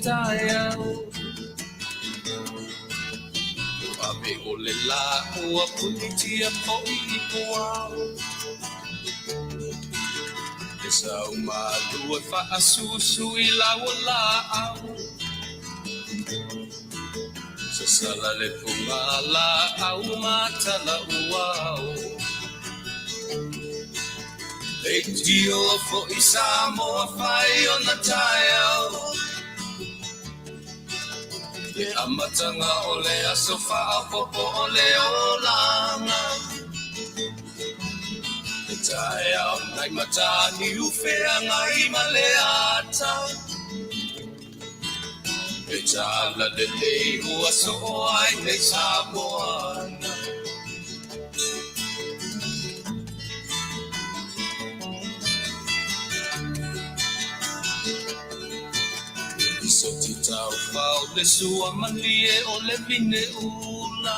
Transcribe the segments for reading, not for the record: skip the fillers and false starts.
taya Abe o le la ua punitia po I poao E sau malua fa asusu I lawa la au Sa sala le punga la au mata la uau E dio fo I Samoa fai o na taya E amatanga o le asofa a popo o le olanga E tae au nai matani ufea ngai maleata E tala le lei ua so ai nei Samoana So ti tau fau le sua manie o le vine ula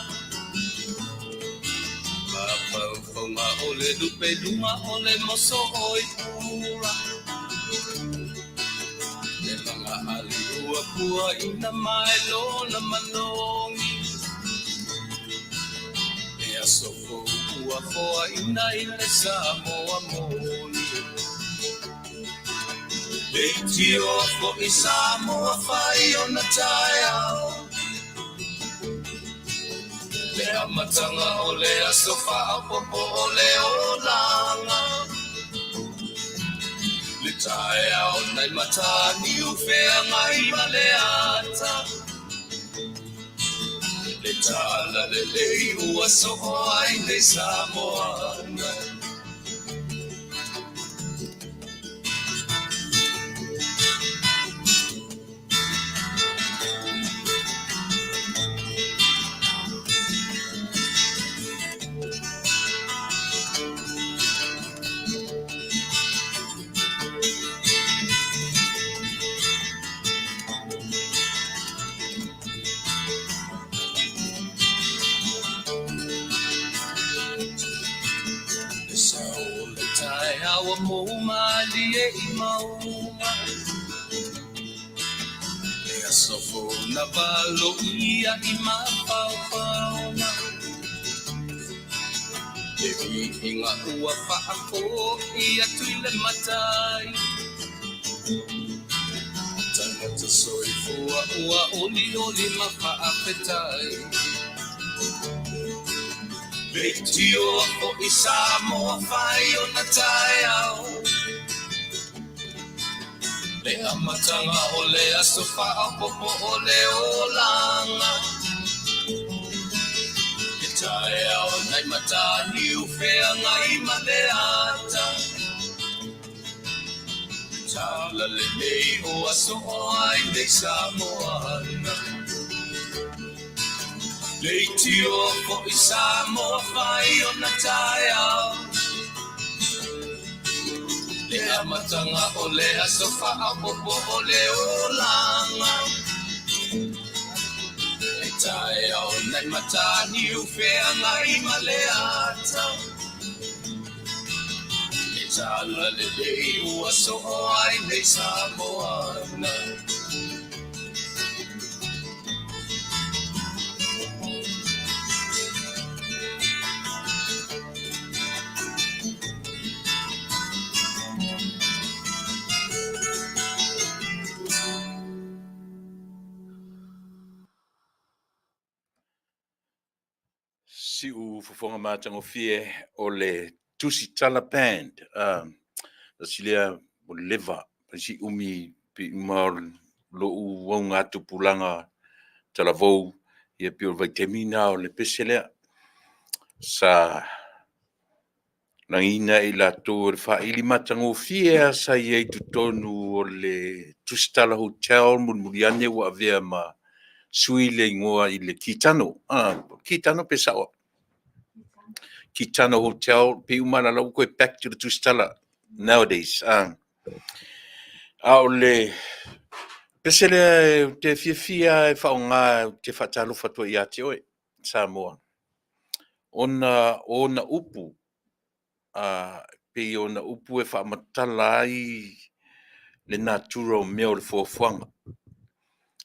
Fonga o le lupe luma o le moso oi pura Le langa ali ua pua ina mai lona manongi E asofo ua foa ina ile Samoa moni E tio fo I Samoa fai o na taya Le amatanga o le asofa a popo o le olanga Le tae au nai matani ufea ngai maleata Le tala le lei ua so ai nei Samoana Awa mo mali e I maunga E asofo na valo ia I mapaupauna E vihinga ua whaako ia tuile matai Tangata soifua ua oli oli mapaapetai Betio o I Samoa fai o na taiao Le amatanga o le asofa a popo o le olanga E taiao nai matani ufea ngai maleata Tala le nei o aso ai nei Samoana Leitio fo I Samoa fai o na taiao Le amatanga o le asofa a popo o le olanga E taiao nai matani ufea ngai maleata E tala le lei ua so ai nei Samoana Si u fofonga mātango fie o le Tusi Tala Band. Silia o leva, si umi pi mar lo u wong atu pulanga tala vou ia pi o vitamina o le peselea. Sa nangina I la tō fa ili mātango fie sa iei tutonu o le Tusi Tala Hotel muriane wa avea ma sui le ingoa I le Kitano. Kitano pesawa. Kitano Hotel, pe umana lau koe back to the Tusi Tala nowadays. Aole pesele te fia e whaonga te whatalo whatua I ate oe, Samoa. Ona upu, pe ona upu e whaamatala ai le natura o mea o le fuafuanga.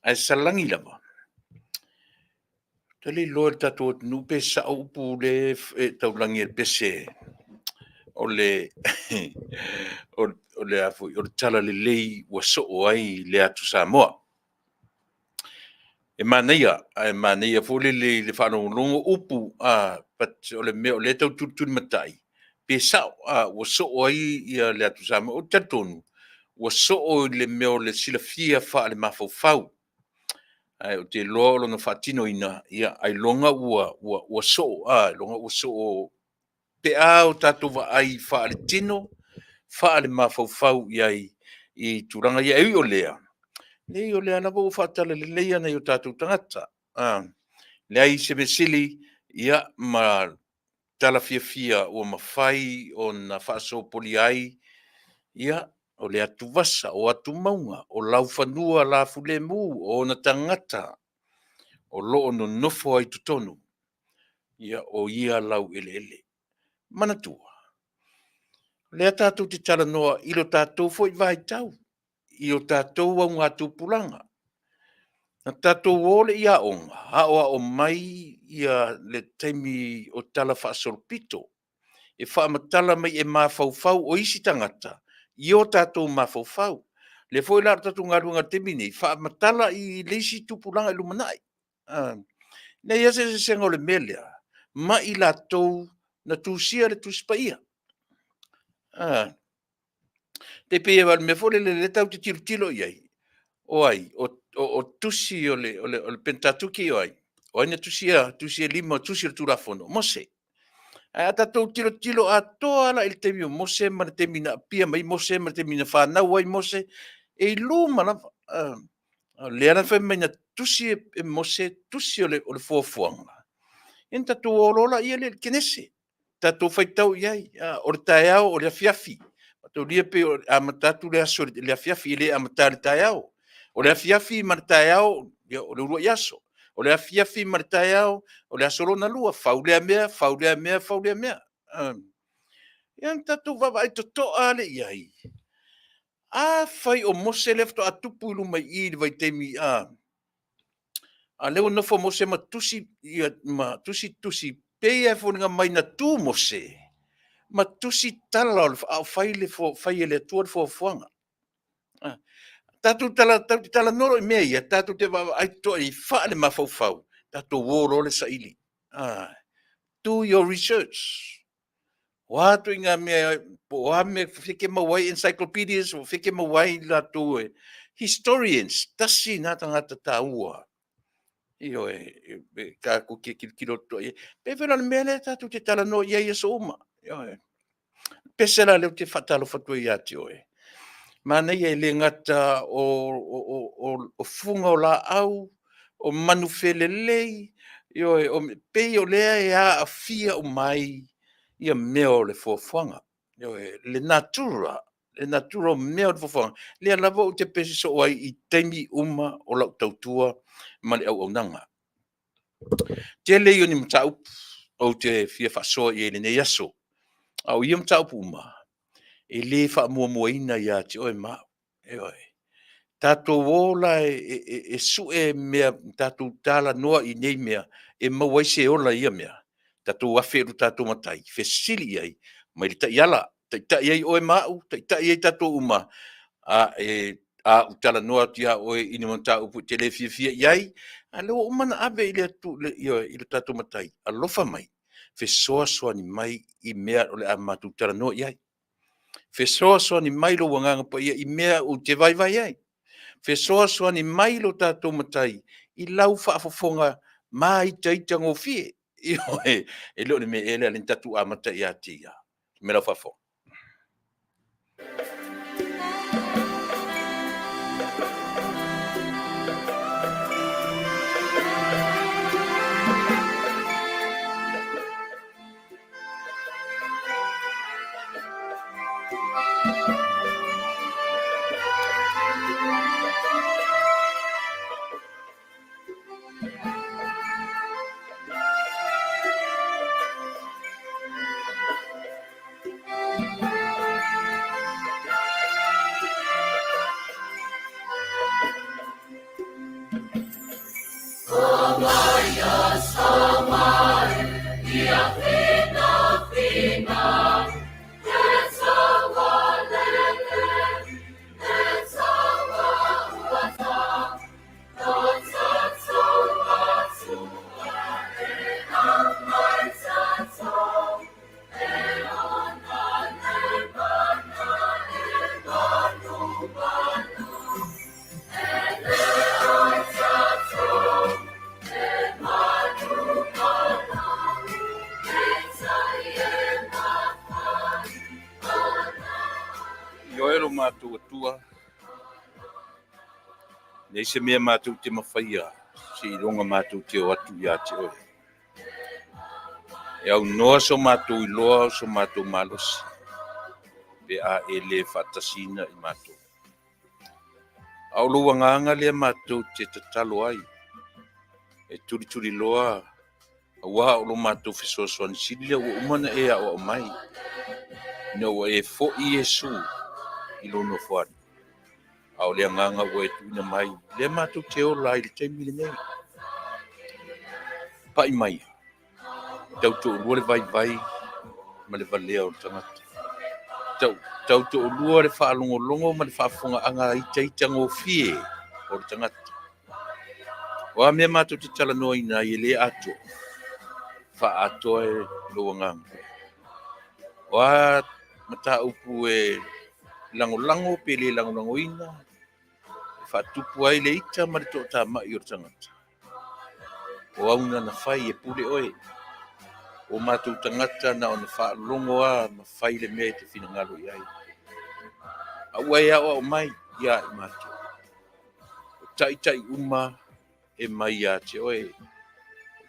ai salangi lava. Tali loa tatou nu pe sa upu le taulangi e pese o le o le afu o le tala le lei ua soo ai le atu Samoa. E manaia fo le whanau upu pat o le mea o le tau tutun matai. Pe sao ua soo ai ia le atu Samoa o tatonu. Ua soo le mea o le silafia wha le mafau. Ai o te loa o longa whatino ina ia ai longa ua soo longa ua soo pe o tatou wa ai wha le tino wha le mafau iai i turanga ia o lea. Nei o lea lava o whatala le leia nei o tatou tangata. Le ai se mesili ia ma tala fia o mawhai o na whaaso poli ai ia o le atu vasa o atu maunga o lau whanua la fule mu o na tangata o loo no nofo ai tutonu ia o ia lau ele. Manatua. Lea tatou te tala noa ilo tatou fo i vai tau. I o tatou au ngā tūpulanga. Na tatou ole ia onga, haoa o mai ia le taimi o tala whaasolpito. E whaamatala mai e mawhauwhau o isi tangata, i o tatou mawhauwhau. Le foi la tatou ngā runga temini, whaamatala i leisi tūpulanga i lumanai. Nei ase se senga o le melea, ma i la tou na tūsia le tūspaia. Te pe wal me fole le tau te tilo iai. O ai, o tusi o le pentatuki o ai. O aina tusi lima, tusi le turafono. Mose. A tatou tilo a toa la il temi o mose, ma le temi na pia mai mose, ma le temi na whanau ai mose. E luma la, le ana whai mai na tusi e mose, tusi o le fuafuanga. En tatou olola ia le kenese. Tatou whaitau iai, o le taeao, o le afiafi. Tau lia pe a matatu le aso le afiafi le a matale taeao. O le afiafi ma le taeao, o le urua iaso. O le afiafi ma le taeao, o le asolona lua, fau lea mea. Ian tatu vava ai totoa le iai. Fai o mose lefto a tupu ilu mai i le vaitemi a leo nofo mose ma tusi pei e fōninga mai na tū mose. Ma tusi tala o fai le tua le fuafuanga. Tatu tala noro i mea ia, tatu te ai toa i wha le mawhauwhau, tatu wōro le saili. Do your research. Wātu i ngā mea, po wā me whike mawai encyclopedias, o whike mawai la tō historians, tasi nā tangata tā ua. Io ka ko kilo to e. Pe vera le mea le tatu te tala no ia so uma. Pesela le te fatalo fatu ia te oe. Mana ia le ngata o funga o la au, o manufele lei, o pe o lea e a fia o mai, ia meo le fuafuanga. Le natura o meo le fuafuanga. Le lava o te pesi so ai i teimi uma o lau tautua ma le au nanga. Te leo ni mtaup o te fia fasoa i le nei aso. Au ia mtaup uma. E le wha mua ina ia te oe mao. Tato wola e sue mea tato tala noa i nei mea e mawai se ola ia mea. Tato waferu tato matai. Fesili ai. Mai ta iala. Ta iai oe mao. Ta iai tato uma. A utala noa tia oe ina manta upu te le fia iai. A leo umana abe i le tato matai. A lofa mai. Fesoa ni mai i mea o le amatu tala noa iai. Fesoa ni mai lo wanganga pa ia i mea o te vai ai. Fesoa ni mai lo tato matai. I lau whaafofonga mai taita ngō fie. E leo ni me ele alin tatu amata ia tia. Me lau whaafonga. tua. Nei se mea mātou te mawhaia, si ronga mātou te o atu ia te oe. E au noa so mātou I loa so mātou malosi. Pe a e le whatasina I mātou. Au lua nganga lea mātou te tatalo ai. E turi loa. Awa o lo mātou whesoasoani sili lea ua umana e a o mai. No e fo I Yesu I lono whaari. Au lea nganga ua e tuina mai. Lea mātou te o lai le taimile nei. Pai mai. Tau to lua le vai ma le valea o tangata. Tau to lua le whaalongolongo ma le whaafonga anga ita ngofie o le tangata. Wa mea mātou te tala noa ina I le ato. Wha ato e loa nganga. Wa mata upu e lango pe le lango ina. Wha tupu ai le ita ma le to ta mai o le tangata. O auna na whai e pule oe. O mātou tangata na o na whaalongo a ma whai le mea te whina ngalo I ai. Aua e awa o mai ia I mātou. O tai uma e mai ia te oe.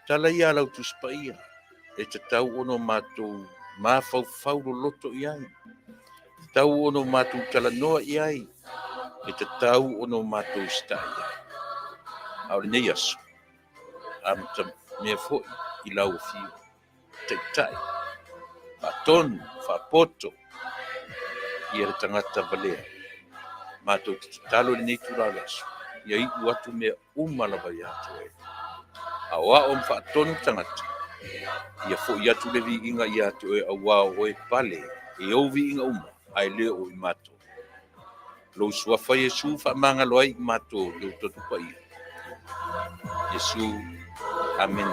Tala ia lau tu spaia. E te tau ono mātou mā fau lo loto I ai. Tau ono mātou tala noa I ai. E te tau ono mātou sta I ai. Aore nei aso. Amta mea foi I lau fio. Tai. Paton, whapoto. I ere tangata valea. Mātou te talo le nei tūrala aso. Ia I uatu mea umalawa ia te oe. Awa o mwhaatonu tangata. Ia fo I atu le vi inga ia te oe awa o e pale. E au vi inga uma. Ai leo o I mātou. Lo suafa Yesu whaamanga loai I mātou. Leo totu pa ia. Yesu. Amen.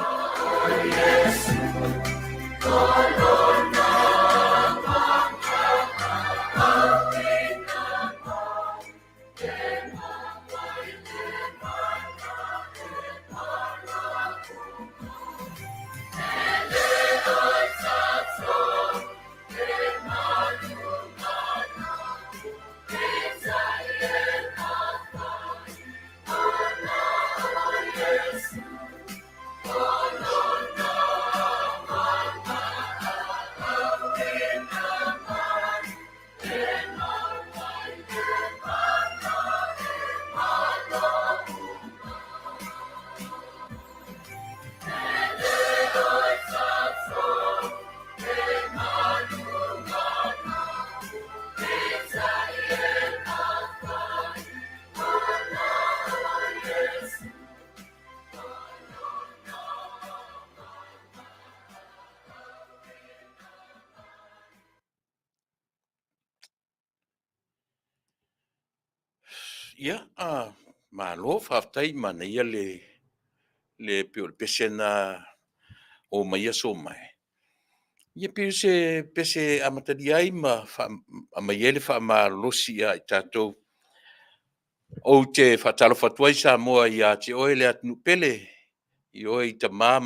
Ia, malo whaftai mana ia le pio le pesena o maia so mai. Ia pio se pese amatari ai ma maia le wha ma losi a I tātou. O te whatalo whatuai sa moa ia te oe le atunu pele. I oe I ta ma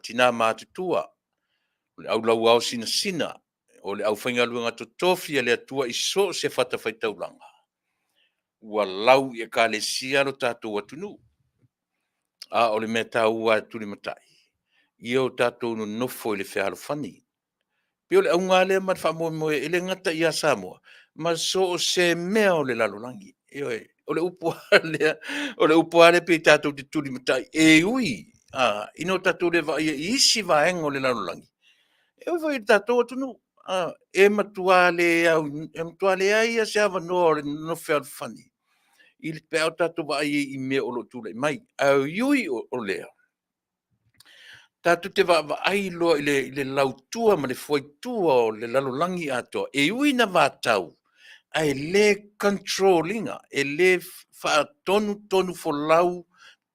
tina mātutua. O le au lau au sina. O le au whainga luenga to tofi le atua I so se whata whaitaulanga. Ua lau I ka le sia lo tātou atunu. O le mea tau a turi matai. Ia o tātou no nofo I le whehalo whani. Pio le au ngā lea mat whamoe ele ngata ia Samoa. Ma so o se mea o le lalolangi. O le upua le pe tātou te turi matai. Ui. Ino tātou le va isi vaenga o le lalolangi. O vai tātou atunu. E matuale ai a se ava no le nofo whehalo whani. I le pēo tātou wa I mea o lo tūlei mai. Au iui o lea. Tātou te wa ai loa I le lautua ma le foitua o le lalolangi atoa. E ui na vātau. Ai le controllinga. E le tonu fo lau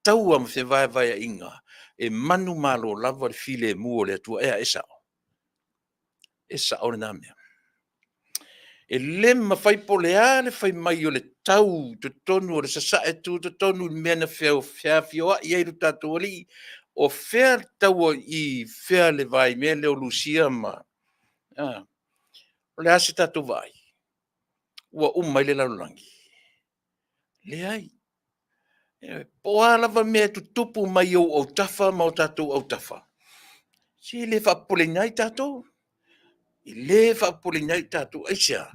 taua ma se vai inga. E manu malo lava le file mua le atua. Ea esa o. Esa o le nā mea. E le mawhai po le ale whai mai o le tau te tonu o le sasae tu te tonu mea na whia fioa I eiru tātou ali o whia tau I whia le vai mea leo lusia ma. O le ase tātou vai. ua umai le lalolagi. Leai. Po lava mea tutupu mai au tafa ma o tatou au tafa. Si le whaapolenga i tatou. I le whaapolenga i tatou aisia.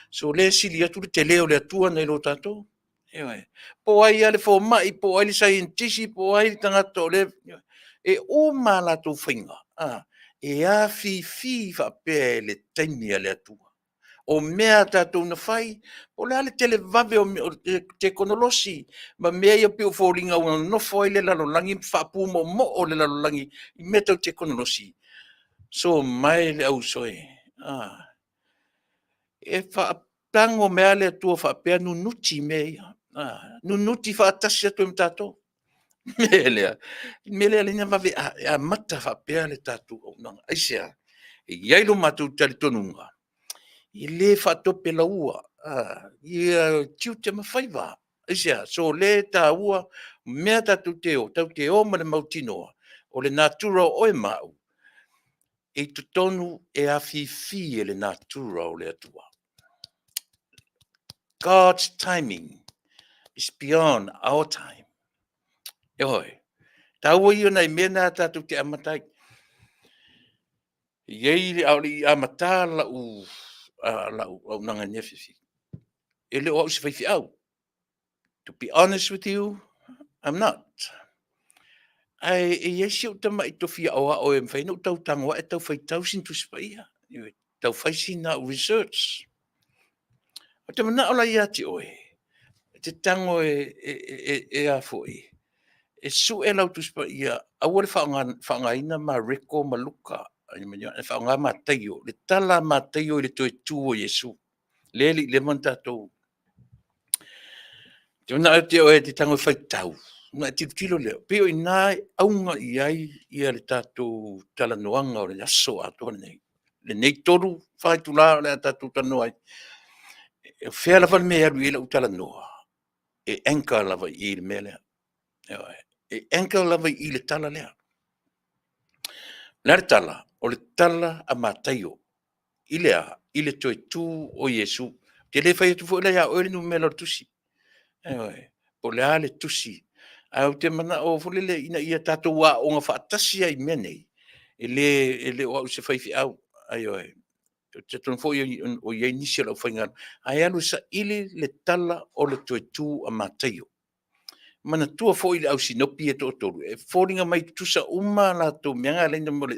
So le sili atu le te leo le atua nei lo tatou. Po ai ale fo mai, po ai le scientisi, po ai le tangata o le. E o ma la tau whainga. E a fi whaapea le taimi le atua. O mea tatou na whai, o le ale tele vave o te konolosi, ma mea ia pio fōringa o no whai le lalolangi, whaapu mo o le lalolangi, i mea tau te konolosi. So mai le au soe. E whaapango mea le atua whaapea nunuti mea. Nunuti whaatasi atu im tatou. Melea lina vave a mata whaapea le tatou. Aisea, e iailo matu tali tonunga. I le whaatope la ua, i tiu te mawhaiva. Isia, so le ta ua, mea tau te o ma le mautinoa, o le natura o e mau, e tutonu e a fi e le natura o le atua. God's timing is beyond our time. E hoi, ta ua i ona i mena tatu te amatai. Iei le au li amata la u nanga nefisi. E le o se whaifi au. To be honest with you, I'm not. Ai e yesi o tama i tofi awa o e mwhaina o tau tangwa e tau whai tau sin tu spaia. Tau whai sin na research. O te mana ola i ati oe. Te tango e a fwoi. E su e lau tu spaia. Awa le whaangaina ma reko ma luka. E whaanga ma teio. Le tala ma teio i le toi tu o Yesu. Leli le mantatou. Te mana o te oe te tango whai tau. Na tilo leo. Peo i nai aunga i ai i le tātou tala noanga o le aso ato nei. Le nei toru whai tula o le tātou tano ai. E whea lava le mea alu i lau tala noa. E enka lava i le mea lea. E enka lava i le tala lea. Nā le tala, o le tala a mātaio. I lea, i le toi tū o Yesu. Te le whai atu fo le ia oere nu mea lor tusi. O le ale tusi. Au te mana o fulele ina ia tatou wa o nga whaatasi ai mea nei. E le o au se whaifi au. Ai oi. Te tonu fo o iei nisi lau whaingana. Ai alu sa ili le tala o le toi tū a mātaio. Mana tua fo ili au sinopi e tō toru. E fōringa mai tusa uma la tō mianga leina mo le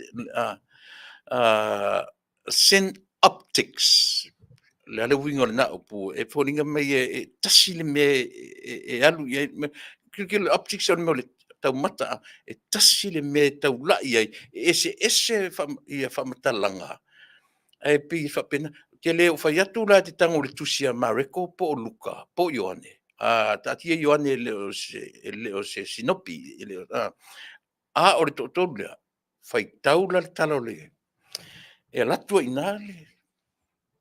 Sen Optics. Le ale wingo le na opu. E fōringa mai e tasi le me e alu i kile optics on mo le tau mata e tasi le me tau lai ai ese ia whamatalanga e pi whapena ke le o whai atu la te tango le tusia mareko po o luka po Ioane tatia Ioane le o se sinopi o le tōtonu lea whai tau la le tala o le e latua ina le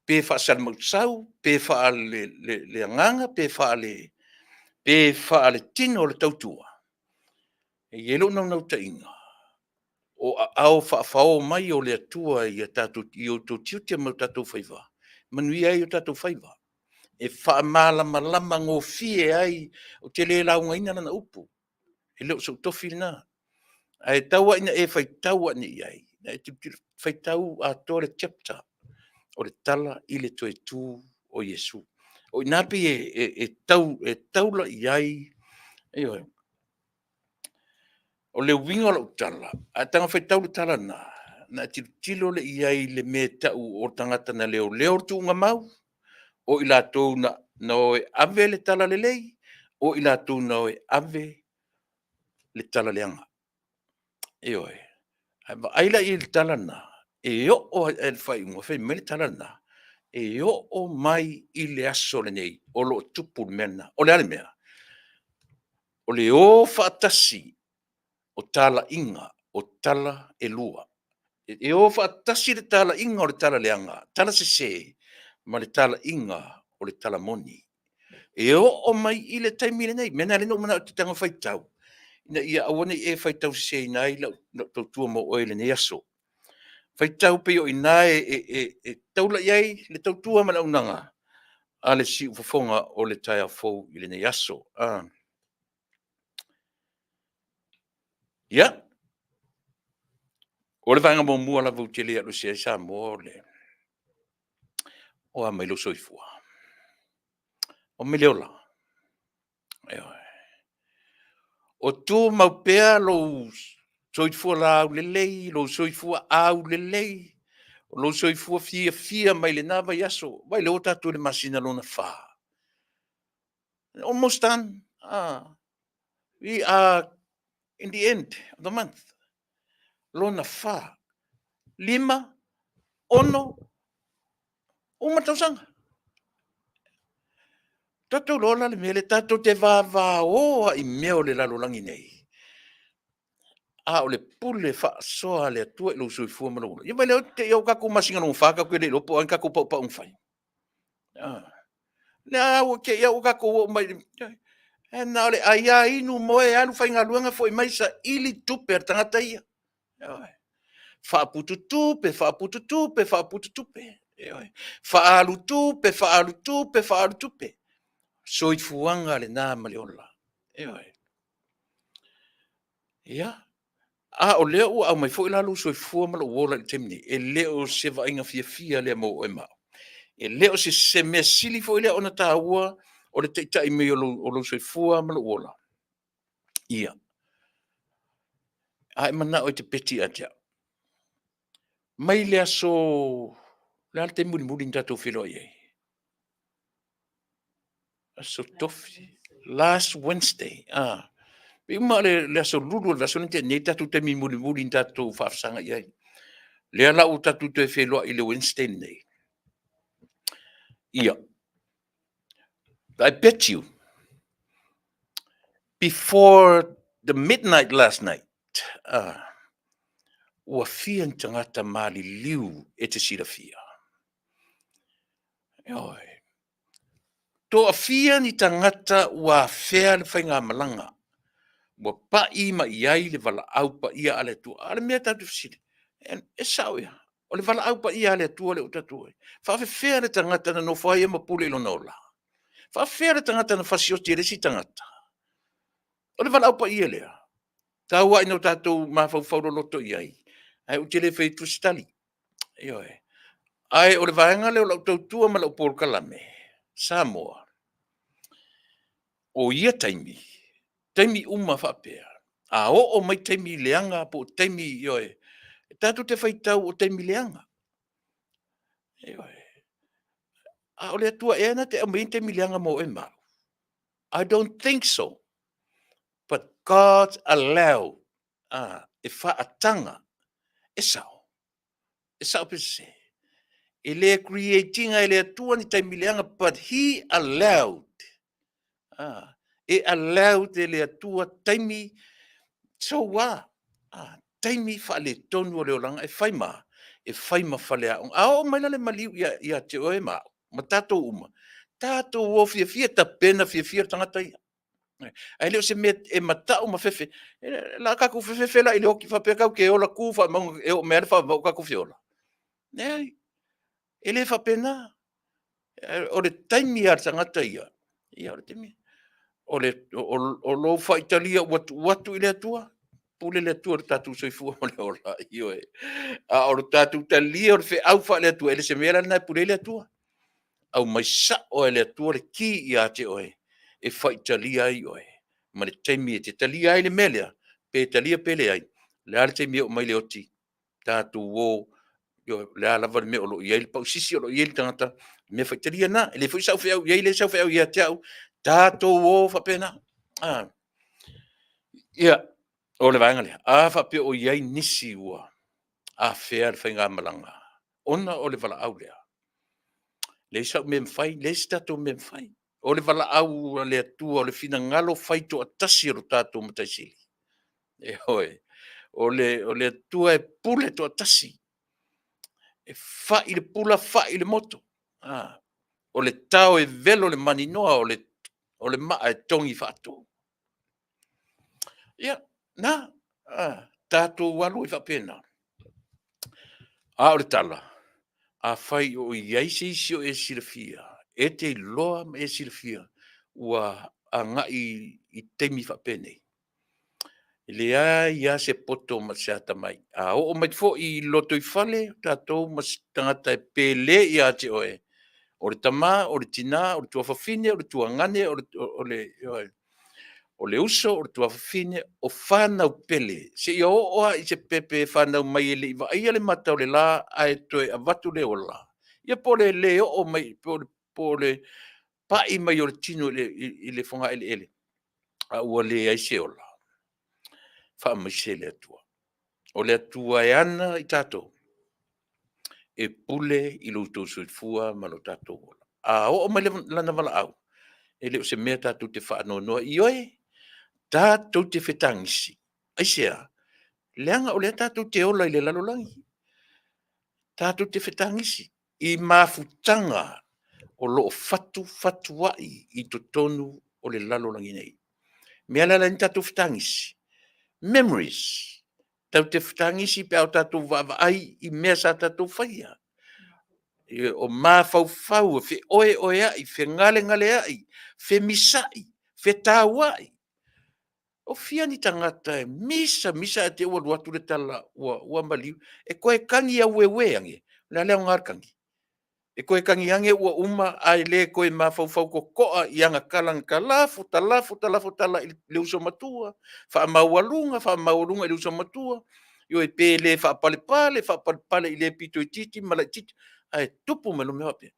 pe whaasal mautsau pe wha le anganga pe wha le tino le tautua e yelo nau ta inga. O au whaafao mai o le atua i a tātou i o tō tiutia mau tātou whaiva. Manui ai o tātou whaiva. E whaamala malama ngō fie ai o te le launga ina na upu. E leo sau tofi na. Ai taua ina e whai taua ni ai. E whai tau a tō le chapter o le tala i le toi tū o Yesu. O inapi taula i ai. E oi. O le winga o tala, a tanga whai tau le tala na tilo le iai le me tau o tangata na leo tu unga mau, o i lātou na oe ave le tala le lei, o i lātou na oe ave le tala le anga. E oe, aila i le tala na, e o e whai unga, whai me le tala na, e o mai i le aso le nei, o lo tupu mena, o le ale mea, o le o whaatasi, o tala inga, o tala e lua. E o whaatasi le tala inga o le tala leanga, tala se, ma le tala inga o le tala moni. E o mai i le taimile nei, mena le no mana o te tanga whaitau. Ina ia awane e whaitau se nai lau tautua mo oile ne aso. Whaitau pe o ina e taula iai le tautua mana unanga. a le si ufofonga o le taia fou i le nei aso. Ia, o le vaenga mo mua la vautele alo sia sa mo le. O a mai lo soifua. O me leola. O tu maupea lo soifua la au lelei, lo soifua au lelei. Lo soifua fia mai le nava yaso. Vai le o tatu le masina lona fa. Almost done. We are in the end of the month. Lona fa. 5, 6, uma tausanga. Tato lola le mele, tato te va o i meo le lalolangi nei. O le pule fa soa le atua lo soifua malona. Ia mai leo te iau kako masinga no whaka koe le lopo an kako pau pau mwhai. Na o ke iau kako o mai. E na ole aia inu moe alu whainga luanga fo i mai sa ili tupe ar tangata ia. Whaaputu tupe. Whaalu tupe. Soifuanga le nā maleola. Ia. O leo au mai fo ilalu soifua malo wola i temni. E leo se vainga fia le mo e mao. E leo se me sili fo ilea ona tā ua o le teitai me o lo soifua malo wola. Ia. Ai mana o te peti atia. Mai lea so le al te muri tatou whiloa iei. So tofi. Last Wednesday. Pe uma le so lulu le so nte nei tatou te muri tatou whafsanga iei. Lea la o tatou te whiloa i le Wednesday nei. Ia. I bet you before the midnight last night, ua fia ni tangata mali liu e te sira fia. To a fia ni tangata ua fea le whainga malanga. Ua pa i ma iai le vala au pa ia ale tua. Ale mea tatu fisile. E sao ia. O le vala au pa ia ale tua le utatua. Whaafe fea le tangata na no whaia ma pule ilo nola. Whaafe fea le tangata na whasioti e resi tangata. O le vala au pa ia lea. Taua ino tatou mawhau loto iai. Ai o tele fei tu stali. Ai o le vaenga leo lau tautua ma lau por kalame. Samoa. O ia taimi. Taimi uma whapea. O mai taimi leanga po taimi ioe. Tatu te whaitau o taimi leanga. O le atua ena te amai taimi leanga mo e mau. I don't think so. But God allowed e whaatanga e sao. E sao pe se. E le creatinga e le atua ni taimi leanga, but he allowed. E allowed e le atua taimi so wa. Taimi whale tonu o le olanga e whaima. E whaima whale a. O mai le maliu ia te oe ma. Ma tātou uma. Tātou o fia ta pena fia tangata ia. Ai leo se me e matau ma fefe. La kaku fefe la ili hoki whapekau ke ola kufa maunga e o mea wha kaku fiola. Nei. Ele whapena. O le taimi ar tangata ia. Ia o le taimi. O lo whaitalia watu ile atua. Pule le atua o tatu soifua mo le ola. Ioe. O le tatu talia o le fe au wha le atua. Ele se mea na pule le atua. Au mai sa o le atua le ki ia te oe. E whaitalia ai oe. Ma le taimi e te talia ai le melea. Pe talia pele ai. Le ale taimi o mai le oti. Tatu o. Le ala vare me o lo iei le pau sisi o lo iei le tangata. Me whaitalia na. E le fui sau whiau. Iei le sau whiau ia te au. Tatu o whapena. Ia. O le vaenga le. Whape o iei nisi ua. Whea le whainga malanga. Ona o le vala au lea. Le sau me mwhai. Le stato me mwhai. O le vala au le atua o le fina ngalo whaito a tasi o tātou mataisili. E hoe. O le atua e pule to a tasi. E whai le pula whai le moto. O le tau e velo le maninoa o le maa e tongi whato. Ia. Na. Tātou walu i whapena. O le tala. A whai o iei se isi o e sirafia. e te loa me e silfia ua anga i temi whapene. Le ia se poto ma se ata mai. A o mai fo i loto i fale, tātou mas tangata e pele i ate oe. O le tama, o le tina, o le tua whawhine, o le tua ngane, o le uso, o le tua whawhine, o whanau pele. Se i o oa i se pepe whanau mai e le iwa. Ia le mata o le la, ai toe a watu le o la. Ia pole le o mai, pole pa i mai o le tino i le whonga ele. A ua le aise o la. Whaamishe le atua. O le atua e ana i tātou. E pule i loutou soifua ma lo tātou ola. A o mai lana wala au. E leo se mea tātou te whaanonoa i oe. Tātou te whetangisi. Aisea, leanga o lea tātou te ola i le lalolangi. Tātou te whetangisi. I mafutanga o loo fatu wai i to tonu o le lalolangi nei. Mea lala ni tātou whetangisi. Memories. Tau te whetangisi pe au tātou wavai i mea sa tātou whaia. O mafau, fe oe ai, fe ngale ai, fe misai, fe tāwai. O fia ni tangata e misa e te ua luatu le tala ua maliu. E koe kangi a wewe ange, le leo ngarkangi. E koe kangi ange ua uma ai le koe mafau ko koa i anga kalang kalafu, tala i le uso matua. Wha maualunga i le uso matua. Yo e pele wha pale i le pito i titi, mala titi. Ai tupu me lo me hope.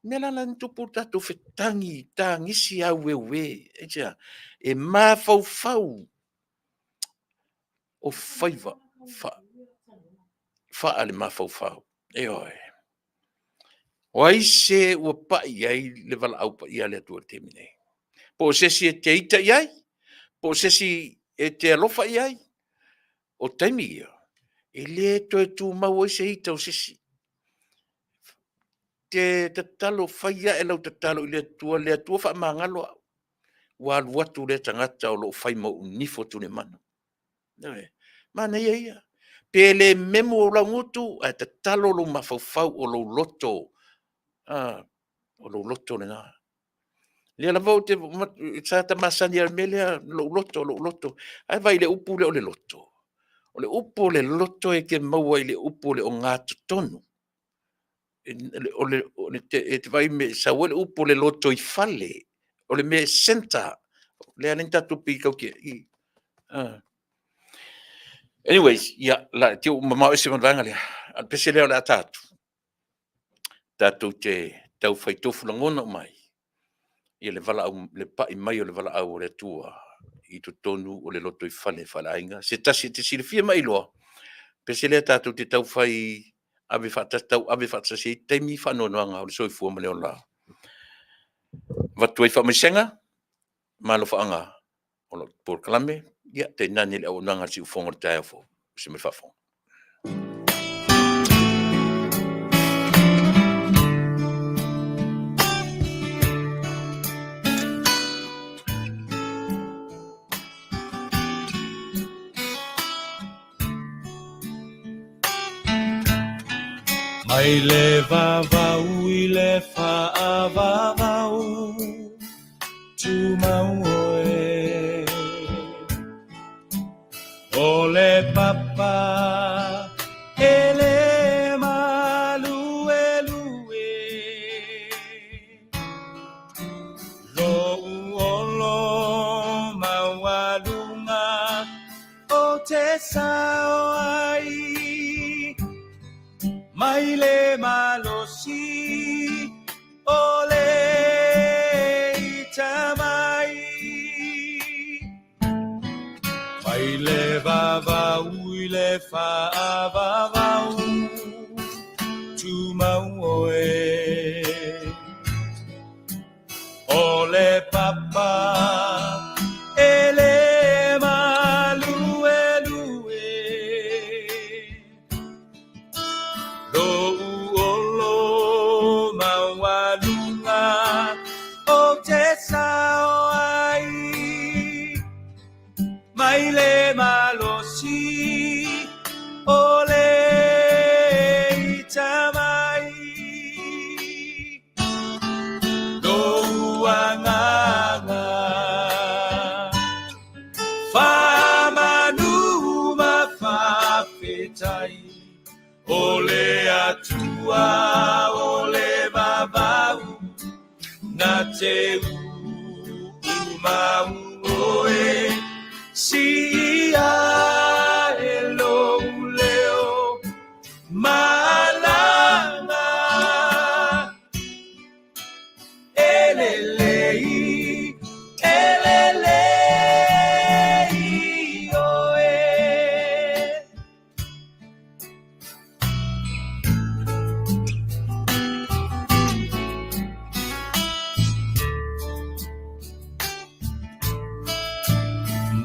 Mela lan tupu tatu fetangi, tangisi a wewe. E mafau o faiva, fa ale mafau. E oi. Wai se ua pai ai le vala au pai ale atua temine. Po sesi e te ita iai, po sesi e te alofa iai, o taimi ia. E le toe tu mau se ita o sesi. Te tatalo whaia e lau tatalo i le tua wha mangalo au. Wa watu le tangata o lo whai mau nifo tune mana. Mana ia. Pe le memo o la ngutu, a tatalo lo mawhau o lo loto. O lo loto le nga. Lia la vau te sa masani al melea lo loto. Ai vai le upu le o le loto. O le upu le loto e ke maua i le upu le o ngā tonu. E te vai me sa wale upo le loto i fale o le me senta le anenta tupi kau ke anyways la te mama e se vanga le al pese le la tatu te tau fai tofu langona mai ia le vala au le pa i mai o le vala au le tua i to tonu o le loto i fale ainga se tasi te silfia mai loa pese le tatu te tau fai ave fata se temi fa no nga o so fu mo le la va tu fa misenga malo fa nga o por klame ya te nani le o nga si fo ngor tai fo se me fa fo Mai le vavau I le whaavavau Tu mau oe O le papa E le malue lue Lo uolo mawalunga O te sao ai Mai le malosi o le itamai Mai le vavau I le whaavavau Tu mau oe O le papa E le malue lue Lo uolo mawalunga o te sao ai Mai le malosi o le itamai whawhetai. Ole atua, ole vavau, na te umau oe. Si ia e lo leo malanga. Elelei, elelei oe.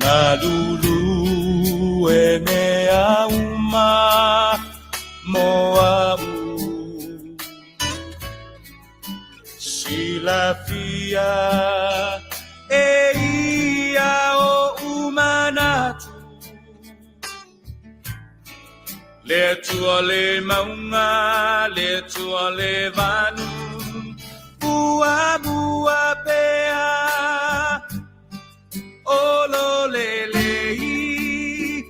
Malulu e mea uma moamu. Silafia e ia o umanatu. Le tua le maunga, le tua le vanu. Bua bua pea. Olo lelei,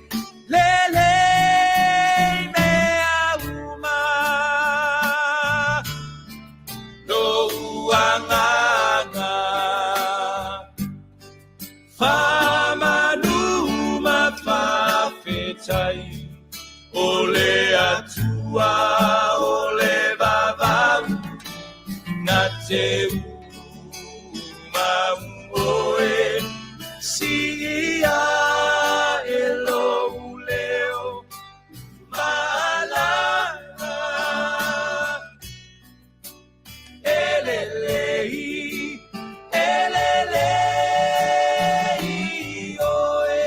lelei mea uma. No uanganga. Famanuma fafetai. Ole atua, ole vavau. Na te umauoe. Si ia e lo leo malanga. Elelei, elelei oe.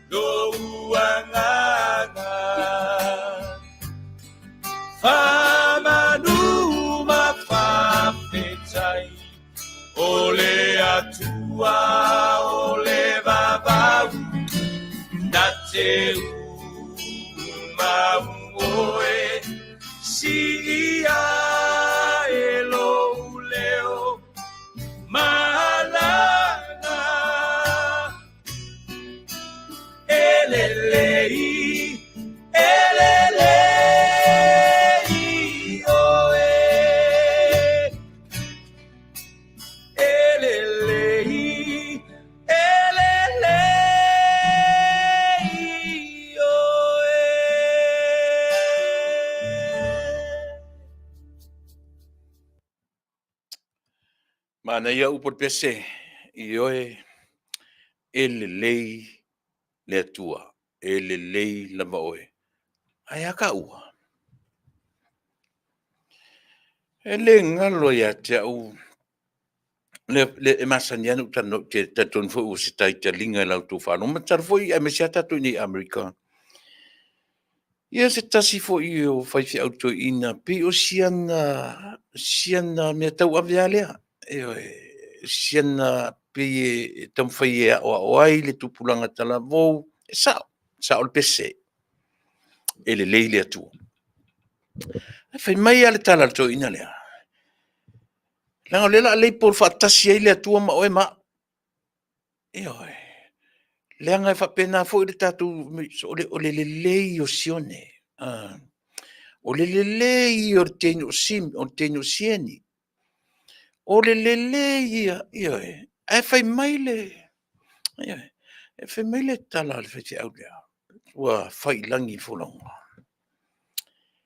Lo uanganga. Famanuma fafetai. Ole atua, ole vavau, na te umau oe. Si ia e lo leo malanga. Elelei, elelei oe. Elelei, elelei oe. Mana ia upor pese I oe elelei le atua, elelei lava oe. Ai aka ua. Ele ngalo ia te au le e masani anu tano te tatun fo u sitai te linga lau tu whanu. Ma tar fo I a mesia tatu ni Amerika. Ia se tasi fo I o whaifi auto ina pi o siana mea tau avialea. Siana pi e tam whai e o ai le tupulanga tala vou. E sao le pese. Ele leile atua. E whai mai ale tala to ina lea. Langa lela lei por fatasi ai le atua ma oe ma. Leanga e whapena fo I le tatu o le lei o sione. O le lei o teino sim, o teino sieni. O le lei ia e whai mai le. E whai mai le tala le whai au lea. Ua whai langi wholonga.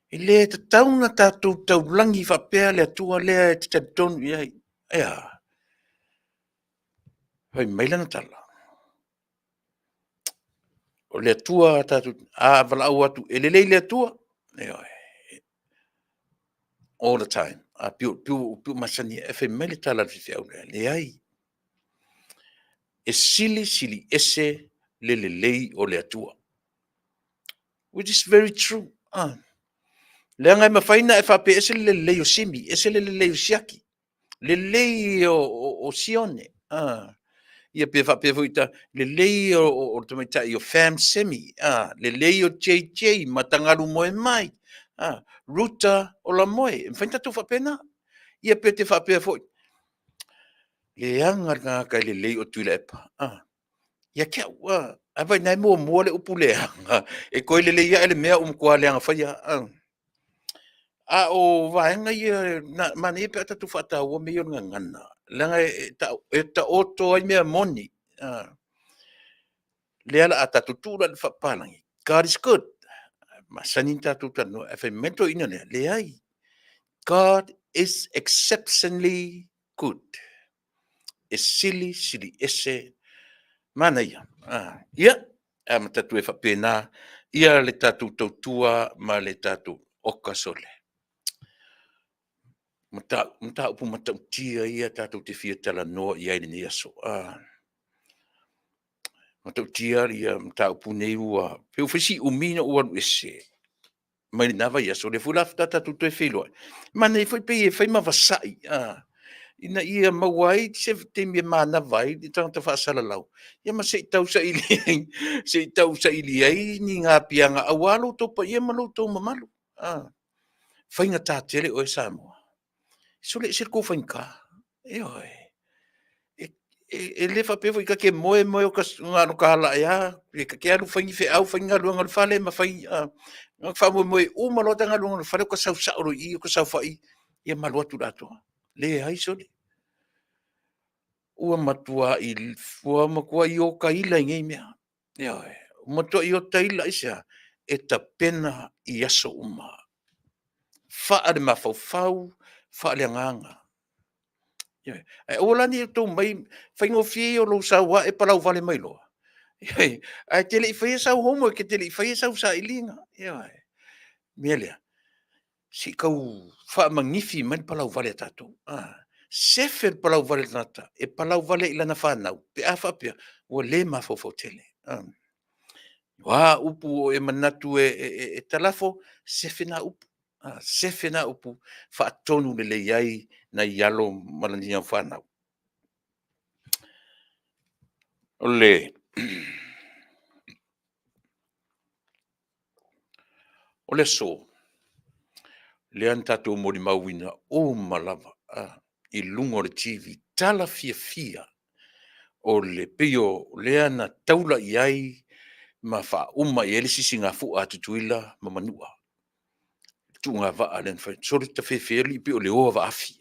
I le te taunga tātou tau langi whapea le atua lea e te tatonu iai. Whai mai lana tala. O le atua tātou, wala au atu, e le le atua. All the time. Piu masani, e whai mai le tala le whai au lea. Le ai. E sili ese le lei o le atua. Which is very true. Le ngai mawhaina e whape ese le lei o simi, ese le lei o siaki. Le lei o sione. Ia pe whape vuita, le lei o tamaita I o fam semi. Le lei o JJ, matangaru moe mai. Ruta o la moe. Mwhainta tu whapena. Ia pe te whape vuita. Le angar ngā kai le lei o tuila epa. Ia kia ua, Vai nai mo le upu lea. E koe le ia ele mea kua leanga whaia. A o vaenga ia na mani pe ata tu fata o me yon ngana. Langa e ta oto ai mea moni. Lea la ata tutura le whapalangi. God is good. Masanin tatu tano. E whai mento ina lea. Leai. God is exceptionally good. E sili ese. Mana ia. Ia. Ma tatu e whapena. Ia le tatu tautua ma le tatu oka sole. Mata upu mata utia ia tatu te fia tala noa ia ni aso. Mata utia ia mata upu nei ua. Peu fisi umina ua ese. Mai nava ia so le fulaf tatu te filo. Mana i foi pe e foi mavasai. Ina ia mawai se te me mana vai di tanta fa sala lau. Ia ma se tau sa ili se tau sa ili ai ni nga pianga awalo to pa ia malu to mamalu. Fai nga tatele o Samoa. So le sir ko fain ka. E le fa pe foi ka ke moe o ka nga no ka la ya. E ka ke alu fain fe au fain nga luanga fale ma fai nga fa moe o malo tanga luanga fale ko sa ro i ko sa fai. Ia malu tu dato. Le ai so ua matua i fua makua i o ka ila ngai mea. Matua i o ta ila isa e ta pena i aso uma. Faa de mafau, faa le nganga. E ola ni to mai faingo fie o lo sa wa e palau vale mai lo. Ai tele i fai sa homo ke tele i fai sa ilinga. Mielia. Si kau faa magnifi man palau vale tato. Sefer palau vale nata e palau vale ilana whanau pe afa pia o le mafofo tele. Wa upu e manatu e talafo sefena upu. Sefena upu whaatonu le iai na ialo malania whanau. Ole. Ole so. Le antatu mori mauina o malava. I lungo le TV tala fia o le pio lea na taula iai ma fa uma i ele sisi ngā fu atutuila ma manua. Tu ngā va alen fai. Sori ta fefeli pio le oa va afi.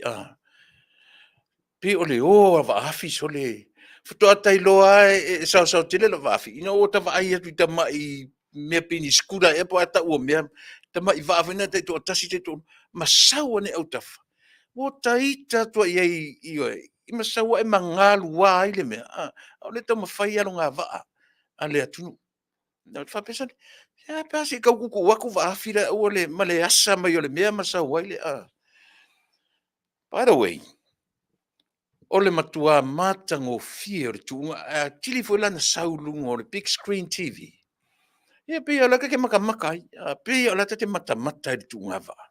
Pio le oa va afi so le. Futo atai loa e sao tele la va afi. Ina o ta va ai atu ta mai mea pini skura e po ata ua mea. Ta mai va afi na te to tasi te to. Ma saua ne au tafa. O ta ita tua iai ioi. Ima saua e mangalu wa ile mea. Au le tau mawhai alo ngā vaa. A le atunu. Na fa pesa. Ya pasi kau kuku waku va afi la o le male asa mai o le mea ma saua ile. By the way, o le matua matango fie o le tuunga. Tili fo lana saulunga o le big screen TV. Ia pe ala ke makai. Pe ala te mata i le tuunga vaa.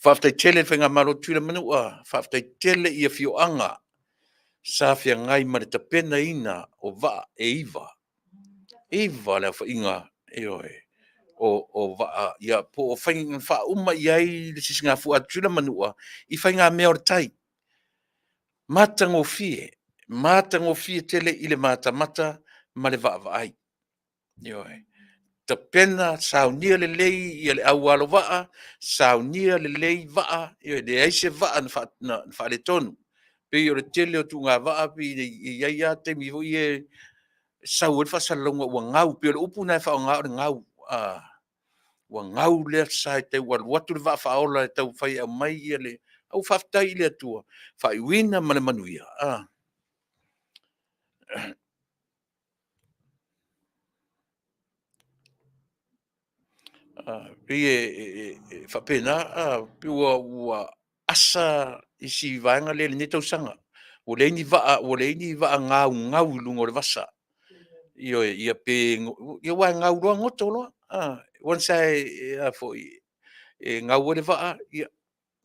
Whaftai tele whenga maro tuila manua, whaftai tele ia fio anga, sa fia ngai mare ta pena ina o va e iwa. Iwa lea wha inga e oe. O va ia po o whainga wha uma iai le sisi ngā fua tuila manua, I whainga mea o tai. Matango fie tele I le mata ma le va ai. Ioe. Ta pena saunia le lei ia le aualo vaa, saunia le lei vaa, ia le aise vaa na fa le tonu. Pe o le tele o tunga vaa, pe ia ia te mi vo ie sau e fa salonga ua ngau, pe o le upu na e fa o ngau, ua ngau lea sai te ua watu le vaa fa ola e tau fai au mai ia le, au faftai le atua, fa iwina ma le manuia. Pe fa pena pe ua asa isi vaenga le ni tau sanga o le ni va ngau lungo le vasa io ia pe ia wa ngau lo ngoto lo wan sai fo ngau le va ia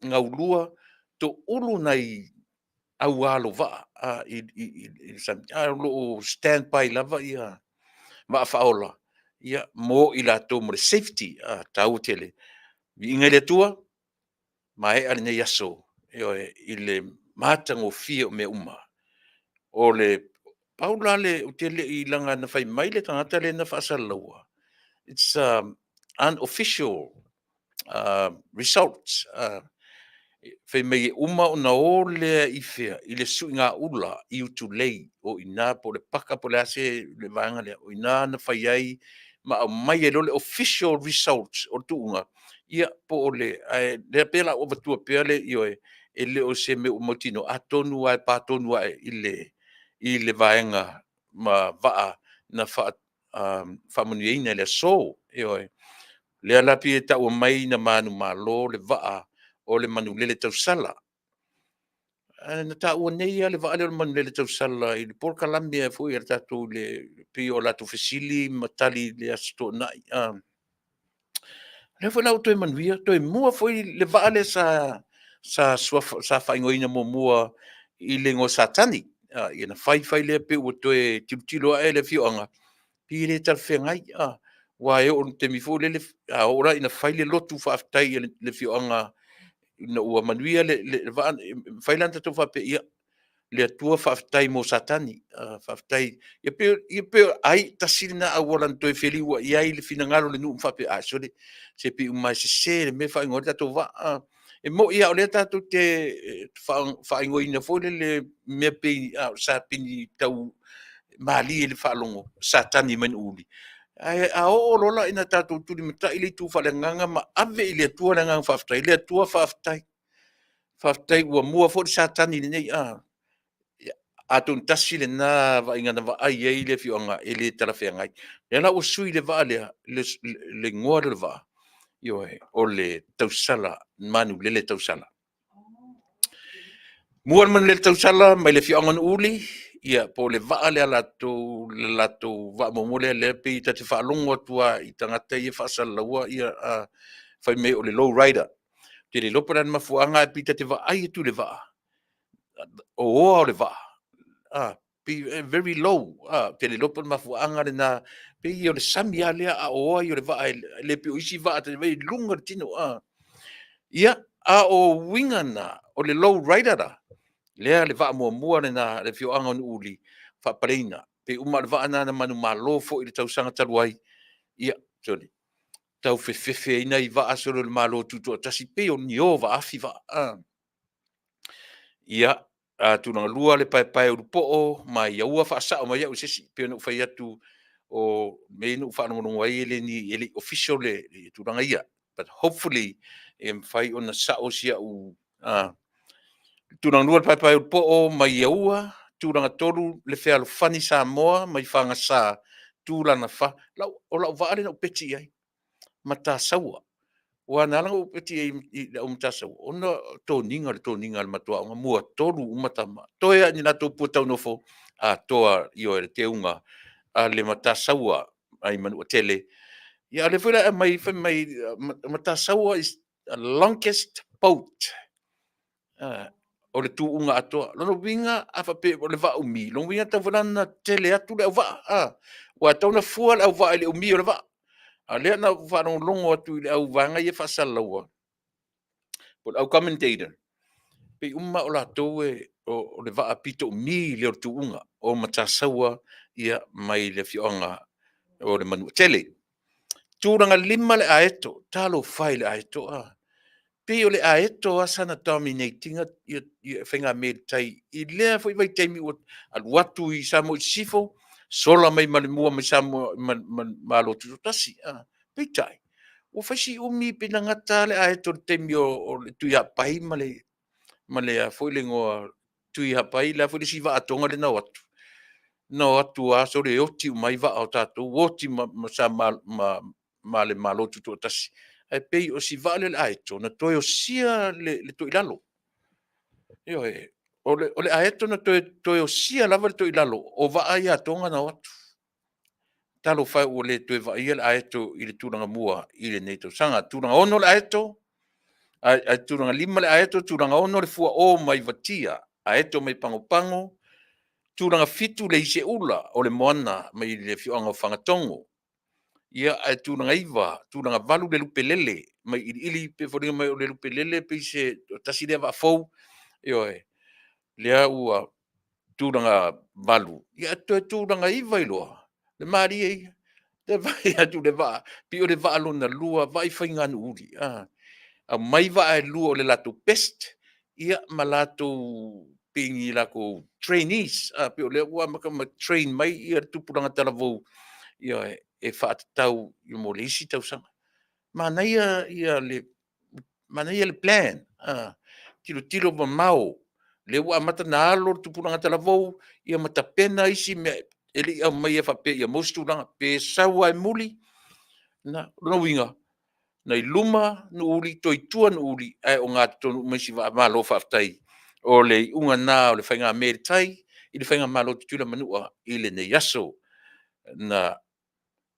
ngau lua to ulu nai au alo va i san lo stand by lava ia ma faola ia mo ila to mo safety tau tele inga le tua mai ale nei aso io ile matango fio me uma o le paula le o te le I langa na fai mai le tangata le na whaasalaua. It's unofficial results. Fai mai uma o na o lea I fea, I le sui ngā ula I utu lei o ina po le paka po le ase le vanga lea, o ina na fai ai ma au mai e lo le official results o tuunga. Ia po o le le pela o vatua pea le I oe e le o se me o motino a tonu ai pa tonu ai I le vaenga ma vaa na whamuniina le so e oe. Le alapi e tau mai na manu malo le vaa o le manu lele tau sala. Na ta ua nei le vaa le manu lele tau sala I le porka lambi e fui ar tatu le pi o latu fesili matali le asto nai. Le fui lau toi manuia, toi mua fui le vaa le sa whaingoina mo mua I le ngo satani. Ia na fai le pe ua toi tilo e le fioanga. Pi le tal whengai. Wa e o te mifu le ora ina fai le lotu whaaftai le fioanga na ua manuia le vaan failanta to fa pe ia le atua whaaftai mo satani whaaftai ia pe ai tasina a walan toi feli ua ia I le finangalo le nuu whape a so le se pe umai se le me whaingori tato wa e mo ia o le tato te whaingori na fo le me pe sa pini tau mali le whaalongo satani man uli a o lola ina tato tuli mata ili tu whalenganga ma ave ili atua nganga whaaftai le atua whaaftai ua mua fo satani nei a tun tasi le na va inga na va ai ai le fionga ele tala whengai. Le na usui le va le ngoa le va yo o le tausala manu le tausala. Muan man le tausala mai le fionga uli ia po le va le lato va mo le pe ta te fa longo tua I tangata I fa sala ua ia fai me o le low rider. Te le loparan mafuanga pi ta te va ai tu le va. O le va. Be very low. Te le lopan mafuanga le na pe I o le sami a lea a oa I o le va le pe o isi va te vei lunga tino ia a o winga na o le low rider da lea le va mua le na le fio anga uli fa pareina pe uma le va na manu malo fo I le tausanga taluai ia sorry tau fefe ina I va asolo le malo tuto tasi pe o ni o va afi va ia tunanga lua le pai o po mai ia ua fa sa mai ia sisi pe no fai atu o me no fa no ai ele ni ele official le tunanga ia but hopefully fai ona sa o sia u tunanga lua le pai o po mai ia ua tunanga tolu le fe al fani sa moa mai fanga sa tulana fa la o la va ale no peti ai mata saua wa na lango peti I tasa ona toninga le matua nga mua tolu umatama toia ni na to puta no fo a toa io le teunga a le mata saua ai manu tele ya le fula mai mata saua is the longest boat o le tu unga ato lo winga a fa pe o le va umi lo winga ta volana tele atu le va wa tona fua le va le umi o le va a le na fa no longo atu le au vanga ye fa salaua po au commentator pe umma o la toe o le va apito mi le tu unga o mata saua ia mai le fionga o le manu tele turanga lima le aeto talo fai le aeto pe o le aeto asana dominating ia fenga me tai I le foi vai taimi o al watu I samo sifo sola mai mal mua mai samo malo tu tasi pe tai o faisi umi pina ngata le aeto taimi o le tu ya pai male foi le ngoa tu ya pai la foi si va atonga le na watu no atu aso le oti mai va o tato oti sa ma le malo tu tasi e pei o si vale le aeto na toi o sia le toi lalo io o le aeto na toi o sia lava le toi lalo o va ai atonga na watu talo fai o le toi va ia le aeto I le turanga mua I le neito sanga turanga ono le aeto a turanga lima le aeto turanga ono le fua o mai vatia aeto mai pango turanga fitu le ise ula o le moana mai le fioanga o whangatongo ia ai turanga iva turanga valu le lupe lele mai ili pe fo mai o le lupe lele pe se tasi le va fou io lea ua tūranga valu. Ia tūranga iwa i loa. Le maari e, le vai atu le vaa, pi o le vaa lona lua, vai whainga anu uri. A mai vaa e lua o le lato best, ia ma lato pingi lako trainees, pi o le ua maka ma train mai, ia tupuranga tala vau, ia e whaatatau, ia mo le isi tau sanga. Mana ia le plan, tilo ma mau, le ua mata na alo tupuranga tala vau, ia mata pena isi me, eli au mai e whape, ia mostulanga, pe saua e muli, na winga, nei luma no uli, toi tua no uli, ai o ngā tonu umesi wa malo whaftai, o le unga nā, o le whainga meri tai, i le whainga malo tutula manua, i le nei aso, na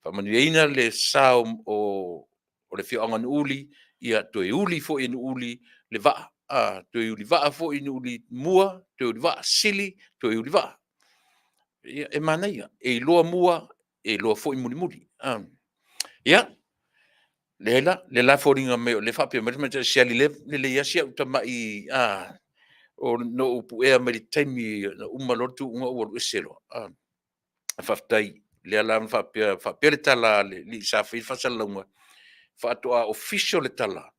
whamanueina le sao o le whianga no uli, ia toi uli fo i no uli, le vaa, toi uli vaa fo i no uli mua, toi uli vaa sili, toi uli vaa. Ia e mana ia, e loa mua, e loa fo i muli muli. Ia, le la foringa me le fa pe me se ali le ia sia utama i o no upu e me taimi na uma lotu unga o eselo faftai le ala fa pe le tala li sa fa salunga fa to official le tala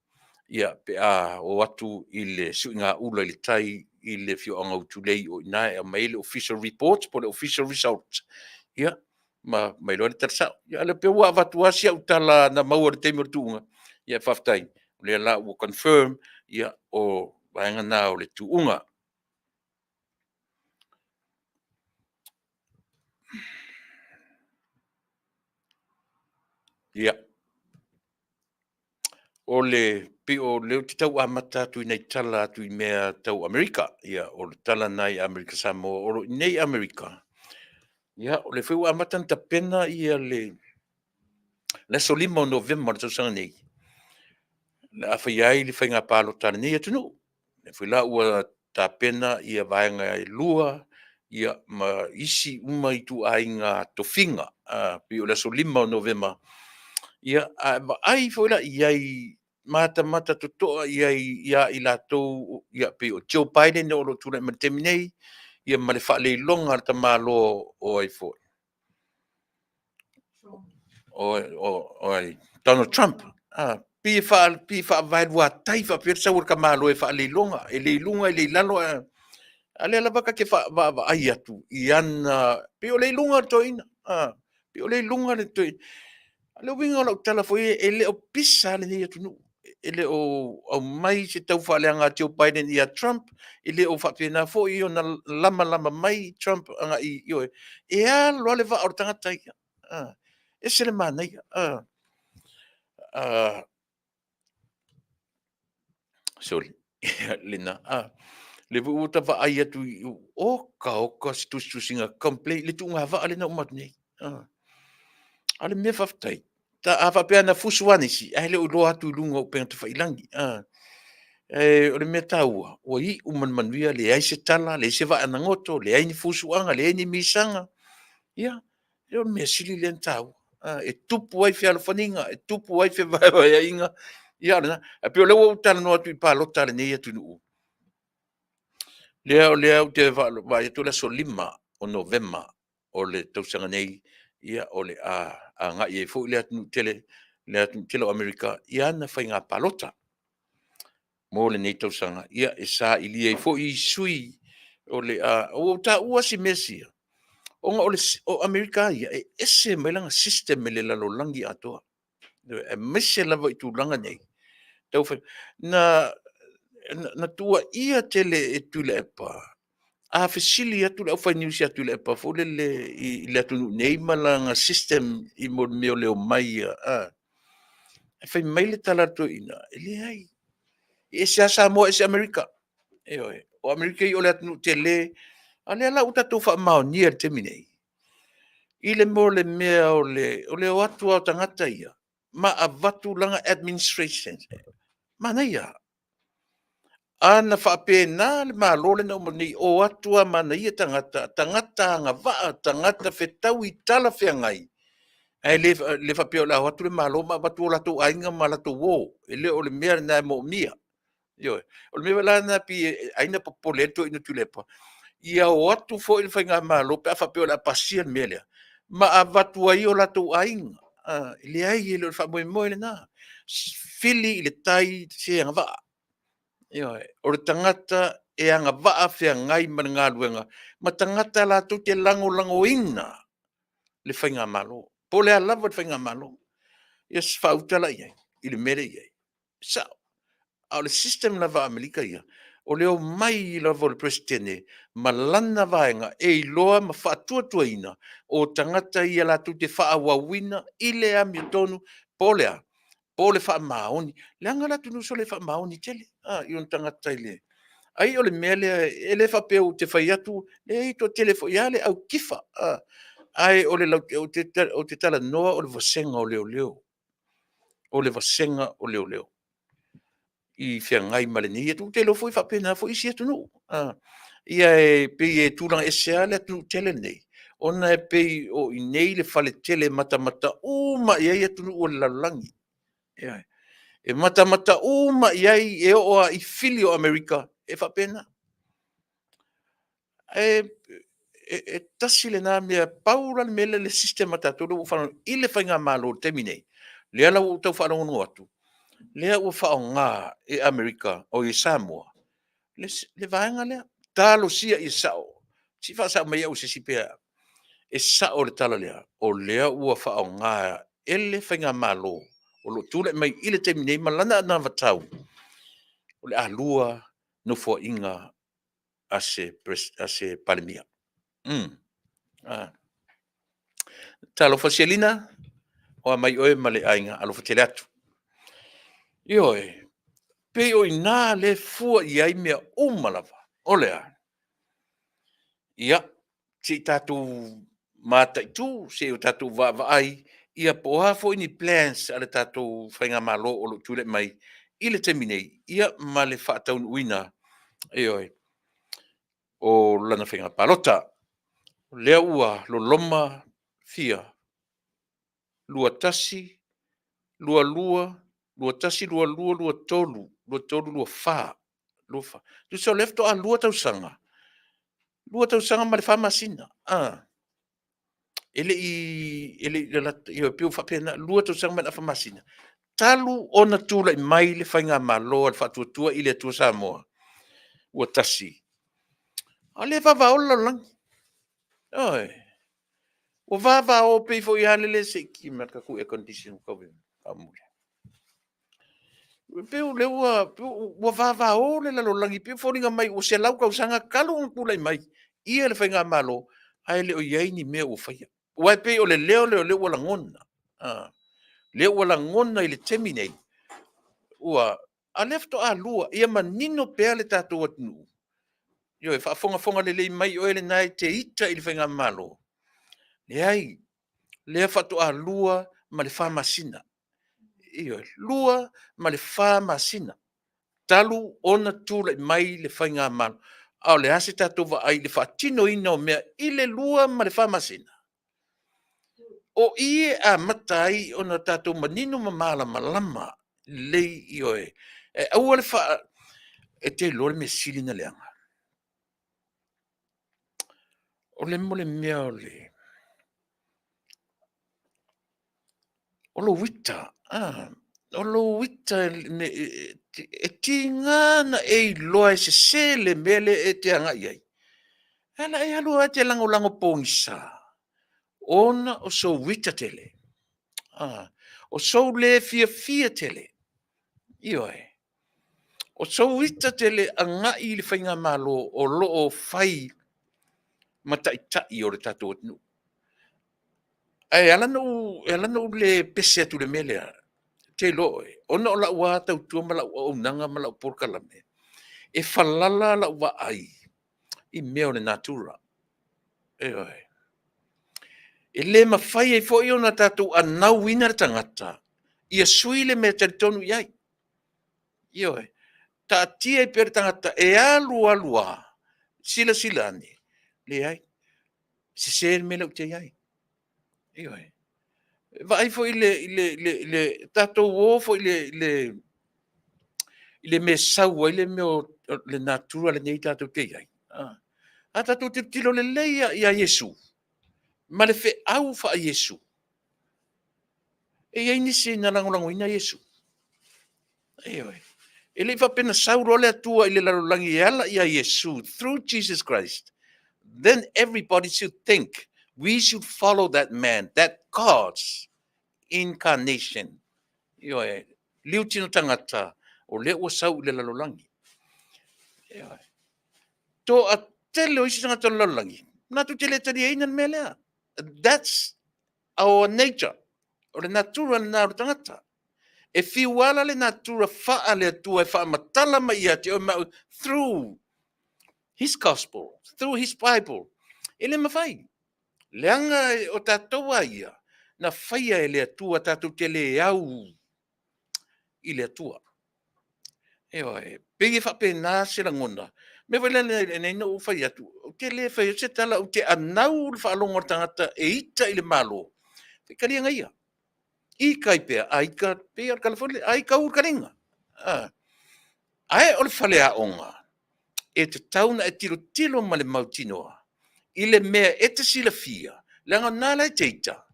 ia pe o atu i le suinga ula le tai i le fio anga utulei o ina e mai le official reports po le official results ia ma mai lo te sa ia le pe wa vatua sia utala na mau le taimi tuunga ia faftai le la wo confirm ia o vaenga na o le tuunga ia o le pe o le te tau amata tu nei tala tu mea tau Amerika ia o le tala nai Amerika Samoa o nei Amerika ia o le feu amata ta pena ia le solimo November tau sanga nei na afaiai le whainga palo tana nei atunu le fwila ua ta pena ia vaenga e lua ia ma isi uma i tu ainga tofinga pe o le solimo November ia ai fwila iai mata totoa ia i latou ia pe o Joe Biden o lo tula ma teminei ia ma le whaale longa ta malo o ai fo o ai Donald Trump pi fa vai wa tai fa per sa ka malo e whaale longa e le lunga e le lalo ale la vaka ke fa va ai atu i ana pe o le lunga toina pe o le lunga le toi ale winga o tala foi e le o pisa le ni atu no ele o mai se tau whaaleanga Joe Biden i a Trump, ele o whapena fo i o na lama mai Trump anga i o e a loa le wa o tangata ia. E se le mana ia. Sorry, lina. Le vu uta wa ai atu i oka stusinga complete le tunga wa ale na umat nei. Ale me whaftai. Ta a whapea na fusuani si, a hele o loa atu lunga o penga te whailangi. O le mea taua, o i uman manuia le ai se tala, le se va anangoto, le ai ni fusuanga, le ai ni misanga. Ia, o mea sili le tau. E tupu ai fia alfaninga, e tupu ai fia vai inga. Ia, a pio lewa utala no atu i palota le nei atu nuu. Lea te vai atu la so 5 o November o le tausanga nei, ia o le a ngai e fo le atu tele o Amerika, ia na fai ngā palota. Mo le nei tausanga, ia e sa ili e fo i sui o le o ta ua si mesia. O nga o Amerika ia e ese mai langa system me le lalo langi atoa. E mese lava i tu langa nei. Tau fai, na tua ia tele e tu le epa. A fesili atu le au fai niusi atu le epa. Fo le i le atu nei malanga system i mo meo leo mai ia. E fai mai le talato ina. E le ai. E se asa mo e se Amerika. O Amerika i o le atu tele. Ale ala uta tofa mao nia te minei. I le mo le mea o le o atu au tangata ia. Ma a vatu langa administration. Mana ia. Ana whapena le ma lole na umani o atua mana ia tangata anga waa, tangata whetau i tala whiangai. Ai le whapea o la watu le malo ma watu o lato ainga ma lato wō. E le o le mea na mo mia. O le mea la na pi aina popoleto ina tulepa. ia o atu fo il whainga malo pe afa pe o la pasian mele ma a watu ai o la tu ainga le ai ele o wha moe na fili le tai se anga va o le tangata e anga va fea ngai man ngā luenga ma tangata la tu te lango ina le whainga malo po le alava le whainga malo ia sfautala ia i le mere ia sa au le system lava Amerika ia o leo mai lava le presidente ma lana vaenga e iloa ma whaatuatuaina o tangata ia la tu te whaawawina i le ami tonu polea po le whaamaoni le anga la tu nuso le whaamaoni tele i on tangata ile ai o le mele ele whapeu te whai atu le to telefo ia le au kifa ai o le o te tala noa o le vasenga o leo o le vasenga o leo i whiangai maleni tu te lo foi whapena foi isi atu no ia e pe e tūranga e sea le atu tele nei ona e pe o i nei le whale tele mata uma ia atu no o le lalangi ia e mata uma ia e o i fili o Amerika e whapena e tasi le nā mea paura le mele le sistema tātou whanau i le whainga malo teminei le ala o tau whanau atu lea ua whaonga e Amerika o i Samoa. Le vaenga lea. Talo sia i sao. Si whaasau mai au se sipea. E sao le tala lea. O lea ua whaonga ele whainga malo. O lo tūle mai ile te minei malana na vatau. O le alua no fo inga a se palemia. Talo fasielina. O mai oe male ainga alo fatele atu. Ioe. Pe o ina le fua i ai mea umalava. Olea. Ia, si tatu mata i tu, se o tatu va ai, ia po hafo ini plans ale tatu whainga malo o lo tule mai, ile te minei, ia ma le whaataun uina, oi, o lana whainga palota, lea ua lo loma fia, lua tasi, lua tasi, lua tolu, lua fa, tu so lefto a lua tau sanga ma le whamasina, ele la yo piu fa pena lua tau sanga ma le whamasina, talu ona tula i mai le whainga malo al whatuatua i le tua Samoa, ua tasi, a le vava ola lang, oi, o vava o pe fo i halele se ki marka ku e condition kawin, amule. Peu le ua vava o le lalo langi peu fōringa mai o se lau kausanga kalu on pula i mai ia le whainga malo ai le o iai ni mea o whaia ua pe o le leo wala ngona leo wala ngona i le temi nei ua a lefto a lua ia manino pea le tātou atunu io e whaafonga le lei mai o ele nai te ita i le whainga malo le ai le whatu a lua ma le whamasina io lua ma le whamasina talu ona tula mai le whainga manu. Au le hase tātou wa ai le whaatino ina o mea i le lua ma le whamasina. O ie a matai ona tātou manino ma mala malama lei i oe. E au le wha e te lore me silina leanga. O le mole mea o le. O lo wita. O lo wita e tingana e loa se sele mele e te anga iai. Ana e halua te lango pōngisa. Ona o so wita tele. O so le fia tele. Ioe. O so wita tele a ngai le whainga malo o loo whai mataitai o le tatou atinu. E alano le pese atu le mele a. Te loe. Ona o la ua tau tua ma la ua o nanga ma la porkalame. E falala la ua ai. I mea o le natura. Ioe. E le mawhai e fo i ona tātou a nau ina tangata. Ia sui le mea taritonu iai. Ioe. Ta tia i pere tangata e alua. Sila ane. Le ai. Se se me lau te iai. Ioe. Vai fo i le tātou o fo i le me saua i le meo le natura le nei tātou te iai. Ata tu te tilo le leia ia Yesu. Ma le fe au fa Yesu. E ia inisi na langolango ina Yesu. Eoi. Ele fa pena sauro le atua ile lalolangi ala ia Yesu through Jesus Christ. Then everybody should think we should follow that man, that God's incarnation. Eoi. Liu tino tangata o le ua sau ile lalolangi. Eoi. To a tele o isi tangata lalolangi. Na tu tele tari e inan melea. That's our nature. O le natura na o tangata. E fiwala le natura faa le atua e faa matala mai ia te o mau through his gospel, through his Bible. Ele mawhai. Leanga o tatoa ia. Na whaia e le atua tatou te le au i le atua. Ewa e. Pegi whape nā sera ngona. Me wale nei no whai atu. O te le whai se tala o te anau le whaalonga tangata e ita i le malo. Whikaria ngai ia. I kai pea, ai ka pea California, ai ka urkaringa. Ai o le whale a onga. E te tauna e tilo ma le mautinoa. I le mea e te sila fia. Langa nala e teita.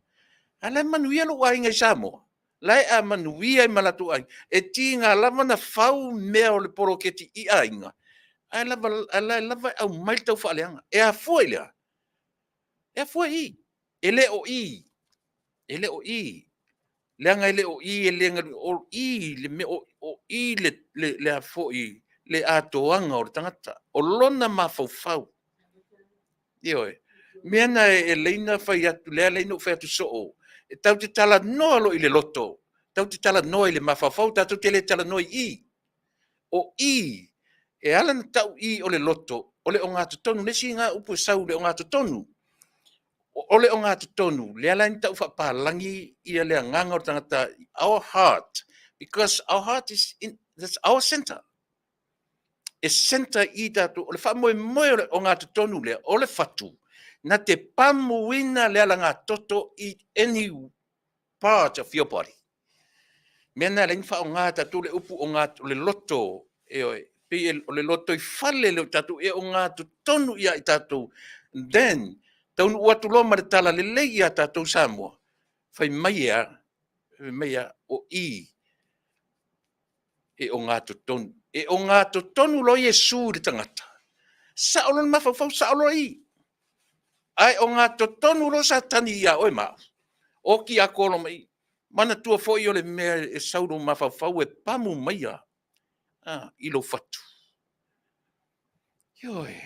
Ala manuia lo ai ngai Samoa. Lai a manuia i malatu ai. E ti ngā lava na whau mea o le poroketi i ainga. Ai lava au mai tau whaaleanga. E a fua i lea. E a fua i. Ele o i. Ele o i. Leanga ele o i, leanga o i, le me o i le a fo i, le a toanga o le tangata. O lona ma fau. Ioe. Meana e leina fai atu, lea leina o fai atu so o. E tau te tala noa lo i le loto. Tau te tala noa i le mafafau, tau te le tala noa i. O i, e ala na tau i o le loto, o le o ngātu tonu, nesi ngā upu sau le o ngātu tonu. Ole o ngā tonu, le ala ni tau whapalangi ia lea nganga o tangata, our heart, because our heart is, that's our center. E center i tatu, ole wha moe o ngā tonu lea, ole whatu, na te pamuina le ala ngā toto i any part of your body. Mena le wha o ngā tatu le upu o ngā le loto, o le loto i whale le tatu, e o ngā tonu ia i tatu, then, taunu watu loma le tala le leia tātou Samoa. Whai maia o i e o ngā tonu. E o ngā tonu lo Yesu le tangata. Sa olo na mawhau, sa olo i. Ai o ngā tonu lo satani ia oe mao. O ki a kolo mai. Mana tua fo i o le mea e sauro mawhau e pamu maia. I lo fatu. Ioi.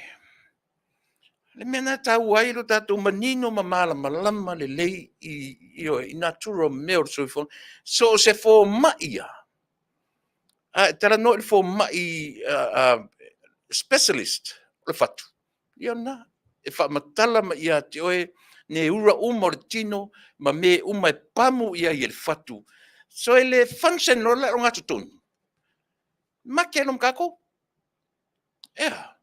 Le mena tau ai lo tatou manino mamala malama le lei i natura meo le soifon. So se fo maia. Tala no il fo mai specialist le fatu. Ia na. E fa matala ma ia te oe ne ura uma o le tino ma me uma e pamu ia i le fatu. So ele function lo le o ngatu tonu. Ma ke nom kako? Ea.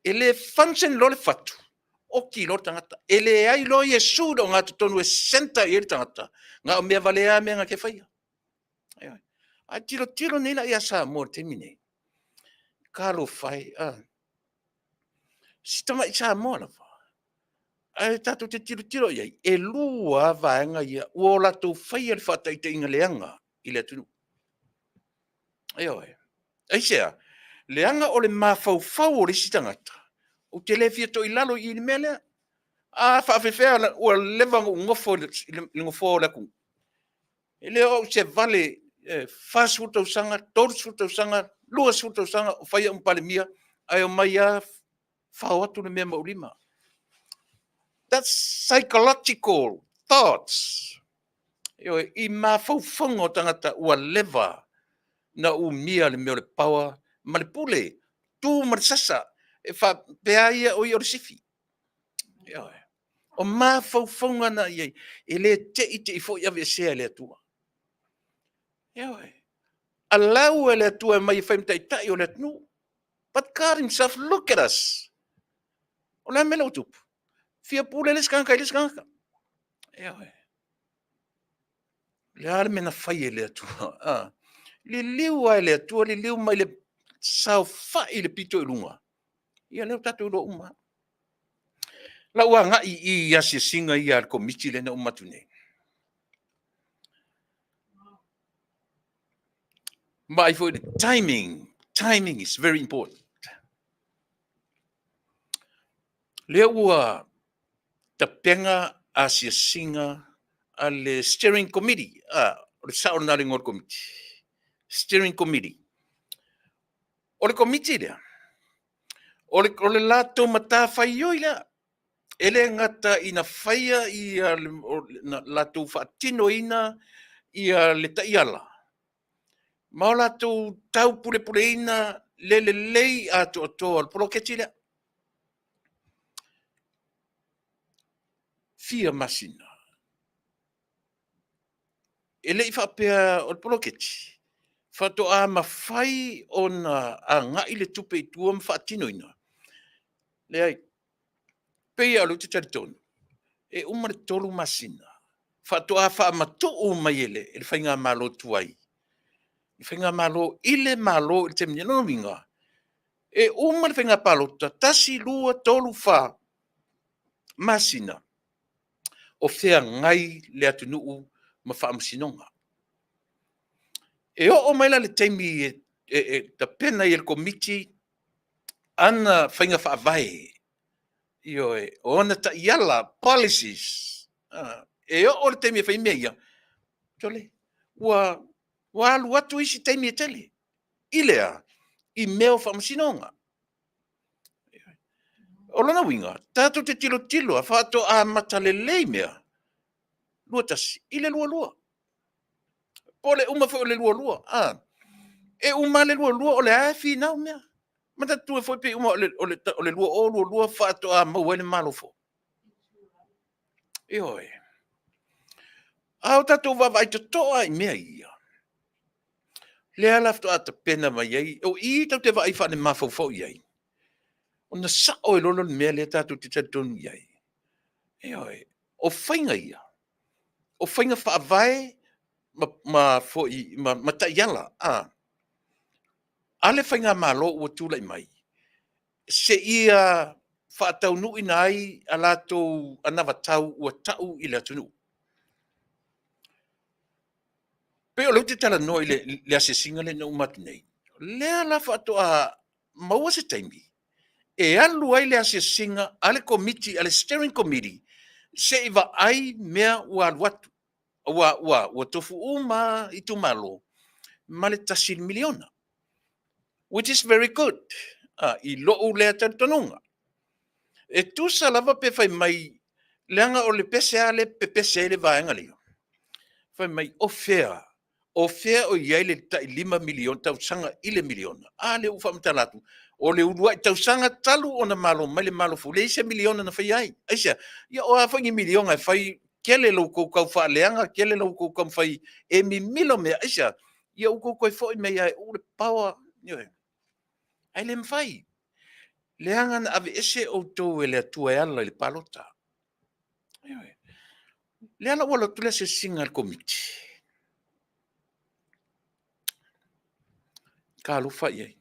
Ele function lo le fatu. O ki lo tangata. Ele ai lo Yesu do ngatu tonu e senta i le tangata. Nga o mea valea mea nga ke whaia. A tiro nila ia sa mo te mine. Kalo whai. Sitama i sa mo la wha. Ai tatu te tiro iai. E lua vaenga ia. Ua la tau whai al whata i te inga leanga. I le tunu. Ai sea. Leanga o le mawhau o le sitangata. O te le fia to i lalo i ni mea lea. Whaafewhea ua levanga o ngofo o laku. E leo se vale fast food tau sanga, tourist food tau sanga, luas food tau sanga, o whaia umpale mia, ai o mai a whao atu na mea maurima. That's psychological thoughts. I mā whauwhanga o tangata ua leva na u mia le mea le paua, ma le pule, tū ma le sasa, e wha pea ia o i o le sifi. O mā whauwhanga na iei, e le te ite i fo i ave sea le atua. Allow ele tua mai fai tai tai o le nu. But God himself look at us. O le melo tup. Fia pule le skanka. Le ale mena fai le tua. Le liu ai le tua, le liu mai le sau fai le pito i lunga. Ia leo tatou lo uma. La ua ngai I asia singa ia al komiti le na umatu nei. But for the timing is very important. Lea ua tapenga asia singa al steering committee, o le saʻolina ngor committee. Steering committee. O le committee lea. O le latou matawhai oi lea. Ele ngata ina whaia ia na latou whaatino ina ia le taiala. Ma o latou tau pule ina le lei ato al poloketi lea. Fia masina. Ele I whapea o le poloketi. Whatoa mawhai o na a ngai le tupe I tua mwhaatino ina. Le ai, pei alu te taritonu. E umare tolu masina. Whatoa wha matuu mai ele whainga malo tuai. I whainga malo, ile malo, I te mneno minga. E umare whainga palota, tasi lua tolu wha masina. O whea ngai le atu nuu ma wha amasinonga. E o maila le teimi ta pena I el komiti ana whainga wha vai. Io ona ta iala policies. E o le teimi whai mea ia. Tole, wa alu atu isi teimi e tele. Ilea, I meo wha amasinonga. O lana winga, tātou te tilo a whāto a matalelei mea. Lua tasi, I le lua. Pole uma foi o le lua. E uma le lua o le afi nau mea. Mata tu foi pe uma o le lua whāto a mauele malofo. E oi. Au tātou wawai te toa I mea ia. Le alafto a te pena mai ei. O I tau te wai whane mafau iai. O na sao e lolo mea le tātou te tatonu iai. E oi. O whainga ia. O whainga whaavai ma taiala. Ale whainga malo ua tūlai mai. Se ia whaatau nui nai a lātou anawatau ua tau I le atunu. Pe o leu te tala no I le asesinga le na umatu nei. Lea la whaatoa maua se taimi. E alu ai le asesinga ale komiti, ale steering committee, se iwa ai mea ua aluatu. Ua tofu uma I tu malo. Ma le tasil miliona. Which is very good. I loo lea tantonunga. E tu sa lava pe fai mai leanga o le pese ale pe pese le vaenga leo. Fai mai o fea o iai le tai 5 milion tau sanga I le miliona. Le ufa mtalatu. O le urua tau sanga talu o na malo, mai le malo fu. Le isa miliona na fai ai. Aisa, ia o a fai miliona fai kele lo kau wha leanga, kele lo kau fai e mi milo mea. Aisa, ia uko koe foi mea ai o le power. Ai le mwhai. Leanga na ave ese o tau e le atua e ala le palota. Le ala wala tula se singa al komiti. Ka alu whai ai.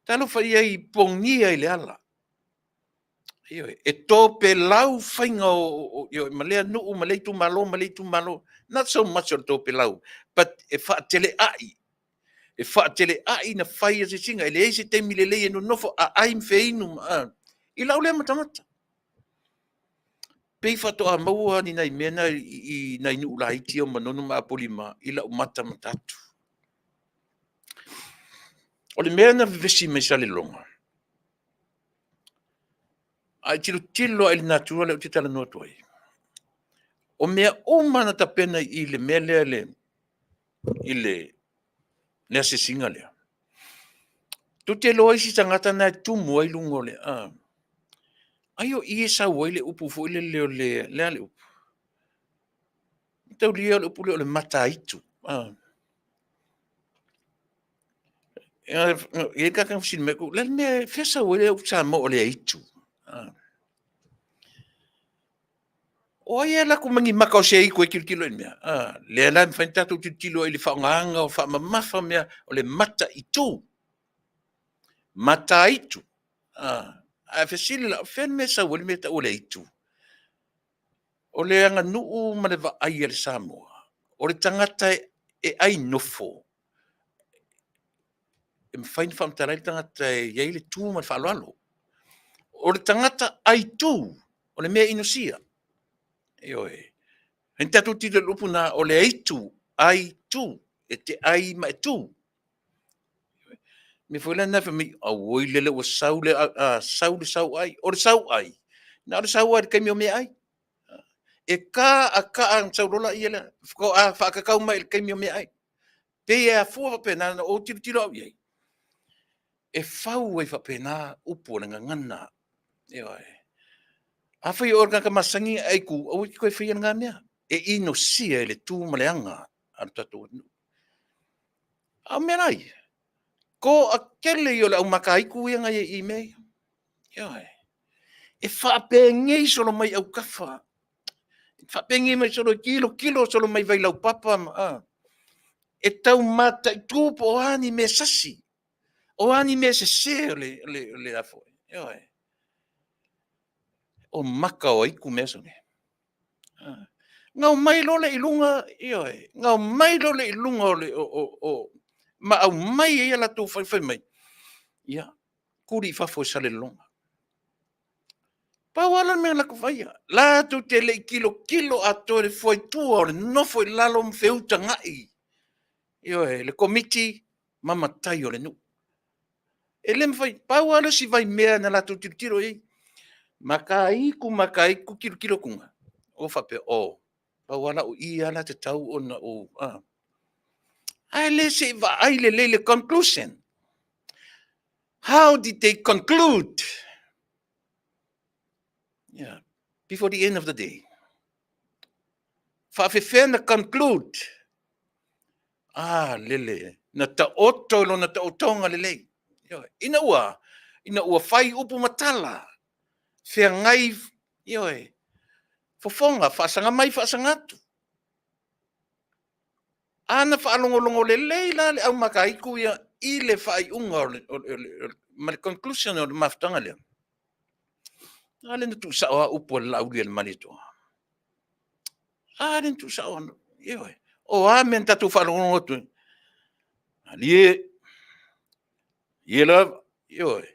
Ta alu whai ai pongia I le ala. E tō pe lau whainga o malea nuu, maleitu malo. Not so much o tō pe lau. But e whaatele ai. E whaatele ai na whai a se singa. E le eise te milelei e no nofo a aim feinu. I lau lea matamata. Pei whatoa maua ni nai mena I nai nuu la iti o manonu maa polima. I lau matamatu. O le mea na vivesi me sale longa. Ai tilo ai natua le te tala noa toi. O mea umana ta pena I le mea lea le se singa lea. Tu te loa isi tangata na tumu ai lungo le. Ai o I sa wai le upu fu le lea le upu. Tau lia le upu le mata itu. E kakang sin me ku le mea fesa wai le upu sa mo le itu. O ia la ku mangi maka o se I koe kilo I mea. Le la mwhainta tu tilo I le whaonganga o whaamamafa mea o le mata I tū. mata itu. A fesila fen me sa wal me ta ole itu. Ole anga nuu ma le vaai e le Samoa. O le tangata e ai nofo. E mwhain whamtara i tangata e iei le tū ma le whaaloalo. O le tangata ai tū, o le mea inosia. E oe. Hen tatu tira lupu na o le ai tū, e te ai ma e tū. Me foi lana fa mi a woi lele o sau le sau ai, o le sau ai. Na o le sau ai kai mi o me ai. E ka a ang sau rola i ele, ko a whakakau mai kai mi o me ai. Pe e a fua pena na o tiro au iei. E whau e whapena upo na ngana. E oi. A whai orga ka masangi ai ku, au ki koe whai ngā mea. E ino sia ele tū maleanga. Anu tatu. A mea nai. Ko a kele i o le au makaiku ia ngai i mei. E oi. E whapengei solo mai au kafa. Whapengei mai solo kilo solo mai vai lau papa. E tau mata i tūpo o ani me sasi. O ani me se se le afo. E oi. O maka o iku meso ne. Ngau mai lole i lunga, ioi. Ngau mai lole i lunga o ma au mai e ala tō whai mai. Ia, kuri whafo sale longa. Pawala mea lako whaia. La tu te le kilo a tō le foi tua o le nofo i lalo mwheuta ngai. Ioi, le komiti mamatai o le nu. E le mwhai, pawala si vai mea na la tu tiro i. Makaiku kilo kunga. O whape o. Pawala o i ala te tau o na o. Ai le se va ai le conclusion. How did they conclude? Yeah. Before the end of the day. Whawhewhena conclude. Lele. Na ta oto lo na ta otonga lele. Ina ua whai upu matala. Whea ngai, ioi. Fofonga, whaasanga mai, whaasanga atu. Ana whaalongolongo lele la le au makaiku ia i le whai unga ma le conclusion o le maftanga lea. Ale na tu sawa upo la uli le manitoa. Ale na tu sawa, ioi. O men tatu whaalongolongo tu. Ie la, ioi.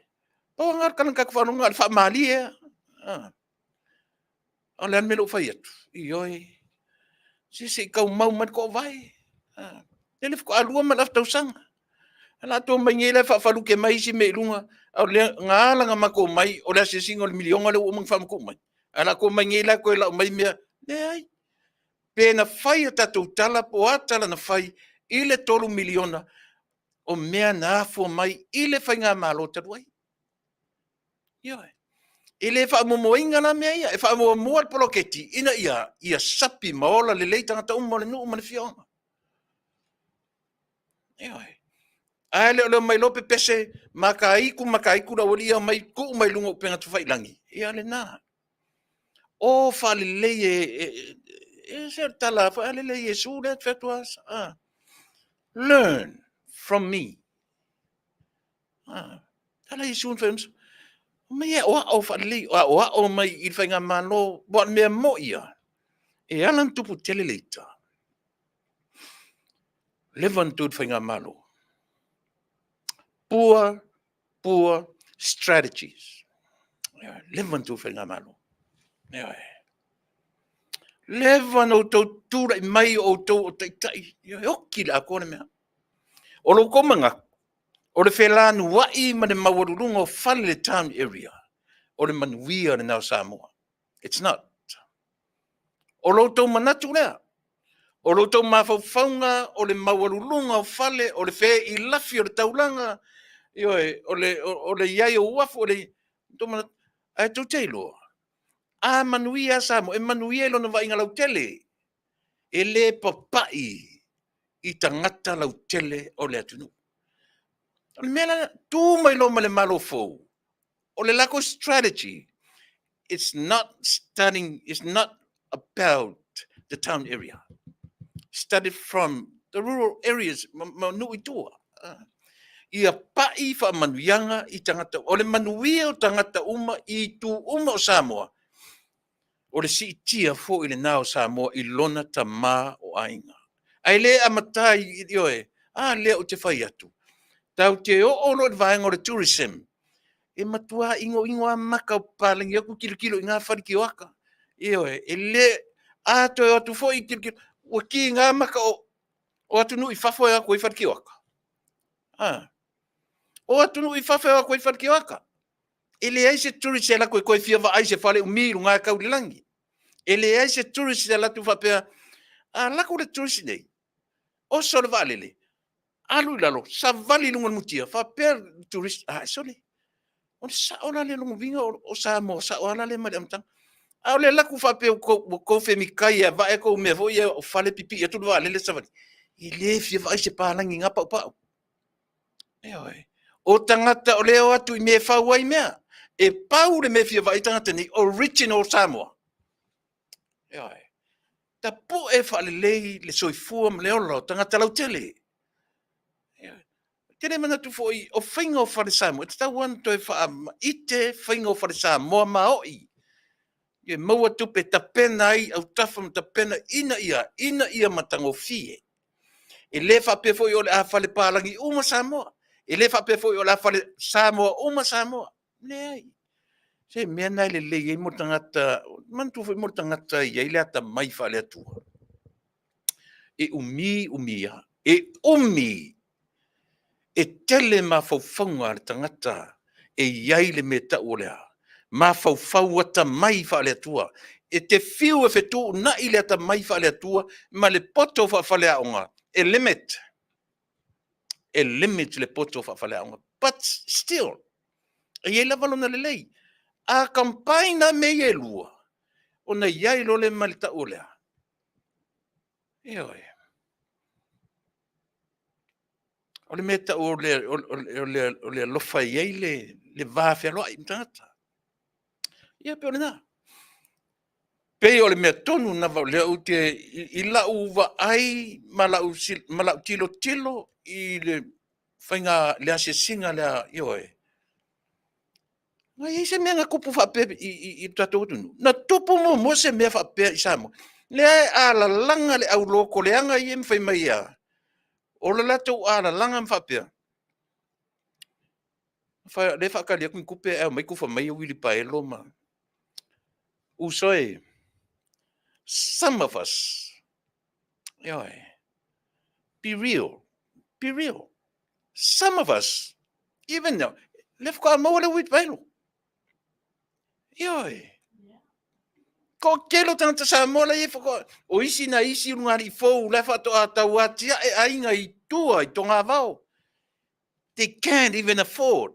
Pau ngar kanan kak whalonga al whamali e. Ale an melo whai atu. Ioi. Si kau mau man ko vai. Ele ko alua man aftau sanga. Ala to mai ngela whafalu ke mai si me lunga. Au le ngala nga mako mai o le singo le milionga le o mang whamako mai. Ala ko mai ngela ko la mai mea. Ne ai. Pe na whai tatu tala po atala na whai ile tolu miliona o mea na afo mai ile whai ngā malo taruai. Ioi. Ile fa mo inga na mea ia. E fa mo moa poloketi. Ina ia sapi maola le leitanga ta umo le nuu ma le fionga. Ioi. Ale ole mai lope pese makaiku la olia mai ku mai lungo penga tu fai langi. Ia le na. O fa le le e certa la fa le le su le fatuas. Learn from me. Ala isun films. Me o fa le o mai il fa ngamano bo me mo ia. E alan tupu tele leita. Levan tut fa ngamano. Poor strategies. Levan tu whenga malo. Levan o tau tūra i mai o tau o taitai. Hoki la kone mea. O lo komanga. O le whelanu wai ma le mawarurunga o whale le town area. O le manuia le nao Samoa. It's not. O lo tau manatu lea. O lo tau mawhauwhaunga o le mawarurunga o whale o le whea i lafi o le taulanga. Ioi, o le iai o uafu, o le, tōmana, tau teilo. Manuia Samoa, e manuia lo na vai ngā lau tele. E le papai i tangata lau tele o le atunu. O le mea tū mai lo ma le malo fōu. O le lako strategy, it's not about the town area. Studied from the rural areas, ma nui tua. ia pai fa manuianga I tangata o le manuia o tangata uma I tu uma o Samoa o le si tia fo I le nao Samoa I lona tamā o ainga ai le amatai I oe le o te whai atu tau te o lo vaenga o le tourism e matua ingo a maka o palangi aku kilo I ngā whariki waka oe le ato e atu fo I kilo o ki ngā maka o atu nui whafo e ako I whariki waka o atu nui whafo e ako I whariki waka ele ai se tourist e la koe fia va ai se fale umiru ngā kaulilangi ele ai se tourist e la tu whapea la ko le tourist nei o so le valele alu lalo sa vali lunga mutia whapea tourist sole o sa ona le lunga vinga o sa mo sa ona le madam tang a le la ku whapea ko femikai e va e ko me vo o fale pipi e tu valele sa vali ele fia va ai se palangi ngā pau oe o tangata o leo atu I me whauai mea e pau le me fia vai tangata ni original Samoa ta po e whale lei le soifua mleo lo tangata lau tele tene mana tu foi o whainga o whare Samoa te tau anu toi wha ite whainga o whare Samoa maoi e maua tupe ta pena ai au tawham ta pena ina ia matango fie e le whape foi o le a whale pālangi uma Samoa e le whape foi o le a whale Samoa uma Samoa le ai se mea nai le lei mo tangata mantu foi mo tangata I le ata mai whale atua e umia e umi e tele ma faufaunga le tangata e iai le me ta olea ma faufau ata mai whale atua e te fiu e fetu na I le ata mai whale atua ma le poto whale aonga e limit le poto whale aonga but still e la valona le lei a campaigna me e lua ona iai lo le malita olea oe o le meta o le lofa iai le vafe aloa I mtangata pe ole na pe o le mea tonu na vau lea u te I lau va ai ma lau tilo I le whainga le ase singa lea oe Ngai se mea ngā kupu whape I tatou tunu. Na tupu mo se mea whape I Samoa. Lea a la langa le au loko leanga I mwhai mai a. O la latou a la langa mwhapea. Le whakari aku kupe au mai kufa mai o wili paelo ma. Usoi. Some of us. Yoe. Be real. Be real. Some of us. Even now. Lef kwa mawala wit paelo. Yoe. Ko kelo tanta Samoa le fo o isi na isi ngari fo le fa to ata watia e ainga I tua I tonga vao they can't even afford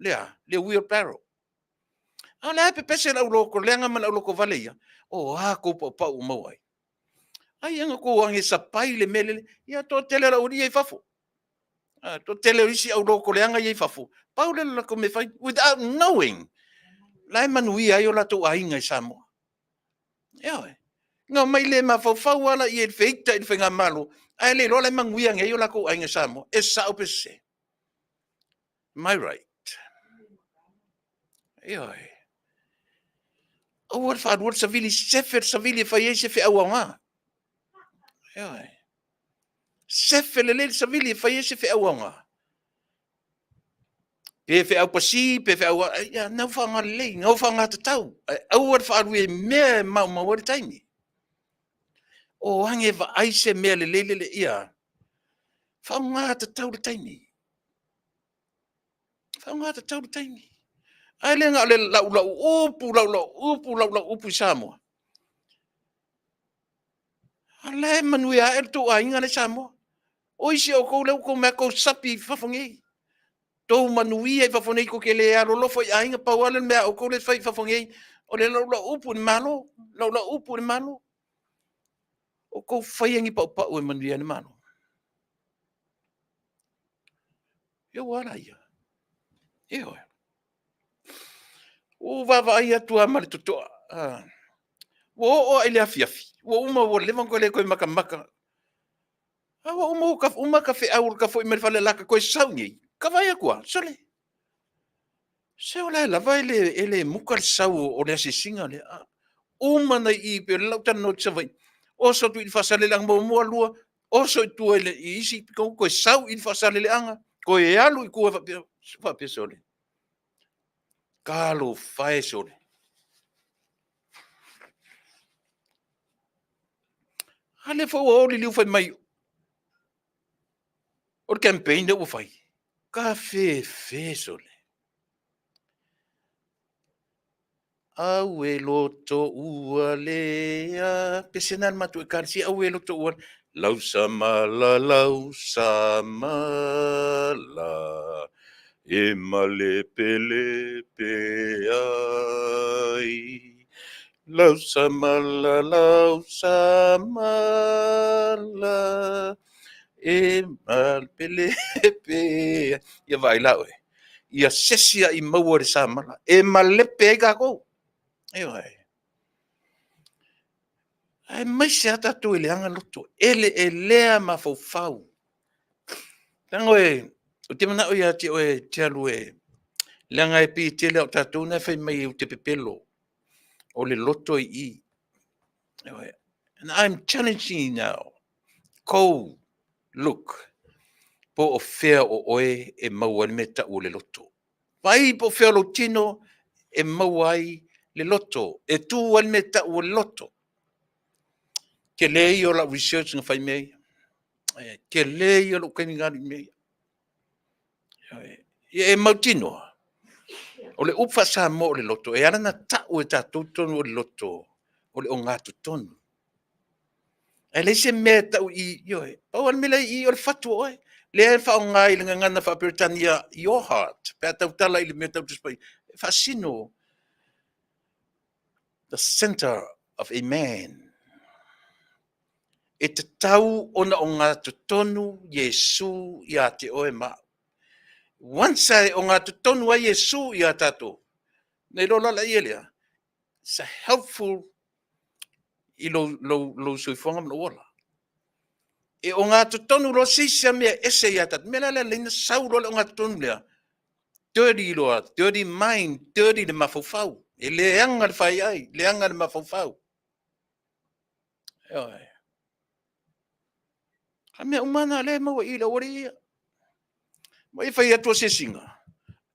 le wheelbarrow ala pe pese la loko lenga man loko valeia o ko pa o mawai ai anga ko ange sapai le mele ia to tele la uri e fafo to tele isi au loko lenga I fafo paule la ko me fai without knowing lai manui ai o la to ainga I Samoa Nga mai le ma fau ala I e feita I whenga malo. Ai le rola manguia ngai o lako ainga Samoa. E sao pese. My right. O wat fa wat savili sefer savili fa ye sefer awanga. Sefer le savili fa ye sefer awanga. Pe fe au pasi pe fe au ya no fa ngale no fa ngata tau. Au wat fa we me ma wat taimi. O hange va aise mea le ia. Whaungata tau le taimi. Whaungata tau le taimi. Ai le ngā le lau upu I Samoa. A le manui a tu a inga le Samoa. O isi o kou leu kou mea kou sapi whawhangei. Tau manui e whawhangei ko ke le alo lofo I a inga pauale mea o kou le whawhangei. O le lau upu ni malo. Lau upu ni malo. O kou whaiangi pau e manui ni malo. Wala ia. O vava ai atua mare totoa. O ele afiafi. O uma o levan ko le ko maka. Wa uma ka fe au ka foi mer fale laka ko saungi. Kavaya kua, sole. Se ola lava ele mukal sau o le se singa le. Uma na I pe lau tan no tsavai. O so tu I fasale lang mo mo lua. O so tu ele I isi ko sau I fasale le anga. Ko e alu I ko fa pe sole. Kalo fae sole. Ale fo o li liu fai mai. O campaign de o fai. Ka fe sole. Au e loto ua lea. Pesenal matu e karsi au e loto ua. Lau samala. E male pele pe ai. Lau samala. E mal pele pe. Ia vai lau e. Ia sesia I maua re samala. E male pe ga ko. E vai. Ai mai se ata tu ele anga loto. Ele e lea ma fau. Tango e. O te mana o ia te o e te alu e. Langa e pi te leo tatou na fai mai o te pepelo. O le loto I. And I'm challenging you now. Ko, look. Po o fea o oe e maua le meta o le loto. Pai po fea lo tino e maua ai le loto. E tu al meta o le loto. Ke lei o la research nga fai mei. Ke lei o lo keningari mei. E mautino. O le upa sa mo o le loto. E ana na tau e tatou tonu o le loto. O le o ngātu tonu. E le se mea tau I yoe. O al mele I o le fatu oe. Le e wha o ngai le ngana wha Britannia your heart. Pea tau tala I le mea tau tuspai. Fascino. The center of a man. E te tau ona o ngātu tonu Yesu I a te oe ma. Once o ngātu tonu a Yesu I a tatou. Nei rola la ielea. It's a helpful I lo suifonga mna ola. E o ngā tutonu lo sisia mea ese I atat. Mea la leina sauro le o ngā tutonu lea. Dirty loa, dirty mind, dirty le mafufau. E le anga le fai ai, le anga le mafufau. Eoi. Ha mea umana le maua I la ori ia. Ma I fai atua se singa.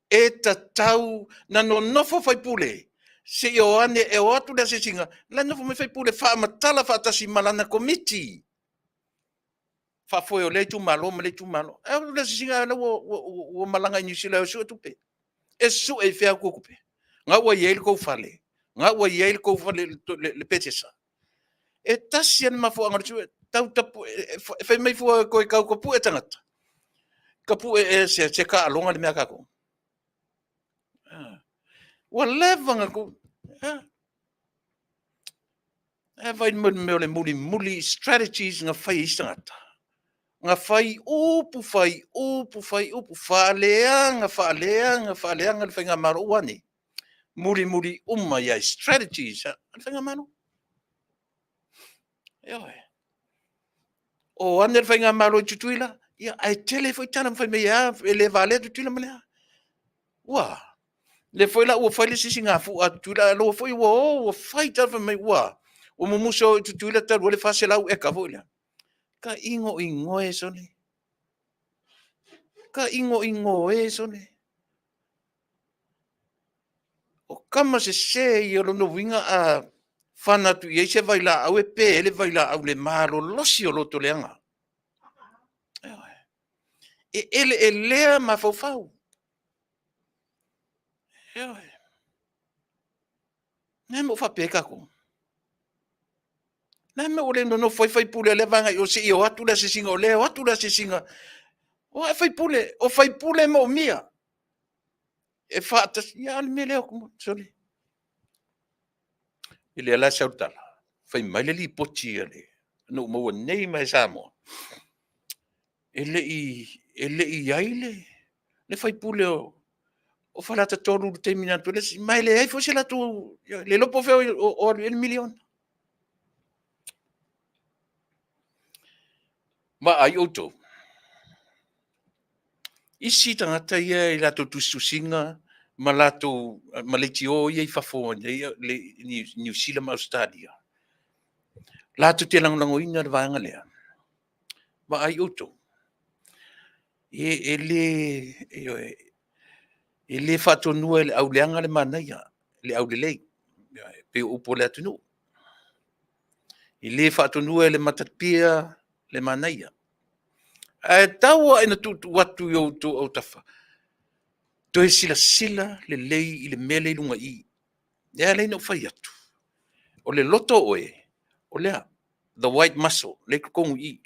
E ta tau na no nofo fai pule. Se I o ane e o atu le se singa. La nofo me fai pule wha matala wha atasi malana komiti. Fa foi o le tu malo, ma le tu malo. E o le singa la o malanga New Zealand o su tupe. E su e fea ko kupe. Nga wa yel ko fale. Nga wa yel ko fale le petesa. E tasian ma fo anga tu tau tapu fe mai fo ko ka pu e tangata. Ka pu e se ka alonga le mea ka ko. Wa levanga ko. E vai me le muli strategies nga fai istangata. Nga fai upu faleanga le fai nga maro wani. Muri uma ya strategies le fai nga maro. Eoi. O ane le fai nga maro tutuila, ia ai tele foi tana fai me ya le vale tutuila malea. Wa. Le foi la o fai le sisi nga fu tutuila lo foi o fai tana fai me wa. O mumuso tutuila ta le fase lau e ka voila. Ka ingo e sone. Ka ingo e sone. O kama se I o no winga a whana tu I se vai la au e pe ele vai la au le malo losi o loto leanga. E ele e lea ma fau. Nai mo fa peka ko. Nai me ole no fai pule le vanga o se I o atu la se singa o le o atu la se singa. O fai pule mo mia. E fata ya al mele o soli. Ile ala sautala. Fai mai le li poti ale. No mo nei mai samo. Ele I aile. Le fai pule o fala ta toru te mina tu le mai le ai fosse la tu le lopo fe o el million. Ma ai auto. isi tangata ia I latou tususinga ma latou ma le tio ia I fafoa ia le New Zealand ma Australia. Latou te langolangoina le vaenga lea. Ma ai outou. E le whatonua le au leanga le manaia, le au le lei. Pe upo le atunu. I le whatonua le matapia le manaia. E taua ina tutu watu yo tu au tafa. Toi sila le lei I le mele lunga I. Ea lei no whai atu. O le loto oe, o lea, the white muscle, le kukongu I.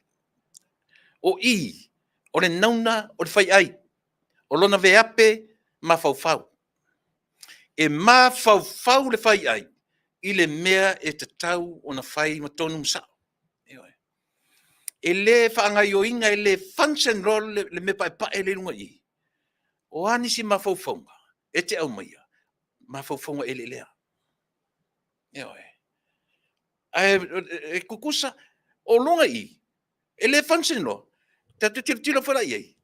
O I, o le nauna, o le whai ai. O lona veape, ma fau. E ma fau le whai ai. I le mea e te tau o na whai matonu msao. E le whaangai o inga e le function role le me pae pae le lunga I. O anisi ma faufaunga, e te au maia. Ma faufaunga e le lea. E kukusa, o longa I. E le function role. Tatu tiro whara iei.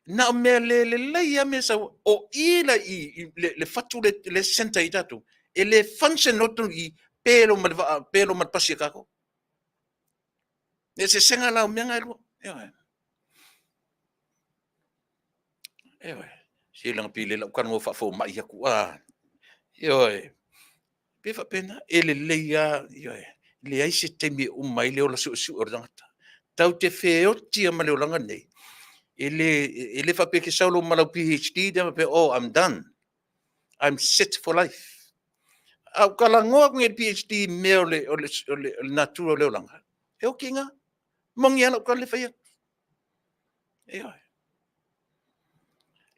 Na o mea le leia me sa o I la I le fatu le senta I tatu. E le function role I pero mat pasi kako. E se senga la o mea ngai lua. Si lang pili la kan mo fa fo mai aku pe fa pena ele leia le ai se te mi mai le ola su ordangata tau te fe o tia ma le olanga nei ele fa pe ke saulo ma PhD da pe I'm done, I'm set for life. Au kala ngoa nge PhD me ole natural le olanga e o kinga mongi ana ka le fa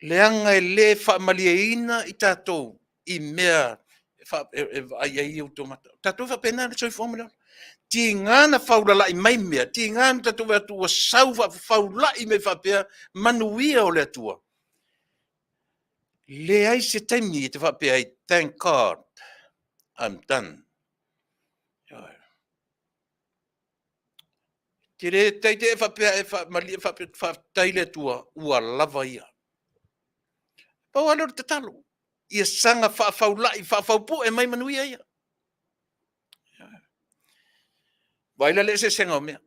leanga e le whaamaliaina I tātou I mea ai automata. Tātou whapena le soi formula. Ti ngana whaurala I mai mea. Ti ngana tātou wea tua sau whaurala I me whapea manuia o le atua. Le ai se taimi I te whapea I thank God I'm done. Te re teite e whapea e whapeile atua ua lava ia. Pau alor te talo. Ia sanga whaafau whaafaupo e mai manuia ia. Waila le se senga o mea.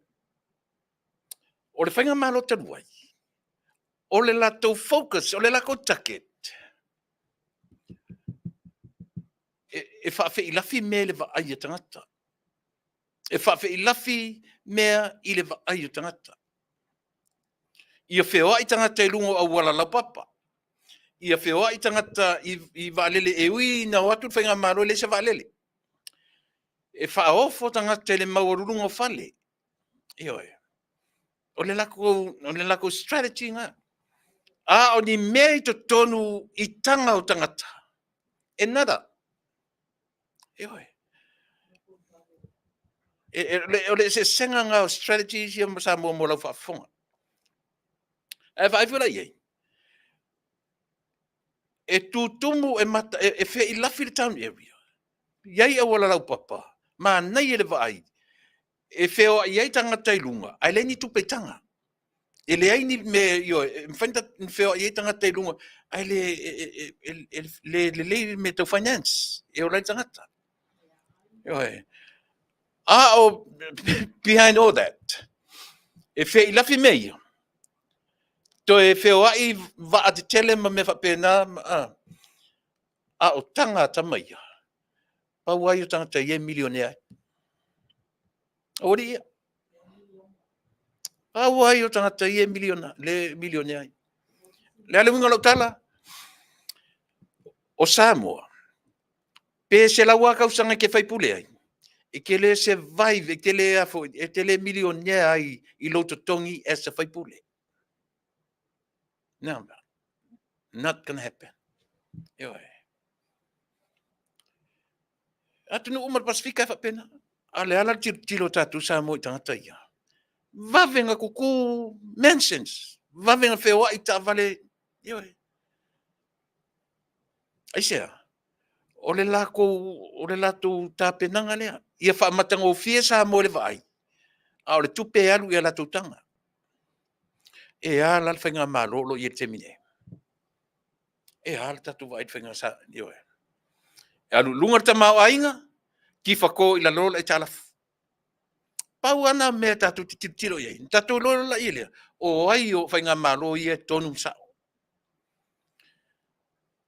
O le whainga malo te ruai. O le lato focus, o le lako target. E whaafe I lafi mea le wa aia tangata. E whaafe I lafi mea I le wa aia tangata. Ia wheoa I tangata I lungo au wala lau papa. Ia wheoa I tangata I waalele e ui na watu whainga malo le se waalele. E whaofo tangata le maururungo whale. O le lako strategy nga. O ni mea I to tonu I tanga o tangata. E nada. O le se senga nga o strategy si sa mo lau whaafonga. E whaifura iei. E tutumu e mata, e whea I lafi le town area. Iei a wala lau papa. Ma nei e le vai. E whea iei tangata I lunga. Ai le ni tupe tanga. E le ai ni me mwhainta whea iei tangata I lunga. Ai le me tau finance. E o lai tangata. Behind all that. E whea I lafi mei. To e whea I va a te tele ma me whapena. O tangata mai. Pau ai o tangata iei milionea. Ori ia. Pau ai o tangata iei milionea. Le ale winga lau tala. O Samoa. Pe se la waka usanga ke whaipule ai. E ke le survive, e te le milionea ai I loto tongi e se whaipule. No, not gonna happen. Atunu umar Pasifika whapena. Ale ala tilo tatu Samoa I tangata ia. Vavenga kuku mansions. Vavenga whewa I ta vale. Aisea. O le lako tāpenanga lea. Ia whaamatanga o fia Samoa le vai. O le tupe alu ia lato tanga. E a lalwhainga malo lo I te mine. E hal tatu vai whainga sa, yo e. E alu lunga ta mau ainga, ki whako ila lola e tala. Pau ana mea tatu tiro ye, tatu lola la ilia. O ai o whainga malo ia tonu sa.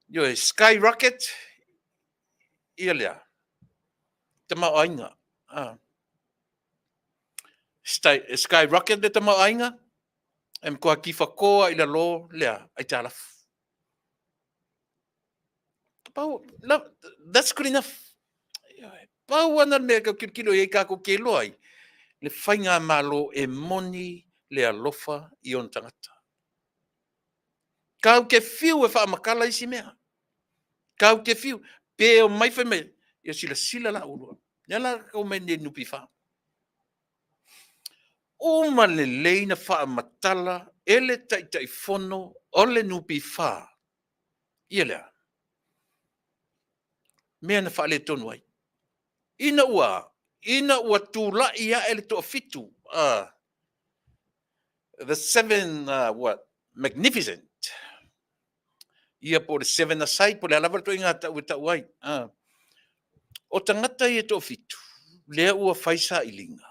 Yo e skyrocket, ia lea. Ta mau ainga. Skyrocket le ta mau ainga, em koa ki whakoa ila lo lea, ai tala. Pau, that's good enough. Pau ana mea ka kilo e kako ke loai. Le whainga malo e moni le alofa i on tangata. Kau ke fiu e whaamakala isi mea. Kau ke fiu. Pe o mai whai mea. Ia sila la urua. Nela kau me ne nupi wha. Uma le leina whaamatala ele tai fono o le nupi wha. Ia lea. Mea na wha le tonu ai. Ina ua tūla ia ele toa fitu. The seven, magnificent. Ia po le seven aside, po le alawa to inga tau ai. O tangata ia toa fitu. Lea ua whaisa ilinga.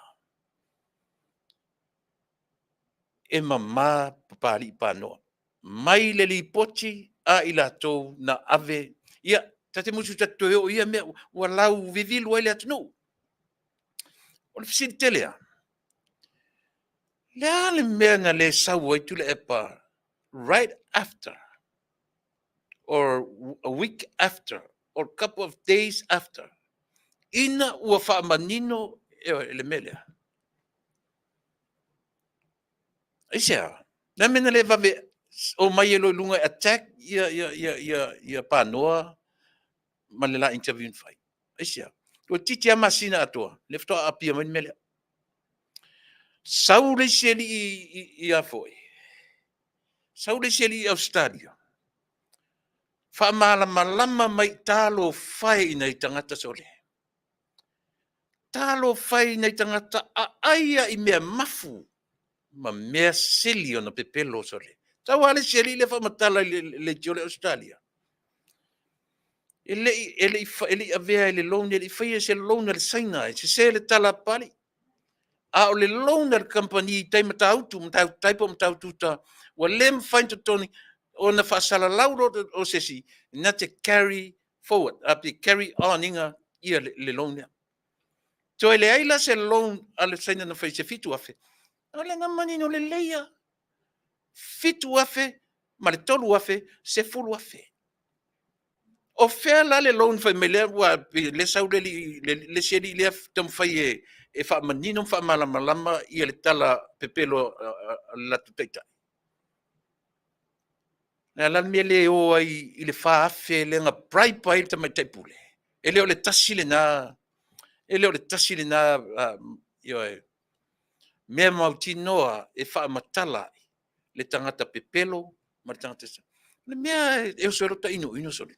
E mama papari panoa. Mai le li poti a ila tau na ave. Ia, tate musu tatoe o ia mea ua lau vivilu ai le atunu. O le fisiri telea. Lea le mea na le sau ai tule epa right after or a week after or a couple of days after. Ina ua whaamanino le melea. Isia, na mena le vave o mai elo lunga attack ia panoa ma le la interview fai. Isia, o titi a masina atoa, le ftoa apia mani melea. Sau le seli i a foi. Sau le seli i Australia. Whaamalama mai talo fai nei tangata sole. Talo fai nei tangata a aia i mea mafu. Ma mea sili ona pepelo sole. Tau ale sili le whamatala le tiole Australia. Ele avea ele loan, ele whaia se loan le saina, se le tala pali. A o le loan le company taima tautu, taipo mtaututa, wa lem fainto toni, o na whaasala lauro o sesi, na te carry forward, api carry on inga ia le loan ya. So ele aila se loan ale saina na whaise fitu afe. Ale nga mani no le leia. Fitu afe, ma le tolu afe, se fulu afe. O fea la le loan fai me lea wa le sau le seri lea tam fai e wha manino wha malama ia le tala pepelo la tuteita. Na lan me le o ai i le wha afe le nga brai pai ta mai taipule. E leo le tasile na, mea mautinoa e wha matala le tangata pepelo, ma le tangata sa. Le mea e o sero ta ino soli.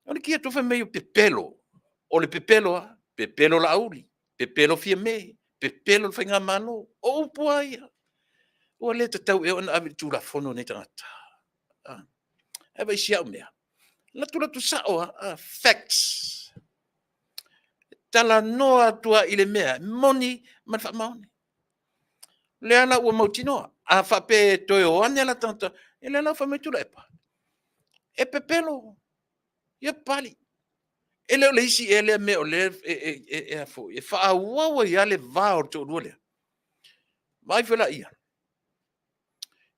Ona kia tofa meio pepelo. O le pepelo la auli, pepelo fia me, pepelo le whainga mano, o puaia. O le tatau e ona avi tūra fono ne tangata. Ewa isi au mea. Latu sao, facts. Tala noa tua i le mea, moni, man wha maoni. Le ana ua mautinoa, a wha pe toe o ane la tangata, e le ana wha meitula epa. E pepelo, ia pali. E leo le isi e lea me o le e a fo. E wha awawa ia le vā o tō rua lea. Mai whela ia.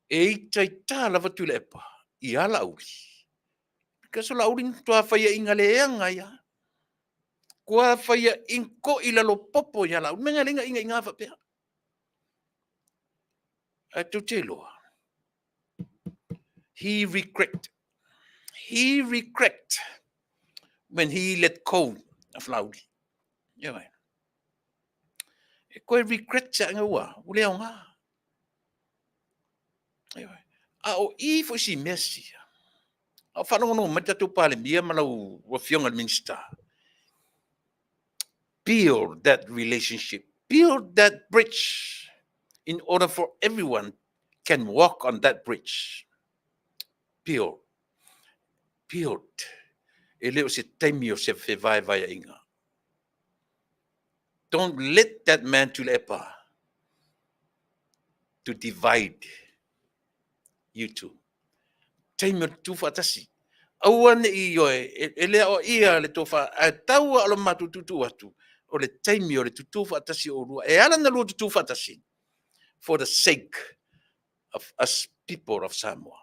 E i tai tā lava tu le epa. I ala auri. Kaso la auri toa whaia inga le eanga ia. Kua whaia inko i lalo popo ia la auri. Menga ringa inga inga whapea. A tu te loa. He regret when he let go of Lauri. Ia mai. E koe regret sa nga ua, ule au ngā. Ia mai. A o i fo si mersi. A whanongono matatu pale mia malau wa fionga minister. Build that relationship. Build that bridge in order for everyone can walk on that bridge. Build. built. E leo se taimi o se vai inga. Don't let that man to lepa to divide you two. Taimi o tu fatasi. Awane I yoe, e lea o ia le tofa, a taua alo matu tutu atu, o le taimi o le tutu fatasi o rua, e ala na lua tutu fatasi, for the sake of us people of Samoa.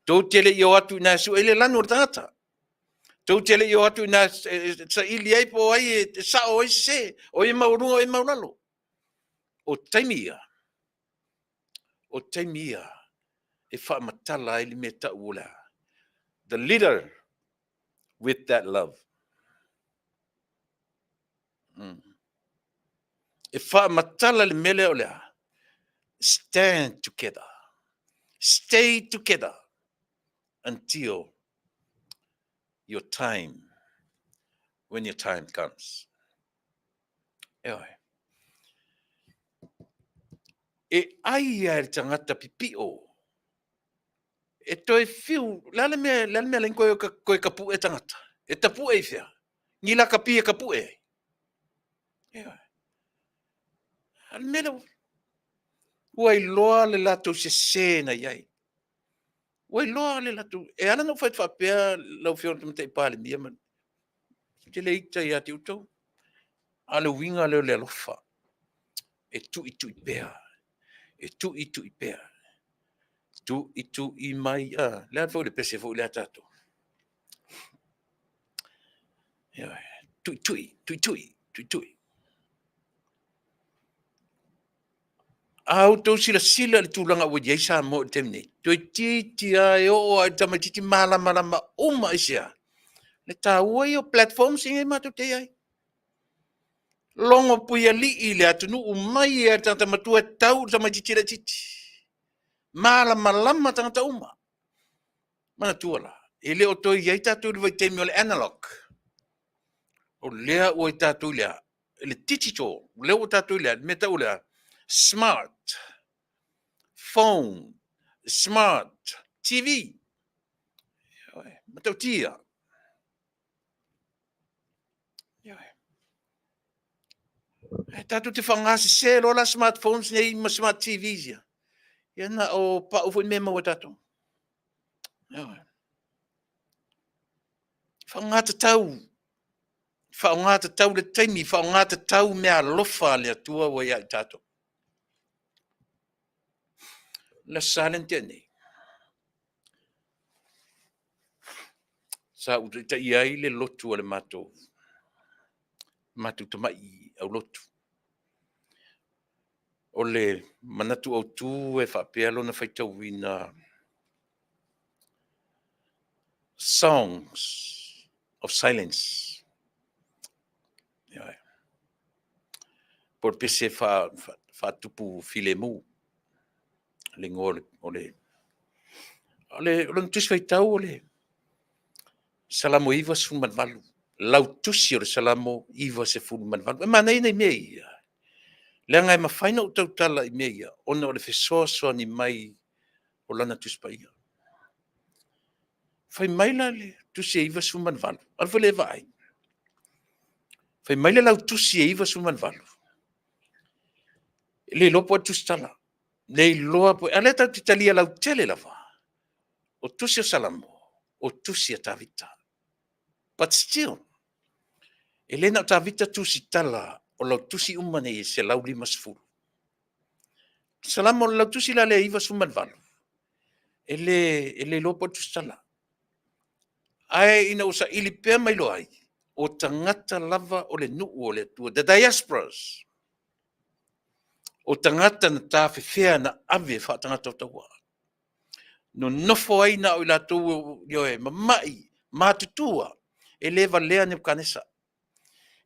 Tau tele I o atu na su ele lanu o tangata. Tau tele I o atu na sa ili ai po ai e sa o se, o e maurunga o e mauralo. O taimia, e wha matala ili me ta ula. The leader with that love. E wha matala le mele o lea. Stand together. Stay together until your time, when your time comes. Eoi. E aia e tangata pipio. E toi fiu, lale mea len koe kapu e tangata. E tapu e fia. Nila kapi e kapu e. Eoi. Al mele, ua I loa le lato se na iai. Ua I loa le lato, e ana no whait whapea lau whiona tamata I pāle mia man. Te le ita I ati utau. Ale winga leo le alofa. E tu I pea. E tu I pea. Tu I mai a. Lea fo le pese fo le atato. Tu. Au tau sila le tūlanga ua iei sa mo temne. Toi titi ai o ai tamatiti malama uma isia. Le tā ua o platform singe mātou te ai. Longo puia li I le atunu umai e tangata matua tau tamatiti le titi. Malama tangata uma. Mana tuala. E le o toi iei tātou le vai temi o le analog. O lea ua I tātou lea. Le digital. Lea o tātou lea. Me tau lea. Smart phone, smart TV. Matau tia. Tatu te whangasi se rola smartphones nei ma smart TVs ia. Ia na o pa ufo me mau tatu. Whangata tau le taimi, whangata tau mea lofa le atua wa ia tatu. La silent nei. Sa uta iai le lotu le mato. Matu tamai au lotu. O le manatu au tu e whapea lona whaitau wina songs of silence. Por pese whatupu filemu. Le ngore o le lona tusi whaitau o le salamo iwa suman valu. Lau tusi o le salamo iwa se fuman valu. E mana ina I mea. Le ngai ma faina o tautala I mea. Ona o le fesoasoa ni mai o lana tusi pa ia. Fai mai la le tusi e iwa suman valu. Alfa le vai. Fai mai le lau tusi e iwa suman valu. Le lopo tusi tala. Le loa po. Ale tau titalia lau tele lava. O tusi o salamo. O tusi a tavita. But still. Elena tavita tusi tala. O lau tusi umane se lau lima sfuru. Salamo lau tusi la le iwa suman valu. Ele lopo tusi tala. Ai ina usa ili pea mai lo ai. O tangata lava o le nuu o le tua. The diasporas. O tangata na tawhewhea na ave wha tangata o taua. No nofo ai na o ila tau yoe mamai, mātutua, e lewa lea ne kanesa.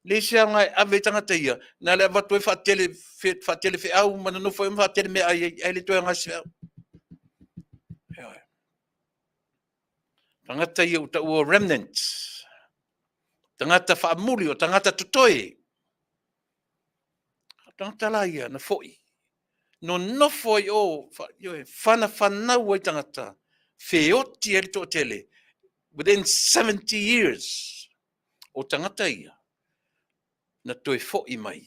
Le sea ngai ave tangata ia, na le watu e whatele whi au, mana nofo e whatele me ai le toa ngai se au. Tangata ia o taua remnants. Tangata whaamuri o tangata tutoe. Tangata la ia na foi. No nofo o whana whanau ai tangata. Whioti e to tele. within 70 years, o tangata ia, na toi fo'i mai,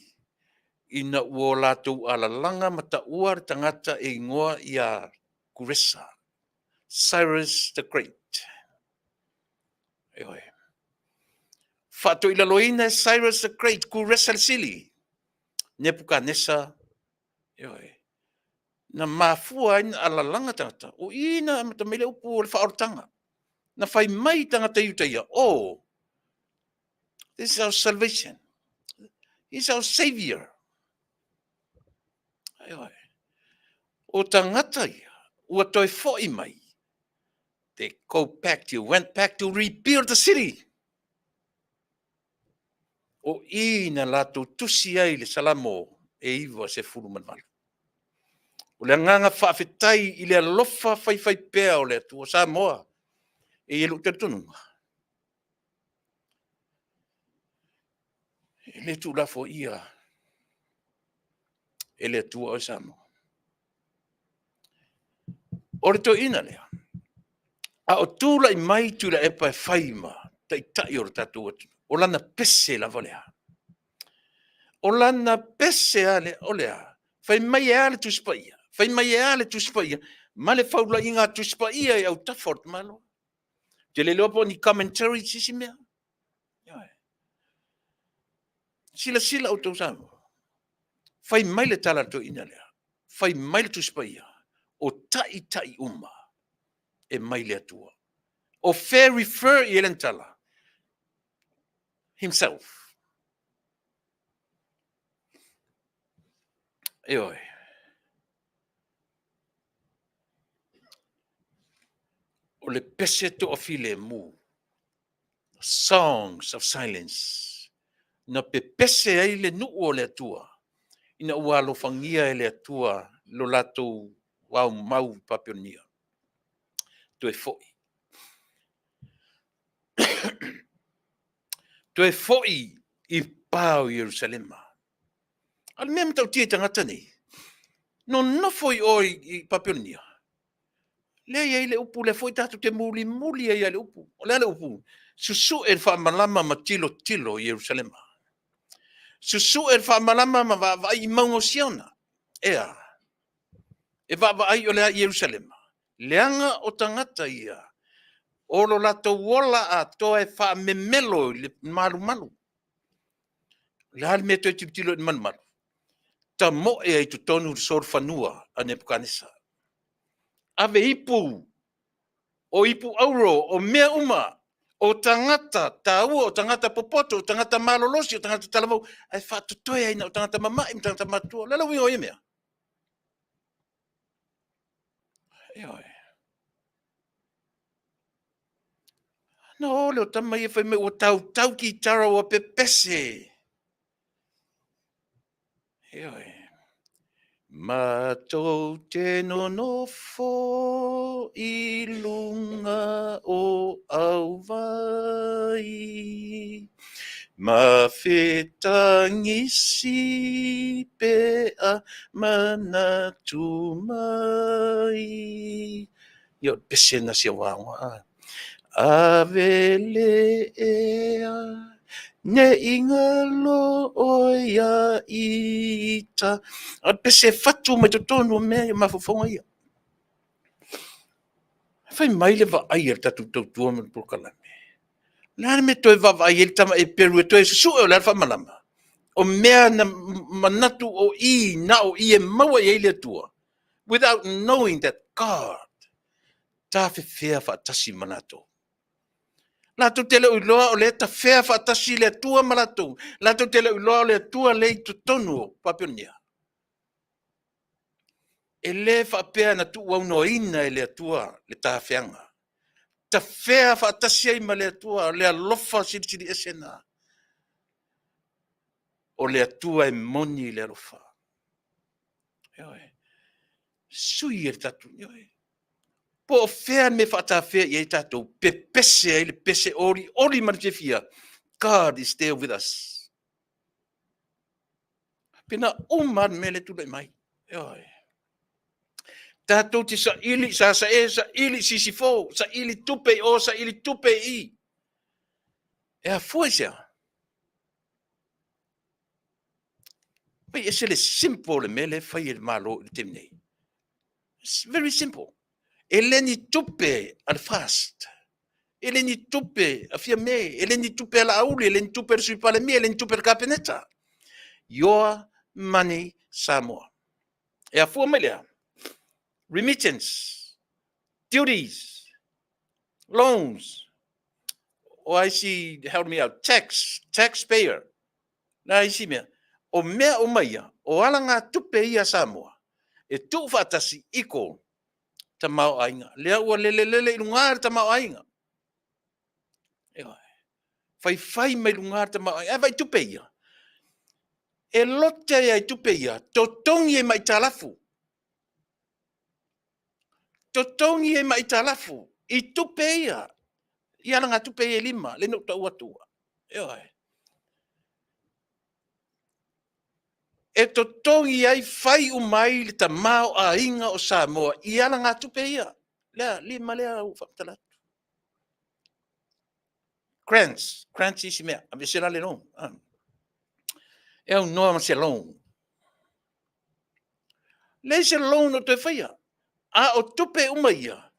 ina ua lātou alalanga ma ta ua tangata e ngoa ia Kuresa, Cyrus the Great. Eoi. Whātou ila loina Cyrus the Great, Kuresa Sili, Nebuchadnezzar, eoi. Na mafua ina alalanga tangata, o ina mata mele upu o le whaortanga. Na whai mai tangata iuta ia, oh, this is our salvation. He's our savior. Eoi. O tangata ia, ua toi fo'i mai. They went back to rebuild the city. O ina lato tusi ai le salamo e iwa se fulu manvalu. O le nganga whaafetai i le alofa whai pea o le atua Samoa e elu te tununga. E le tu lafo ia e le atua o Samoa. O le to ina lea. A o tūla i mai tu la epa e whaima ta i tai o le tatu atu. O lana pese la volea. O lana pese ale o lea. Whai mai e ale tu spaia. Whai mai e ale tu spaia. Ma le whaula i ngā tu spaia e au tafort malo. Te le lopo ni commentary sisi mea. Sila o tau samu. Whai mai le tala to ina lea. Whai mai le tu spaia. O tai uma. E mai le atua. O fair refer i elen tala. Himself. Eoi. O le pese to ofile mu. Songs of silence. Na pe pese ai le nu o le atua. Ina ua lo fangia e le atua lo lato wau mau papionia. Tu e foi. Tu e foi i pau Jerusalema. Al mea tau tia tangata nei. No foi oi i papionia. Le ia le upu le foi tatu te muli ia le upu. O le upu. Susu e whaamalama ma tilo i Jerusalema. Susu e whaamalama ma va i maungo siona. Ea. E va ai o le Jerusalema. Leanga o tangata ia. O lo lato wola a toa e wha memelo le malu. Le hal me toi tipitilo i malu. Ta mo e ai tu tonu sor fanua a Nebuchadnezzar. Ave ipu. O ipu auro, o mea uma. O tangata, taua, o tangata popoto, o tangata malolosi, o tangata talavau. Ai wha tutoe aina o tangata mamai, o tangata matua. Lala ui o e mea. Eoi. No, leo tamai e whai me o tau ki tara o pepese. Eoi. Matou te nonofo I lunga o au vai. Ma whetangisi pea manatu mai. Yo, pese na sia wānga. Avele ea. Ne ingalo oia ita. A pese fatu me tonu me mafofonga ia. Fai mai le va ai tatu tau me pokalame. Lana me toi va vai el tama e peru e toi su o la fa malama. O mea na manatu o I na o I e maua e le tua. Without knowing that God ta fea fa tasi manato. La tu tele uloa o le ta fea fa tasi le tua manato. La tu tele uloa o le tua le tu tonu papionia. E le fa pea na tu wau no ina e le tua le ta feanga. Ta fea fa tasi ai ma le tua le alofa sili esena. O le atua e moni le alofa. Eoi. Sui e tatu. Eoi. Po fea me fata fea i e tatu. Pe pese e le pese ori marjefia. God is there with us. Pena umar me le tula mai. Eoi. Tātou te sa ili sa ili sisifo, sa ili tupe o sa ili tupe I. E a fuesa. Pai ese le simple mele fai il malo il temne. It's very simple. Eleni tupe al fast. Eleni tupe a fia me, eleni tupe ala auli, eleni tupe sui pale me, eleni tupe kapeneta. Your money Samoa. E a fua melea. Remittance, duties, loans, or I see, help me out, taxpayer. Na I see mea, o mea o maia, o ala ngā tupe ia Samoa, e tu fatasi iko ta mau ainga. Lea ua lele ilungar ta mau ainga. Fai mai lungar ta mau ainga, vai tupe ia. E lote ia tupe ia, totongi e mai talafu. Totongi e mai talafu. I tupe ia. Ia ngā tupe e lima, le no tau atua. E totongi ai fai umai le ta mau a inga o Samoa. Ia ngā tupe ia. Lea, lima lea u whaptalatu. Grants isi mea. Ame se rale long. E au noa ma se long. Le se long o te whaia. A o tupe umai ia.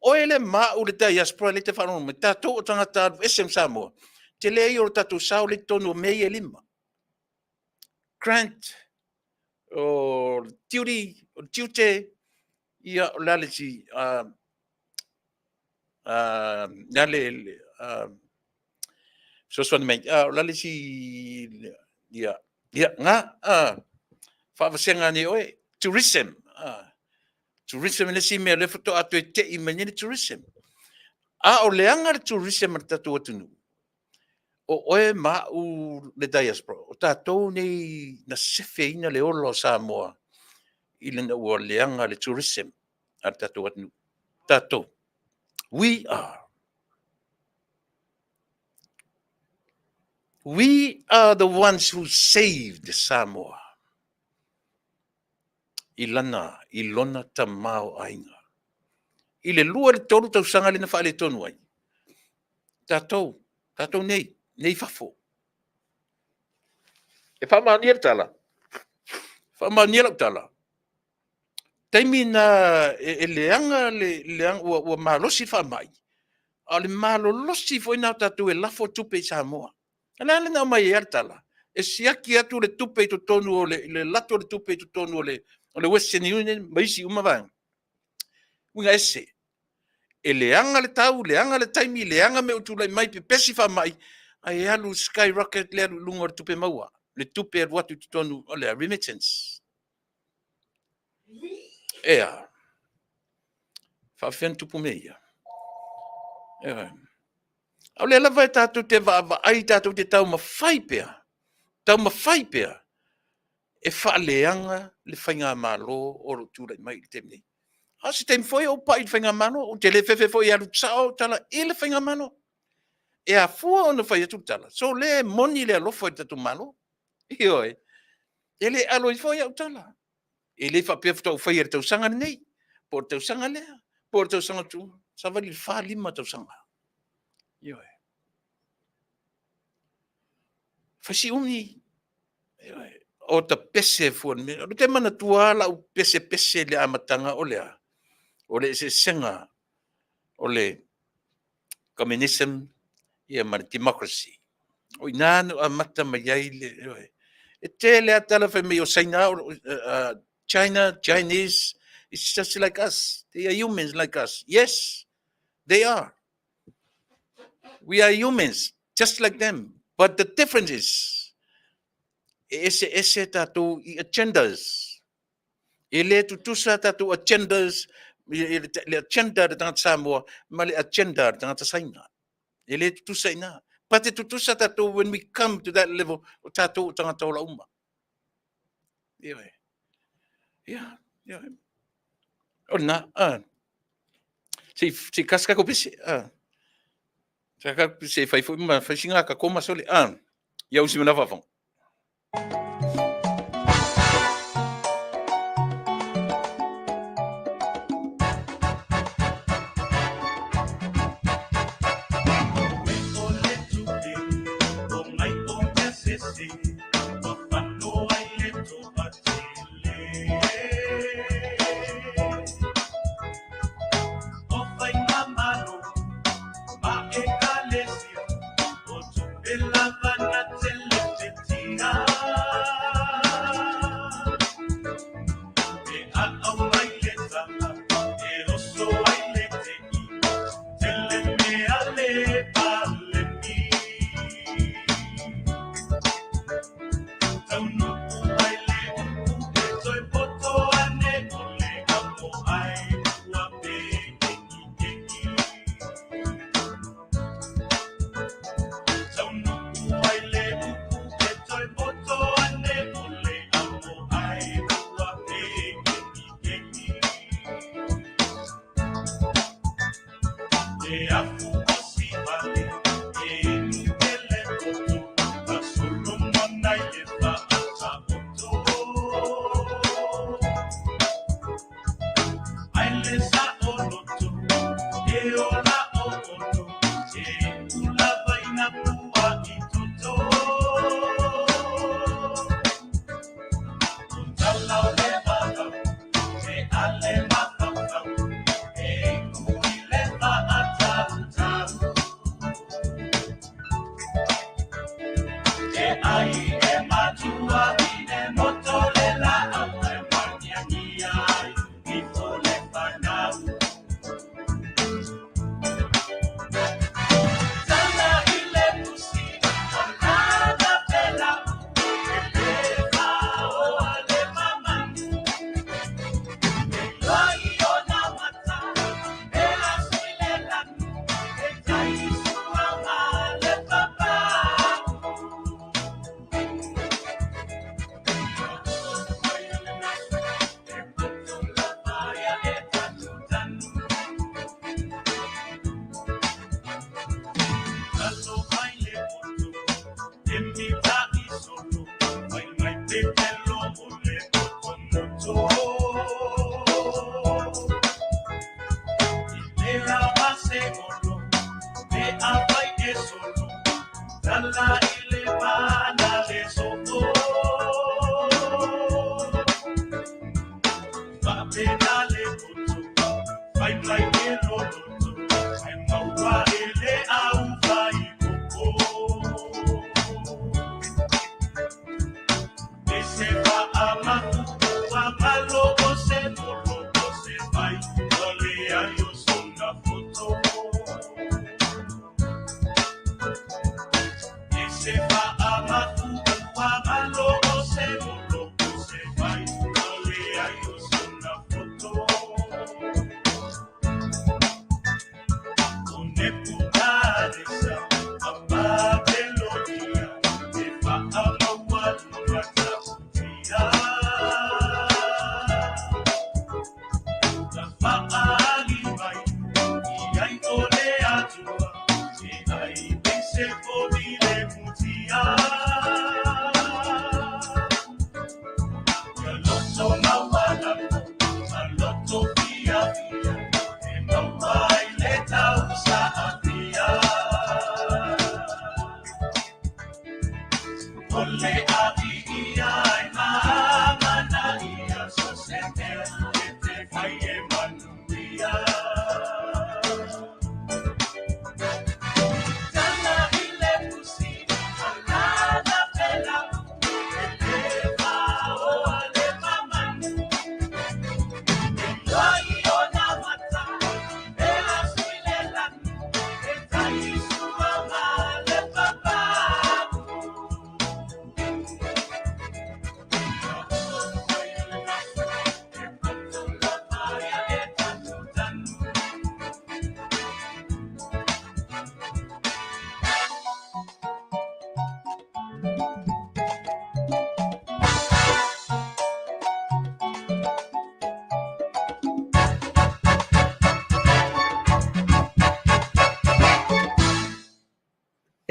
Oele ma u le tai aspro le te whanonu. Me tātou o tangata SM Samoa. Te lei o tātou sao le tonu o mei e lima. Grant o tiuri, o tiute, ia o lale si, lale, soswani mei, o lale si, ia, ngā, whaawasenga ni oe, tourism, tourism le si mea le whato atu e te I mani tourism. O leanga le tourism ar tatu atunu. O oe ma u le diaspora. O tātou nei na sefe ina le olo Samoa. I le na ua leanga le tourism ar tātou atunu. Tātou. We are the ones who saved Samoa. I lona ta mau ainga. I le lua le tolu tau sanga le na wha le tonu ai. Tātou nei fafo. E whamania tala. Whamania tala. Taimi na e leanga ua malosi whamai. A le malolosi foi nā tātou e lafo tupe Samoa. Ana le nā mai e tala. E siaki atu le tupe to tonu o le lato le tupe to tonu o le Western Union, maisi umawang. Unga ese. E leanga le tau, leanga le taimi, leanga me utulai mai pe pesi whamai. Ai alu skyrocket le alu lunga le tupe maua. Le tupe e watu tonu o le remittance. Ea. Whawhen tupu meia. Ea. Au le lava e tātou te wa ai tātou te tau mawhai pea. Tau mawhai pea. E whaaleanga le whainga malo o ro tūrai mai le temnei. Se te mwhoi o pai le whainga mano, o te le whewhe foi alu tsao tala e le whainga mano. E a fua ona whai atu tala. So le moni le alofo e tatu malo. Ioi. E le alo I foi au tala. E le whapea whatau whai e tau sanga nei. Por tau sanga lea. Por tau sanga tu. Sa wali le wha lima tau sanga. Ioi. Whasi uni. Ioi. O ta pese fuan. O te mana tuala o pese le amatanga o lea. O le se senga. O le communism. Ia mana democracy. O inanu a mata mai ai le. E te le atala whai mai o China, Chinese, it's just like us. They are humans like us. Yes, they are. We are humans, just like them. But the difference is, ese tatu agendas. Ele tutusa tatu agendas, le agenda de tangata Samoa, ma le agenda de tangata China. Ele tutusa ina. But it tutusa tatu when we come to that level, tatu tangata ola uma. Yeah. O na, si kaska ko pisi, Saka se fai foi ma fai singa ka koma sole, ia usi mana fafong.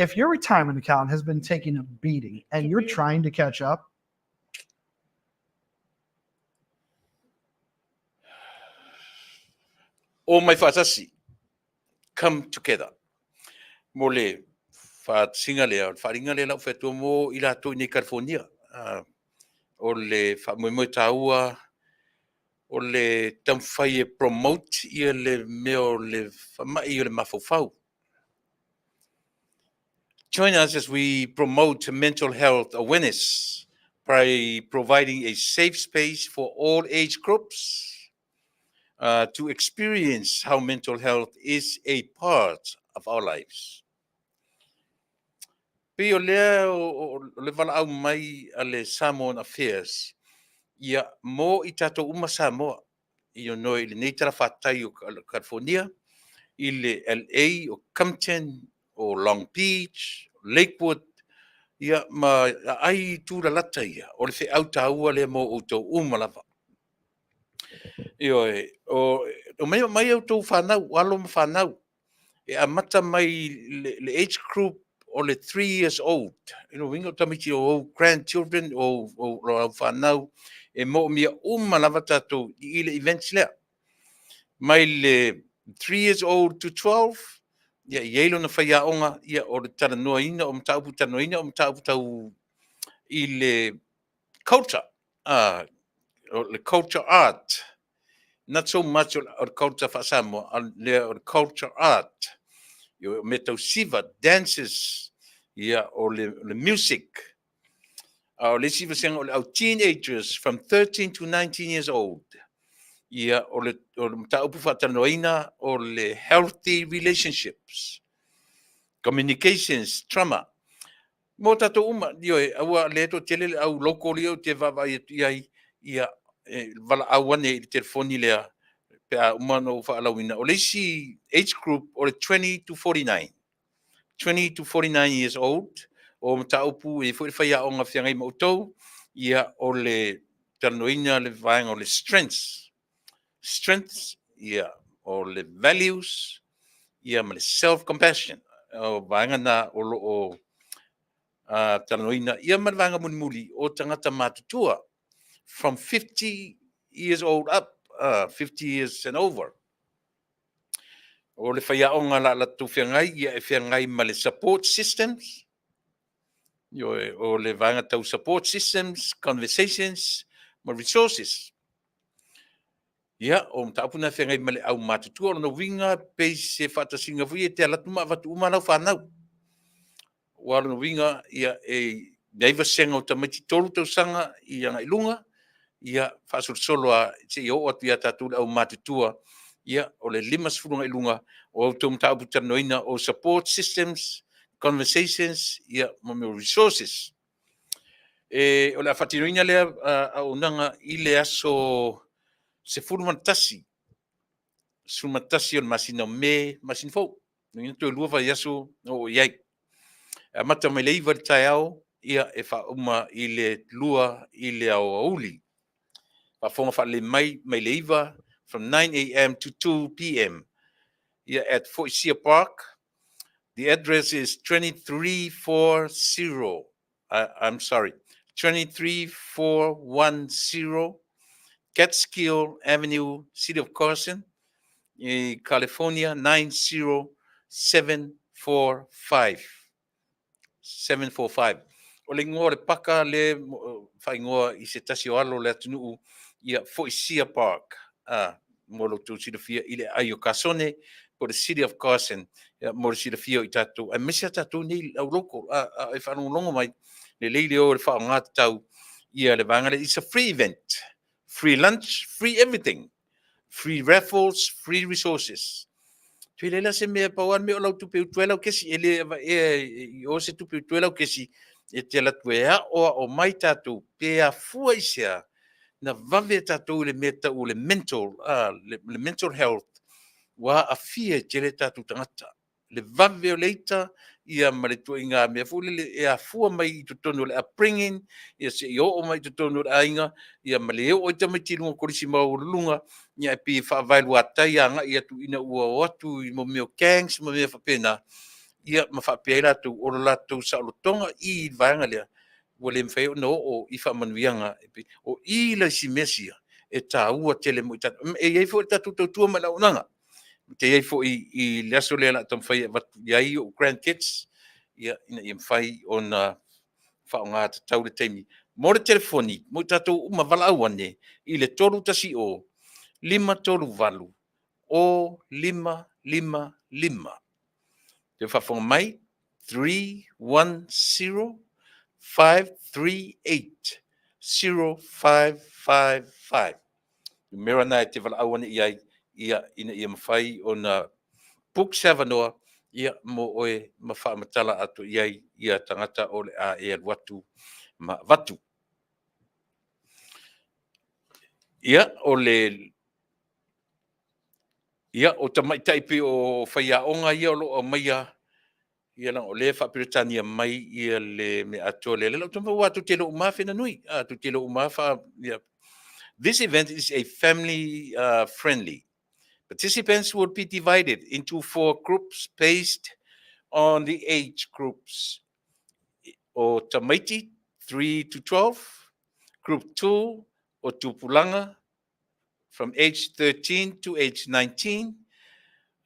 if your retirement account has been taking a beating and you're trying to catch up, O mai whaatasi, come together. Mo le whaatsinga lea, wharinga lea lau whetua mo i rato i California. O le whamoemoe tāua, o le tamwhai e promote ia le meo le whamai o le mawhawhau. Join us as we promote mental health awareness by providing a safe space for all age groups to experience how mental health is a part of our lives. Pe o lea o le wala au mai a le Samoan Affairs, ia mo i tato uma Samoa, i o noi le neitara whatai o California, i le LA o Compton o Long Beach, Lakewood, ia ma ai tūra lata ia, o le whi au tāua le mo o tau umalawa. O mai au tau whanau, alo ma whanau, e a mata mai le age group o le 3 years old, wingo tamiti o grandchildren o whanau, e mo mia umalawa tātou i le events lea. Mai le 3 years old to 12, ia ielo na whaia onga, ia o le tara noa ina, o mtaupu tara noa ina, o mtaupu tau i le culture, o le culture art, not so much o le culture whaasamo, o le culture art, me tau siva, dances, ia o le music, o le siva senga o le au teenagers from 13 to 19 years old, ia o le mtaupu whaatanoina o le healthy relationships, communications, trauma. Mo tato uma, aua leto tele au loko leo te vava ia vala awane i telefoni lea pe a umano whaalawina. O leisi age group o le 20 to 49. 20 to 49 years old, o mtaupu e whaia o ngā whiangai mautou, ia o le tanoina le vaenga o le strengths, ia o le values, ia ma le self-compassion, o vaenga na o tanoina, ia ma le vaenga muli o tangata mātutua, from 50 years old up, 50 years and over. O le whaia o ngā la tu whiangai, ia e whiangai ma le support systems, o le vaenga tau support systems, conversations, ma resources. Ia, o mtaapuna whiangai ma le au mātutua, o na winga pe se whatasinga vui e te alatu maa watu umanau whanau. Wala na winga, ia e neiva senga o tamaiti tolu tau sanga i anga ilunga, ia whasolo a te i o atu ia tatu au mātutua, ia o le 5 furunga ilunga o au tau mtaapu tanoina o support systems, conversations, ia mamio resources. O le whatinoina lea au nanga i le aso se furumantasi, sumantasi o le masina me masin fau. Nina tu lua vai aso o iai. Mata mai leiva le tai au, ia e wha uma i le lua i le au auli. Whafonga wha le mai leiva from 9 a.m. to 2 p.m. Ia at Foisia Park. The address is 2340, 23410 Catskill Avenue, City of Carson, California 90745. O le ngoa le paka le whai ngoa i se tasi o alo le atunuu ia Foisia Park. Mo lo tu silafia i le Aio Kasone, po the City of Carson, mo le silafia i tatu. A misia tatu ni au loko, e whanongongo mai, le leile o le whaongata tau ia le vangale. It's a free event. Free lunch, free everything. Free raffles, free resources. Tui leila se mea pauan me o lau tupe utuelau kesi, e o se tupe utuelau kesi, e te latuea o mai tatu, pe a fua isia, na vave tatu le meta o le mental health, wa a fia te le tatu tangata. Le vave o leita, ia ma le tua inga mea fule e a fua mai i tutonu le upbringing, ia se i o mai i tutonu le ainga, ia ma le o i tamiti lunga korisi mau lunga, ia e pi whaavailu atai anga, ia tu ina ua o atu i mo meo gangs, mo mea whapena, ia mawhapia latu o latu sa o tonga I vaanga lea. Wale mwhai o no o I whamanuianga o I la si mesia e tā ua tele mo I tatu. E iei fo I tatu tautua mana unanga. Te iei fo I leaso lea la tam whai iai o grandkids. Ia ina I mwhai o na whaonga ta tau le teimi. Mo le telefoni, mo tatu umawala awane I le toru tasi o 535 o 555. Te whawhonga mai 310-538-0555. Mera nai te wala awane ia ina ia mawhai o na Book Savanoa ia mo oe mawhaamatala atu ia tangata o le a e watu ma watu. Ia o tamaitaipi o whaiaonga ia o lo o maia ia lang o le whapiritania mai ia le me ato le lau tama watu te lo umawhina nui. Tu te lo umawha. This event is a family friendly. Participants will be divided into 4 groups based on the age groups. O Tamaiti, 3 to 12. Group 2, o Tupulanga, from age 13 to age 19.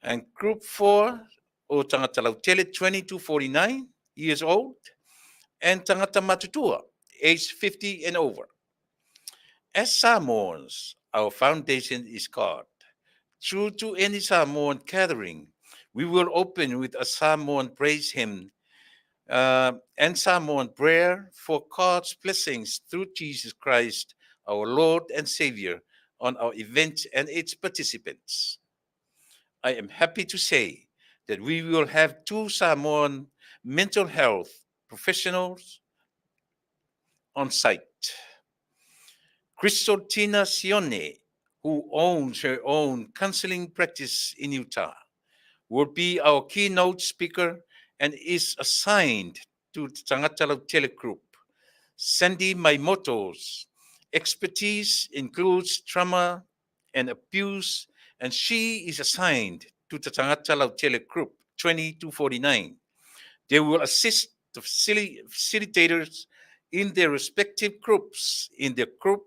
And group 4, o Tangata Lautele, 20 to 49 years old. And Tangata Matutua, age 50 and over. As Samoans, our foundation is God. True to any Samoan gathering, we will open with a Samoan praise hymn and Samoan prayer for God's blessings through Jesus Christ, our Lord and Savior, on our event and its participants. I am happy to say that we will have 2 Samoan mental health professionals on site. Christotina Sione, who owns her own counseling practice in Utah, will be our keynote speaker and is assigned to the Tangata Lautele group. Sandy Maimoto's expertise includes trauma and abuse, and she is assigned to the Tangata Lautele group 20 to 49. They will assist the facilitators in their respective groups, in their group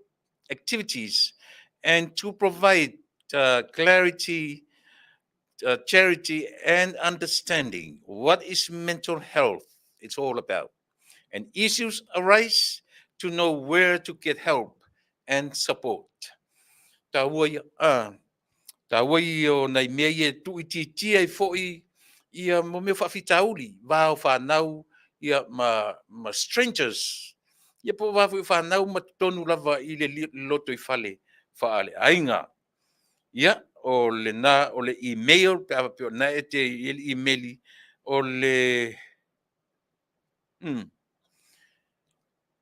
activities, and to provide clarity, charity, and understanding what is mental health it's all about. And issues arise to know where to get help and support. Tawai o nei mea ia tuititia I fo'i ia mo mea whawhitauri, vāo whanau ia ma strangers. Ia po wāwhi whanau ma tonu lava I le loto I whale whaale ainga. Ia o le email, pe awa pio na e te emaili o le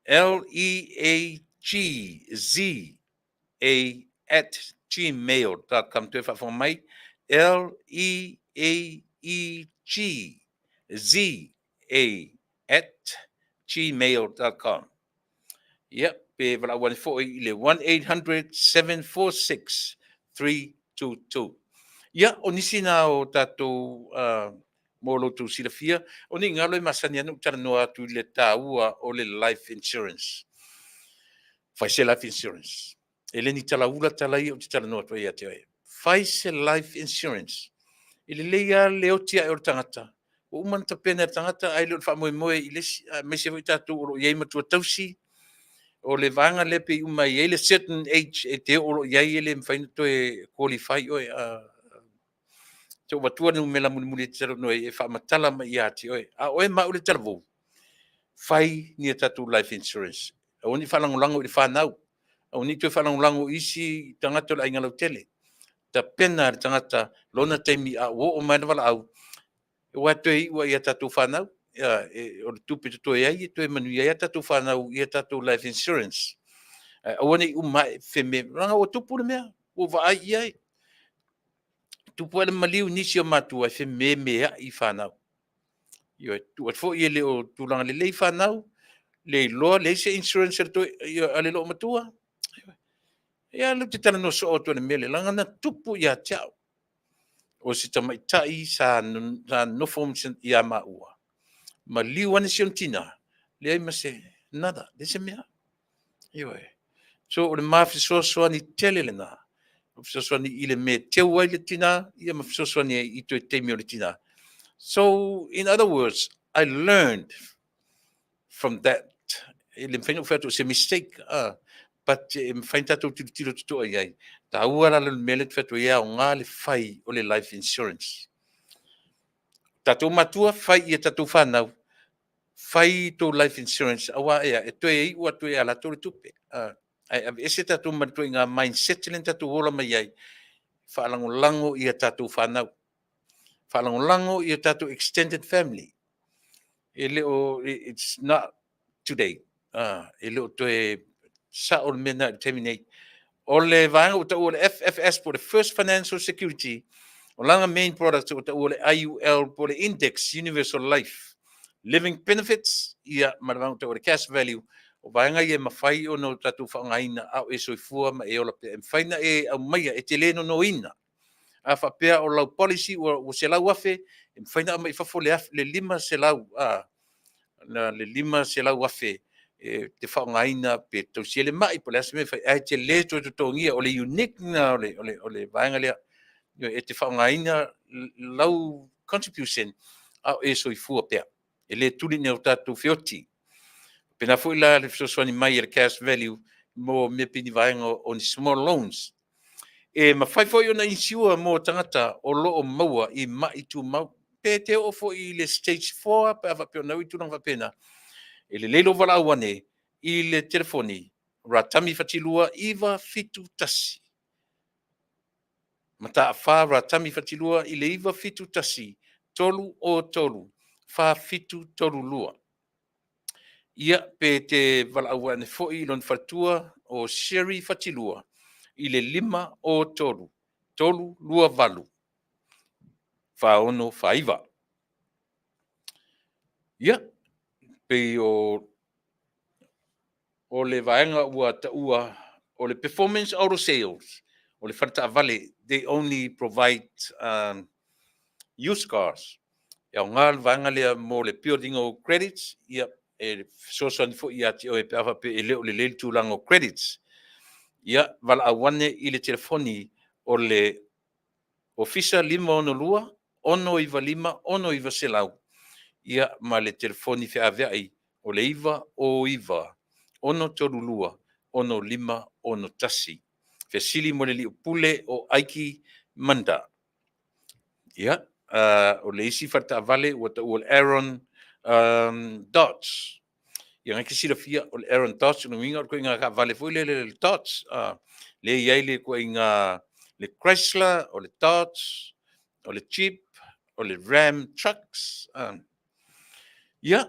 leagza@gmail.com te whawhonga mai leagza@gmail.com. Yep, pe wala wan fo I le 1-800-746-322. Ia o nisi na o tatou mo lotu silafia o ni ngalo I masani anu tala noa tu le taua o le life insurance. Faise life insurance. Ele ni tala ula tala I o te tala noa tu ia te oe. Faise life insurance. Ele leia leo tia e o tangata. O umanta pena tangata ai leo whamoe moe I le mese voi tatou o lo iei matua tausi. O le vanga lepe I umai ele certain age e te o lo iei ele mwhaina toe qualify oe so watua ni mela muli tero no e fa matala ma ia ti oe a oe ma ule tero fai ni tatu life insurance o ni fa lango I fa nau o ni te fa lango isi tangata la ingalo tele ta pena tangata lona temi a o mai wala au wa te wa ia tatu fa nau o tu pe to ia to manu ia tatu fa nau ia tatu life insurance o ni umai feme ranga o tu pu me o va ia tu pode maliu nisi o matua fe mea I whanau. Io tu at fo le o tulanga le I whanau, le loa le se insurance to ale lo matua. Ia lu te tala no so o tona mele langa na tupu ia tiao. o si tamaitai sa nofo ia maua. Ma liu ane sion tina, le ai ma se nada, le se mea. Iwe. So o le mawhisoasoa ni tele le nā. Mawhisoasoa ni i le me teu ai le tina, ia mawhisoasoa ni i toi teimi o le tina. So, in other words, I learned from that. Le mwhaina uwhatu, it's a mistake. But mwhaina tatou tiro tuto ai ai. Ta ua la le mele tuwhatu ia o ngā le whai o le life insurance. Tatou matua, whai ia tatou whanau. Whai tō life insurance, awa ea, e toi ei ua toi ala tōre tupe. Ese tatou matua i ngā mindset len tatou ola mai ai. Whaalango ia tatou whanau. Whaalango ia tatou extended family. It's not today. Ele o toe sa o mena terminate. O le vanga o tau o le FFS po le First Financial Security. O langa main products o tau o le IUL po le Index Universal Life. Living benefits, ia maravang o tau o le cash value. O vanga ia mawhai o no tatu whaangaina au e soifua ma e ola pe. Mwhaina e au maia e te leno no ina. A whapea o lau policy o se lau afe. Mwhaina ama i whafo le lima se lau. Na le lima se lau afe. Te whaongaina pe tau siele mai po le asme whai ai te le to tongia o le unique na o le vaenga lea e te whaongaina lau contribution au e soifua pea e le tuli ne o tātou whioti pena fui la le fisoswani mai e le cash value mo me pini vaenga o ni small loans e ma whai foi ona insiua mo tangata o loo maua i mai tu mau pe te ofo i le stage 4 pe ava pe ona uitu nang vapena e le leilo wala awane i le telefoni ratami fatilua iwa fitu tasi. Mata fa ratami fatilua i le iwa fitu tasi tolu o tolu fa fitu tolu lua. Ia pe te wala awane foi lon fatua o sherry fatilua i le lima o tolu. Tolu lua valu. Fa ono fa iwa. Ia pe o le vaenga ua ta ua o le performance auto sales o le whanata vale they only provide used cars ia o ngā vaenga lea mo le building o credits ia e sosoani fo ia ti o e peawa pe e leo le le tūlanga o credits ia vala awane i le telefoni o le ofisa 512 125 selau ia ma le telefoni whiawai o le iwa o iwa ono torulua, ono lima, ono tasi. Fesili mo le li pule o aiki manda. Ia, o le isi farta vale o ta o Aaron Dodge. Ia ngai kisira fia o Aaron Dodge, no inga ko inga ka vale foi le Dodge. Le iai le ko inga le Chrysler, o le Dodge, o le Jeep, o le Ram trucks. Ia,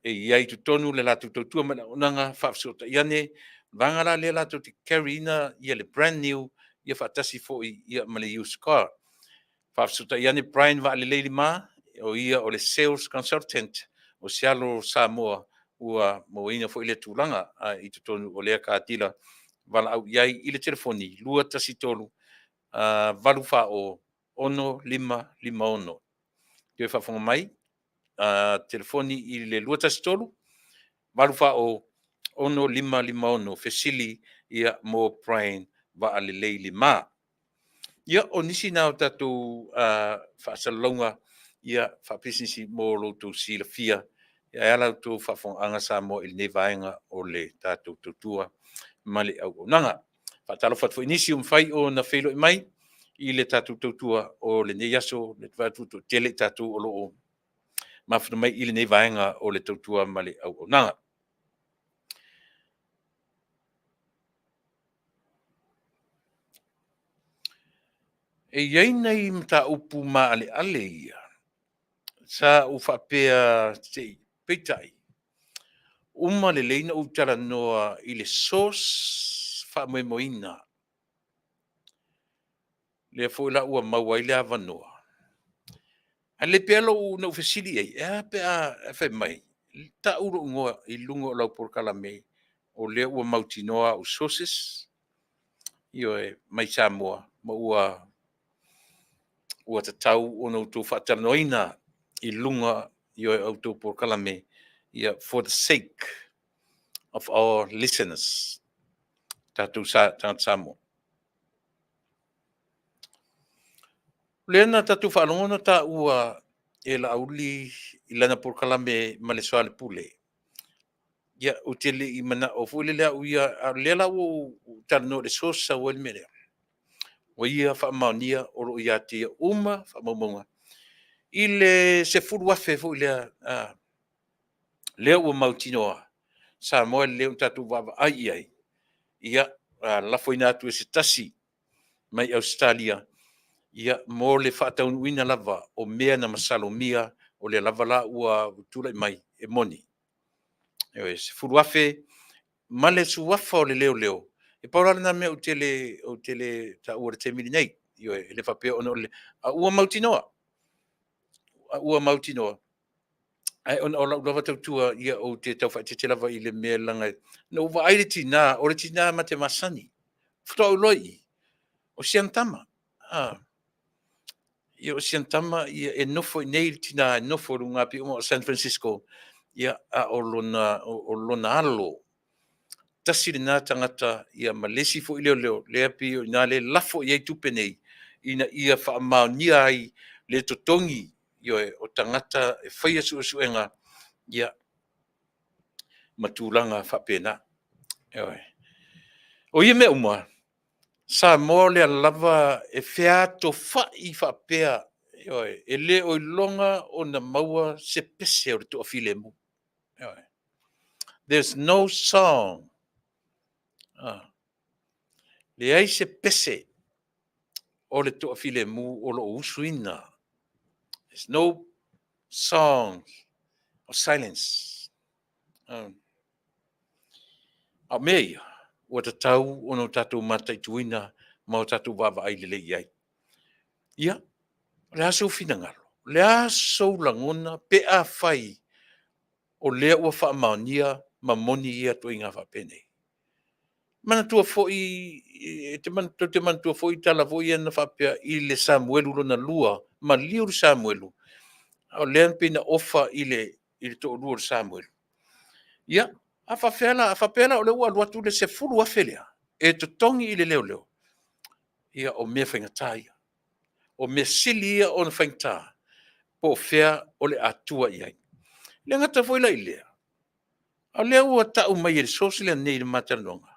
e iai tu tonu le latu tautua mana onanga whaafsota iane, vangara le latu te carina ia le brand new, ia whaatasi fo ia ma le used car. Whaafsota iane Brian wa le leili ma, o ia o le sales consultant, o Sealo Samoa, ua mo ina fo ile tūlanga, i tu tonu o lea ka atila, wala au iai i le telefoni, lua tasi tolu, valu wha o ono lima ono. Te whaafonga mai, telefoni i le lua tasi tolu, walufa o ono lima ono, fesili ia mo Brian wa ale leili ma. Ia o nisi nao tatou whaasalonga, ia whaapisnisi mo loutou sila fia, ia ala tou whaafonga anga sa mo il nevaenga o le tatou tutua male au nanga. Whaatalo whaatfo inisi whai o na whelo i mai, i le tatou tutua o le neiaso, le tuatu tele tatou o loo mafuna mai ile nei vaenga o le tautua male au nanga. E iei nei mta upu ma ale ia. Sa u whapea te peitai. Uma le leina utara noa i le sos whamoimoina. Le fuila ua maua i le avanoa. A le pelo u na ufesili ei, pea e mai. Ta uro ngoa i lungo lau porkala me o le ua mautinoa o sources. Io e mai Samoa, ma ua ua tatau ona utou whaatanoina I lunga I o autou Port-Kalame for the sake of our listeners. Tātou Samoa. Lena tātou whaalongona tā ua la auli I lana Port-Kalame ma le soale pule. Ia o tele I mana o fule lea uia a lela o tarno le sosa o el mele. O ia whaamaunia o ro ia tia uma whaamamonga. I le se furu afe fo lea lea ua mautinoa. Sa moe leo tātou wawa ai. Ia lafo ina atu e se tasi mai Australia. Ia mo le whaataunuina lava o mea na masalomia o le lava la ua tula mai e moni. Ewe, se furu afe, ma le suafa o le leo. E paurana na mea o tele ta ua te mili nei. Iwe, le whapea ono le, a ua mautinoa. Ai ona o lava tautua ia o te tau whaitete lava I le mea langa. Na uwa aire tina, o le tina ma te masani. Futa o loi, o siantama. Ia o siantama ia e nofo nei tina e nofo runga pi o San Francisco. Ia o lona alo. Tasi le nā tangata ia malesi fo I leo. Lea pi o nā le lafo iei tupe nei. Ina ia whaamau ni ai le totongi. Ia o tangata e whaia suenga. Ia matulanga whapena. O ia mea umua. Sa mo le lava e feato whai whapea. E le o longa o na maua se pese o to afile mu. There's no song. Le ai se pese o le to afile mu o lo usuina. There's no song of silence. A mea, ua tatau ono tatou mataituina ma o tatou wawa ai lele iai. Ia, le aso finangalo, le aso langona pe a fai o lea ua whaamaunia ma moni ia to inga whapene. Mana tua foi, te man tua foi tala foi ana whapea I le Samuelu lona lua, ma liu le Samuelu. O lean pina ofa I le to lua le Samuelu. Ia, a whapela o le ua luatu le se furu afelea. E to tongi I le leo. Ia o mea whaingatai. O mea sili ia o na whaingata. Po fea o le atua iai. Le ngata foi la ilea. A lea ua tau mai e sosile nei le matanonga.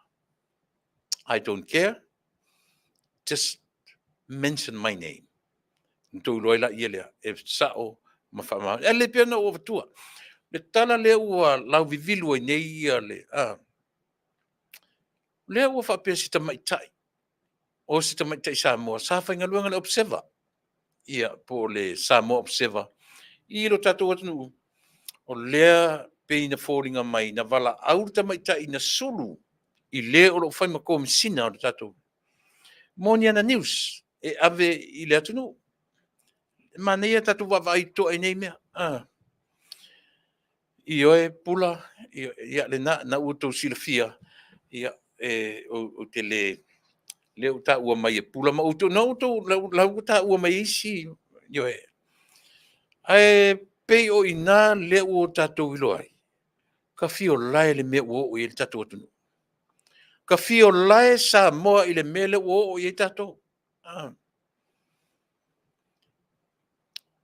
I don't care. Just mention my name. Ntou loi la ia lea. E sao ma whamau. E le pia na o vatua. Le tala lea ua lau vivilu ai nei ia le. Lea ua whapea si tamaitai. O si tamaitai Samoa. Sa whaingaluanga le observer. Ia po le Samoa observer. I lo tatou atunu. O lea peina fōringa mai na wala aurta tamaitai na sulu. I lea o lo whaima komisina o le tatou. Moniana News. E ave I le atunu. Manea tatou wawai toa nei mea. I oe pula. Ia le na utou silafia. Ia o te le uta ua mai e pula ma utou. Na utou la uta ua mai isi. Ioe. Ai pei o ina le o tatou ilo ai. Ka fio lai le mea o I le tatou atunu. Ka fio lai Samoa I le mele o I tatou.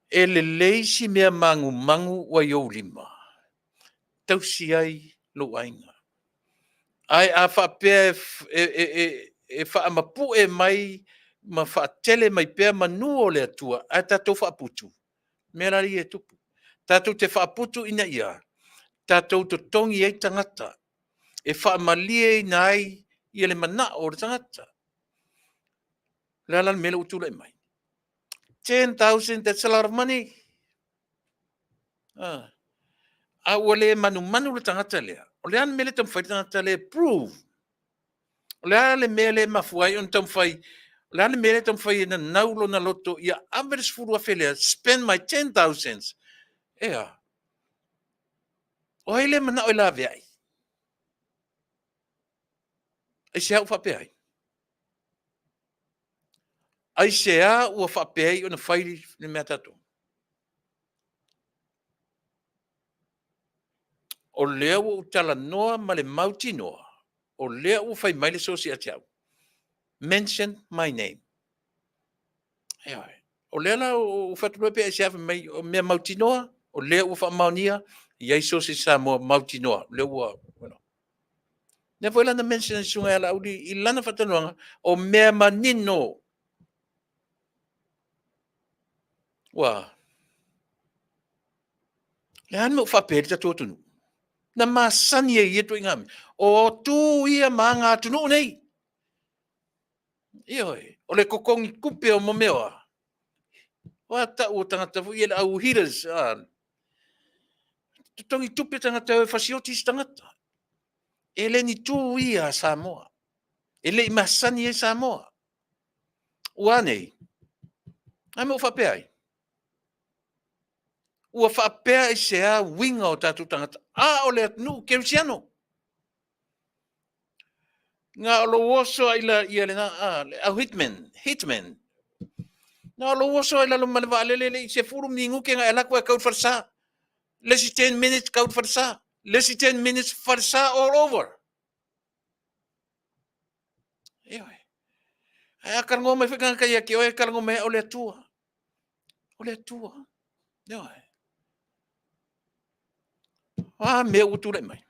E le leisi mea mangu wa iou lima. Tausi ai lo ainga. Ai a whapea e whaamapu e mai ma whaatele mai pea manu o le atua. Ai tatou whaaputu. Mea rari e tupu. Tatou te whaaputu ina ia. Tatou to tongi ei tangata. E whaamalie ina ai I le mana o le tangata. Lalan mele utula mai. 10,000, that's a lot of money. A wale manu le tangata lea. O le an mele tam whai tangata lea prove. O le ale mele mafuai on tam whai. O le ale mele tam whai na naulo na loto. Ia average furu a whelea. Spend my 10,000. Ea. O hele mana o la veai. E se hau whape ai. ai se a ua whapei o na whairi ni mea tatou. O lea ua utala noa ma le mauti noa. O lea ua whai mai le sosi a tiau. Mention my name. O lea la o whaturua pe se awhi mai o mea mauti noa. O lea ua wha maunia. Iai sosi sa mo mauti noa. Lea ua, ne foi lana mention sunga ala udi I lana whatanuanga o mea manino. Wa. Le han mo whaperi ta tōtunu. Na masani e ieto ingami. O tu ia maanga tunu nei. Ioi. O le kokongi kupe o momewa. Wa ta o tangata fu ia au healers. Tutongi tupe tangata e fasiotis tangata. Ele ni tu ia Samoa. Ele I masani e Samoa. Ua nei. Ai mo whapea ai. Ua whapea I se a winga o tatu tangata. O le atunu, Kerisiano. Nga lo woso ila ia le na, au hitman. Nga lo woso ila lo malwa lele I se furu mingu ke nga elak wa kaut farsa. Lesi 10 minutes kaut farsa. Lesi 10 minutes farsa all over. Ioi. Ai akar ngome fika kaya ki oi akar ngome o le atua. O le atua. Ioi. Me utu le mai.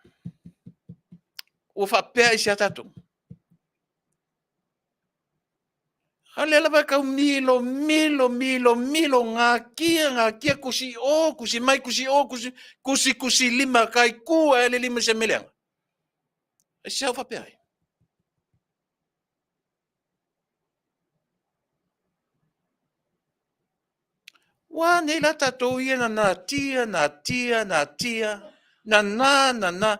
O whapea I se atatu. Ale lava kau milo ngā kia kusi mai kusi lima kai kua ele lima se meleanga. E se au whapea ai. Wa nei la tatou ia na tia. Na.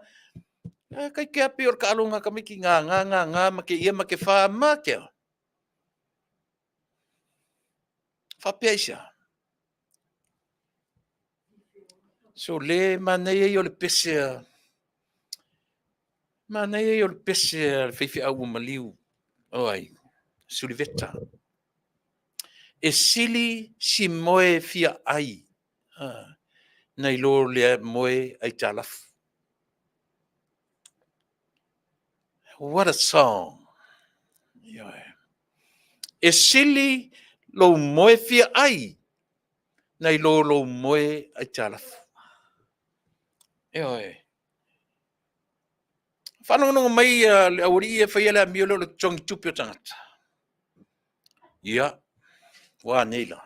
Kai ke api or ka alunga ka miki ngā ma ke ia ma ke wha ma ke. Whapea I sia. So le manei e o le pese. Manei e o le pese whaiwhi au maliu. Oi, Suliveta. E sili si moe fia ai. Nei lo le moe ai talafu. What a song. E sili lo moe fia ai. Nei lo moe ai talafu. Whanonga mai le auri e whaiala miolo le tongi tupi o tangata. Ia. Wa neila.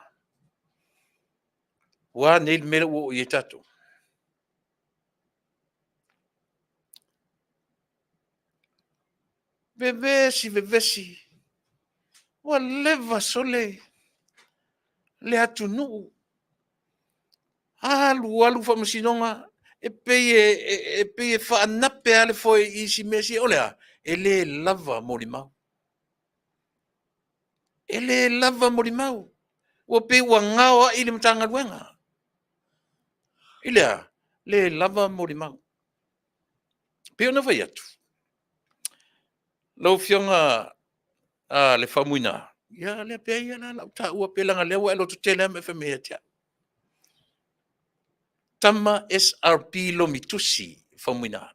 Wa neil mele o I tatu. Vevesi. Wa leva sole. Le atunu. Alu whamasinonga. E pei e whaanape ale foi I si mesi. Olea. Ele lava morimau. Ele lava morimau. Wa pei wa ngawa I le matanga ruenga. Ilea. Le lava morimau. Peo na vai atu. Lau fionga le whamuina. Ia le pia ia la ta ua pelanga lewa elo tu tele me fe me tia. Tama SRP lo mitusi whamuina.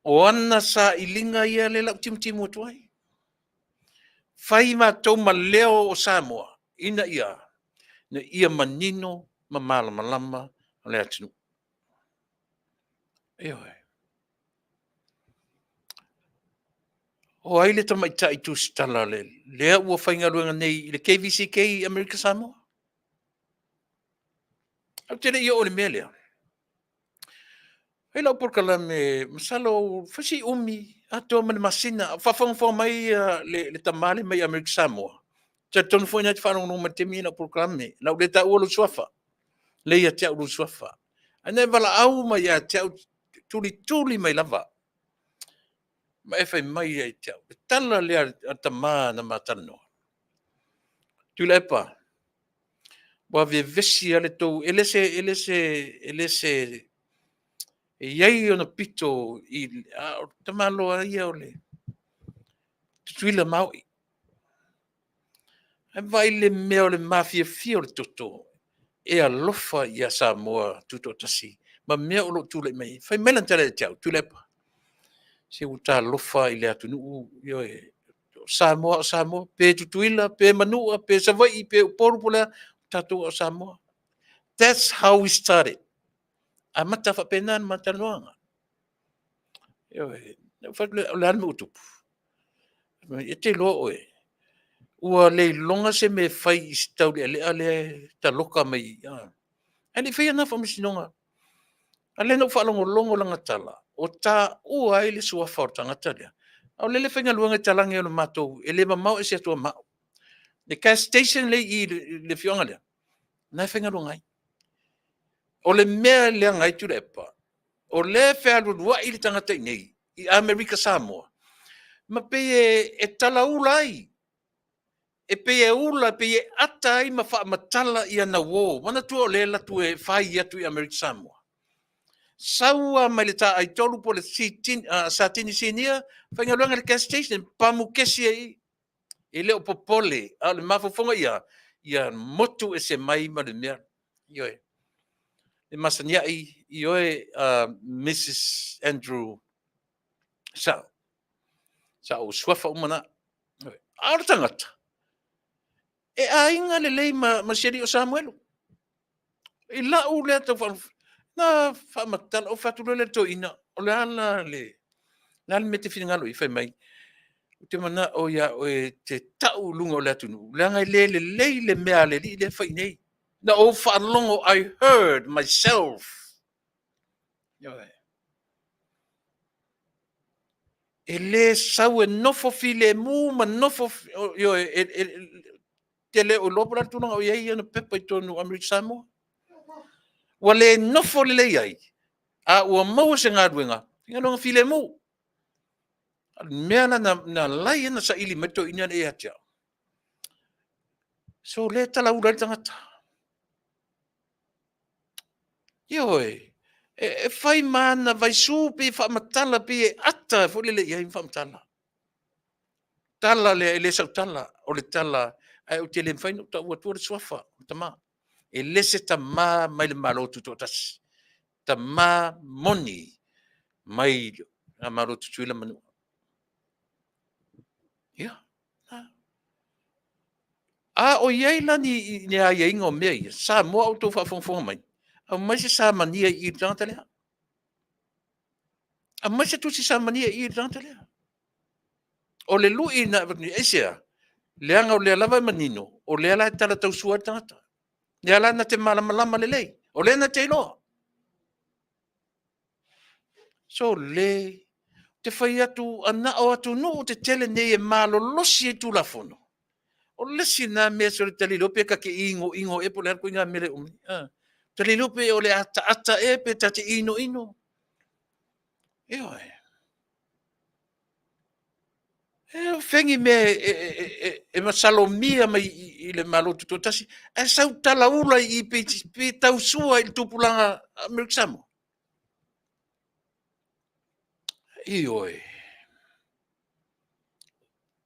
O ana sa ilinga ia le lau timu tuai. Whai ma tau ma leo o Samoa. Ina ia. Na ia manino ma malama le atinu. O ai le tamaita I tu stala le. Lea ua whainga ruenga nei le KVCK America Samoa. Au tere ia o le mea lea. Hei lau porkala me masalo whasi umi ato mani masina. Whawhangwha mai le tamale mai America Samoa. Tia tonu fwoi nai te whanonga ma te mina porkala me. Lau le ta ua lu swafa. Le ia tia ulu swafa. Ane wala au mai a tia tuli mai lava. Ma e whai mai ai tia. Tala lea atama na matano. Tula epa. Wa ve vesi ale tou elese iai ona pito I tamalo ia ole tuila Maui vai le mea o le mafia fia o le toto. E alofa ia Samoa tuto tasi. Ma mea o lo tule mai. Fai mela tale tiau, tule pa. Se uta alofa i le atunu yo e Samoa, pe tutuila, pe manua, pe savai, pe poru pula, tatu o Samoa. That's how we started. A mata fa penan mata noanga. Yo e, fa le alme utupu. E te lo oe. Ua le longa se me fai i stau le ale ta loka mai. Ani fai ana fa misinonga. Ale no fa longo langa tala. O ta ua ele sua forta ngatalia. Au lele fenga luanga talange o matou. Ele mau e se atua mau. Le gas station le i le fionga lea. Nai fenga luanga ai. O le mea lea ngai tu lepa. O le fea lua i le tangata nei. I Amerika Samoa. Ma pe e tala ula ai. E pe e ula, pe e ata ai ma wha matala i ana wō. Mana tua o le la tu e whai atu i Amerika Samoa. Saua mai le ta ai tolu po le satini sinia, whainga luanga le gas station, pamu kesi ai. E leo popole, a le mafofonga ia motu e se mai ma le mea. Ioe. E masania i oe Mrs. Andrew Sao. Sao swafa umana. Aora tangata. E ainga le lei ma seri o Samuelu. I la u le ata na whamatala o whatulu le to ina. O le ala le. Le ala me te whingalo i whai mai. O te mana o ia o te tau lunga o le atunu. Le angai le lei le mea le li le whai nei. Na o whanongo I heard myself. Ioe. E le sau e nofo file mu ma nofo ioe te le o lopura tunanga o iei ana pepa i tonu Amerika Samoa. Wa le nofo le lei ai. A ua maua se ngā ruenga. Inga longa file mu. Mea na lai ana sa ili meto ina e atia. So le tala ura tangata. Ioe. E fai mana vai supi fa matala pi e ata fo le ia fa matala. Tala le sa tala o le tala ai o te le fai no ta o tu swafa tama. E lese tama mai le malo tu tas. Tama moni mai a malo tu la manu. Ia. A o iei la ni a iei ngo mei. Sa mo auto fa fon mai. A mai se sa mania i tanta le. A mai se tu si sa mania i tanta le. O le lui na esia. Le anga o le lava manino. O le ala tala tau sua tanta. Le ala na te malama le lei. O le na te loa. So le te fai atu ana o atu no te tele nei e malo losi e tu la fono. O lesi na mea so le tali lope ka ke ingo e po le arko inga mele umi. Tali lope o le ata e pe tate ino. Eo e. E fengi me e masalomia mai i le malo tuto tasi. E sau tala ula i pe tau sua i tupulanga Amerika Samoa. Eo e.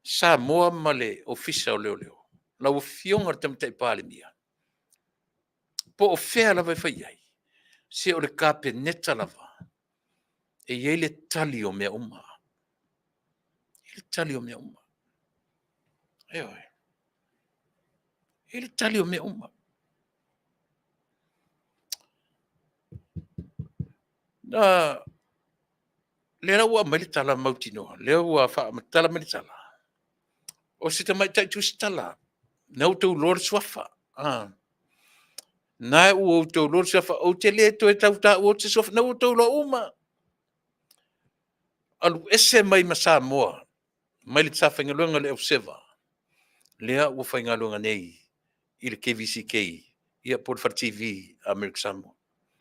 Samoa male ofisa o leo. La o fionga tamtai pale mia. Po o fea lava e fai ai. Se o le kape neta lava. E iei le tali o mea uma. Le tali o mea uma. Eo e. E le tali o mea uma. Na le ua mai le tala mautinoa. Le ua wha tala mai le tala. O se te mai tai tu si tala. Nau tau lor swafa. Nai ua tau lor swafa. O te le to e tau ta o te swafa. Nau tau lo uma. Alu ese mai masa moa. Mai le tsa whaingaluanga le au seva. Lea ua whaingaluanga nei. I le KVCK. Ia Podfar TV Amerika Samoa.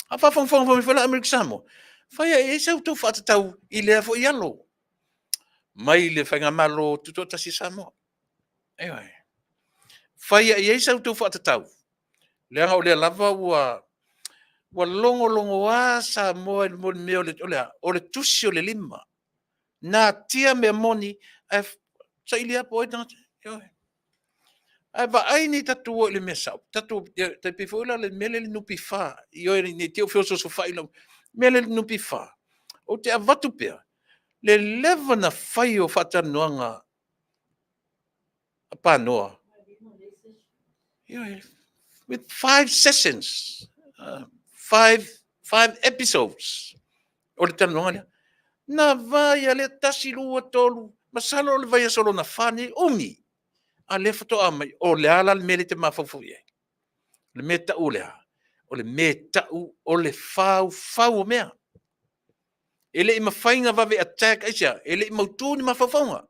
A whawhangwhanga whawhila Amerika Samoa. Whaia e sau tau whatatau i lea fo i alo. Mai le whaingamalo tutota si Samoa. Ewa e. Whaia e sau tau whatatau. Leanga o lea lava ua longo a Samoa il moni mea o le tusi o le lima. Nā tia mea moni sa ilia po e tangata. Ewa e. Ai va ai ni tatu o le mesa. Tatu te pifoila le mele le nupi fa. Io ni te ofio so fa ilo. Mele le nupi fa. O te avatu pea. Le leva na fai o fata noanga pa noa. With 5 sessions. Five episodes. O le tanoanga lea. Na vai ale tasi lua tolu. Masalo le vai solo na fani umi. A le fato amai. O le ala le mele te mafafu ye. Le me tau lea. O le me tau o le fau o mea. Ele i mawhainga wawe attack aisia. Ele i mautūni mawhawhaunga.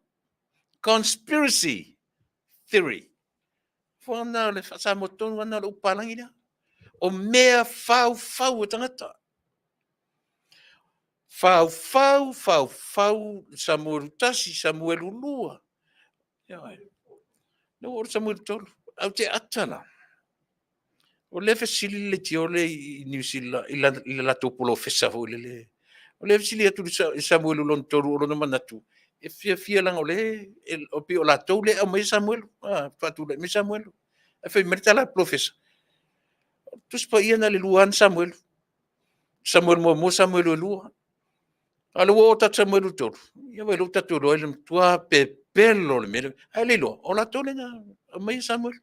Conspiracy theory. Whana le whasa motonu wana le upalangi lea. O mea fau o tangata. Fau Samuel Tasi, Samuel Ulua. No o Samuel Tolu. Au te atala. O le fesili le ti ole i New Zealand i la topolo fesa ho le. O le fesili atu Samuel Ulon Tolu o no manatu. E fia langa ole o pi o la tole o me Samuel. Fatu le me Samuel. E fe mertala profesa. Tus pa ia na le luan Samuel. Samuel mo Samuel Ulua. Alo o ta Samuel Tolu. Ia we lo tatu lo ele tua pe pelo le me. Ai le lo o la tole na o me Samuel.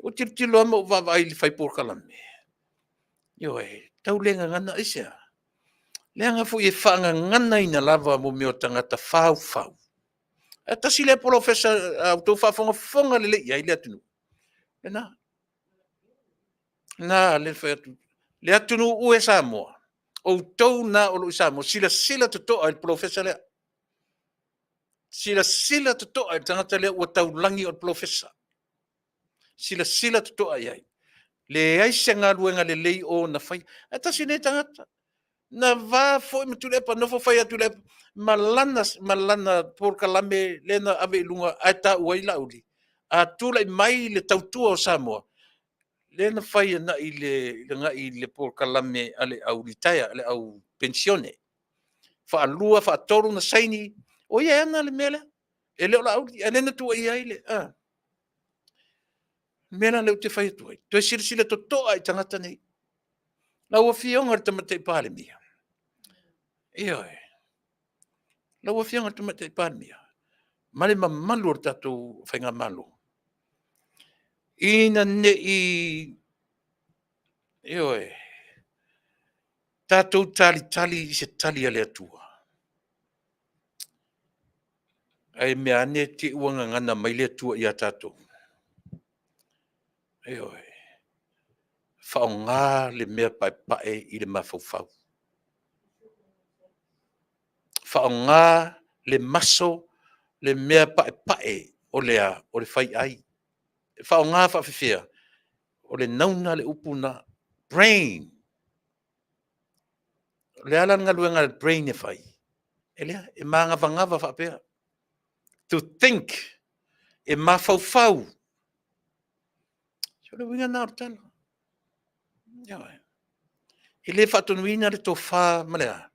O tilo ama o vavai le fai por kalame. Yo tau lenga ngana isia. Lenga fu e whanga ngana ina lava mo meo tangata fau. E tasi le profesa au tau whafonga le ia ile atunu. Na le fai atu. Le atunu ue Samoa. O tau na o lo Samoa. Sila tutoa il profesa lea. Sila tutoa il tangata lea ua tau langi o profesa. Sila tutoa iai. Le aise ngā luenga le lei o na fai. E tasi ne tangata. Na va foi mtulepa no fo fai atulepa. Malana por kalame lena ave lunga ata uaila uli. A tula i mai le tautua o Samoa. Lena fai na i le por kalame ale au ritaya, ale au pensione. Fa alua, fa atoru na saini. O ia ana le mele. Ele ola au, elena tua ia ile. Mena leu te whai tuai. Toi sila to toa i tangata nei. La ua fionga te matei pāle mia. Ioi. La ua fionga te matei pāle mia. Male ma malu o tatou whainga malu. Ina ne i... Ioi. Tatou tali i se tali ale atua. Ai mea ane te uanga ngana mai le atua i a tatou. Ioi. Whaonga le mea pae i le mawhauwhau. Whaonga le maso le mea pae o lea o le whai ai. Whaonga whawhewhea o le nauna le upuna brain. Le ala nga luenga le brain e whai. E lea, e maanga wangava whapea. To think e mawhauwhau. So le winga nā rutana. Ioi. I le whatonuina le tō whā malea.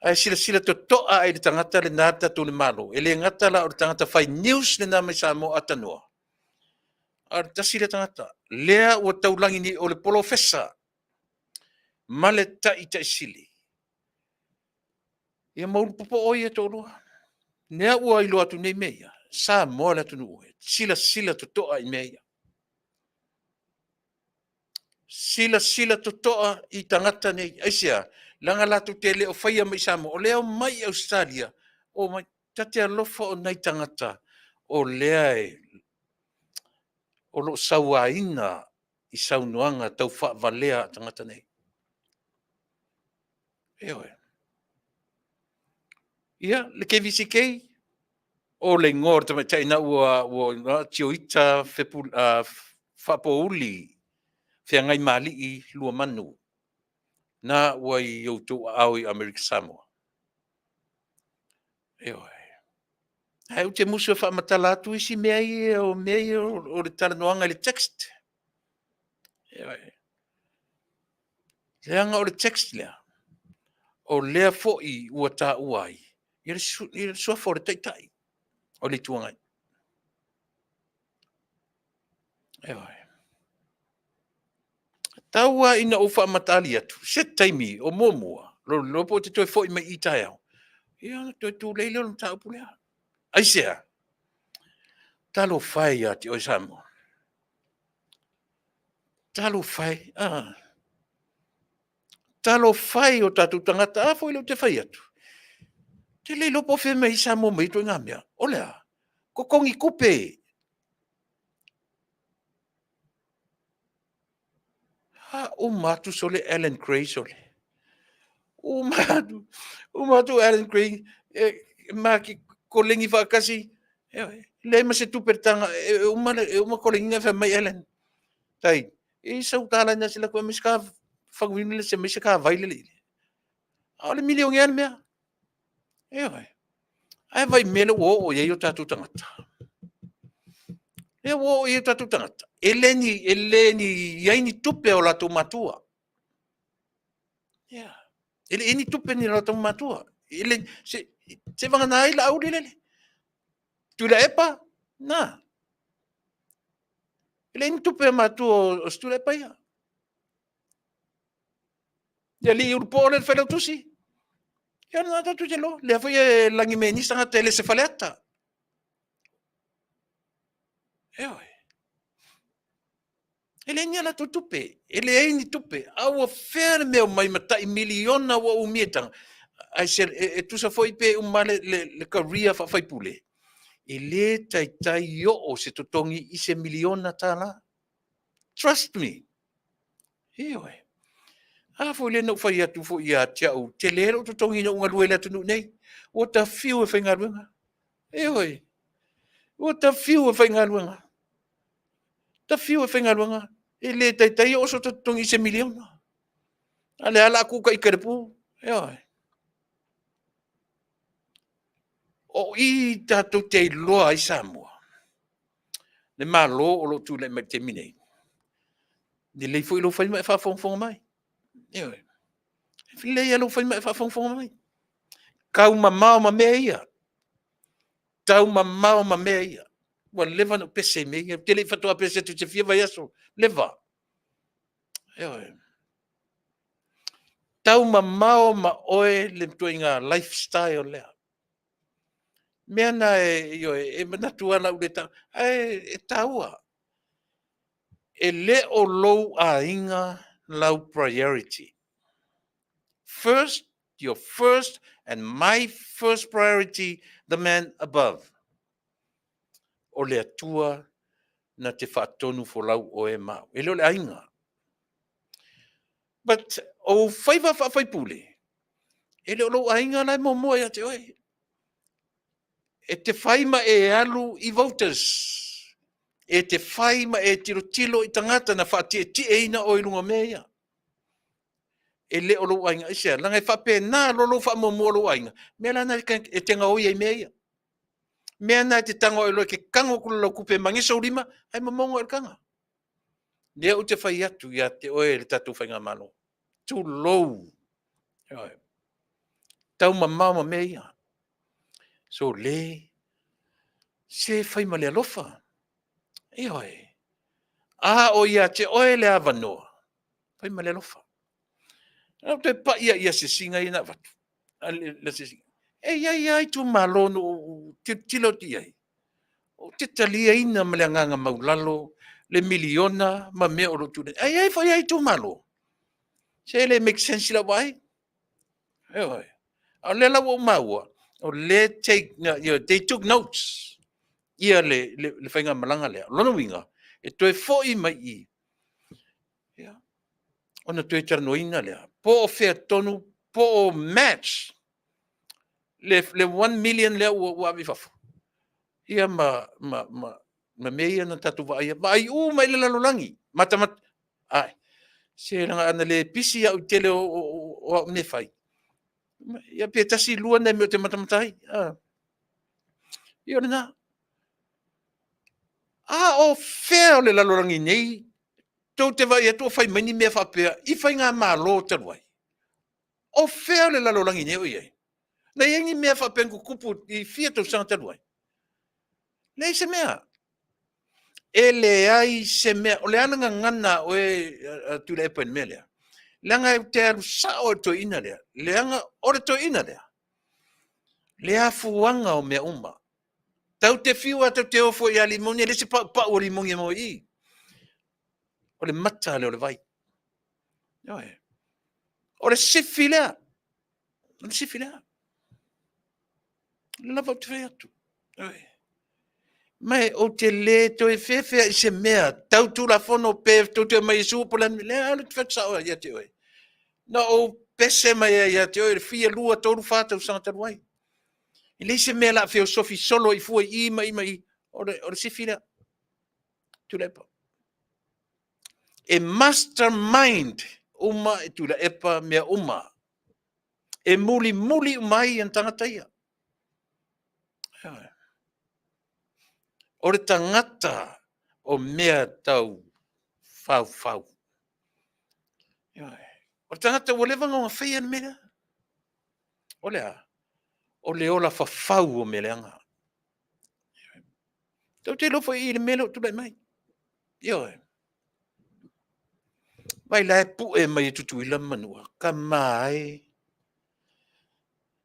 Ai sila to toa ai le tangata le nata tu le malo. E le ngata la o le tangata whai news le nā mai sa mo atanua. Ar tasi le tangata. Lea ua taulangi ni o le polofesa. Male ta sili. Ia maulu popo oi e tōrua. Nea ua ilo atu nei meia. Sa mo le atu nuue. Sila to toa i meia. Sila to toa i tangata nei. Aisia. Langa latu te leo whaia mai Samoa. O leo mai Australia. O mai tatea lofa o nei tangata. O lea e. O lo saua ina i saunuanga tau wha valea tangata nei. Eoe. Ia, le KVCK. O le ngor tama taina ua tio ita whapouli. Whia ngai mali i lua manu. Na ua i outou au i Amerika Samoa. Eoe. Hai te musu wha matala atu isi mea i o le tala noanga le text. Eoe. Leanga o le text lea. O lea fo i ua tā uai. I le suafo le taitai. O le tuangai. E oi. Taua ina o whaamatali atu. Se taimi o mōmua. Lo po te toi fo i mai i tai au. Ia toi tū leile o ta upulea. Ai sea. Talo whai ati o Samoa. Talo whai. Talo whai o tatu tangata. Fo ilo te whai atu. Te leilo po whi mai Samoa mai toi ngā mea. Olea. Ko kongi kupe. Ha o matu sole Alan Gray sole. O matu Alan Gray. Maki kolengi whakasi. Le ma se tupertanga. Uma kolengi ngā mai Alan. Tai. E sau tala na sila ko miska whagwinile se miska vailele. Ole milio ngan mea. Ai vai mele o ye yo tatu tangata. E wo ye tatu tangata. Eleni yaini tupe o la tu matua. Yeah. Ele tupe ni la tu matua. Ele se vanga na ila au lele. Tu la epa? Na. Ele tupe matua o stu la epa ya. Ya li urpo le felo tusi. Ya na tatu jelo. Le foi langi meni sanga tele se faleta. Ele ni ala tupe. Ele ai ni tupe. Awa ferme o mai mata miliona wa umietang. Ai ser tu sa foi pe umale le career fa fai pule. Ele tai yo o se totongi i se miliona tala. Trust me. Eoi. Fo le no fai atu fo ia tia o te lero totongi no unga luela tunu nei. O ta fiu e fai ngaruenga. Eoi. O ta fiu e fai ngaruenga. Ta fiu e fai ngaruenga. Ele tai o so totongi i se miliona. Ale ala ku ka ikarepu. Eoi. O i tatu te loa i Samoa. Le malo o lo tu le me te mine. Ni le foi lo fai mai fa fong mai. Eoi. Le ia lo fai mai fa fong mai. Kau mamao ma mea ia. Tau mamao ma mea ia. Wa leva no pese me ia. Te le fatua pese tu te fia vai aso. Leva. Eoi. Tau mamao ma oe le tuinga lifestyle lea. Mea na e manatua na ule tau. E taua. E le o lou a inga lau priority. First, your first and my first priority, the man above. O le atua na te whaatonu fo lau o e mau. E leo le a inga. But o whaiva whaipule. E leo lou a inga lai mo moe a te oe. E te whaima e alu I voters. E te whaima e tilo I tangata na whaatia e ina o ilunga mea. E leo lou a inga isea. Langa e whape nā lolo wha mo mo lou a inga. Mea lana e tenga oi e mea. Mea nā te tango e loe ke kango kula lau kupe mangisa urima. Ai mamongo e kanga. Lea u te whai atu ia te oe le tatu whainga malo. Too low. Tau mamau ma mea. So le. Se whaima le alofa. E oe. O ia te oe le avanoa. Whaima le alofa. Nau te pa ia se singa ina watu. Le se singa. Ia tu malo no tilo ti ai. O te talia ina ma le anganga maulalo. Le miliona ma mea oro tu. Ai whai tu malo. Se le make sense la wai. O le la o maua. O le take, they took notes. Ia le whainga malanga lea. Lono winga. E toi foi mai I. Ona toi taranoina lea. Po o whea tonu, po o match. Le 1 million lea ua wifafu. Ia ma mea na tatu wa ia. Ma ai mai le lalolangi. Matamat. Ai. Se ranga ana le pisi au tele o ne fai. Ia pe tasi lua nei me te matamatai. Ia na. O fea le lalolangi nei. Tau te vai atu fai mani mea whapea. I fai ngā malo taruai. O fea le lalolangi nei o iei. Na iengi mea whapea kupu I fia tau sanga taruai. Nei se mea. ele ai se mea, o le ananga ngana o tu le epa me lea. Leanga e te aru sa o to ina lea. Leanga o le to ina lea. Lea fuanga o mea uma. Tau te fiwa tau te ofo i a limoni, le se pa o limoni mo i. O le mata le o le vai. Ioe. O le sifi lea. O le sifi lea. Lava te fai atu. Ioe. Mai o te le to e fefe i se mea. Tau tu la fono pe to te mai su po la lea le te fai sa o ia te oe. Na o pese mai ia te oe, fia lua toru fata usanga taru ai. I le se mea la feo sofi solo i fua i mai. O le sifi lea. Tu lepa. E mastermind uma e tu la epa mea uma. E muli umai an tangata ia. O le tangata o mea tau fau. O le tangata o lewa ngonga whaia ni mea. O lea. O le ola fau o me leanga. Tau te lofo i le melo tu lai mai. Ioe. Vai la e pu e mai tutu i la manua. Ka mai.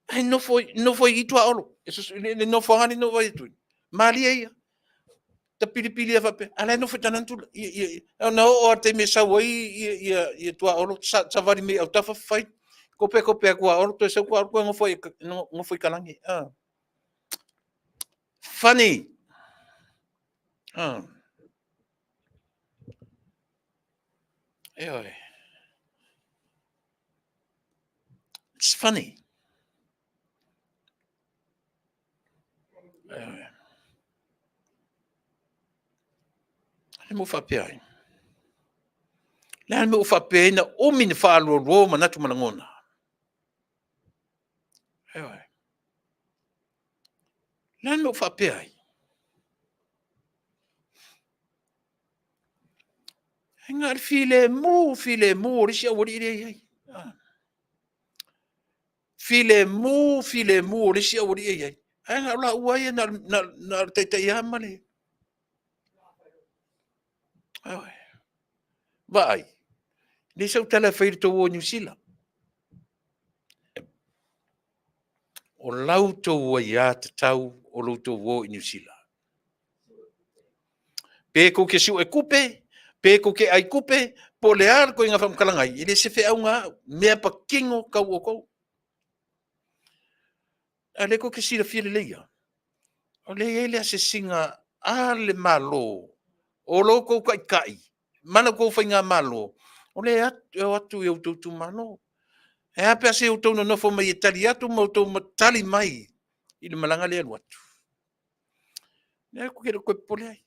Ai nofo i tua olo. Le nofo hani no vai tu. Mali ia. Ta pili fa pe. Ala nofo tanantu. Na o te me sa wai i tua olo. Sa vari me au tafa fai. Kope kua olo. To sa kua olo ngofo i kalangi. Funny. Ioe. It's funny. Le mo fa pe ai. Le mo fa pe na o min fa lo manatu malangona. Le mo fa pe ai. Engar file mu risi a wori ai. File mu risi a wori ai. Engar la uai na te ia male. Vai. Ni sau tala fair to wo New Zealand. O lauto wa ia te tau o lauto wo New Zealand. Pe ko ke su e kupe, pe ko ke ai kupe, po le ar ko inga whamkalangai. Ile se fe au ngā, mea pa kingo kau o kou. A le ko ke sira fia le leia. O le ele se singa a le malo. O lo ko kai. Mana ko whainga malo. O le atu e ututu malo. E apea se utou no nofo mai e tali atu, ma utou matali mai. I le malanga le anu atu. Nea ko kere koe pole ai.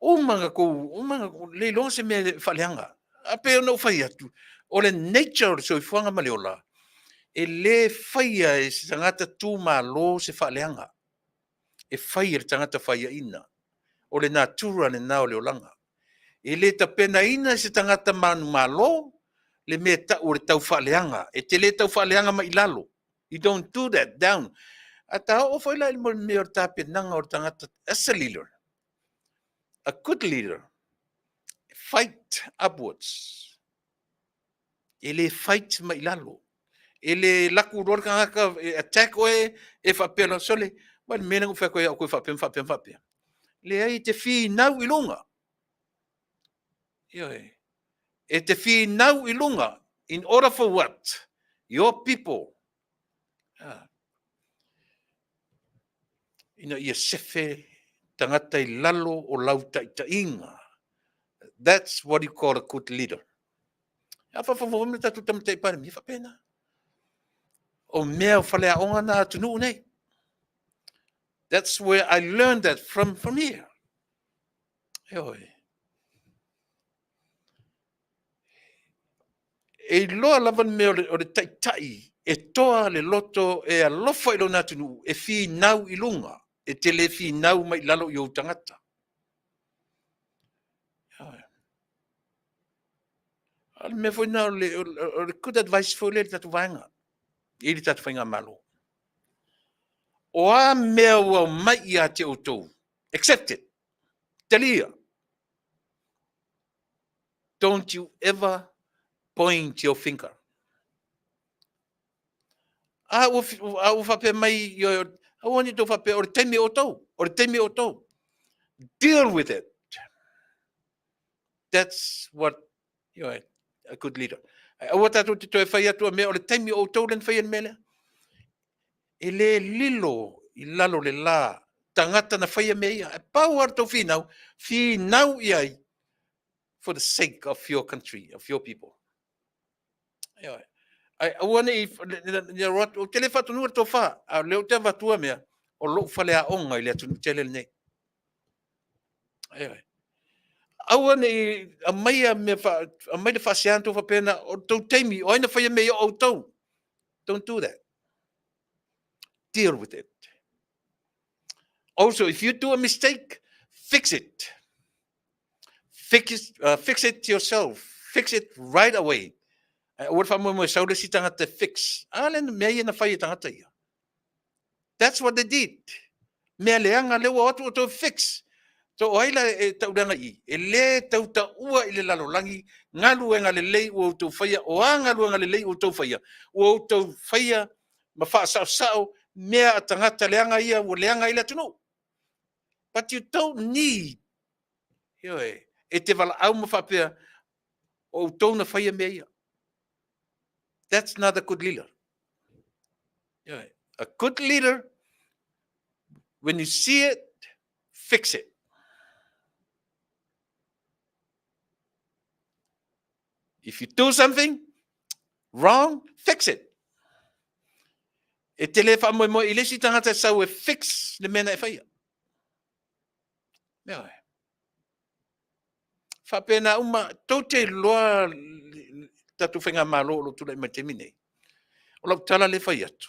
Umanga ko le lo se me faleanga. Apea no fai atu. O le nature so i fuanga maleola. E le faia e se tangata tu malo se faleanga. E faia le tangata faia ina. O le natura le nao le olanga. E le tapena ina se tangata manu malo, le me o le tau faleanga. E te le tau faleanga mai lalo. You don't do that down. Ata o foi la il me o tapenanga o tangata as a leader. A good leader. Fight upwards. E le fight mai lalo. E le laku rorka haka attack oe e whapena sole. Wai mena ku whakoe au koe whapena. Le ai te whi nau i lunga. E te whi nau i lunga. In order for what? Your people. Ina ia sefe tangata i lalo o lau tainga. That's what you call a good leader. Afa whawamina tatu tamatei pane mi whapena. O mea whale a onga na tunu nei. That's where I learned that from here. E loa lavan me o le taitai, e toa le loto e alofa ilo natunu, e fi nau ilunga, e te le fi nau mai lalo i o tangata. Al me foi nau le good advice foi le tatu vaenga, i li tatu whainga malo. O a mea ua mai i a te o tou, Accept it. Talia. Don't you ever point your finger. Au fape mai yo awani to fape or temi oto. Deal with it. That's what a good leader. Awata to faya to me or temi oto len faya mele. Ele lilo ilalo le la tangata na faya me power to finau yai for the sake of your country, of your people. I want if o tele fa tunu to fa a le te va tua me o lo fa le a onga ile tu tele ne I want a mai me fa a mai de fa sianto fa pena o to temi o ina fa me o to don't do that. Deal with it. Also, if you do a mistake, fix it. Fix it yourself. Fix it right away. What fa mo sa le si tangata fix. Alen me na fa tangata ia. That's what they did. Me leanga le wa to fix. So oila e tauranga I. E le tauta ua I le lalolangi. Ngalu e ngale lei o tau whaia. O ngalu e ngale lei o tau whaia. O tau whaia ma wha sao mea tangata leanga ia o leanga ila tunu. But you don't need e te wala au ma whapea o tau na whaia mea ia. That's not a good leader. A good leader, when you see it, fix it. If you do something wrong, fix it. E tele fa mo ile si tangata sa we fix le mena e faia. Fa pena uma tote loa tatu fenga malo lo tu le metemine. O lo tala le faia tu.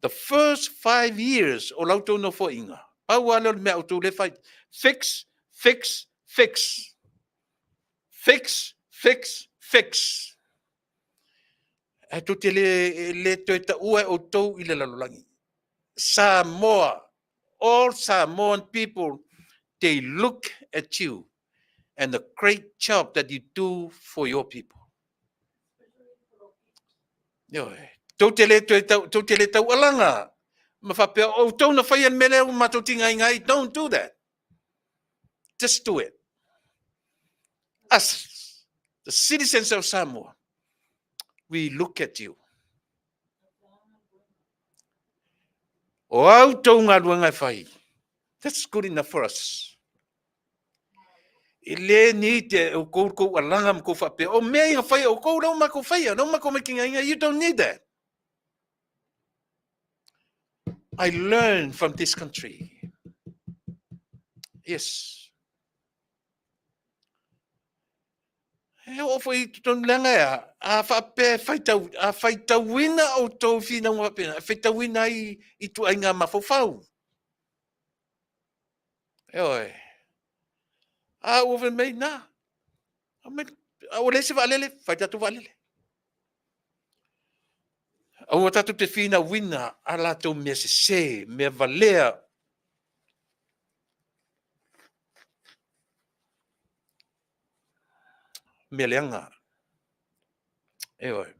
The first 5 years o lo to no fo inga. Pa wala me auto le fai fix. E tu te le te ta ua o tau I le lalolangi. Samoa, all Samoan people, they look at you and the great job that you do for your people. Tau te le tau alanga. Mawhapea o tau na whaian mele o matotinga ngai. Don't do that. Just do it. Us, the citizens of Samoa, we look at you. O au tau ngā ruanga whai. That's good enough for us. I le ni te o kou alanga mko whapea. O mea inga whai o kou rau mako whaia. Rau mako makinga inga. You don't need that. I learned from this country. Yes. O foi ton langa a whape whaita wina o tau whina wapena. Whaita wina I tu ai ngā mawhawhau. Oi. A uwe mei nā. A o lese walele, whaita tu walele. A o tatu te whina wina a la tau mea se, mea valea. Mea leanga. Oi.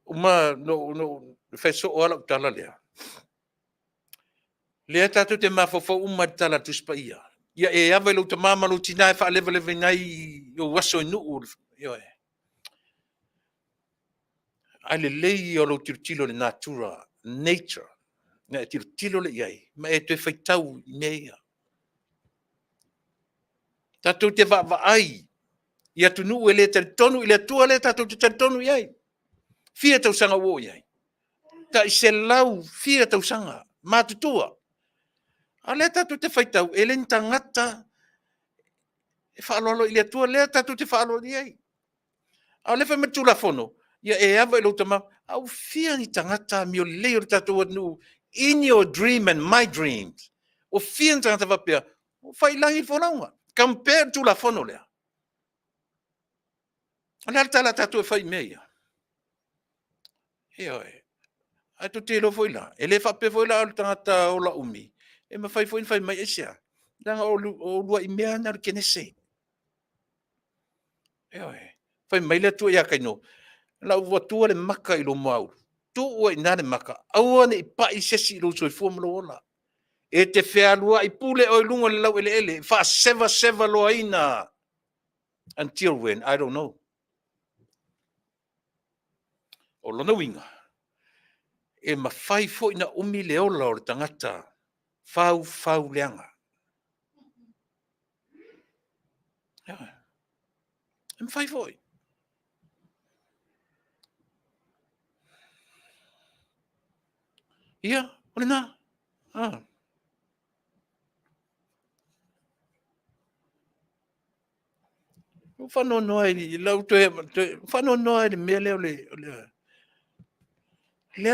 Uma no feso o ala tala lea. Lea tatu te mawhawhau uma tala tuspa ia. Ia e awe lo te mamalu tina e wha lewe ngai o waso nuu. Ale lei o lo tirutilo le nature. Nga tirutilo le iai. Ma e te whaitau I mea. Tatu te wa ai. Ia tunu e le tonu I le tua le tatu te tonu iai. Fia tau sanga wo iai. Ta I se lau fia tau sanga. Mātutua. A le tatu te whaitau. E le tangata. E whaalolo I le tua le tatu te whaalolo iai. A le whametula fono. Ia e awa I lo tama. Au fia ni tangata mi o leo tatu anu. In your dream and my dreams. O fia ni tangata wapea. O whailangi whonaunga. Compare to la fono lea. Ala tala tatu e whai mea. Heoi. Ai to te lo foi la. E le fa pe foi la o tangata o la umi. E ma fai foi fai mai isia. Danga o lua I mea na kenese. E oi. Fai mai le tu ia kaino. La ua tua le maka I lo mau. Tu ua ina le maka. Aua ne I pa I sesi lo soi fu mlo ola. E te fea lua I pule o lunga le lau ele ele. Fa seva lo aina. Until when, I don't know. O lona winga. E ma fai fo ina umi le ola o le tangata. Fau leanga. E ma fai fo I. Ia, ole na. Whano noa I lau whano noa I mea leo le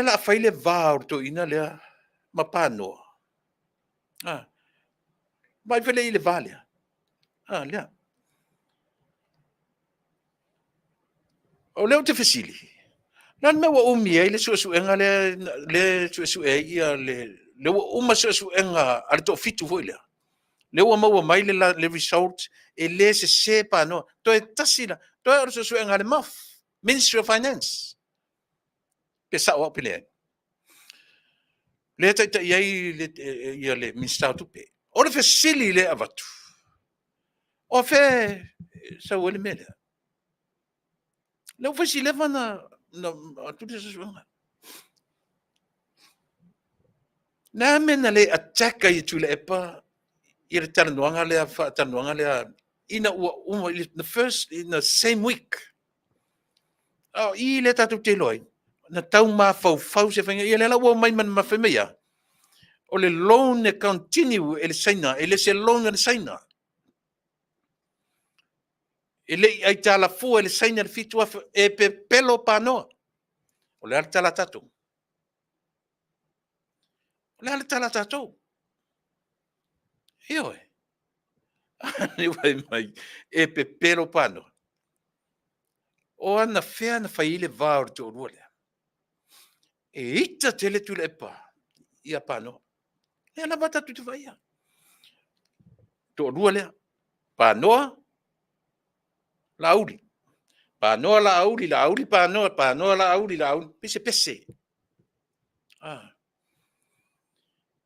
la whai le vāo to ina lea ma pānoa. Mai whele I le vālea. Lea. O leo te whesili. Nan me wa umi ai le suenga le suenga le wa uma suenga ale to fitu foi lea. Le wa maua mai le result e le se pānoa. To e tasila. To e suenga le MOF. Ministry of Finance. Pe sa o pele. Le ta iai le minister tupe. O le fesili le avatu. O fe sa o le mele. Le fesili vana na tu te suanga. Na mena le ataka I tu le epa I le tanuanga le fa tanuanga le ina in the same week. Oh, I le tatu te loi. Na tau ma fau se whainga. I le la ua mai man mawhemea. O le loan e continue e le saina. E le se loan e le saina. E le ai tala fua e le saina le fitua e pe pelo panoa. O le ala tala tatou. O le ala tala tatou. Ioe. Ni wai mai. E pe pelo panoa. O ana fea na whaile vāo te orua lea. E ita tele tu le epa. Ia panoa. E ana bata tu te whaia. Te orua lea. Panoa. La auri. Panoa la auri, panoa la auri, pese.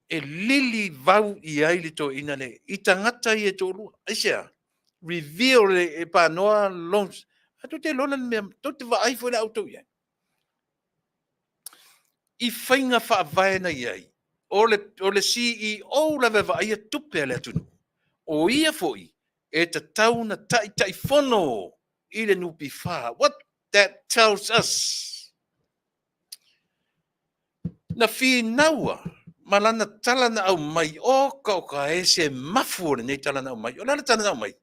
E lili vau I ai li to ina le. I tangata I e to rua. Aisea. Reveal le e panoa loans. Atu te lona mea. To te wa ai fo le auto ia. I whainga wha vaena iai. O le CEO la vewa ai a tupe le atunu. O ia foi. E te tauna tai fono. I le nupi wha. What that tells us. Na fi naua. Malana talana au mai. O ka e se mafu ne talana au mai. O lana talana au mai.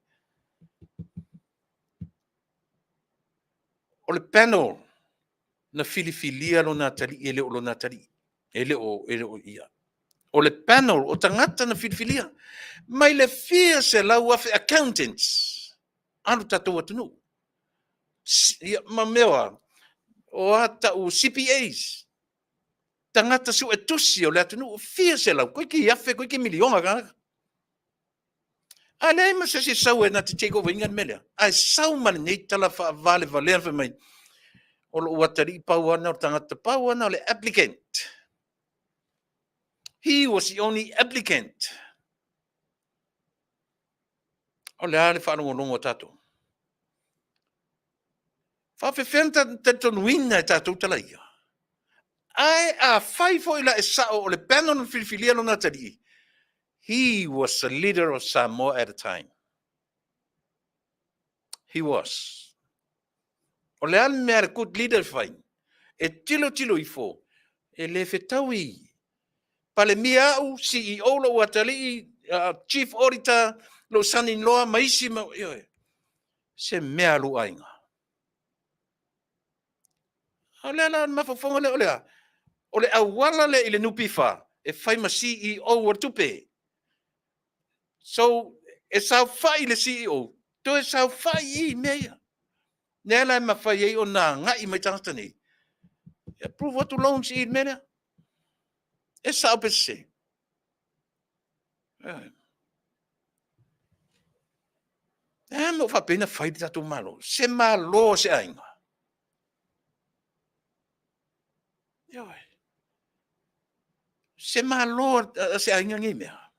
O le panel. Na filifilia lo natali. Ele o lo natali. Ele o ia. O le panel. O tangata na filifilia. Mai le fia se lau afe accountants. Anu tatou atunu. Ma mewa, o ata o CPAs. Tangata su etusi o le atunu, fia se lau, koe ki afe, koe ki milionga ka. A le ma se sau e na te take over ingan melea. A sau mani nei tala wha vale valea wha mai. O lo watari pauana o tangata pauana o le applicant. He was the only applicant. O le ale whanongo longo tatou. Whawhewhenta te tonuina e tātou talaia. Ai a whaifo ila e sao o le panel whiwhilia no natari. He was the leader of Samoa at a time. He was. O le ale mea good leader whain. E tilo I fo. E le whetaui. Pale mia au CEO lo watali, chief auditor, lo son-in-law, maisi ma. Se mea lu ainga. Ole ala mafafonga le olea. Ole awala le ile nupifa. E fai ma CEO o tupe. So, e sao fai le CEO. To e sao fai I mea. Nela ma fai o na ngai mai tangata ni. Approve what loans I mea. E sa pe se. Mo fa pena fai tatu malo. Se malo se ainga. Se malo se ainga ngi mea.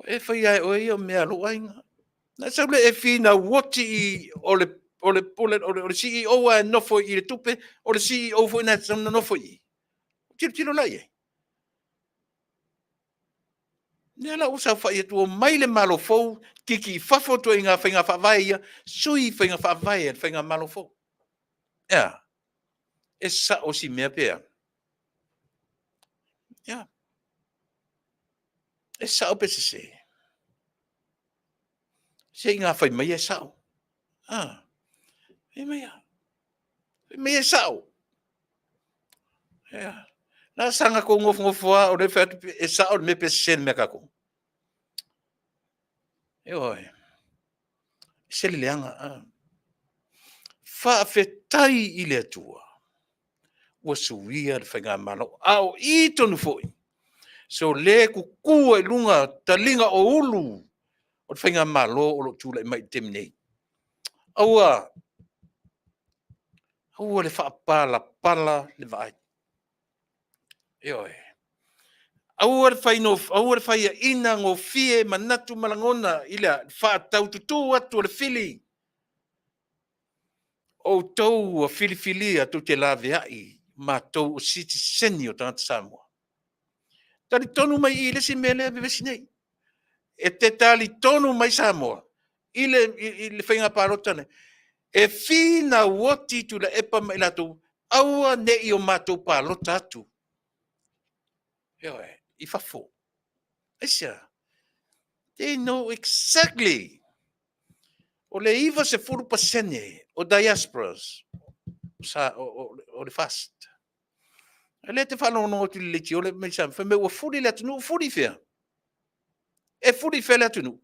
E fai ai o ia mea lo ainga. Na sa le e fina woti i o le CEO a nofo i le tupe, o le CEO fo na sana nofo i. Tiro lai e. Nea la usa fai tu o mai le malo fou, kiki fafo to inga whainga whawai, sui whainga whawai, whainga malo fou. Ea, e sa o si mea pea. Ea, e sa o pese se. Se inga whai mai e sa o. E mai a. E mai e sa o. Ea, na sanga ko ngofoa, o le whatu e sa o me pese se mea kako. E oi. Se le leanga, whaafetai i le atua. Ua suia le whainga malo. Ao i tonu foi. So le kukua i lunga talinga o ulu. O le whainga malo o lo tūla i mai temnei. Aua le whaapala pala le vai. E oi. Aua le whaia ina ngō fie manatu malangona ila whaatau tutu atu le fili. O tau a fili atu te lawe ai. Ma tau o siti seni o tangata Samoa. Tali tonu mai i le si mele bevesi nei. E te tali tonu mai Samoa. I le whainga parotane. E fina woti tu la epa mai latu. Aua ne i o mātou parota atu. Eoe, i fafo. Esia. They know exactly. O le iwa se furu pasene o diasporas. O le fast. Le te whanau no tu le ti o le mai sam. Whame ua furi le atunu, furi fea. E furi fea le atunu.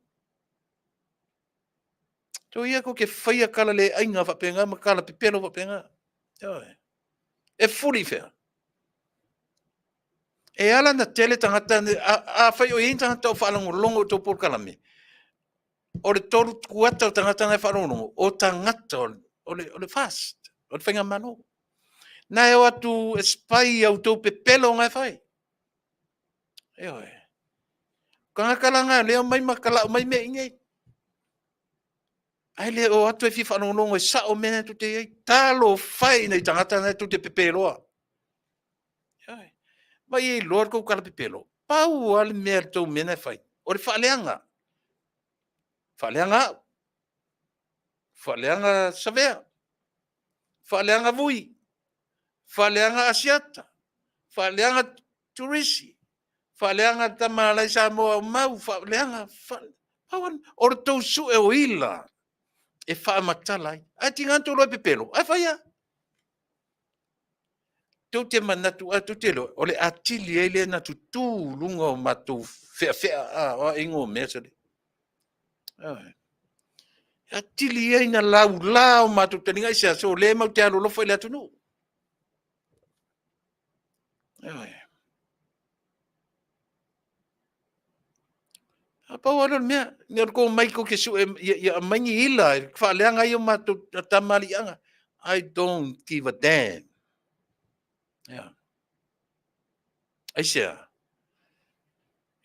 To ia ko ke whaia kala le ainga whapenga, ma kala pipelo whapenga. E furi fea. E ala na tele tangata, a whai o yin tangata o whalango longo to por kalame. O le toru kuata o tangata ngai wharongo, o tangata o le fast, o le whainga mano. Na e o atu espai au tau pepelo ngai whai. E oe. Kanga kalanga, leo mai makala, mai me ingei. Ai le o atu e fi whanongo e sa o mena tu te ei. Talo whai nei tangata nei tu te pepeloa. Mai e loa kou kala pepelo. Pau ale mea tau mena e whai. O le whaaleanga. Whaaleanga. Whaaleanga savea. Whaaleanga vui. Whaaleanga asiata. Whaaleanga turisi. Whaaleanga tamalai sa moa mau. Whaaleanga. Pauan. O le tau su e o ila. E whaamatala. Ai tinganto loa pepelo. Ai whaia. Tau te manatu atu te lo. O le atili e le natu tū lunga o matu fea. O ingo mea sale. Atili e na lau matu taninga isa. So le mau te alo lofo i le atu nu. Apa wala mea. Ngar ko mai ko ke su e mangi ila. Whaaleanga i o matu tamali anga. I don't give a damn. Aisea.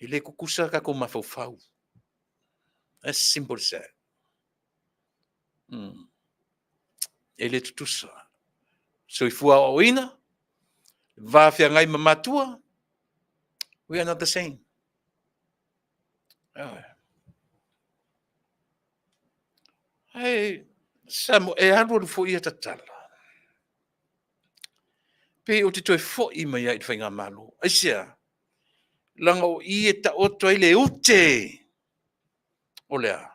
I le kukusa ka ko mafau. As simple as that. E le tutusa. So i fua o ina. Vafia ngai mamatua. We are not the same. Hey, Samo, e anu fo ia tatala. Pe o te toi fo i mai ai whainga malo. Aisea. Langa o i e ta oto ai le ute. O lea.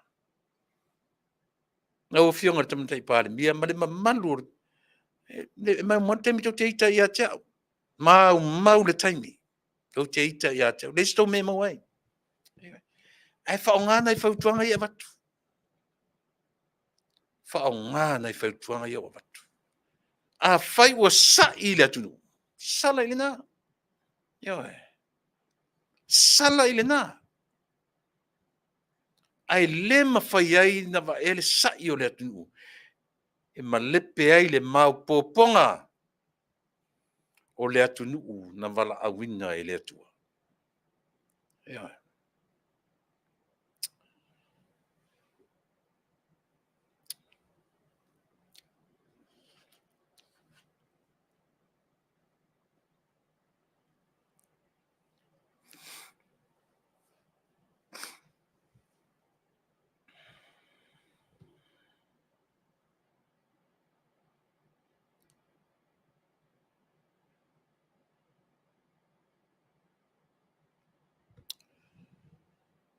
Na o fionga tamatai pāle. Mia male mamalu. Ma mwante mi tau te ita i a tau. Mau le taimi. Tau te ita i a tau. Le sto me mawai. Ai whaongana i whautuanga i a watu. Whaongana i whautuanga i a watu. a fai ua sa'i le atunu. Sala i lena. Ioe. Sala i lena. Ai le mawhai ai na wa ele sa'i o le atunu. E ma lepe ai le mau poponga o le atunu na wala awina e le atua. Ioe.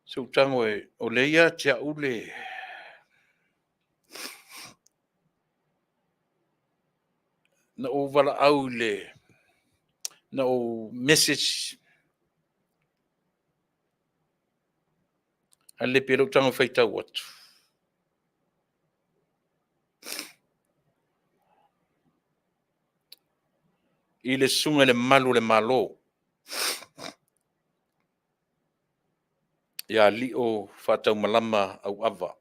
So tango e o leia tia ule na o wala au le na o message a le pelo tango feita watu. I le sunga le malu le malo. Ia li o whatau malama au ava.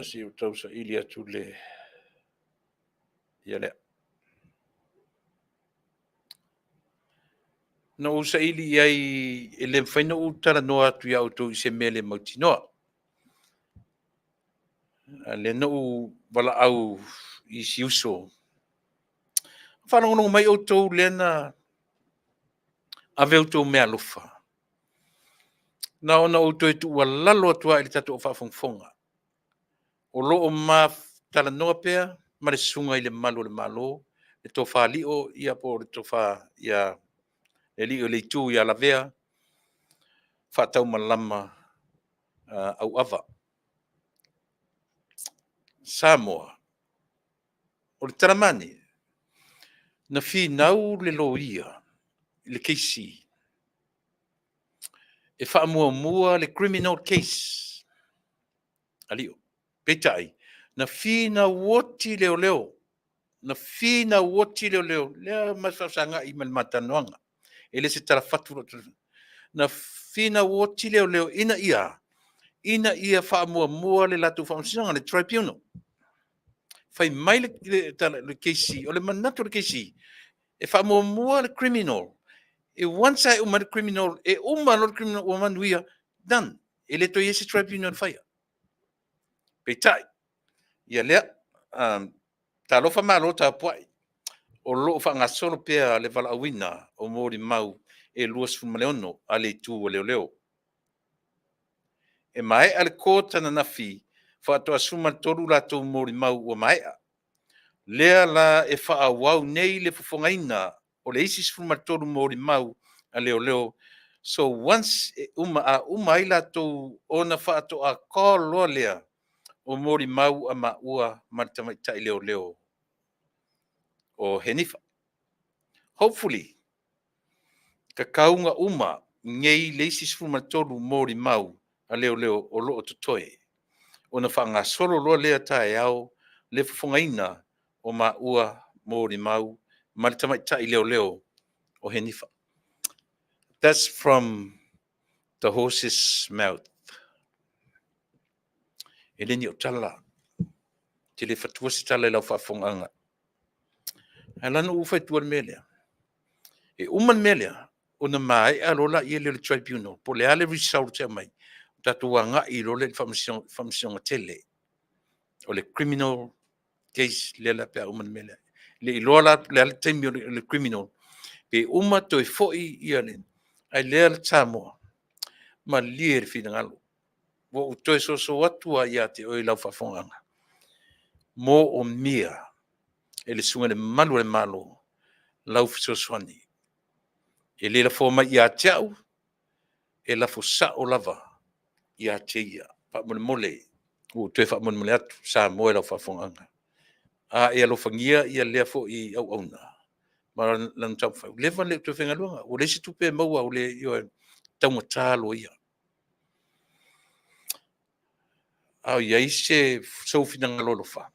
Si o tau sa ili atu le ia lea. Na o sa ili iai e le whaina o tara noa atu ia auto i se mele mautinoa. Le no wala au i si uso. Whanongonongo mai o tau lena ave o tau mea lofa. Na ona o tau e tu ua lalo atua i le tatu o whafongfonga. O lo o ma tala noa pea, ma le sunga i le malo, le tofa li o ia po le tofa ia le li o le tu ia la vea, whatau malama au ava. Samoa, o le taramani, na fi nau le lo ia, le keisi, e wha mua le criminal case, alio, petai, na fi na woti leo, na fi na woti leo, lea masasanga i malmatanoanga, ele se tala fatu, na fi na woti leo, ina ia wha mua le latu whaonsinanga, le tribunal. Fai mai le keisi, o le manato le keisi, e wha mua le criminal, e once ai uma le criminal, e uma lo le criminal o manuia, done, e le to yesi tribunal fai. Petai, ia lea, ta lofa malo ta puai, o lo fa ngasolo pea le vala awina, o mori mau, e luas fumaleono, ale tu o leo. E mai ale kota na nafi, fa to asuma toru la to mori mau o mai. Lea la e fa awau nei le fufongaina, o le isis fuma toru mori mau, a leo. So once uma ila to ona fa to a kolo lea, o mori mau a maua martamaita i leo. O henifa. Hopefully, ka kaunga uma ngei le isis fuma toru mori mau, a leo o loo tutoe. Ona fa ngā solo loa lea tae au, le fufongaina o maua mori mau, martamaita i leo o henifa. That's from the horse's mouth. Eleni o tala. Te le fatua si tala lau whafonganga. Alana uwhai tuan melea. E uman melea, o na mai a lola i le tribunal, po le ale result te mai, tatua nga i lola le whamsionga tele. O le criminal case le la pia uman melea. Le i lola le ale teimi o le criminal. Pe uma to e foi i alen. Ai lea le Samoa. Ma lie le fina ngalo. Wo u toi so atua ia te oi lau whafonganga. Mo o mia, e le sunga le malo, lau fisoswani. E le la forma ia teau, e la fosa o lava, ia te ia, pa mole, u toi wha mole atu, sa moe lau whafonganga. A e alo whangia ia lea fo i au auna. Ma lan tau whau. Levan le tu whenga luanga, o le si tupe maua o le taunga tālo ia. Au iai se soufinanga lolofa.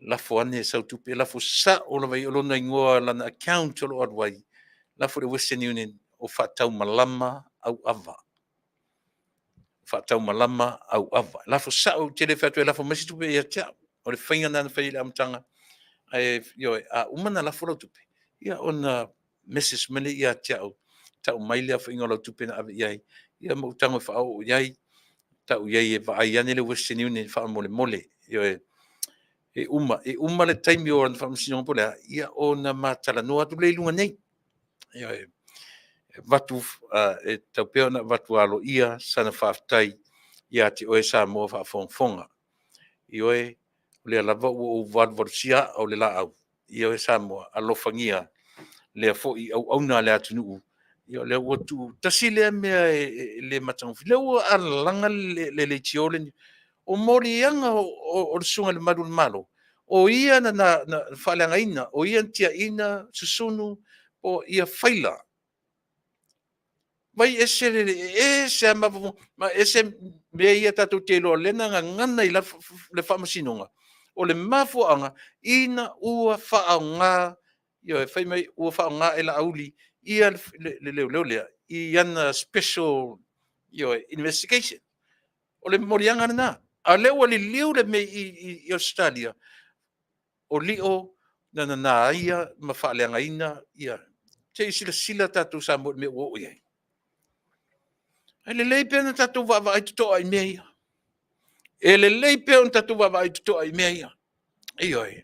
Lafo ane sau tupe, lafo sa o la vai olona ingoa lana account o lo adwai. Lafo le Western Union o whatau malama au ava. Whatau malama au ava. Lafo sa o tele whatua lafo masi tupe ia tia. O le whainga nana whai le amtanga. A umana lafo lau tupe. Ia ona Mrs. Mene ia tia o. Tau maile a whainga lau tupe na ave iai. Ia mautanga whao o iai. Tau iai e vai ane le Western Union wha mole mole. E uma le taimi o an whamasino pole ia o na matala noa tu le lunga nei. Watu e tau peo na watu alo ia sana whaftai ia te oe sa mua whafonga. I oe le alava o vadvarusia au le la au. I oe sa mua alofangia le fo i au auna le atunu. Ia le watu tasile mea le matangufi. Le ua alanga le tiole o mori anga o sunga le madu malo. O ia na whaleanga ina, o ia tia ina susunu o ia whaila. Vai ese ma ese mea ia tatu te loa lena ngana i le whamasinonga. O le mafuanga ina ua whaanga, ia e whai mai ua whaanga e la auli, ia le leo lea, i ana special investigation. O le morianga na. A leo li liu le me i Australia. O lio na ia ma whaaleanga ina ia. Te sila tatu sa mo me o ia. Ele leipe na tatu wa ai to ai mea. Ele leipe on tatu wa ai to ai mea. Iyo e.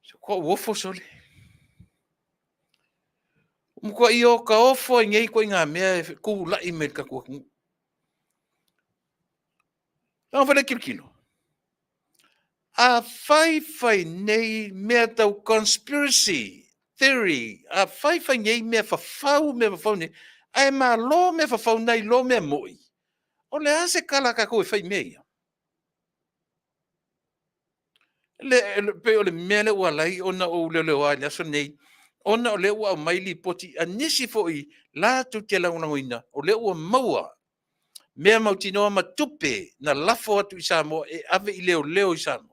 So ko wofo sole. Mko iyo ka ofo ngei ko nga mea ku la email ka ku. Não vai kilo. A fai nei mea tau conspiracy theory. A fai nei mea fafau ne. Ai ma lo me fafau nei lo me moi. O le ase kala ka ko fai mea. Le pe o le mele walai ona o le wa la so nei. Ona o le wa mai li poti anisi foi la tu te la una ngina. O le wa maua. Mea mautinoa matupe na lafo atu isamo e ave i leo isamo.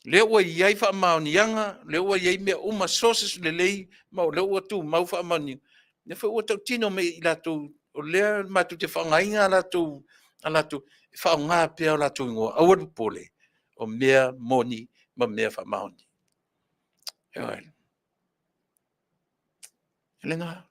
Leo wa iai wha maonianga, leo wa iai mea uma sources le lei, ma o leo wa tu mau wha maoni. Ne wha ua tau tino me i lato, o lea matu te whangainga lato, whaonga pia o lato ingoa, awaru pole, o mea moni, ma mea wha maoni. Ewa ele. Elena.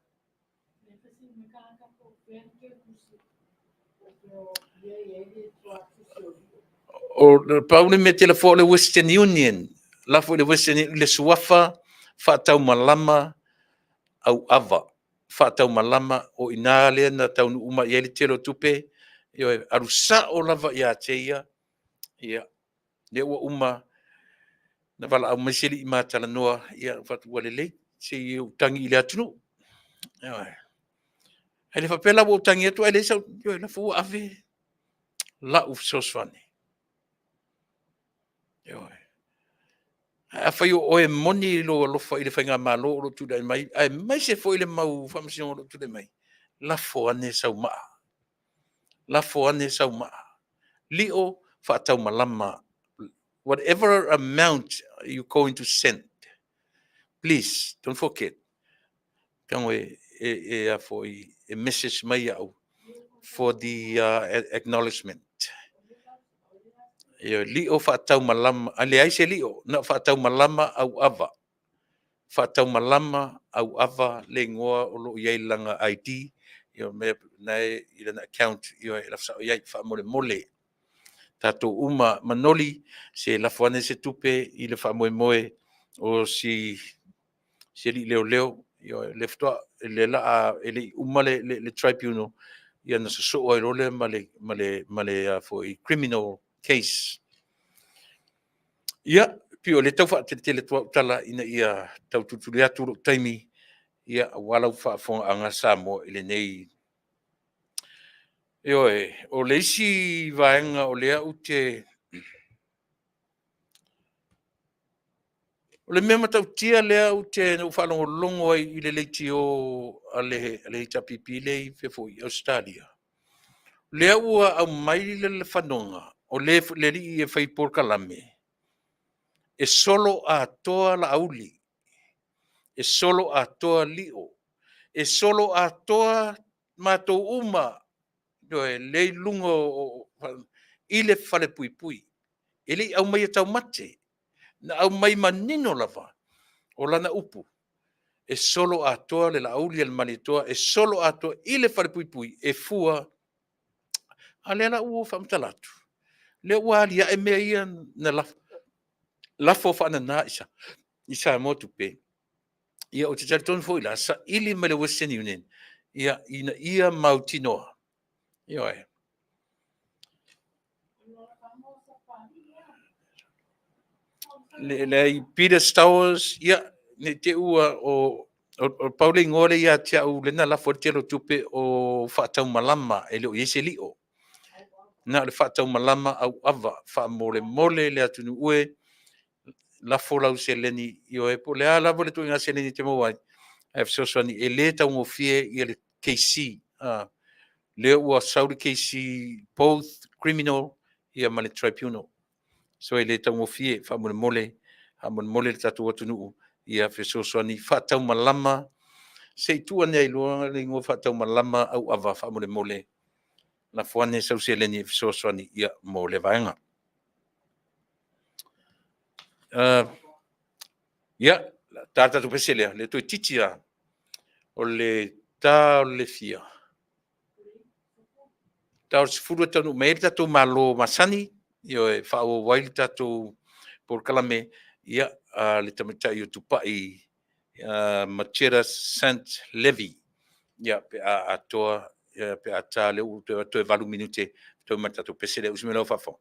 O paule me telefo le Western Union, la fo le Western Union, le suafa, whatau malama, au ava, whatau malama, o inale na taunu uma i ele telo tupe, yo arusa o lava ia teia, ia, le ua uma, na wala au masili i mātala noa, ia whatu walele, se i utangi i le atunu. Hele whapela o utangi atu, ele sa, yo la fo ave, la ufsoswane. A whai o e moni lo alofa i le whainga malo o tu dai mai. Ai mai se fo i le mau whamasino o tu dai mai. La fo ane sau maa. La fo ane sau maa. Lio whaatau malama. Whatever amount you're going to send, please don't forget. Kanwe a fo i message mai au for the acknowledgement. Lio whaatau malama, ale ai se lio, na whaatau malama au ava. Whaatau malama au ava le ngoa o lo iai langa ID, me nei i lana account, i lafsa o iai whaamole mole. Tato uma manoli, se lafuane se tupe, i le whaamoe moe, o si li leo, le ftoa, le la, le uma le tribunal, i ana sa soa i role male for i criminal case. Ia, pio le tau wha te tala ina ia tau tuturi atu lo taimi, ia walau wha fonga anga Samoa ile nei. O le isi vaenga o lea ute, o le mea matau tia lea ute na ufalongo longo ai ile leiti o ale tapipi lei fefo i Australia. lea ua au mai le whanonga, o le li e whai porkalame, e solo a toa la auli, e solo a toa lio, e solo a toa mātou uma, e le lungo i le whale pui pui, e li au mai e tau mate, na au mai manino lava, o lana upu, e solo a toa le la auli al malitoa, e solo a toa i le whale pui pui, e fua, a le ala ua whamtalatu. Le ua alia e mea ia na lafo whaana nā isa motu pe. Ia o te tari tonu fo ila, sa ili mele Western Union, ia mautinoa. Ia e. Le i Peter Stowers, ia, ne te ua o Paule ngore ia te au lena lafo te lo tupe o whaatau malama e leo iese li o. Na le whaatau malama au ava, wha mole le atunu ue, la folau se leni i o e po le ala vole tu inga se leni te mawai. E fsoswani e le tau ngofie i le KC. Le ua sauri KC both criminal i a male tribunal. So e le tau ngofie wha mole le tatu atunu i a fsoswani whaatau malama se tua nei loa le ngo whaatau malama au ava wha mole. La fuane sau se leni fsoswani i a mole vaenga. Ia, tātou peselea, le toi titia o le tā o le fia. Tā o le sifuru tanu, me ele tātou malo masani, io e whao waili tātou por kalame, ia le tamita i o tupai Machera St. Levi, ia pe a toa, pe a tā le u toi valu minute, toi matatou peselea, usimelo whafo.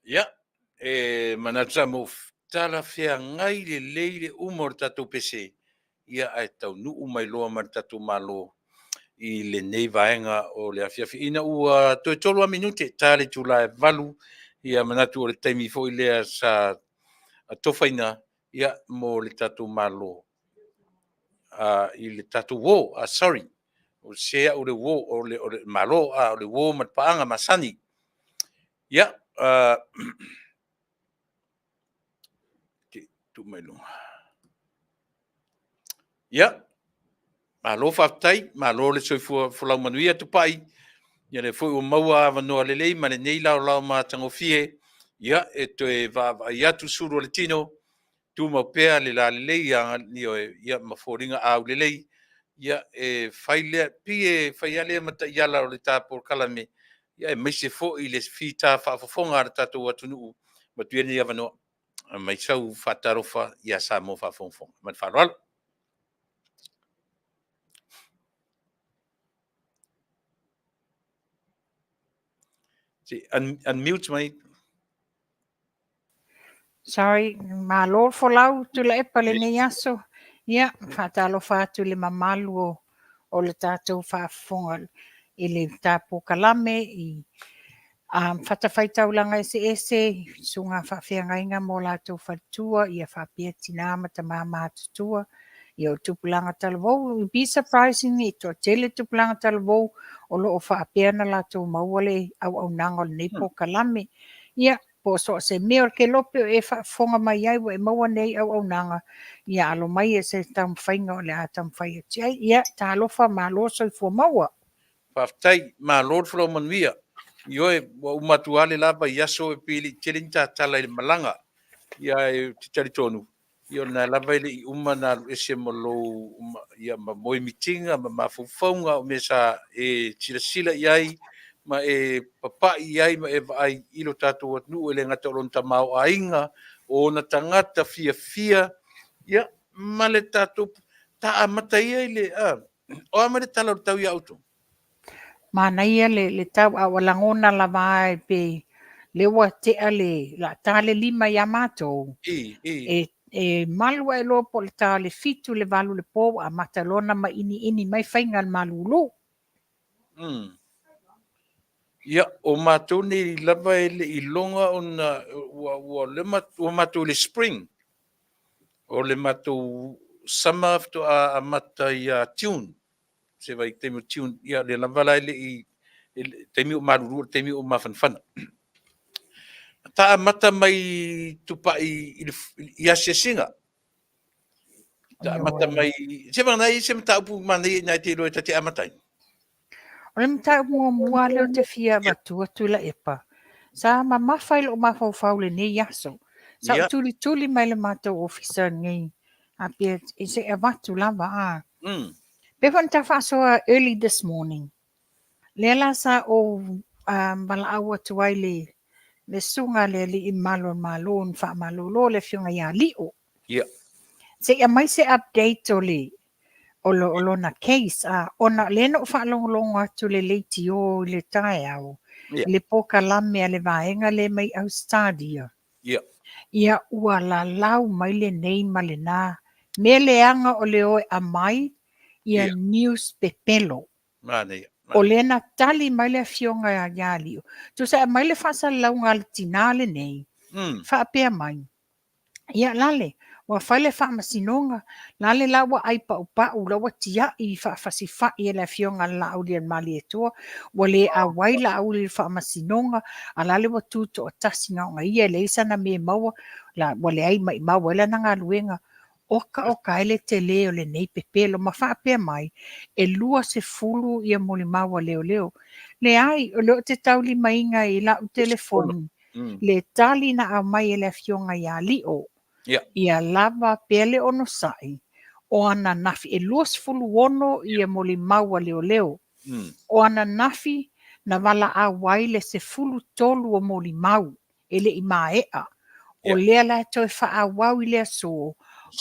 Ia, manatra mo tala fea ngai lelei le uma o le tatou pese. Ia ae taunuu mai loa ma le tatou malo i lenei vaega o le afiafiina ua toe tolu a minute tale tulae valu ia manatu o le taimi foʻi lea sa tofaina ia mo le tatou malo i le tatou ō sorry o se aʻu le ō o le malo o le ō ma le paaga masani ia mai longa. Ia, malo whaftai, malo le soifua fulau manuia tupai, ia le fui o maua avanoa lelei, ma le nei lau lau ma tangofie, ia, e toe va ia tu suru le tino, tu mau pea le la lelei, ia ma fōringa au lelei, ia e whailea, pie whaialea mata iala o le tāpor kalame, ia e meise fo i le fita whaafafonga le tātou atunuu, ma tuene avanoa. Mai sau whatarofa ia sa mo whafongfong. Man wharoal. Si, unmute mai. Sorry, malo folau tu la epa le nei aso. Ia, whatalofa atu le mamalu o le tātou whaafonga i le tāpō kalame i whatawhaitaulanga ese sunga whawhiangainga mō lātou whatua ia whapia tina mata māma tutua ia o tupulanga talavou. Be surprising i tō tele tupulanga talavou o lo o whapia na lātou mauale au nanga o le nepo kalame. Ia, po so se mea ke lope e whafonga mai ai wa e maua nei au nanga ia alo mai e se tam whainga o le a tam whai ati ia tā alofa ma loso i fua maua. Whaftai, ma lord flo manuia. Ioe, wa umatuale lava iaso e pili tirinta tala i malanga. Ia e titari tonu. Io na lava i uma na ese molo ia ma moi mitinga ma mafufonga o mesa e sila iai ma e papa iai ma e vai ilo tatu at nu ele ngata lon tamau ainga o na tangata fia ia ma le tatu ta amata ia ile o ama le tala tau ia auto. Mana ia le tau a walangona la vai pe le wa te ale la tale lima ya mato e malua e lo po le tale fitu le valu le po a matalona ma ini mai fainga malulu. Ia o mato ni lava ele i longa ona o mato le spring o le mato summer after a mata ia tune. Se vai temi tune ia le lavala ele i temi o maruru temi o mafanfana ta mata mai tupa i asesinga ta mata mai se vai nai se mata pu mani nai te lo te amatai o le mata mua le te fia batu tu la epa sa mama fai o mafau le nei yaso sa tuli mai le mata officer ngai a pe e se avatu lava a Bevan tafasoa early this morning. Lela sa o balaawa tuai le sunga le i malon fa malolo le fiunga ya li'o. Yeah. Se ia mai se update o lo na case ona le no fa longa tu le leiti o le tai au. Le poka lame le vaenga le mai au stadia. Yeah. Ia ua la lau mai le nei malena. Me le anga o le oe a mai ia news pepelo. O lena tali mai le fionga a yalio. Tu sa mai le fasa launga le tinale nei. Fa apea mai. Ia lale, wa fale fa masinonga. Lale lawa ai pa upa ulawa tia i fa fasifa i le fionga la au le mali etua. Wa le a waila au le fa masinonga. A lale wa tuto o tasinga o ia le isa na me maua. Wa le ai mai maua la nanga luenga. Oka ele te leo le nei pepelo ma fa pe mai e lua se fulu ia molimawa leo le ai o le te tauli mainga i la telefoni le tali na a mai ele fionga ia lio ia lava pele ono sai o ana nafi e lua se fulu ono ia molimawa leo o ana nafi na wala a waile se fulu tolu o molimau ele i maea o lea la toi fa a wau ile so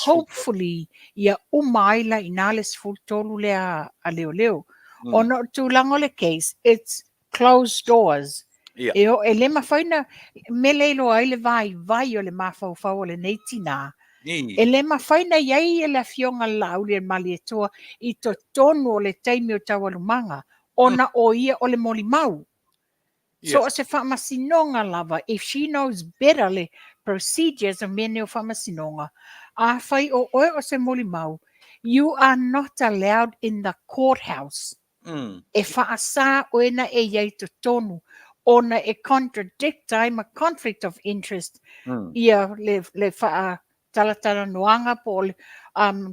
hopefully ia umaila inales fultolu lea a leo. Ono tu lango le case, it's closed doors. Ia. E o e le mawhaina, me leilo ai le vai o le mawhau o le neitina. E le mawhaina iai e le fionga lauri e mali e toa I to tonu o le taimi o tawalumanga. Ona o ia o le moli mau. So o se whamasinonga lava, if she knows better le procedures o mene o whamasinonga, a whai o oe o se moli mau, you are not allowed in the courthouse. E whaasa oena e iai to tonu, ona e contradict I'm a conflict of interest, ia le wha talatala noanga po le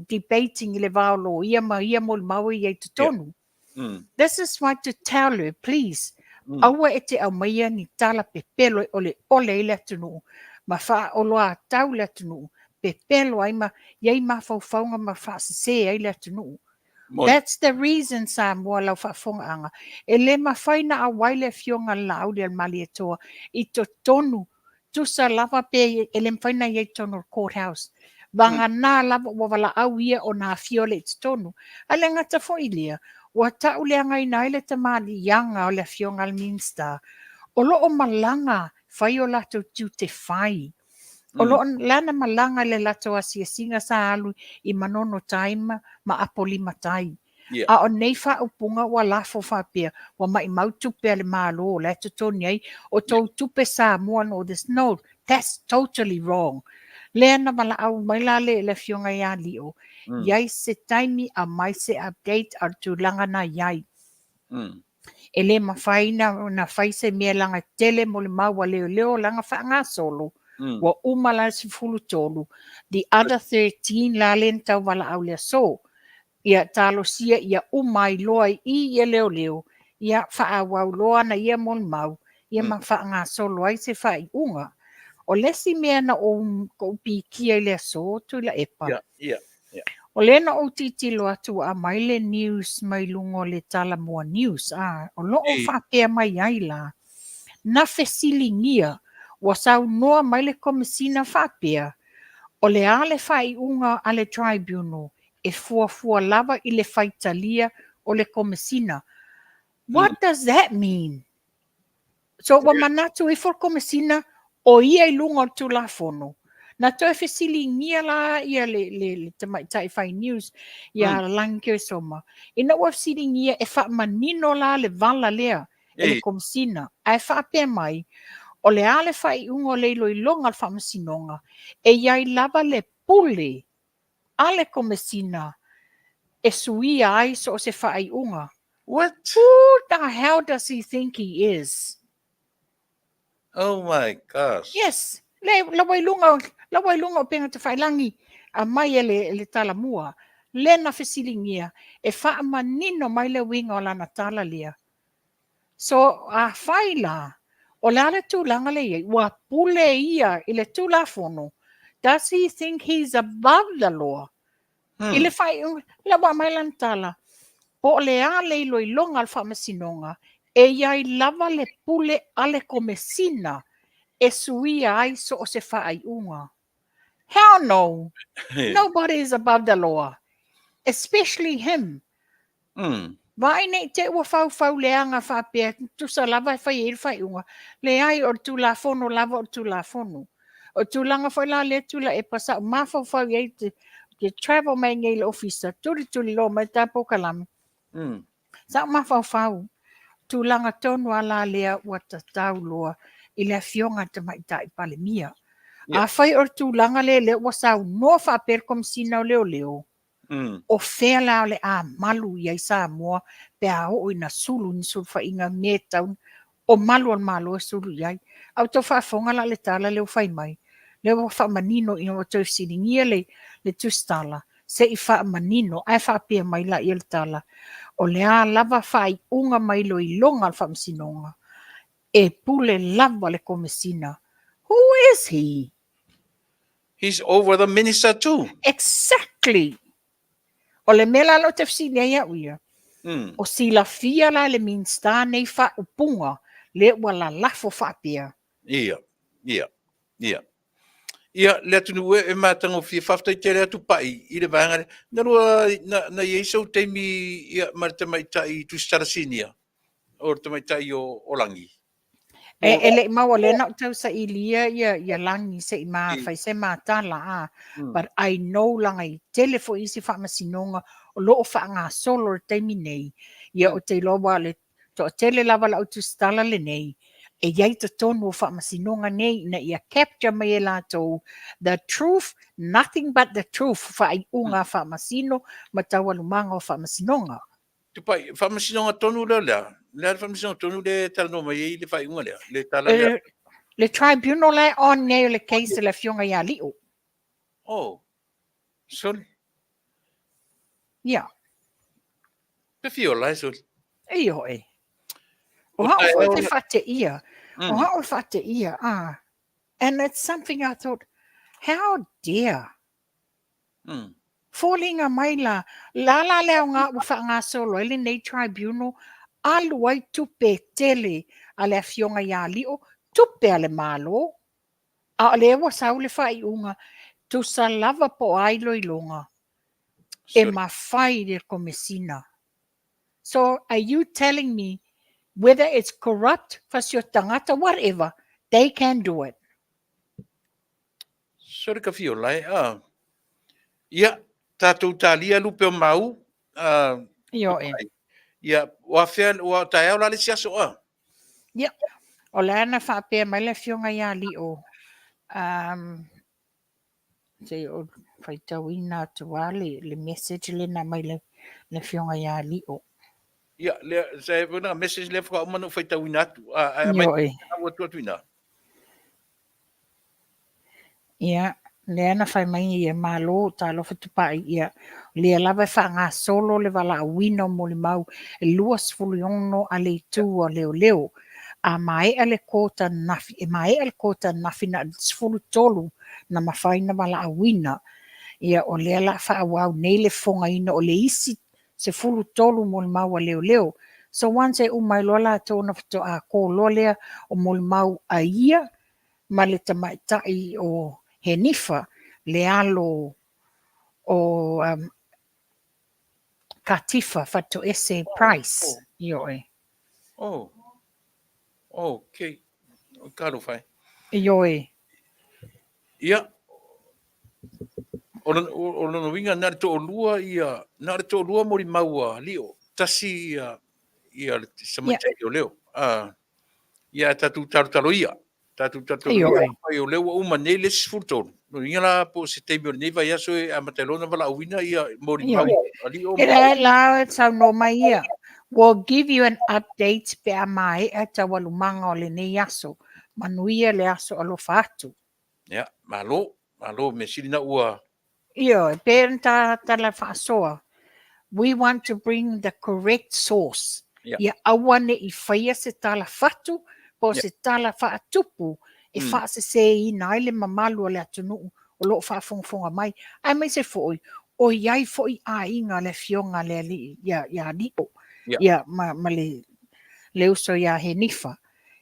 debating le vaolo, ia moli mau e iai to tonu. This is why to tell her, please, aua e te au maia ni tala pepelo ole i le atunu. Ma wha oloa tau le atunu. Pepelo ai ma, iai ma whauwhaunga ma wha se ai le atunu. That's the reason sa mua lau whaafonga anga. E le ma whaina a waile fionga laudi al mali e toa. I to tonu. Tusa lava pe e le mwhaina iai tonu courthouse. Vanga nā lava wawala au ia o nā fiole it's tonu. Ale ngata fo ilia. Wa tau le anga ina ile te mali yanga o le fionga al minsta. O lo o malanga whai o lato tu te whai. O lo lana malanga le lato asia singa sa alu I manono taima ma apoli matai. A o nei wha upunga wa lafo whapea wa mai mautupe ale malo o lato toni ai o tau tupe sa mua no this. No, that's totally wrong. Lea na mala au maila le fionga ia lio. Iai se taimi a mai se update al tūlanga na iai. E le mawhaina na whaise mea langa tele mo le maua leo langa whaanga solo. Wa umala si fulu tolu. The other 13 la len tau wala au lea so. Ia talo sia ia umai loa I ia leo. Ia wha wau loa na ia mo le mau. Ia ma whaanga solo ai se whai unga. O lesi mea na o pikia le so tu la epa. O lena o titilo atu a maile news mai lungo le tala mua news. O loo whapea mai aila. Na fesilingia wa sau noa maile komisina whapea. O le ale whai unga ale tribunal e fua lava I le whaitalia o le komisina. What does that mean? So wa manatu e for komisina o ia I lunga tu la fono. Na toi fesili ngia la ia le tai whai news ia langke soma. Ina wa fesili ngia e wha manino la le vala lea e le komisina. Ai wha pe mai o le ale whai ungo leilo I longa al wha masinonga. E iai lava le pule ale komisina e suia ai so se whai unga. What? Who the hell does he think he is? Oh my gosh. Yes. Lawai lunga o penga te whailangi a mai le tala mua. Le na fesilingia e wha manino mai le winga o lana tala lia. So a whaila o le ale tūlanga le iei wa pule ia I le tūla fono. Does he think he's above the law? I le whai lawa mai lana tala. Po le ale ilo I longa al whamasinonga e iai lava le pule ale komesina. E suia ai so o se whaai unga. Hell no. Nobody is above the law. Especially him. Vai nei te ua whau leanga whapea. Tusa lava e whai e whai unga. Le ai o tu la fono lava o tu la fono. O tu langa whai la le tu la e pasa. Ma whau e te travel mai ngei le officer. Turi lo mai tapo kalami. Sa ma whau. Tu langa tonu ala lea ua tatau loa. I le fionga te mai tai pale mia. A whai or tu langa le wasau no wha per kom sina leo. O whea lao le a malu iai sa mua pe a o ina sulu ni sulu wha inga me taun o malu an malu e sulu iai. Au tau wha fonga la le tala leo whai mai. Leo wha manino ina o tau siringia le tustala. Se I wha manino ai wha pia mai la I le tala. O le a lava whai unga mai lo I longa al wha msinonga. E pule lava le komisina. Who is he? He's over the minister too. Exactly. O le mela lo te fsine ia uia. O sila fia la le minsta nei wha upunga le wala lafo whapia. Ia. Ia, le atunu e mātango fia whaftai te rea tu pai I le vangare. Narua na iesau teimi ia marita mai tai tu starasinia. O te mai tai o langi. ele mau le na tau sa ilia ia langi se i ma fai se matala a but I know langa I telefo isi fa masinonga o lo fa nga solo taimi nei ia o te lowa le to tele lava la tu stala le nei e iai te tonu fa masinonga nei na ia capture mai la to the truth nothing but the truth fa I unga fa masino matawa lumanga fa masinonga tu pai fa masinonga tonu le fa masinonga tonu le tala no mai le fa unga le tala le le tribunal le on nei le case le fionga ia liu oh sol ia pe fio la sol Iyo e. O hao te whate ia. O hao whate ia. And it's something I thought, how dare. Falling mai la leo ngā uwha ngā solo ele nei tribunal alu ai tupe tele a le fionga ia lio tupe ale malo. A le ewa sau le whai unga tu sa lava po ailo I longa. E mawhai le komesina. So are you telling me whether it's corrupt, fasio tangata, whatever, they can do it? Sori ka fio lai ia tatou talia lupe o mau Io e. ia wa tae la le siaso Ia. O le ana whapea mai le fionga ia li o. Te o whaitawina tua le message le na mai le fionga ia li o. Ia, se vona message le fa manu faita winatu. Io e. Wa tuina. Ia, le ana fai mai ia malo talo fatupai ia. Le lava fa nga solo le vala wino mo le mau e luas fuliono ale tu o leo. A mai ale kota nafi, e mai ale kota nafi na sfulu tolu na mafaina vala awina. Ia o le la fa wau nei le fonga ina o le isi se fulu tolu mo le mau a leo. So once e umai lola tona fito a ko lolea o mo le mau a ia ma le tamaitai o Henifa le alo o Katifa fatu ese price. Io e. Oh. Okay. Karo fai. Io e. Ia. O no winga na to lua ia, na to lua mo li maua lio. Tasi ia sama o leo. Ia tatu taro ia. Tatu ia. Ia leo uma nei le sfurto. No inga la po se te nei vai aso e amatelona vala wina ia mo li maua lio. Ila la sa no mai ia. We'll give you an update pe a mai e ta walumanga o le nei aso. Manuia le aso alo fatu. Ja, malo me silina ua. Ia, penta tala fasoa. We want to bring the correct source. Ia awane I whaia se tala fatu, po se tala faatupu, e wha se ina ele mamalu o le atunu o lo whaafonga mai. Ai mai se foi, o iai foi a inga le fionga le li, ia lipo. Ia, ma le uso ia Henifa.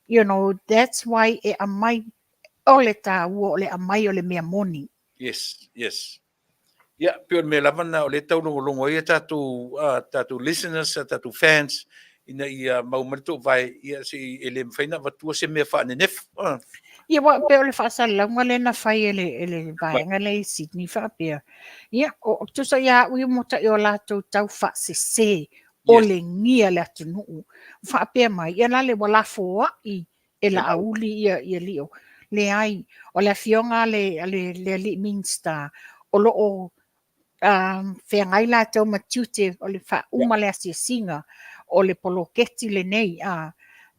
You know, that's why e amai o le ta ua o le amai o le mea moni. Yes. Ia, pio me lavana o le tau longo ia tatu listeners, tatu fans, ina ia maumarito vai, ia si ele mwhaina watua se mea wha nenef. Ia wa pe o le whaasalanga le na whai ele vaenga le Sydney wha pia. Ia, o tusa ia ui mota I o lato tau wha se o le ngia le atunu. Wha pia mai, ia la le walafo ai e la auli ia lio. Le ai, o le fionga le li Minster, o lo o whengai la tau matiute o le wha uma le asia singa, o le poloketi le nei.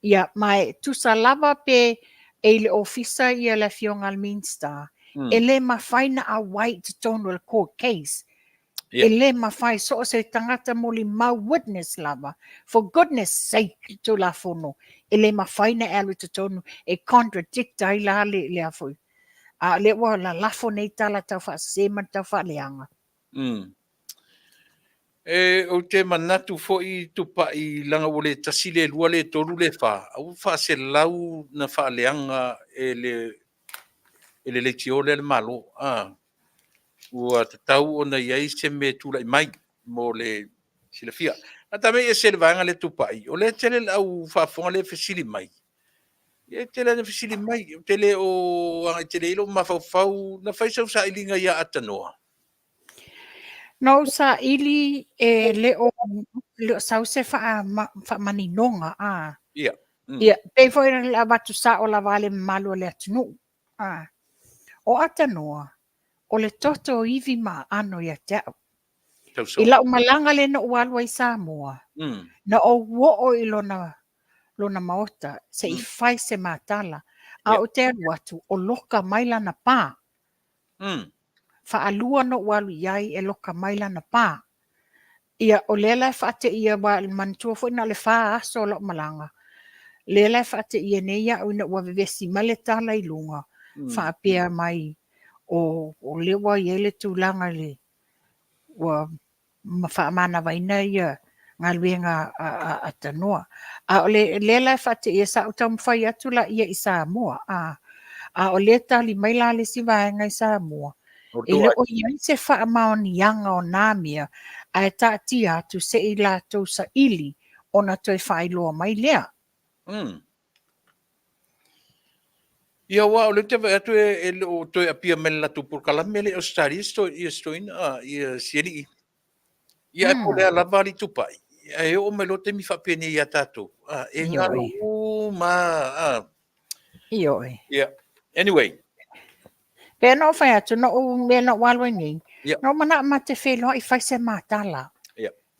Ia, mai tusa lava pe e le ofisa ia le fionga al Minster, e le mawhaina a white tonu le court case. E le mawhai so se tangata mo li mau witness lava. For goodness sake, to la fono. E le mawhaina alu te tonu e contradict ai la le afoi. Le wa la lafo nei tala tau wha sema tau wha leanga. E o te manatu fo I tupa I langa o le tasile lua le toru le wha. Au wha se lau na wha leanga e le tio le malo. Ua te tau o na iai se me tula I mai mo le sila fia. A tame e se le vanga le tupa I. O le tele au wha fonga le fesili mai. Ia te la na fisili mai, te le o anga te le ilo mafau na fai sau sa ilinga ia atanoa. No sa ili e le o sau se fa maninonga a. Ia. Ia, pe foi la watu sa o la vale malu le atunu. A. O atanoa, o le toto o iwi ma ano ia tau. Tau so. Ila umalanga le na ualu ai Samoa. Na o wo i lona maota se i fai se matala. A o te watu o loka maila na pā. Whaalua no ualu iai e loka maila na pā. Ia o lela whaate ia wa mantua fo ina le wha aso o lo malanga. Lela whaate ia ne ia o ina ua vevesi male tala i lunga. Whaapea mai o lewa i ele tūlanga le. Ua whaamana waina ia ngā luenga a tanoa. A o lela whaate ia sa utau mwhai atu la ia i Samoa. A o le tali mai la le sivaenga i Samoa. Ele o iai se whaamaonianga o nāmia a e tāti atu se i lātou sa ili o na toi whailoa mai lea. Ia wa o le te vai atu e o toi apia mele la tu por kalame le Australia sto ina ia sieni. Ia e pole ala vali tupai. E o me lo te mi whapene ia tātou. E ngaro ma. Ioi. Yeah. Anyway. Pea no whai atu, no mea no waloi ni. No mana ma te whelo i whai se mātala.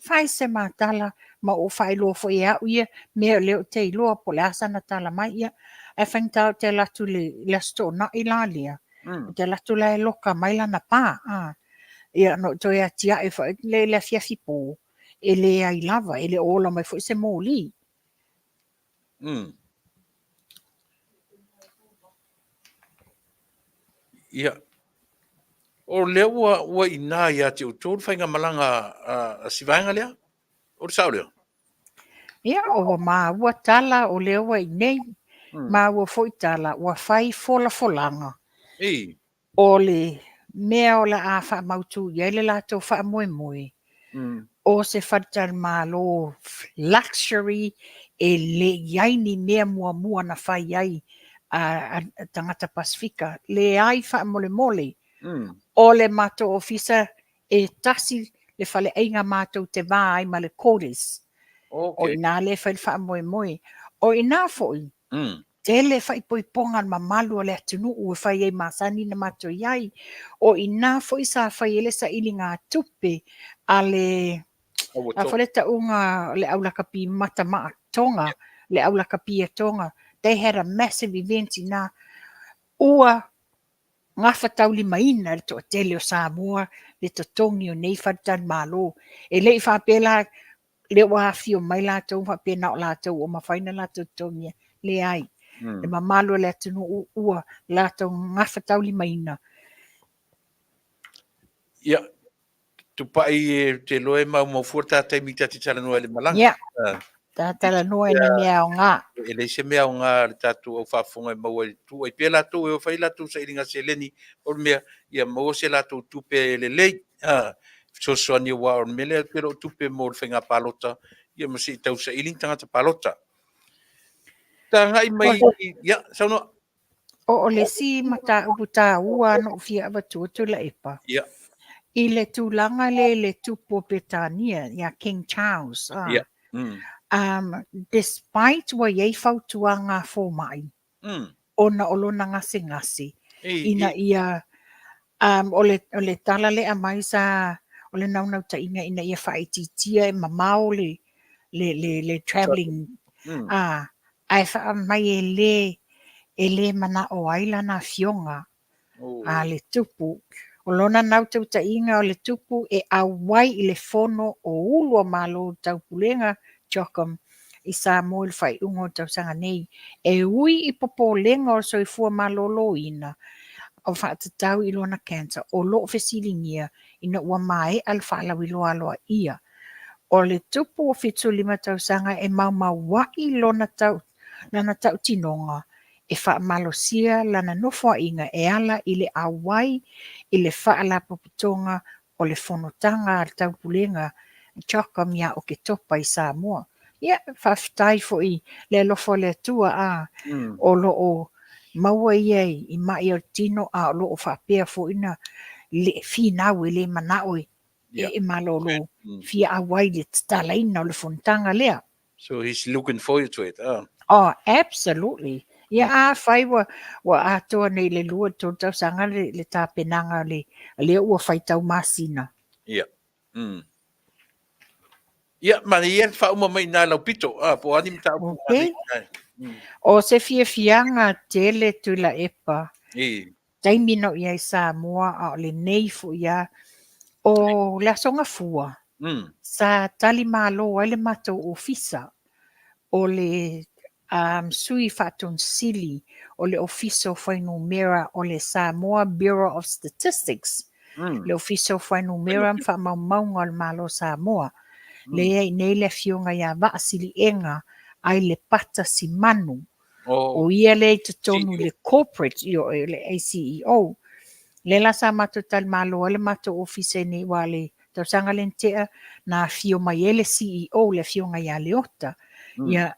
Whai se mātala ma o whai loa fo ia uia mea leo te iloa po le asana tala mai ia. E whaintau te latu le sto na i la lia. Te latu le loka mai lana pā. Ia no toi atia e whai le fiafi pō. E le ai lava, e le ola mai fo se mōli. Ia. O lea ua ina ia te utoro whainga malanga a sivaenga lea? O sao lea? Ia, o maa ua tala o lea ua inei. Maa ua foi tala, ua whai fola folanga. O le mea o la a wha mautu, ia le lātou wha moe moe. O se wharitan maa lo luxury e le iaini mea mua na whai ai a tangata Pasifika. Le ai wha mole mole. O le mato ofisa e tasi le whale einga mātou te vā ai ma le koris. O ina le wha moe moe. O ina foi. Te le whai poiponga ma malu le atunu ue whai ei masani na mato iai. O ina foi sa whai ele sa ili ngā tupe a le a whaleta unga le aulakapi matamaa tonga. Le aulakapi a tonga. They had a massive event ina ua ngā whatau li maina le to tele o Samoa, le to tongi o nei whatan malo. E le i whapela le wāwhi o mai lātou, whapena o lātou o mawhaina lātou tongi le ai. Le mamalo le atunu ua lātou ngā whatau li maina. Ia, tupai te loe mau fuata te mita te tala noa le malanga. Ia, tala noa ni mea o ngā. E le se mea o ngā le tātou au whafonga e maua tu ai pia lātou e o whai lātou sa iringa se leni o mea ia maua se lātou tupe le lei so soani o wa o mele pero tupe mo le whenga palota ia masi tau sa iling tangata palota ta ngai mai ia sauno o le si mata uputa ua no fia avatu tu la epa ia i le tūlanga le tupo Petania ia King Charles ia despite wa iei fautuanga fō mai, ona olona ngasi, ina ia, o le tala le amai sa, o le naunau ta inga ina ia whaititia e mamau le traveling, ai wha mai e le mana o aila na fionga, le tupu, o lona nau tau ta inga o le tupu e awai i le fono o ulua malo tau pulenga, Jokum i Samoa le whai ungo tau sanga nei. E ui i popo lenga o soifua malolo ina o whaatatau i lona cancer o loo fesilingia ina ua mai al whaalawi loa loa ia. O le tupu o fitu lima tau sanga e mau wai lona tau tinonga e wha malosia lana nofua inga e ala i le awai i le whaala popotonga o le whanotanga al tau pulenga Jokum ia o ke topa i Samoa. Ia, whawhitai fo I le lofo le tua o lo o maua ia I mai o tino o lo o whapea fo ina le finau le manao e malolo fia awai le talaina o le fontanga lea. So he's looking forward to it. Oh, absolutely. Ia whai wa atoa nei le lua tō tau sanga le tāpenanga le ua whaitau masina. Yeah. Ia, mana ia whauma mai nā lau pito. Po ani mta au. Okay. O se fianga tele tula epa. Taimino ia I Samoa o le nei fu ia o la songa fua. Sa tali malo ai le matou ofisa o le sui fatun sili o le ofiso whainumera o le Samoa Bureau of Statistics. Le ofiso whainumera mfa maunga o le malo Samoa. Le ei nei le fionga ia vaasili enga ai le pata si manu. O ia le te tonu le corporate le ACEO. Le la sa mato tal malo le mato office ni wale tau sanga lentea na fio mai ele CEO le fionga ia leota. Ia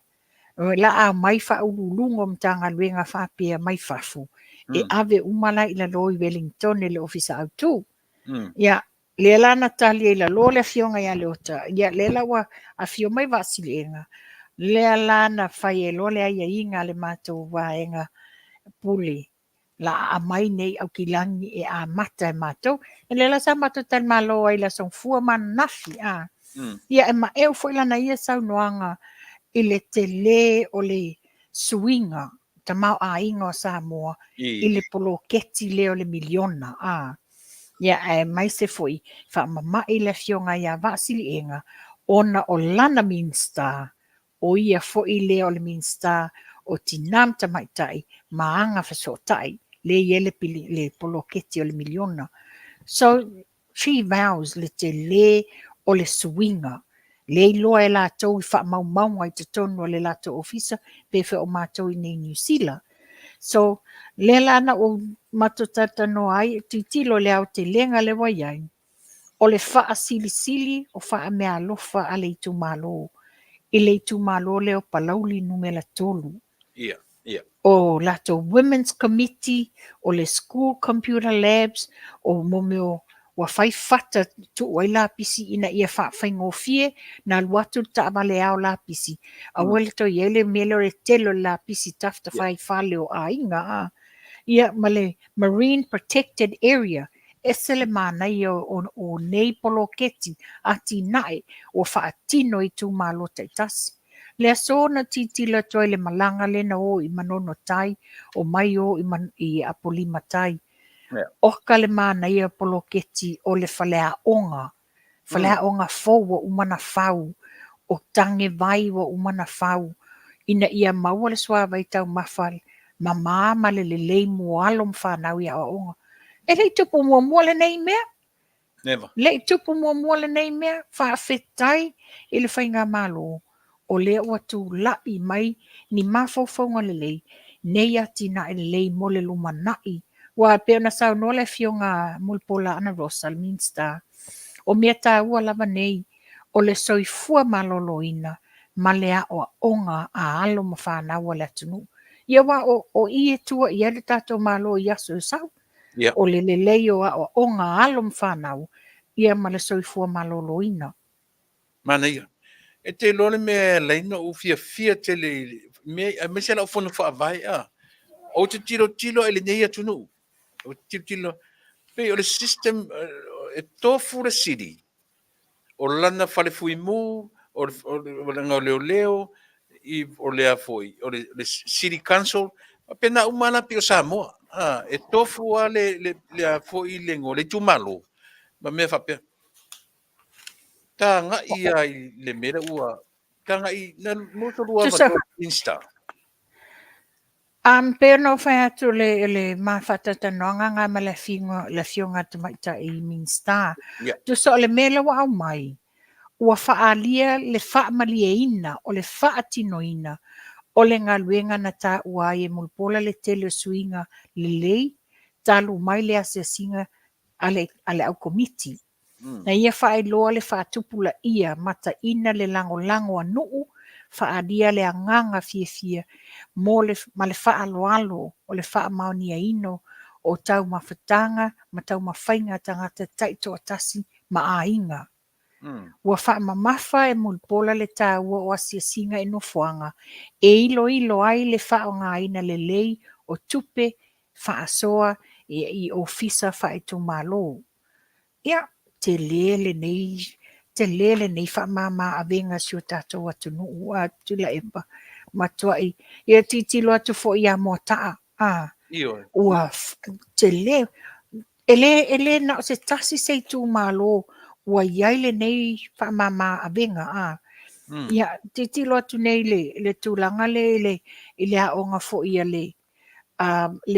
la a mai fa ululungo mtanga luenga fa pia mai fafu. E ave umala ila loi Wellington le office autu. Ia le la Natalia ila lo le fionga ia leota. Ia le la wa a fio mai vasilenga. Le la na fai lo le ia inga le mato waenga puli. La a mai nei au kilangi e a mata e mato. E le la sa mato tal malo ai la son fua man nafi Ia e ma eo foi la na ia sau noanga I le tele o le swinga ta mau a inga o Samoa I le poloketi le o le miliona Ia e mai se foi fa mama I le fionga ia vasili enga ona o lana minsta o ia foi le o le minsta o tinam tamaitai maanga fasotai le yele pili le poloketi o le miliona. So she vows le te le o le swinga. Le loa e la tau I wha mau ai te tonu o le la tau ofisa pe fe o mātou I nei New Zealand. So le lana o matotata no ai titilo le au te lenga le waiai. O le wha sili o wha mea lofa a le itu malo. I le itu malo le o palauli numela tolu. Yeah. O lato Women's Committee, o le School Computer Labs, o momeo wa fai fata tu wai la pisi ina ia fa fai ngofie na luatu ta vale au la pisi. A wale to yele melo re telo la pisi tafta fai fale o a inga Ia male Marine Protected Area. Esele mana o nei poloketi ati nai o fa atino I tu malo taitasi. Le sona titila toi le malanga le na o I manono tai o mai o I apolima tai. Oka le mana ia poloketi o le falea onga. Falea onga fau o umana fau. O tange vai o umana fau. Ina ia maua le suava I tau mafal. Mama le lei mualo mfanau ia o onga. E le tupu mua le nei mea? Never. Le tupu mua le nei mea? Whaafetai I le whainga malo. O le ua tu lapi mai ni mawhauwhaunga le lei. Nei ati na le lei mo le luma nai. Wa peo na sao no le fionga mulpola ana Rosal Minster. O mea ta ua lava nei. O le soifua maloloina. Ma le a o onga a alo ma whanau le atunu. Ia wa o ie tua ia le tato malo ia so sau. O le lei o a o onga alo ma whanau. Ia ma le soifua maloloina. Mana ia. E te lole me leina o fia te le me se la o fono fa vai o te tilo ele nei atunu o tilo pe o le system e tofu le city o lana fale fui mu o langa leo I o le foi o le city council pe na umana pe o Samoa e tofu le foi lengo le tumalo ma me fa pe Tanga ia le mera ua. Tanga I na moto lua va Insta. Pe no fai atu le mawhatata noanga ngā ma le fionga te maita I Minster. Tu so le mele wa au mai. Ua whaalia le whaamalia ina o le whaatinoina o le ngā luenga na tā ua e mulpola le tele suinga le lei talu mai le asesinga ale au komiti. Na ia whae loa le whaatupula ia mata ina le lango anuu whaadia le anganga fia mo ma le whaaloalo o le whaamaoniaino o tau mawhatanga ma tau mawhainga tangata taito atasi ma ainga. Ua whaamamafa e mulpola le tāua o asia singa e nofuanga e ilo ai le whaongaina le lei o tupe whaasoa i ofisa whaetu malo. Ia, te lele nei whaamama avenga sio tātou atunu ua tula epa matuai. Ia titilo atu fo ia mo taa. Ua te le ele na o se tasi se tu malo ua iai le nei whaamama avenga ia titilo atu nei le tūlanga le aonga fo ia le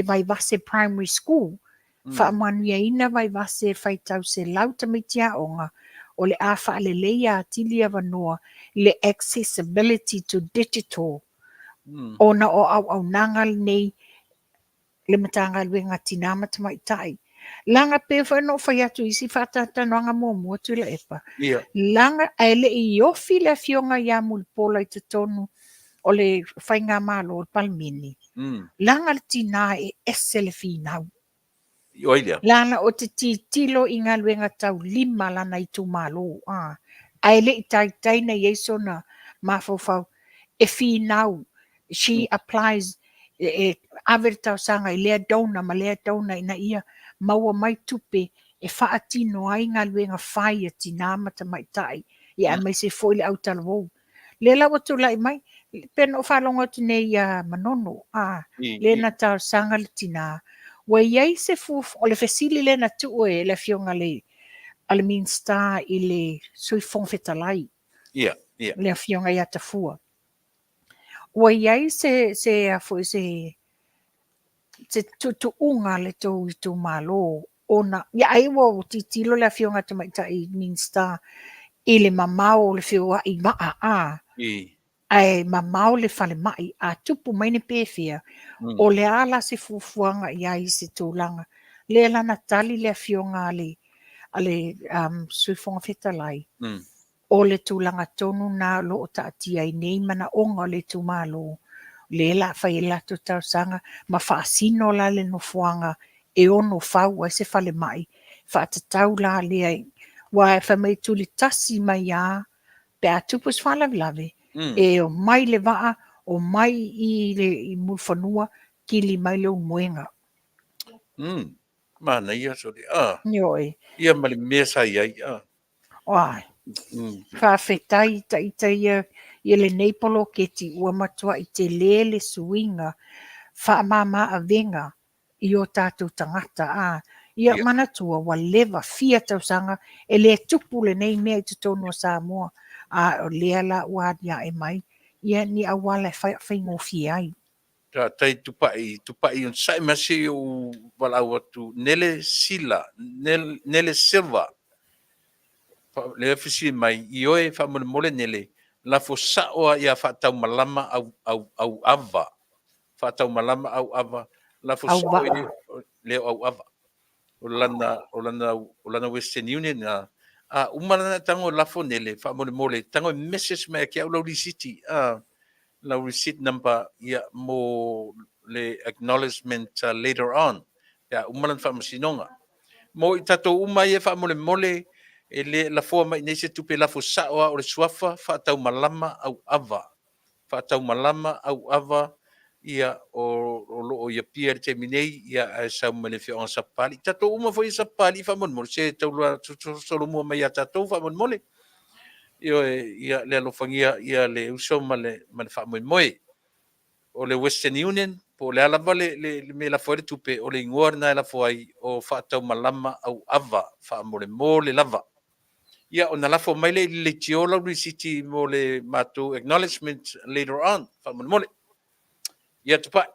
vai vase primary school. Whaamanuia vai vase whaitau se lau tamitia aonga o le a whaaleleia atili avanoa le accessibility to digital. Ona o au nangal nei le matanga luenga tinama tamaitai. Langa pe no fai atu isi whatatanoanga mua tula epa. Langa ele i ofi le fionga ia mulpola i te tonu o le whainga malo o palmini. Langa le tina e ese le finau. Lana o te tilo i ngā luenga tau 5 lana i tu malo. Ele i tai na yeso na mafofau e finau. She applies aver tau sanga i lea dauna ma lea dauna ina ia maua mai tupe e whaatino ai ngā luenga whai a tina mata mai tai. Ia mai se foi le au talavou. Le lawa tu lai mai, pena o whalonga tu nei manono. Le na tau sanga le tina. Wa iai se fuf o le fesili le na tu e le fionga le minsta i le sui fonfetalai. Le fionga ia tafua. Wa iai se foi se tutuunga le tau i tu malo. Ona, ia ai wo titilo le fionga tamaita i minsta i le mamao le fionga i maa ai mamao le fale mai a tupu mai ne pefia o le ala se fufuanga i ai se tūlanga. Le ala natali le fionga ale suifonga fetalai. O le tūlanga tonu na lo o taatia i nei mana onga le tūmalo. Le la fai la tu tau sanga ma whaasino la le no fuanga e ono fau ai se fale mai. Whaatatau la le ai. Wa e whamai tuli tasi mai a pe a tupus whalavilave. E o mai le waa o mai i mulfanua kili mai le umuenga. Mana ia sori. Ioi. Ia mali mesa iai. Ai. Whawhetai ta ia le neipolo keti ua matua i te lele suinga whaamama a venga i o tātou tangata ia manatua wa lewa fia tausanga e le tupu le nei mea i te tonu o Samoa o lea la uadia e mai ia ni awala whaingo fia ai. Tai tupai on sai masi o wala watu nele sila nele silva le fisi mai i oe whamone mole nele la fo saoa ia whatau malama au ava whatau malama au ava la fo saoa leo au ava o lana Western Union umarana tango la fo nele whamone mole tango message mai ki au Lauri City la receipt number ia mo le acknowledgement later on ya umalan whamasinonga mo i tato umai e whamole mole e le la fo mai nei se tupe la fo saoa o le suafa whatau malama au ava ia o loo ia pia le teminei ia e sau mele fio on sapali tato uma fo i sapali whamone mole se taulua solo mua mai a tato whamone mole ia le alofangia ia le uso male whamoe o le Western Union po le alava le me la foi tupe o le ingoa na la foi o whatau malama au ava whamole mo le lava ia ona la fo mai le tiola Lauri City mo le matu acknowledgement later on whamole mole ia tupa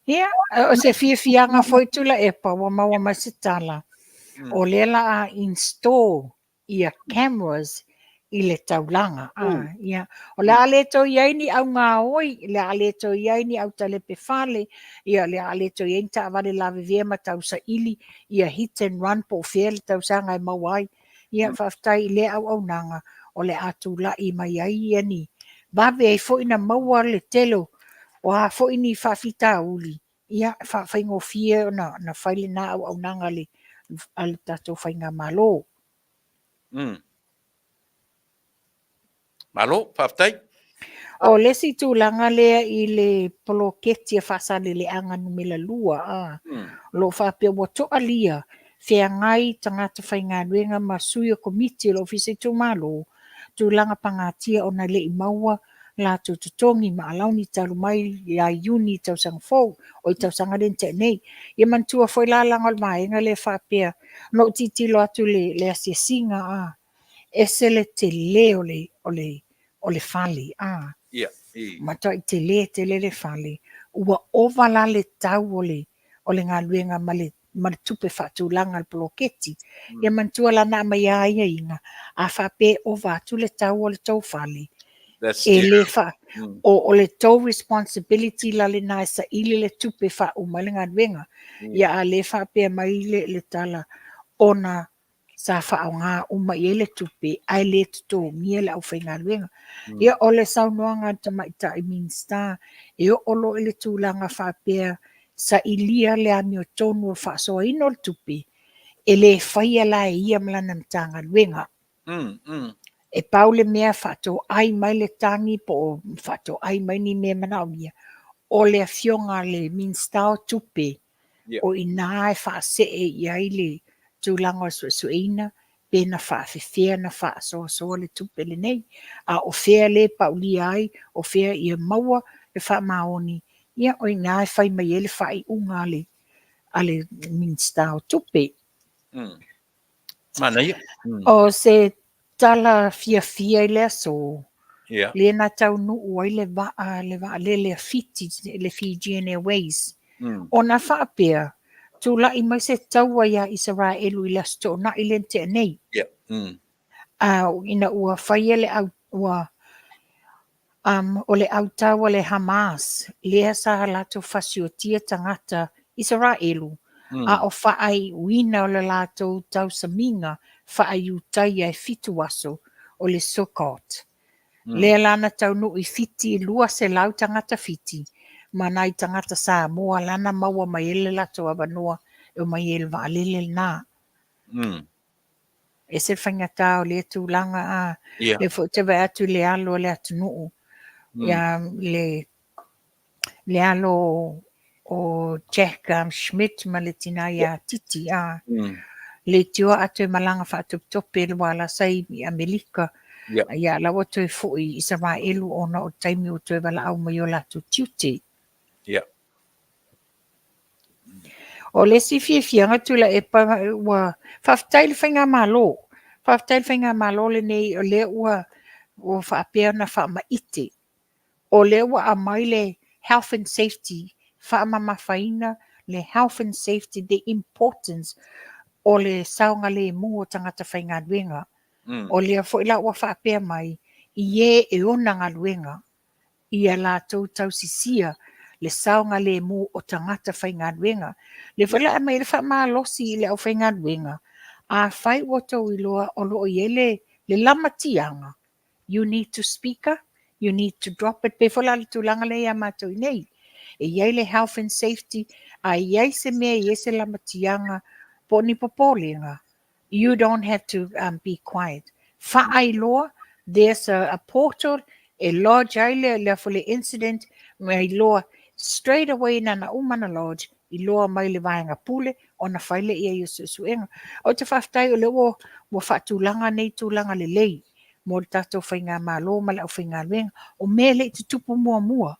ia o se fianga foi tula epa wa maua masitala o le la install ia cameras i le taulanga. Ia. O le aleto iai ni au ngā oi, le aleto iai ni au talepe whale, ia le aleto iai ta avale la vivea ma tau sa ili, ia hit and run po fea le tau sa ngai mawai, ia whaftai le au nanga, o le atu la i mai ai ia ni, Vave ai fo ina maua le telo. O ha fo ini whawhita uli. Ia whaingofia na whaile na au nanga le ale tatou whainga malo. Malo, whaftai? O lesi tūlanga lea i le poloketi a whasale le anga numela lua. Lo whapea wa toa lia. Whea ngai tangata whainga nuenga ma suia komiti lo fise tū malo. Tūlanga pangatia o na le i maua la tutongi ma alauni talu mai ya yuni tau sang fau o i tau sanga den te nei. Ia mantua foi la langal mai nga le whapea. No titi lo atu le asia singa. Ese le te le o le fali. Ia. Mata i te le fali. Ua ovala le tau o le ngā luenga ma le tupe whaatūlanga le poloketi. Ia mantua la na mai aia inga. A whape ova atu le tau o le tau fali. E le o le tau responsibility la le nai sa ili le tupe umale ngā luenga. Ia a le whape mai le tala ona sa whao ngā uma i ele tupe, ai le tuto ngia le au whainga luenga. Ia o le saunoanga tamaita i Minsta, e o olo ele tūlanga whapea sa ilia le ami o tonu o whaasoa ino le tupe, e le whaia la e ia mlana mtanga luenga. E paule mea whato ai mai le tangi po whato ai mai ni mea manaunia, o le fionga le Minsta o tupe, o ina e whaase e iai le tūlanga o sueina, pena whaafewhea na whaasoa le tupe le nei, a o whea le pauli ai, o whea ia maua le whaamaoni, ia o ngā e whai mai ele whai unga ale Minsta o tupe. Mana ia. O se tala fia i le aso, le na tau nuu ai le vaa le fiti, le Fijian Airways, o na whaapea, tula i mai se taua ia Israelu i lasto na i lente nei. Ina ua whaia le au o le au taua le Hamas, lea sa lato fasiotia tangata Israelu, a o whaai wina o le lato tau saminga, whaai utai ai fitu aso o le Sukkot. Lea lana tau no i fiti lua se lau tangata fiti, mana i tangata Samoa lana maua mai ele lato abanoa o mai ele vaalele na. E se whangata o le tūlanga le fwtewe atu le alo le atu nuu. Ia le alo o Jack Schmidt ma le tina ia titi. Le tio atu malanga whaatuptope le wala sai i Amerika. Ia lawa toi fui Israelu ona o taimi o toi wala au mai o latu tiute. O le si fianga tula e pa ua whaftai le whainga malo. Whaftai le whainga malo le nei o le ua o whaapea na whaamaite. O le ua a mai le health and safety. Whaamama whaina le health and safety, the importance o le saunga le mua tangata whainga luenga. O le fo ila ua whaapea mai i e ona ngā luenga. Ia la tau sisia. Le saunga le mu o tangata whainga luenga. Le whala mai le wha losi i le au whainga luenga. A whai wato i loa o loo i ele le lamatianga. You need to speak up. You need to drop it. Pe whala le tūlanga le ia mato i nei. E iei le health and safety. A iei se mea iei se lamatianga. Po ni popolinga. You don't have to be quiet. Whaai loa. There's a portal. E lodge aile le fole incident. Mai loa. Straight away nana umana lodge i loa mai le vaenga pule o na whaile ia i suenga. O te whaftai o le wo whaatulanga nei tūlanga le lei. Mo le tatou whainga malo ma le au whainga luenga. O mea le te tupu mua.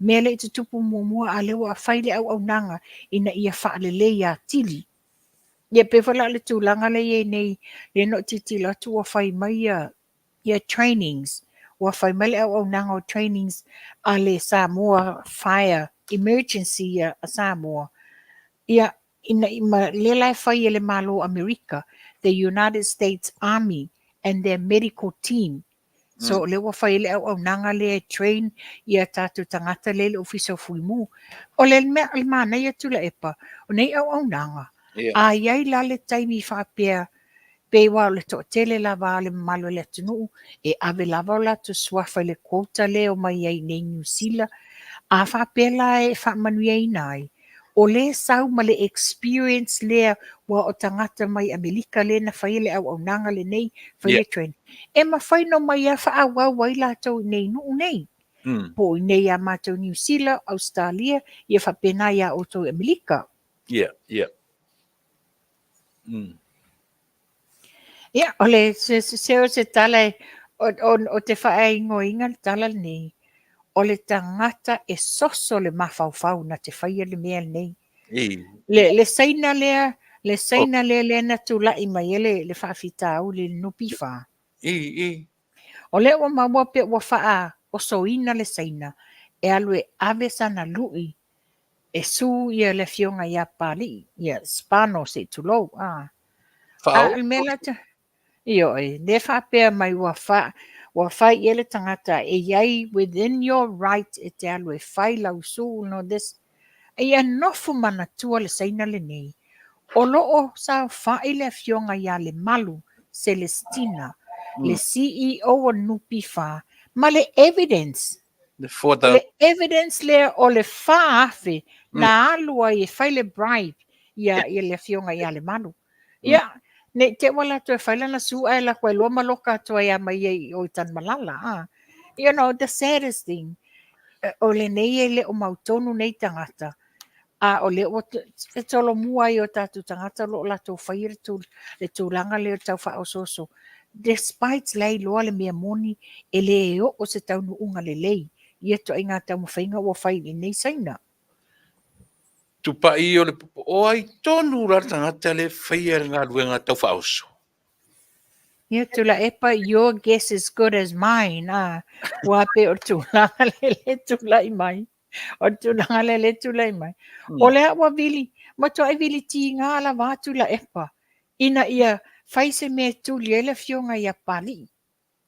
Mea le te tupu mua a le wa whaile au nanga ina ia whaale le ia tili. Ia pe whala le tūlanga le ia nei le no titi la tua whai mai ia trainings. Wa whai mai au nanga o trainings a le Samoa Fire Emergency a Samoa. Ia ina le lai whai ele malo America, the United States Army and their medical team. So le wa whai ele au nanga le train ia tatu tangata le ofisa fuimu. O le mea almana ia tula epa. O nei au nanga. A iai la le taimi whapea pe wa o le toʻatele lava a le mamalo le atunuu e ave lava o latou suafa i le quota lea o mai ai nei niusila a faapea la e faamanuiaina ai o lē sau ma le experience lea ua o tagata mai Amelika lē na faia le auaunaga lenei faia training e mafai no mai a faauau ai latou i nei nuu nei po i nei a matou niusila australia ia faapena iā outou i Amelika. Yeah. Ia, o le se tala o te whaaigoinga le tala nei, o le tangata e soso le mafaufau na te whaia le mea nei. Le saina lea na tūlai mai le whaafita au le nupi wha. O le ua maua pe ua whaa o soina le saina e alu e ave sana lui e su ia le fionga ia pali, ia spano se tulou. Le mea ta Io le whapea mai ua whai ia le tangata e iai within your right e te alu e whai lau su no this e ia nofu mana tua le saina le nei. O loo sa whai le fionga ia le malu Celestina, le CEO o nupi wha, ma le evidence. Le evidence le o le whaafe na alua i e whai le bribe ia le fionga ia le malu. Ia, ne te wala to e whaila na su ai la koe loma loka to ai mai ai o tan malala. You know, the saddest thing, o le nei le o mautonu nei tangata, o le o te tolo mua i o tatu tangata lo la to whaira le tūlanga le o tau wha o soso. Despite lei loa le mea moni, e le o se tau nu unga le lei, ia to inga tau mawhainga o whai nei saina. Tupai o le o ai tonu ra tangata le whaia ngā ruenga tau whaoso. Ia tula epa, your guess is good as mine. Wa pe o tūlanga le tula i mai. O tūlanga le tula i mai. O le awa vili, ma to ai vili ti ngā la wā tula epa. Ina ia whaise me tuli ele fionga ia pali.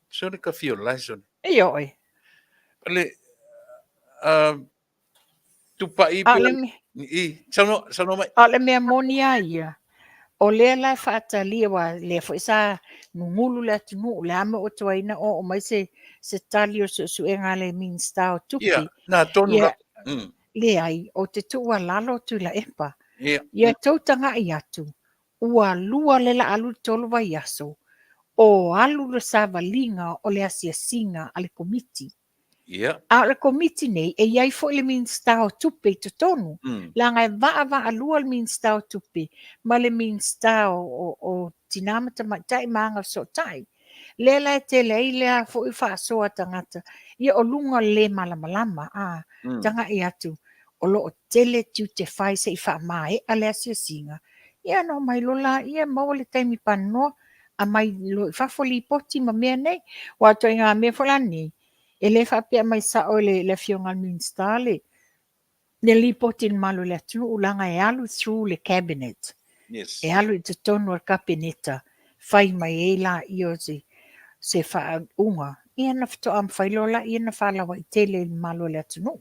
Sone ka fio lai sone. E oi. Le, tupai sano mai. A le mea monia ia. O lea la whaatalia wa lea fo isa ngulu le atunu le ame o tuaina o mai se tali o su enga le minsta o tupi. Ia, nā tonu ra. Le ai o te tua lalo tu la epa. Ia tautanga i atu. Ua lua le la alu tolu vai aso. O alu le savalinga o le asia singa ale komiti. A le komiti nei e iai fo le minsta o tupi to tonu. La ngai va alua le minsta o tupi. Ma le minsta o tinamata tai maanga so tai. Le la te lei lea fo i wha soa tangata. Ia o lunga le malamalama. Tanga i atu. O lo o tele tiu te whai se i wha mai a le asia singa. Ia no mai lola ia maua le taimi panoa. A mai lo i whafoli poti ma mea nei. Wato i ngā mea fola nei. E le whapea mai sa o le fionga minsta le. Le li poti in malu le atu ulanga e alu through le cabinet. E alu i te tonu al kabineta. Whai mai e la i o se wha unga. Ia na fito am whailola, ia na whalawa i tele in malu le atu no.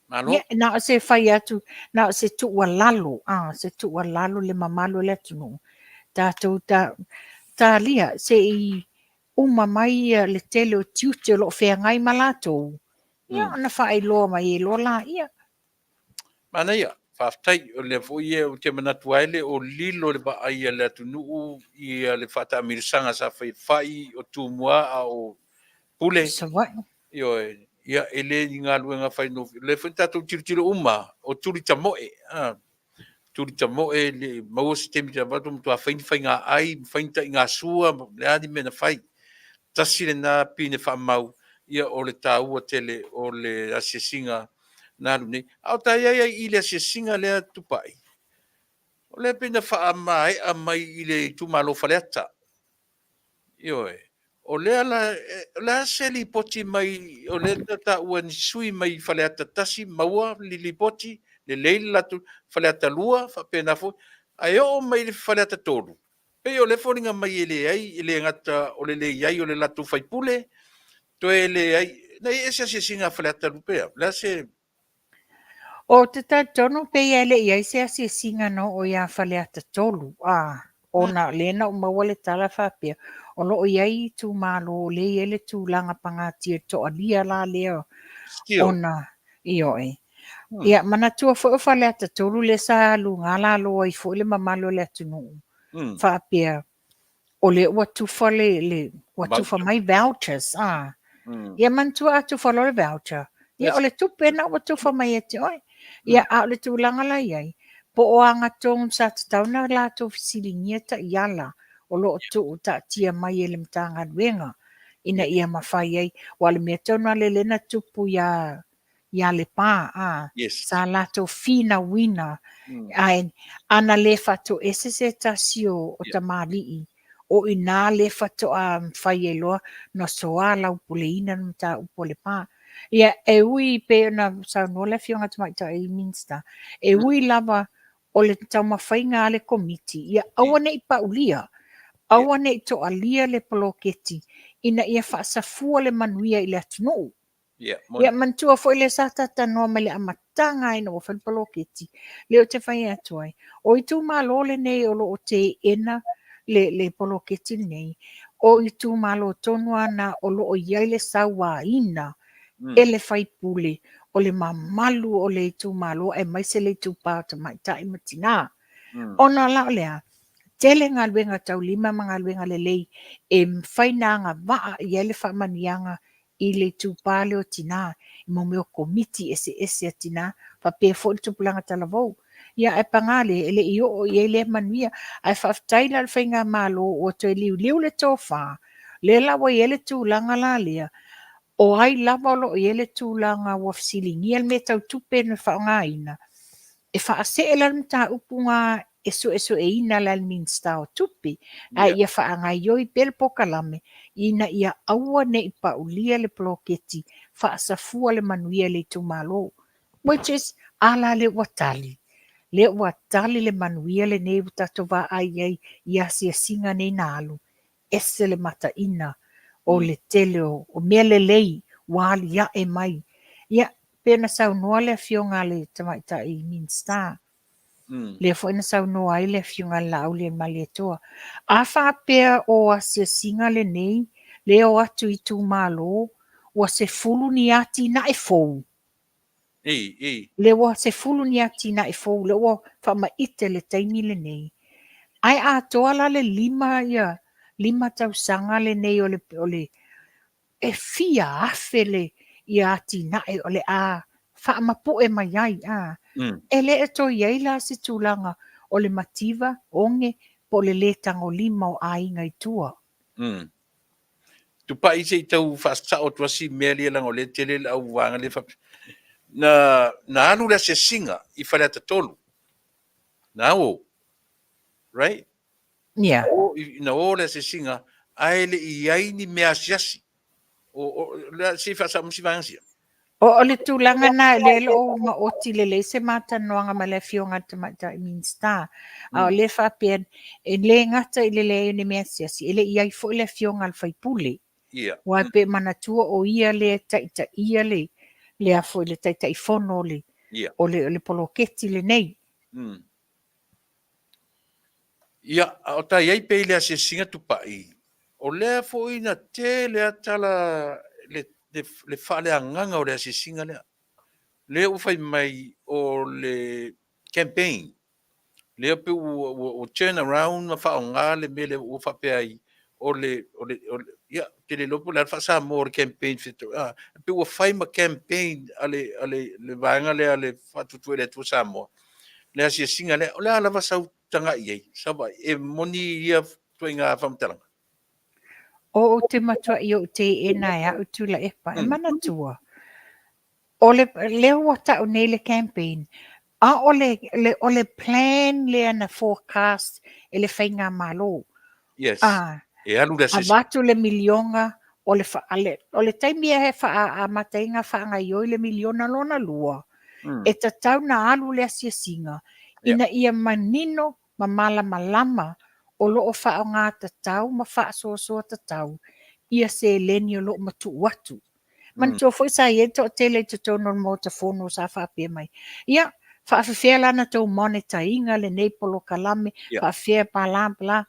Na se whai atu, na se tuua lalo. Se tuua lalo le mamalu le atu no. Tātou tā lia se i uma mai le tele o tiute lo whea ngai malatou. Ia na whae loa mai e lola ia. Mana ia, whaftai o le foie o te manatu aile o lilo le ba aia le atu nuu i le whata amirisanga sa whai o tūmua a o pule. So what? Ia ele i ngā luenga whai no. Le whai tātou tiritiro uma o turi tamoe. Turi tamoe le maua si temi te watu mtua whai ngā ai, whai ta i ngā sua, le adi mena whai. Tasire nā pine whamau, ia o le tāua tele o le asiasinga nā rune. Au tā iai i le asiasinga lea tupai. O le pina whaamai a mai i le tūmalo whaleata. Ioe. O lea la seli poti mai, o le tāua ni sui mai whaleata tasi, maua li poti, le leili latu whaleata lua, whapena fo. Ai o mai le whaleata tōru. Pei o le whoringa mai e le ai, e le ngata o le iai o le latu whaipule, to e le ai, nei e se singa whaleata rupea. La se... O te tono pei e le iai se singa no o ia whaleata tolu. Ona lena o maua le tala whapea. O lo iai tu malo le ele tu langa pangati e to alia la leo. Still. Ona io e. Ia mana tua fo fa le ata tolu le sa lu ngala lo ai fo le mamalo le tunu. Whapea. O le ua tu fa le ua tu fa mai vouchers. Ia man tua atu fa lo le voucher. Ia o le tupe na ua tu fa mai e te oi. Ia a le tu langa la iai. Po o anga tong sa tau na la to fisilingia ta iala. O lo tu ta tia mai e le mtanga duenga. Ina ia mawhai ai. Wale mea tau na le lena tupu ia le pā. Sa la to fina wina. Ai, ana le fato ese se tasio o ta malii. O ina le fato a whai e loa no soa la upuleina na ta upole pā. Ia e ui pe na sa no le fionga tamaita e Minster. E ui lava o le tau mawhainga le komiti. Ia awane i paulia. Awane i to alia le poloketi. Ina ia whaasafua le manuia i le atunu. Ia mantua fo le sata tanoa mai le amatanga ina o whai poloketi. Leo te whai atuai. O i tu malo le nei o lo o te ena le poloketi nei. O i tu malo tonua na o lo o iai le sawa ina. Ele whai pule. O le mamalu o le tu malo e mai se le tu pāta mai ta i matina. Ona la lea. Tele ngā luenga tau lima mga luenga le lei e mwhaina ngā waa i ele whamanianga i le tūpāle o tina. I mo meo komiti ese a tina. Pa pē fo le tupulanga talavou. Ia e pangale ele i o i ele manuia. Ai whaftaila le whainga malo o to e liu le tōwha. Le lawa i ele tūlanga la lea. O ai lava lo i ele tūlanga wafsilingi. El me tau tupe na whaongaina. E whaase e lalmita upunga eso e ina la Minster o tupi. A ia whaanga ioi pel pokalame. Ina ia aua ne i paulia le poloketi. Whaasafua le manuia le tumalo. Which is ala le watali. Le watali le manuia le ne utatova ai ia sia singa nei nalu. Ese le mata ina o le tele o mea le lei wali ia e mai. Ia pena sau noa le fionga le tamaita i Minster. Le fo ina sau noa ai le fionga lau le malietoa. A whapea o a se singa le nei, le o atu i tu malo, o se fulu ni ati na e fou. Le o se fulu ni ati na e fou, le o whama ite le taimi le nei. Ai a toa la le lima tau sanga le nei o le e fia afele i ati na e o le a whaamapo e mai ai E le e to iei la se tūlanga o le mativa, onge, po le tango lima o ainga i tua. Tu pa ise i tau whaasta o tuasi mea lia lang o le tele la au wanga le whap. Na anu la se singa i whaleta tolu. Na o. Right? Yeah. Na o la se singa ai le i ai ni mea siasi. O la se whaasa musi vangasia. O le tūlanga na le lo ma oti le se mata noanga ma le fionga tamata i Minster. A o le whapea e le ngata i le ni mea siasi. Ele iai fo le fionga al whaipule. Wai pe manatua o ia le taita ia le a fo le taita i fono le. O le poloketi le nei. Ia, o ta iai pe le se singa tupai. O le fo ina te le atala le whale anganga o le se singa lea. Le ufai mai o le campaign. Le pe o turn around na wha o ngā le mele o whape ai. O le, ia, te le lopo le wha mo o campaign fitu. Pe o whai ma campaign le vanga le ale whatutu le tu Samoa. Le se singa le, o le ala wasau tanga iei. Sawa, e moni ia tui ngā whamtaranga. O te matua i o te ena e au tula e pa. E manatua. O le leo wata o nei le campaign. A o le plan le ana forecast e le whainga malo. Yes. E alu le a watu le milionga o le taimi e he a matainga whaanga i oi le miliona lona lua. E ta tau na alu le asia singa. Ina ia manino ma mala malama o lo o whao ngā ta tau ma wha soa ta tau. Ia se leni o lo matu watu. Man tō fwoi sa i e to tele te tono mo ta fono sa whapia mai. Ia Whaafewhea lana tau moneta inga le nei polo kalame, Ia. whaafewha pala.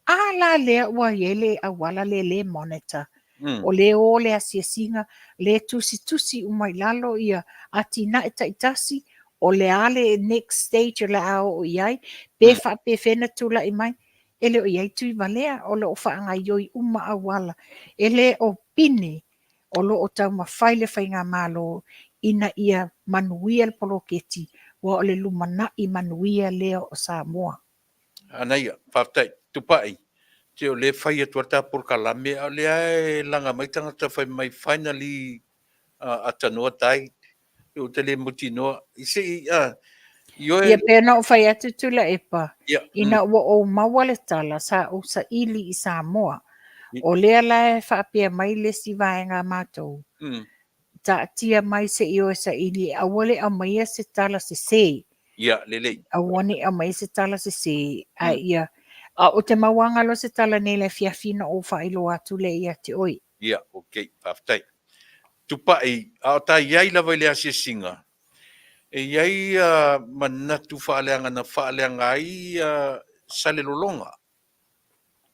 Ala lea ua yele awala le moneta. O le o le asiasinga, le tusi umailalo ia atina e taitasi, o le ale next stage o le ao o iai, pe whapewhena tula i mai, ele o iai tui valea, o le o whaanga ioi uma awala, ele o pine, o lo o tau mawhaile whainga malo, ina ia manuia le poloketi, wa o le lumana i manuia leo o Samoa. Anaia, whaftai, tupai. Te o le whai atua tā por kalame, a le ai langa mai tangata whai mai finally a tanoa tai, o te le muti noa. I se Ia pēna o whai atu tula epa, Ia. ina ua o mawale tala sa o sa ili i Samoa, o lea lae whaapea mai le si vaenga mātou. Ta tia mai se io sa ili, awale a maia se tala se. Ia, lele. Awane a mai se tala se, a ia. A o te mawanga lo se tala nei le fiafina o whailo atu le ia te oi. Ia, okay, whaftai. Tupai, a o tā iai lawa i le asia singa. E iai manatu whaaleanga ai sale lolonga.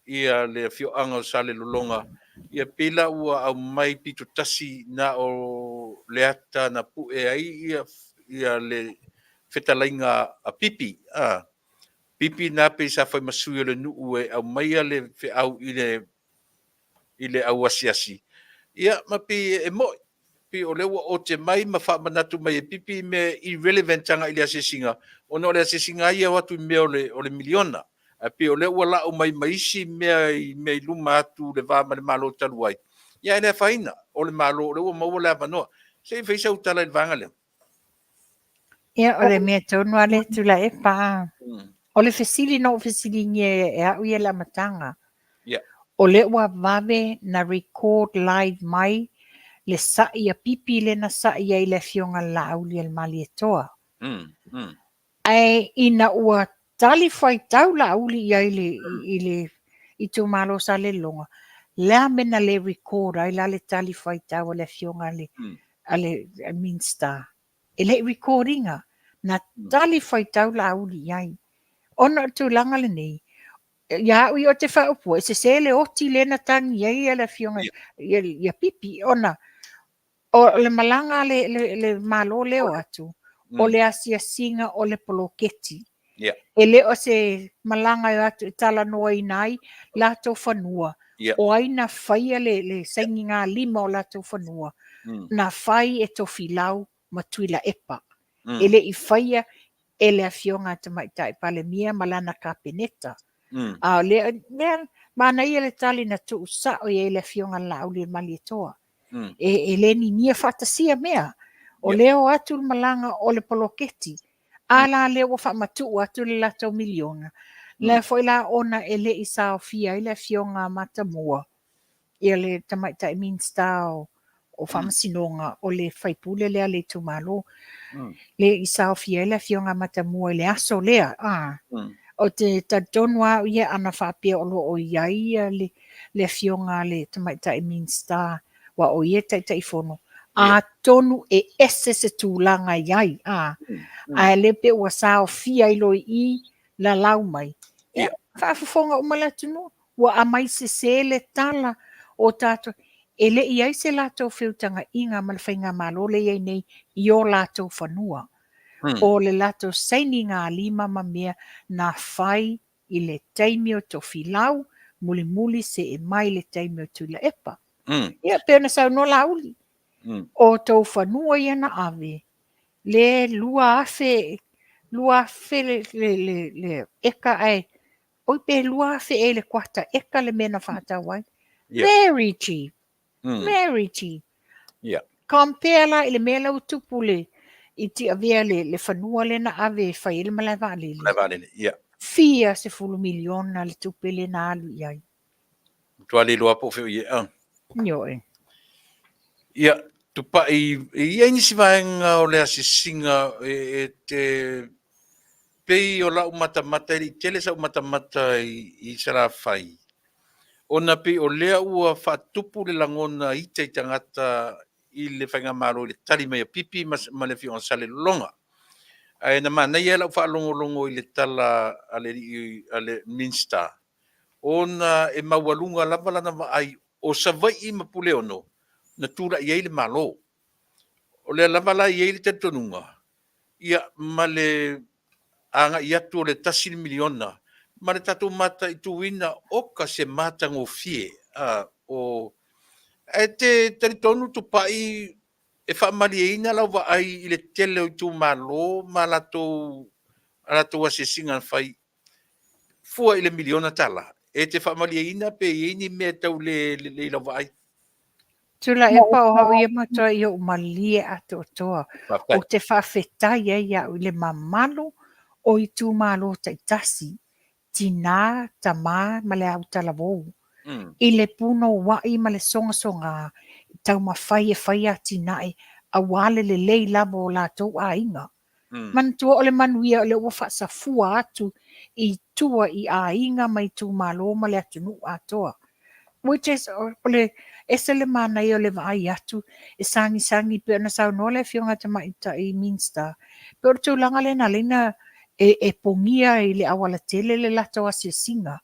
Ia le fioanga o sale lolonga. Ia pila ua au mai pito tasi na o le ata na pu e ai ia le whetalainga a pipi. Pipi na pe sa whai masui o le nuu e au mai a le au i le au asiasi. Ia mapi e moi. Pi o lewa o te mai ma wha manatu mai e pipi me irrelevant tanga i le asesinga. O no le asesinga ia watu me o le miliona. Pi o lewa la o mai maisi me luma atu le vama le malo taluai. Ia ene whaina o le malo o lewa maua le avanoa. Se i whaisa utala i vanga leo. Ia o le mea tonu ale tula e paa. O le fesili no fesili nye e au ia la matanga. O le ua vave na record live mai le sa'i a pipi le na sa'i ai le fionga la auli al mali e toa. Ai ina ua tali fai tau la auli i i tu malo sa le longa. Lea mena le record ai la le tali fai tau le fionga ale minsta. E le recordinga na tali fai tau la auli ai. Ona tu langa le nei. Ia ui o te whaupua. Se le oti le na tangi ai le fionga ia pipi ona. O le malanga le malo leo atu. O le asia singa o le poloketi. E le o se malanga atu tala noa inai lato whanua. O aina whaia le saingi ngā lima o lato whanua. Na whai e to filau matuila epa. E le i whaia e le afionga te maitai pale mia malana ka peneta. Mana ia le tali na tu usa o e le afionga lauli mali toa. E le ni nia fatasia mea. O leo atu malanga o le poloketi. Ala leo wa whamatu atu le lato miliona. Le foi la ona e le isa o fia i le afionga matamua. E le tamaitai minsta o whamasinonga o le whaipule lea le tumalo. Le isa o fia i le afionga matamua le aso lea. O te tadonwa ia ana whapia o lo o iaia le afionga le tamaitai minsta. Wa o ia tai fono. A tonu e ese se tūlanga iai. A le pe ua sao fia ilo i la lau mai. Whaafafonga o malatunu. Wa a mai se le tala o tato. E le iai se lato whiutanga inga malawhainga malole iai nei i o lato whanua. O le lato saini ngā lima mamea na whai i le taimio to filau muli se e mai le taimio tula epa. Ia pēna sau no lauli. O tau whanua ia na ave. Le lua afe le eka ai. Oi pe lua afe e le kwata eka le mena whata wai. Very cheap. Very cheap. Compare la ile mea lau tupule. I ti avea le whanua le na ave whai ele malai vālele. Fia se fulu miliona le tupele na alu iai. Tuali loa po feo ia. Nyoe. Ia, tupa ia nisi vaenga o le asisinga e te pei o lau matamata i tele sa matamata i sara whai. Ona pei o lea ua whatupu le langona i te tangata i le whainga maro le tari mai a pipi ma le whionga sale longa. Ai na mana ia la whaalongolongo i le tala ale Minster. Ona e maualunga lava lana ai o savai i mapule ono na tura i le malo. O le lava la i le tetonunga. Ia male anga i atu le tasiri miliona. Ma le tatu mata i tuina oka se mata ngofie. O e te teritonu tupai e whaamaliaina lau wa ai i le tele o tu malo ma lato asesinga whai fua i le miliona tala. E te whaamaliaina pe ieni mea tau le lau wa ai. Tula e pa o hau ia matoa i o umalie atu o toa. O te whawhetai e ia o le mamalu o i tū malo taitasi. Tina, tama, ma le au talavou. I le puno wai ma le songa songa tau ma whai e whai a tina e a wale le lei labo o la tau a inga. Man tua o le manuia o le ua whaasa fua atu i tua i a inga mai tū malo ma le atunu a toa. Which is o le ese le mana i o le vai atu e sangi pe ona sau no le fionga te maita i Minster. Pe o tu langa le na lena e pongia i le awala tele le lato a singa.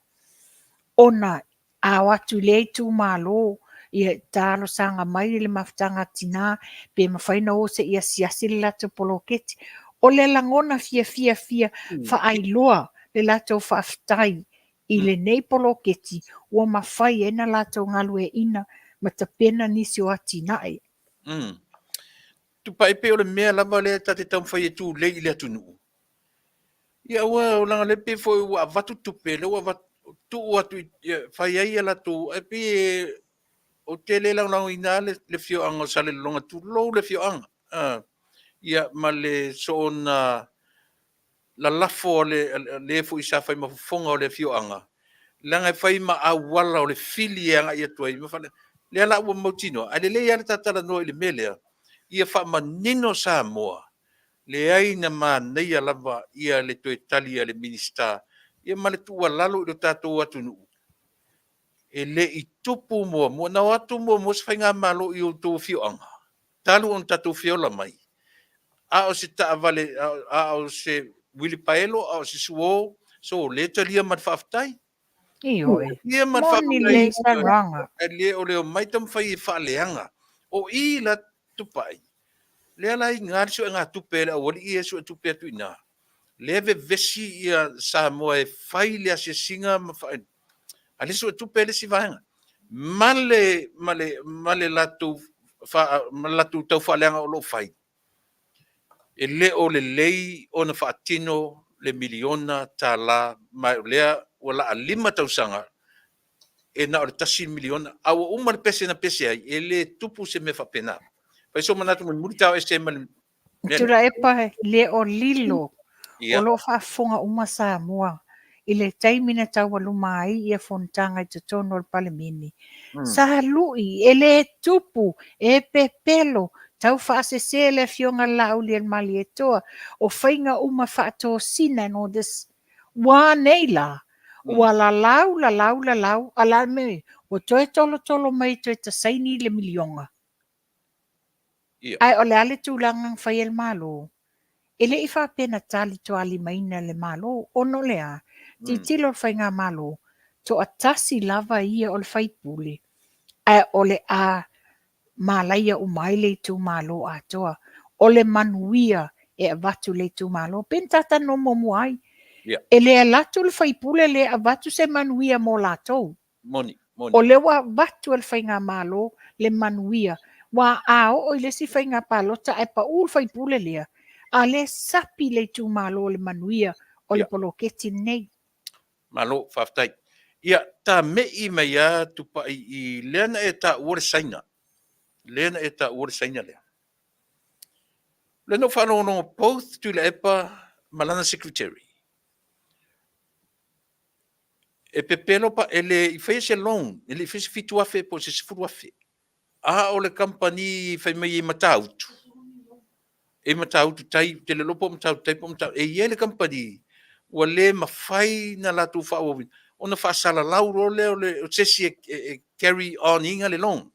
Ona a watu le tu malo i talo sanga mai le maftanga tina pe mawhaina o se ia siasi le lato poloketi. O le langona fia fa ai loa le lato whaftai i le nei poloketi ua mawhai ena lato ngalu e ina ma ta pena nisi o atina e. Tu pai pe o le mea lava le tate tau whai e tu le i le atunu. Ia ua o langa le pe fo ua vatu tupe le ua vatu tu atu whai ai ala tu e pe o te le lau ina le fio anga sa le longa tu lou le fio anga. Ia ma le so na la lafo le fu isa fai mafufonga o le fio anga. Langa fai ma awala o le fili anga ia tuai. Le ala ua mautino. Ale le ia tatala no i le melea. Ia fa manino sa moa. Le aina ma neia lava ia le toe tali le Minster. Ia ma le tua lalo i lo tatou atu nuu. E le i tupu moa. Moa na watu moa se fai ngā malo i o tō fio anga. Talu on tatou fiola mai. A o se taavale, a o se Willy Paelo, a o se suo, so le talia mat whaftai. Iyo e. Ia mat Moni le saranga. E le o leo mai tam whai e whaaleanga. O i la tupai. Le ala i ngāri so e ngā tupe le awali i e so e tupe atu ina. Le ve vesi ia Samoa e whai le ase singa ma whai. Ale so e tupe le si vahenga. Male latu tau whaaleanga o lo whai. E le o le lei o na whaatino le miliona tā la mai lea o la a 5 tausanga e na o le tasi miliona au uma le pese na pese ai e le tupu se me whapena. Pai so manatu mo muri tau e se ma Tura e pahe le o lilo o lo whaafonga uma Samoa i le taimina tau aluma ai i a fontanga i te tono o palemini. Sa lui e le tupu e pepelo tau whaasese le fionga lau li an mali e toa o whainga uma whaato sina no des wā neila. Ua la lau, ala me o toe tolo mai toe ta saini le milionga. Ai o le ale tūlanga whai el malo. E le i whapena tali to ali maina le malo, ono lea, ti tilo whai ngā malo, to atasi lava ia o le whaipule. Ai o le a malaia o maile tu malo atoa, o le manuia e avatu le tu malo, pentata no momu ai. E le alatu le whaipule le avatu se manuia mo latou. Moni. O le wa vatu le whai ngā malo, le manuia, wa ao o le si whai ngā palota e pa ul whaipule lea, a le sapi le tu malo le manuia o le poloketi nei. Malo whaftai. Ia, tā mei mai a tupa i leana e tā uore saina. Leana e tā uore saina lea. Lena whanono both tu le epa malana secretary. E pepelo pa ele i whai se long, ele i whai se fitu afe po se sifuru afe. A o le company whai mai e matautu. E matautu tai, te le lopo matautu tai po matautu. E ie le company, ua le mawhai na latu whaawawin. Ona whaasala lauro le o sesi e carry on inga le long.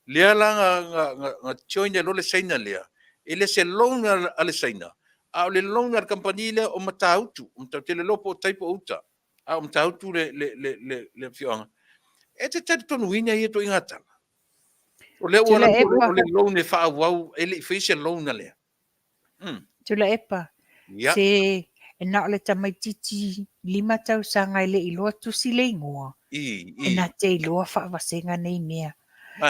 Lea la nga join e lo le saina lea. E le se long a le saina. A o le longa le kampani le o matautu, o matau lopo o taipo uta. A o matautu le fionga. E te tatu tonu ina ia to ingata. O le Tula ua epa. o le loan e wha wau, e le whaisia loan na lea. Tula epa. Ia. Se e na ole tamaititi 5 tausanga ile iloa tusi le ingoa. E na te iloa whaavasenga nei mea.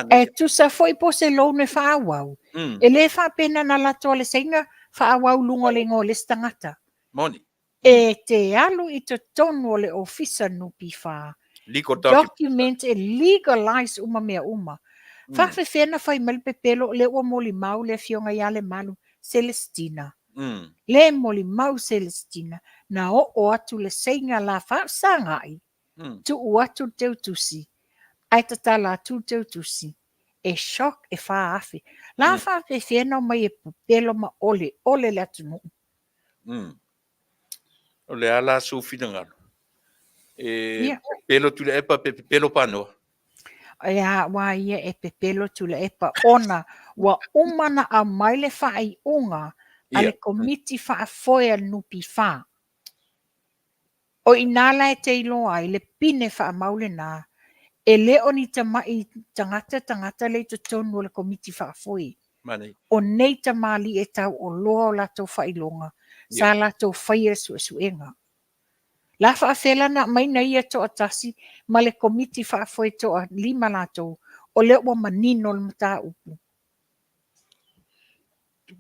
E tu sa foi po se lo ne fa wau. E le fa pena na la to le senga fa wau lungo le ngo le stangata. Moni. E te alu i te tonu le ofisa nupi fa. Legal Document e legalize uma mea uma. Fa fe fena fai mal pepelo le o moli mau le fionga ya le malu Celestina. Le moli mau Celestina na o atu le senga la fa sangai. Tu o atu teu tusi. Ai tala tu teu tusi. E shock e fa afi. La fa fe fena mai e pelo ma ole le atu no. O le ala su finanga. Pelo tu le epa pelo pano. Ia wa ia e pepelo tu le epa ona wa umana a maile fa ai unga ale komiti fa a foia nupi fa. O inala e te iloa i le pine fa a maule na e le oni tamai tangata le to tonu le komiti fa a foi. O nei tamali e tau o loa o lato fa ilonga sa lato faia suenga. La fa fela na mai na ia to atasi ma le komiti fa foi to 5 lato o le o manino le mata upu.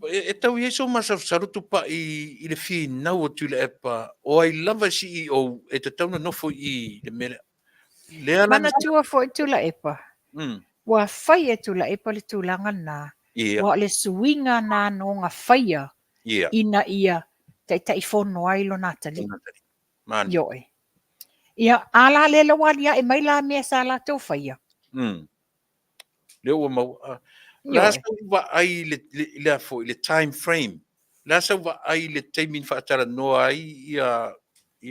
E tau yeso masa sarutu pa i le fi na o tu le epa o ai lava CEO e te tauna nofo i le mele. Mana tua foi tu la epa. Wa fai e tu la epa le tulanga na. Wa le suinga na no nga faia. Ina ia tai fono ai lo natali. Yoi. Ia ala le lawalia e mai la mea sa la tau faia. Leo mau. La sa wa ai le fo le time frame. La sa wa ai le timing fa tara no ai ia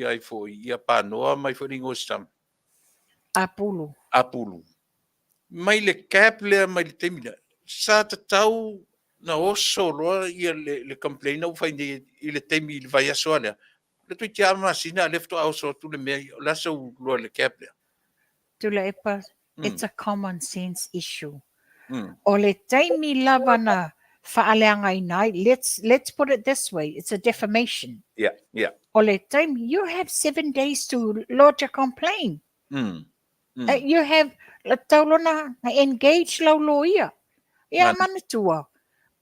ai fo ia pa no mai fo ringo stam. Apulu. Mai le cap le mai le timing. Sa tau na oso lo ia le complain o fa i le timing vai asoalea. Le tu tia masina left out so tu le me la so lo le cap le. Tu le epa it's a common sense issue. O le taimi lavana faaleanga inai, let's put it this way, it's a defamation. Yeah. O le taimi, you have 7 days to lodge a complaint. You have la taulona na engage laulo ia. Ia manatua.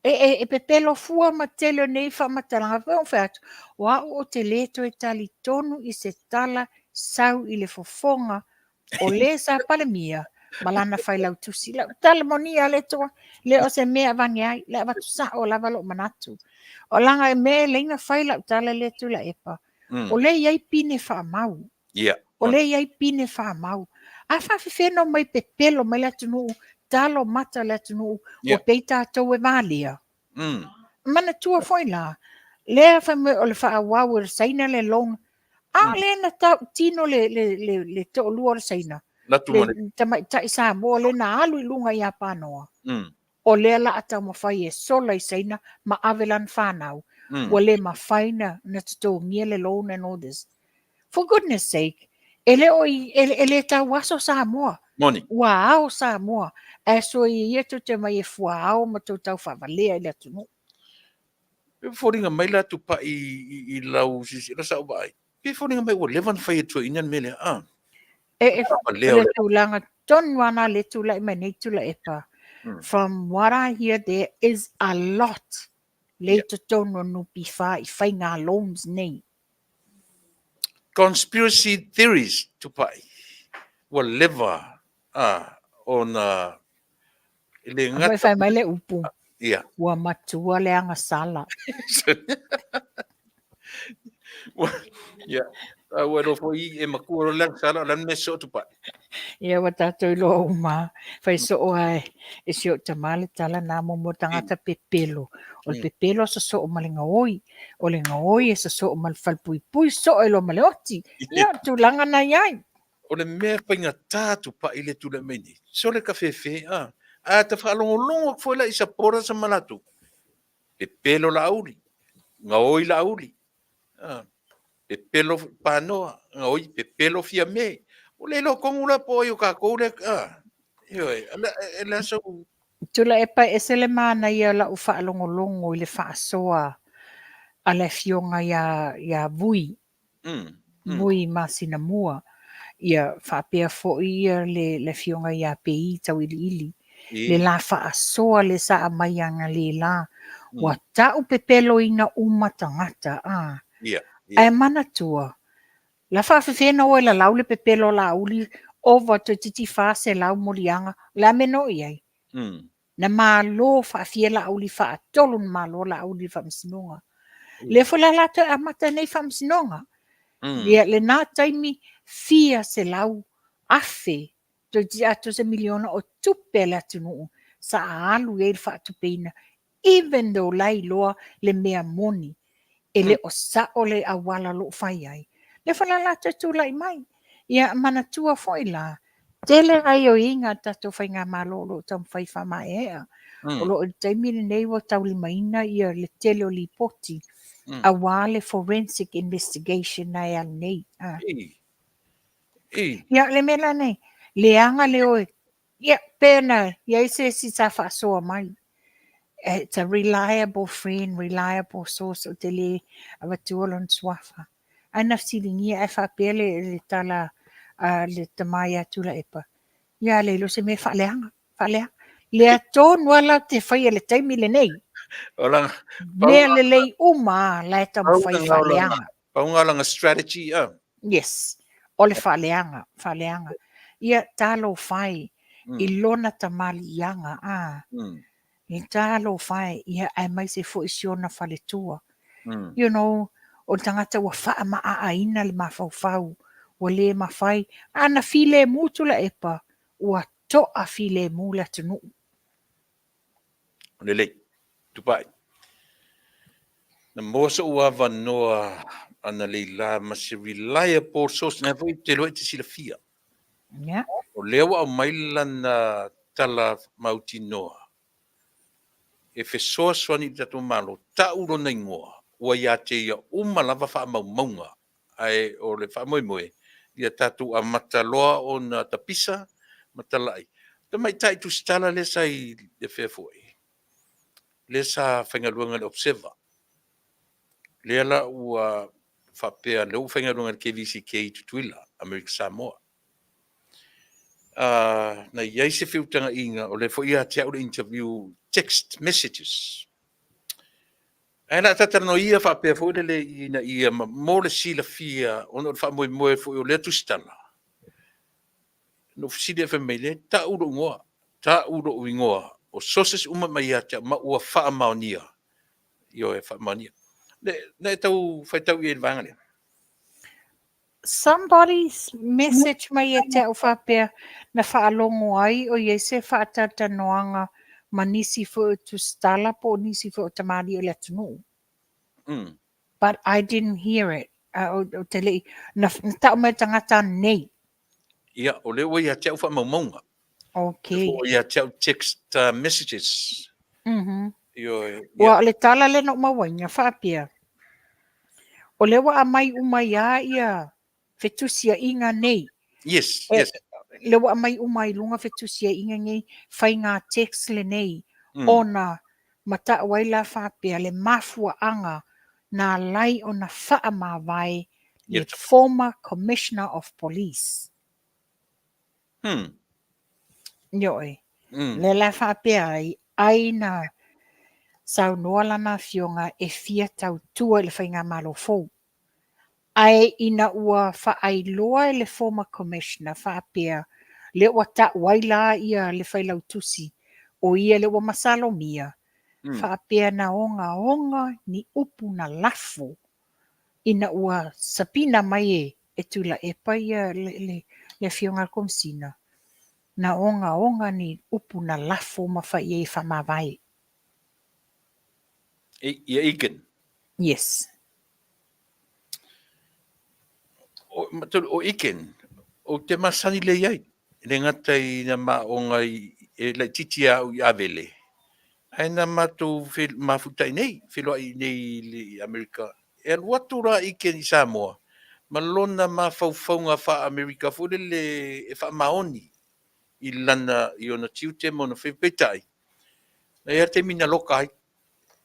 E pepelo fua ma tele nei fa matalanga fa fat. Wa o te leto e tali tonu i se tala sau i le fofonga o le sa palemia. Malana fai lau tusi lau talamonia le toa le o se mea vangi ai le watu sa o lava lo manatu o langa e mea leina fai lau tala le tu la epa o le iai pine wha mau o le iai pine wha mau a whawhiwheno mai pepelo mai le tunu talo mata le tunu o peita tau e valia mana tua foi la le fa me o le wha wau e saina le long a le na tau tino le to lua le saina tamai tai sa mo le na alu i lunga ia panoa. O le la ata mo fai e sola i saina ma avelan whanau. O le ma faina na tuto miele loan and all this. For goodness sake, ele ta waso sa moa. Moni. Wow sa moa. E so i eto te mai e fuao ma tau tau whavalea i le tunu. Pe foringa mai la tu pa i lau sisi la sa vai. Pe foringa mai o levan fai e tua inan mele E le tūlanga tonu ana le tūla i mani tūla epa. From what I hear, there is a lot le to tonu nupi wha i whai ngā loans nei. Conspiracy theories tu pai. Wa leva on ile ngata. Whai mai le upu. Ia. Wa matua le anga sala. Ia. Wero foi e makuro lang sala lan meso tu pa. Ia wa tātou lo uma. Whai so o ai. E si o tamale tala nā mo tangata pepelo. O le pepelo sa so o malinga oi. O le ngoi e sa so o malfalpui pui so e lo maleoti. Ia tu langa na iai. O le mea painga tātu pa ile tu le meni. So le kawhewhe a te whalongo longo foi la isa pora sa malatu. Pepelo la auri. Ngoi la uli. Pe pelo panoa. Ngoi pe pelo fia me. O le lo kongula po yo ka ko le yo ala so Tula e pa e se le mana ia la u whaalongolongo i le whaasoa a le fionga ia vui, vui masina mua. Ia whaapea fo ia le fionga ia pei tau ili ili. Le la whaasoa le sa a maianga le la. Wa tau pepelo ina umatangata. E mana tua. La whaafewhena o e la lau le pepelo la uli over to titi whaase lau molianga. La meno iai. Na malo whaafia la uli whaatolu na malo la uli whaamsinonga. Le fula lata a mata nei whaamsinonga. Le nā taimi fia se lau afe. To ti ato se miliona o tupe la tunu. Sa alu e whaatupeina. Even though lai loa le mea moni. E le o sa o le awala lo whai ai. Le fula lata tu lai mai. Ia mana tua foi la. Tele ai o inga tato whai ngā malo lo tam whai whama ea. O lo taimi le nei wa tau li maina ia le tele o li poti. A wale forensic investigation na al nei. Ia le mela nei. Le anga le oe. Ia pena. Ia ise si sa whaasoa mai. It's a reliable friend, reliable source o te le awatuolon swafa. Ana silingia e whapele le tala le tamaya tula epa. Ia le lo se me whaleanga. Whaleanga. Le aton wala te whaia le taimi le nei. Mea le lei uma la tam whai whaleanga. Paungalanga strategy. Yes. O le whaleanga. Whaleanga. Ia talo whai. I lona tamalianga. I talo whai. Ia ai mai se fo isiona whale tua. You know, o tangata wa wha maa aina le mawhau. Wa le mawhai. Ana file mutula epa. Ua toa file mula tunu. Lele. Tupai. Na mosa ua vanoa ana leila masi reliable source na voi te loe te sila fia. Yeah. O lewa au maila na tala mauti noa. E fe soa swani tato malo, ta uro na ingoa, ua ia te ia lava wha mau maunga, ai o le wha moe moe, ia tatu a mataloa o na tapisa, matalai. Ta mai tai tu stala le sa i le whewhoi. Le sa whengaluanga le observer. Le ala ua whapea leu whengaluanga le KVCK tutuila, Amerika Samoa. Na iai se whiutanga inga o le fo ia te au le interview text messages. E na tata no ia whapea fo le ina ia mo le sila fia ono wha moe moe fo o le tustala. No fsidi e whamele ta uro ngoa, ta uro uingoa o soses uma mai atia ma ua wha maonia. Io e wha maonia. Ne tau whai tau i e vangane. Somebody's message mai e te au whapea na whaalongo ai o ie se whaatata noanga ma nisi fo tu stala po nisi fo tamari o le tunu. But I didn't hear it. O te lei, na tau mai tangata nei. Ia, o le ua ia te au wha maumaunga. Okay. O ia te au text messages. Wa le tala le no mawainga whapea. O le wa amai umai a ia fetusia inga nei. Yes, yes. Le wa mai umai lunga fetusia inga nei whai ngā text le nei. Ona mata wai la whapea le mafua anga na lai o na wha mawai le former commissioner of police. Yoi. Le la whapea ai na sau noa lana fionga e fia tau tua le whai ngā malo fau. Ai ina ua whaailoa le former commissioner whaapea le ua ta waila ia le whailau tusi o ia le ua masalo mia. Whaapea na onga ni upu na lafo ina ua sapina mai e tula e pai le fionga komsina. Na onga ni upu na lafo ma whai e whamawai. Ia iken. Yes. O iken, o te masani le iai. Le ngatai na maonga e le titi au i avele. Haina matu mafutai nei, whiloa I nei li Amerika. E watura I ke ni Samoa. Malona mawhauwhaunga wha Amerika furele e wha maoni I lana I ona tiute mona whipetai. Na ia te mina lokai,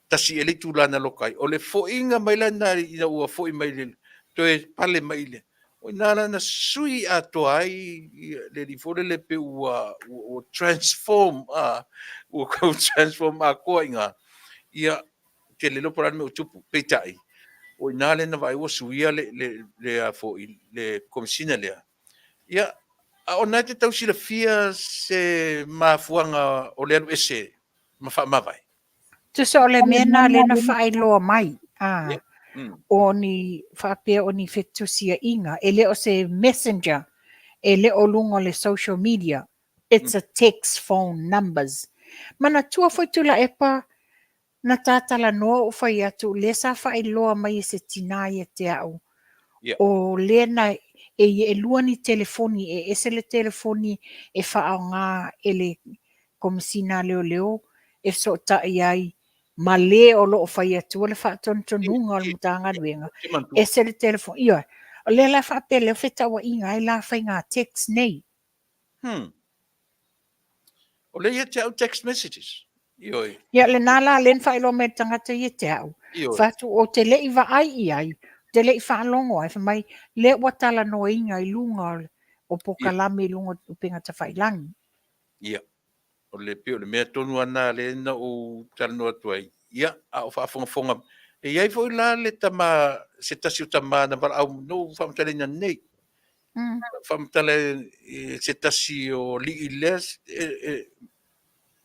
tasi ele tu lana lokai. O le foinga mai lana ina ua foi mai le, to e pale mai le. O nana na sui ato ai, le li furele pe ua transform, ua kau transform a koa inga. Ia, ke le lopo rana me utupu, peitai. O nale na vai ua suia le a foi, le komisina lea. Ia, a ona te tau sila fia se mafuanga o le alu ese, mawha mawai. Tusa o le mena le na whaailoa mai. Yeah. Mm. O ni whaapea o ni whetusia inga. E le o se messenger. E le o lungo le social media. It's a text phone numbers. Mana tua foi tula epa na tātala noa o whai atu. Le sa whaailoa mai se tinai e te au. Yeah. O le na e lua ni telefoni. E ese le telefoni e whaao ngā e le komisina leo leo. E so ta iai. Ma le o lo o whai atu. Le whaatontonunga o le mutanga duenga. Ese le telefoni. Ia. O le la whaapea leo whetawa inga. E la whai ngā text nei. O le ia te au text messages. Ioi. Ia le nala len whaelo me tangata i te au. Ioi. Whatu o te lei wa ai i ai. Te lei whaalongo ai. Whamai le watala no inga I lunga o pokalame I lunga o pinga ta whailangi. Ia. O le pio le mea tonu ana le na o talanoa tuai. Ia, a o whaafonga. E iai foi la le tama, se tasi o tama na wala au no whaamtale na nei. Whaamtale se tasi o li I les,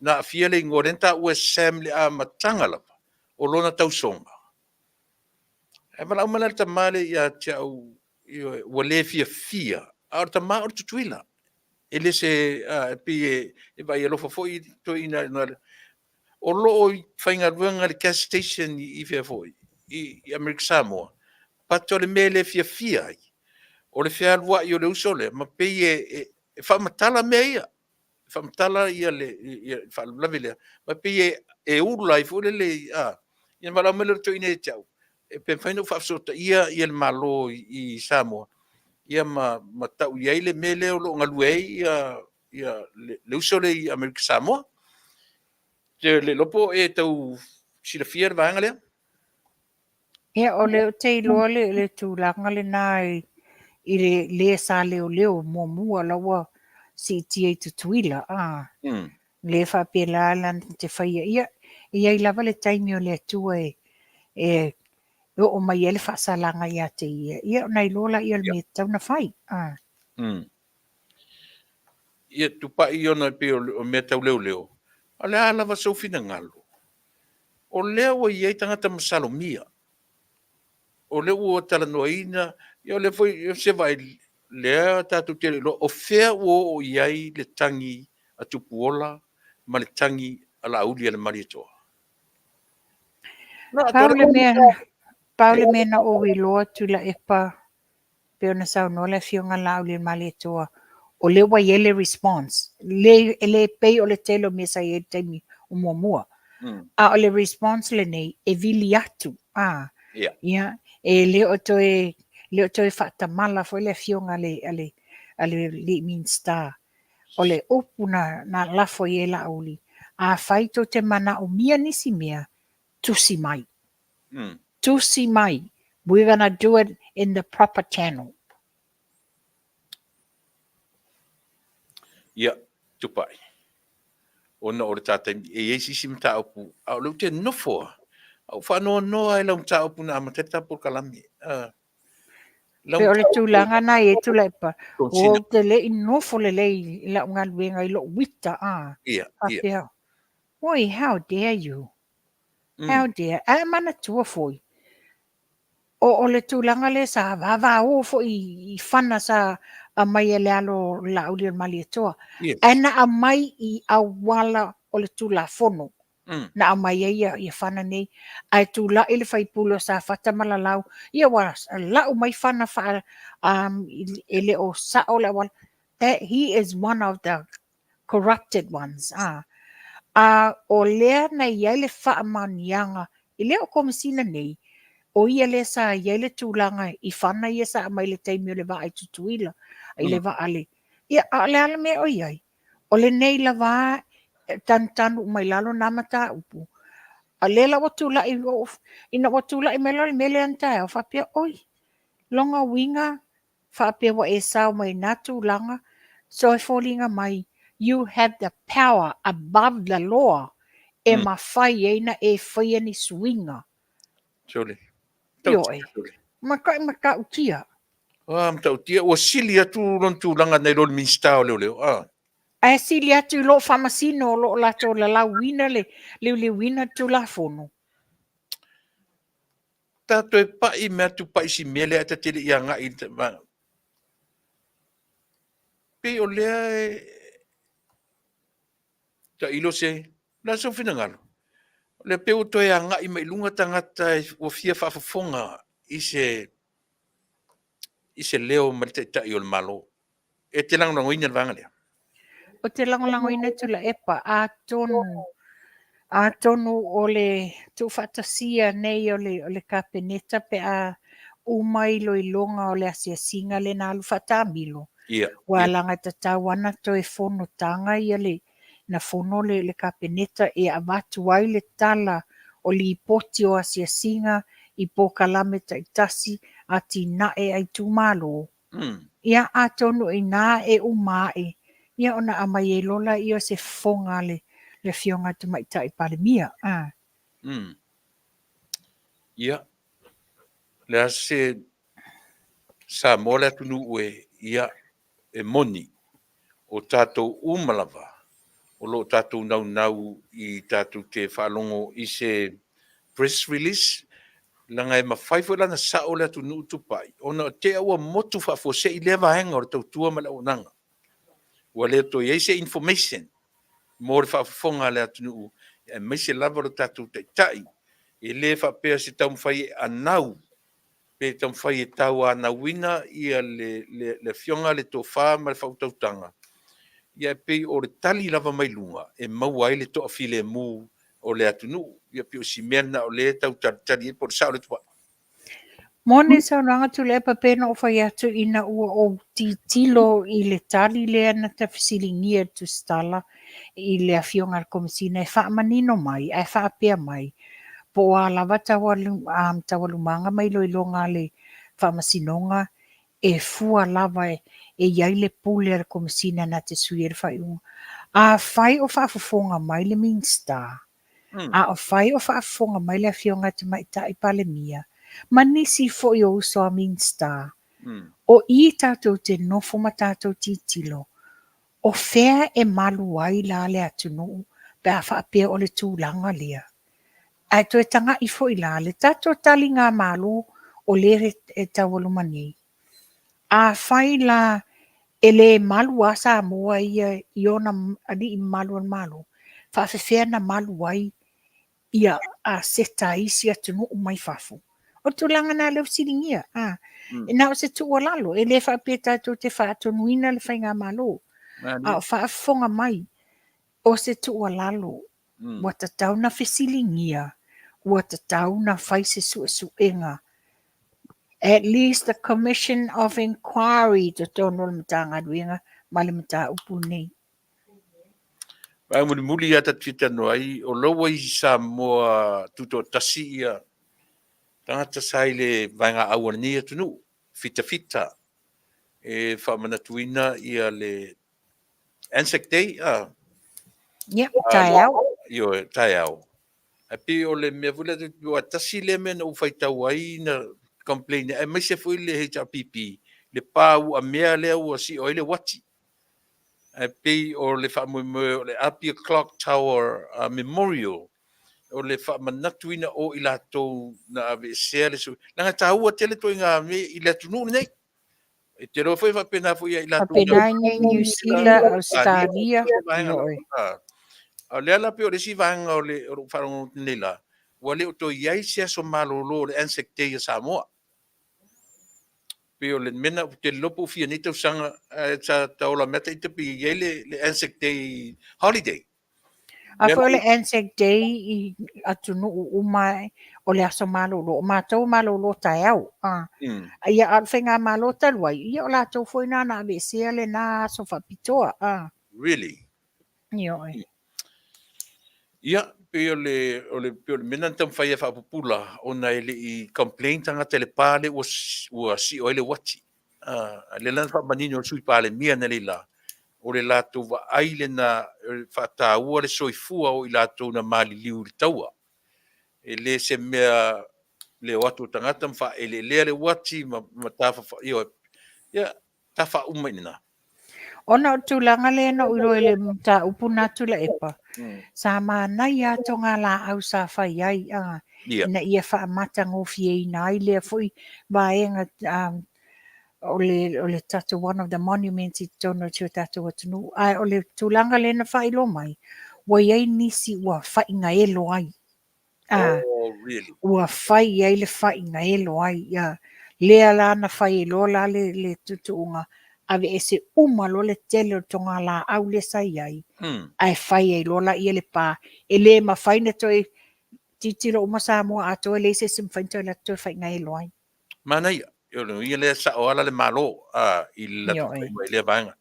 na fia le ngorenta ua Sam le a matanga lapa, o lona tausonga. E wala au mana le tama le ia te au, ua le fia, a o tama o tutuila. Ele se pe e vai alofa foi to ina o lo fainga ruanga le gas station I fe foi I America Samoa pato le mele fia ai o le fia lua I o le usole ma pe e fa matala meia fa matala ia le fa la vele ma pe e ula I foi le ia vala mele to ina tau e pe faino fa sota ia le malo I Samoa ia ma tau ia le mele o lo ngaluei ia le usole I America Samoa te le lopo e tau sila fia vanga le Ia o leo te iloa le tūlanga le nai I le sa leo mua lawa si tia tutuila. Le whapela lan te whaia. Ia I lava le taimi o le atua e o mai ele whaasalanga ia te ia. Ia o nei lola ia le mea tau na whai. Ia tupa I ona pe o mea tau leo. A le alava sofina ngalo. O leo iai tangata masalomia. O leo o talanoaina, ia o le foi se vai lea tatu te lo o fea o iai le tangi a tupuola, ma le tangi a la auli a le marietoa. Paule mea na o iloa tula epa pe ona sau no le fionga la auli a le marietoa. O le wa yele response. Le pei o le telo me sa e taimi o mua. A o le response le nei e vili atu. Ia. E leo toe whaatamala foi le fionga ale le mean star. O le opu na lafo I e la auli. A whaito te mana o mia nisi mea, tusi mai. Tusi mai. We're going to do it in the proper channel. Ia, tupai. Ona o le tātai, e eisi si mta opu. Au leu te nofoa. Au whanoa noa e lau mta opu na amateta por kalami. Pe o le tūlanga na e tula epa. O te le inofo le la unga luenga I lo wita. Ia. Oi, how dare you? How dare? A mana tua foi. O le tūlanga le sa vava o fo I whana sa a mai e le alo la uli o mali toa. Ana a mai I awala o le tūla fono. Na a mai ia whana nei. Ai tūla ele whai pulo sa whatamala lau. Ia wa lau mai whana wha ele o sa o le wala. He is one of the corrupted ones. A o lea na iai le whaamanianga, i lea o komisina nei, o ia le sa iai le tūlanga i whana ia sa mai le teimi o le wa ai tutuila, i le wa ale. Ia a le ala me o iai, o le nei la wa tanu mai lalo namata upu. A le la watula i ina watula i mele anta o whapia oi. Longa winga, whapia wa e sao mai nā tūlanga, so e fōlinga mai, you have the power above the law. E mawhai eina e whaia ni swinga. Tole. Yo e. Maka utia. Tau tia, o sili atu lon tūlanga nei lon minsta o leo. A sili atu lo whamasino lo lato la lau wina le wina tu la fono. Tato e pai mea tu pai si mele ata tele ia ngā i te ma. Pe o lea e ta ilo se, la so fina ngalo. Le pe o toi a ngā i mai lunga tangata o fia whaafafonga i se leo malite tai o le malo. E te lango lango ina vanga lea. O te lango ina tu la epa a tonu o le tu fatasia nei o le kapeneta pe a umai lo ilonga o le asia singa le na alu fatamilo. Wa langa tatau ana to e fono tanga ia le na fono le kapeneta e avatu ai le tala o li poti o asia singa i pokalame taitasi ati na e ai tumalo. Ia a tonu i na e umai. Ia ona amai e lola ia se fonga le fionga te maita i palemia. Ia. Lea se sa mola tunu ue ia e moni o tātou umalava o lo tātou nau i tātou te whaalongo i se press release langa e mawhaifo lana sa o lea tunu tupai. Ona te aua motu whafo se i lea vahenga o tau tua mala o nanga. Ua lea to iei se information mo le whaafonga lea tunu e mai se lava o tātou tai e le whapea se tau mwhai anau pe tam fai e tau ana wina ia le fionga le to fa ma le fautautanga. Ia pe o le tali lava mai lunga e mau ai le to afile mu o le atunu. Ia pe o si mena o le tau tari e por sao le tua. Mone sa ranga tu le papena o fai atu ina ua o tilo i le tali le ana ta fisilingia tu stala i le afionga komisina e wha manino mai, e wha apea mai. Po a lava tawalumanga mai loilonga le whamasinonga e fua lava e iai le pule ar komisina na te sui e whaiunga. A whai o whaafafonga mai le Minsta. A o whai o whaafafonga mai le afionga te maita i Palemia. Manisi fo i o uso a Minsta. O i tātou te nofo ma tātou titilo. O whea e malu ai la le atunu pe a whaapea o le tūlanga lea. Ai to e tanga i fo i la le tato tali ngā malu o le e tawalumani. A whai la e le malu asa mua ia i ona ali i malu an malu. Whawhewhea na malu ai ia a seta isi atunu o mai whafu. O tūlanga nā leo siringia. E nā o se tu o lalo. E le whapea tato te whaatonuina le whai ngā malu. A o whaafonga mai o se tu o lalo. Wata tau na whisilingia. Ua tatau na whai se suenga. At least the Commission of Inquiry to tono le matanga duinga ma le mata upu nei. Ai muli ata tita no ai o lowa i sa moa tuto tasi ia. Tangata sai le vanga awani atu nu. Fita. E whamanatuina ia le Anzac Day. Yep, tai au. Io, tai au. Api o le mea vula tu atasi le mea na ufai tau ai na complain. E mai se fui le HRPP. Le pāu a mea lea ua si o ile wati. Api o le whamui o le Apia Clock Tower Memorial. O le whamanatuina o ila tau na ave sea le su. Nanga tāua tele toi ngā me ila tunu nei. E te roa fai whapena fui a ila tunu. Whapena nei New Zealand, Australia. A le ala pe o le si vanga o le wharongo nila. Wa le o to iai sea so malolo le Anzac Day a Samoa. Pe o le mena te lopo fia ni tau sanga sa taola meta i te pi iai le Anzac Day holiday. A fo le Anzac Day I atunu umai o le aso malolo o mātou malolo tai au. Ia al whenga malo talwai. Ia o lātou foi nana ave sea le nā aso whapitoa. Really? Ia oi. Ia, pe o le mena tam whaia whapupula o na ele I complain tanga tele pāle ua si o ele wati. Le lana whamanini o sui pāle mia na le la. O le lātou wa aile na whataua le soifua o I lātou na mali liu le taua. E le se mea le watu tangata mwha e le lea le wati ma tafa ia tafa umainina. Ona o tūlanga le na uiro ele ta upuna tula epa. Sa mānai ato ngā la au sa whai ai. Ina ia wha amata ngofi e ina ai lea fui vaenga o le tatu one of the monuments I tono tio tatu atunu. Ai o le tūlanga le na whai lo mai. Wa iai nisi ua whai ngā elo ai. Oh, really? Ua whai ai le whai ngā elo ai. Lea la na whai elo la le tutuunga. Ave e se umalo le tele o tonga la au le sai ai. Ai whai ai lola I le pā. E le ma whai na toi titiro umasa mua ato e le se sim whainto la toi whai ngai loai. Mana ia le sa o ala le malo I la tukai le vanga.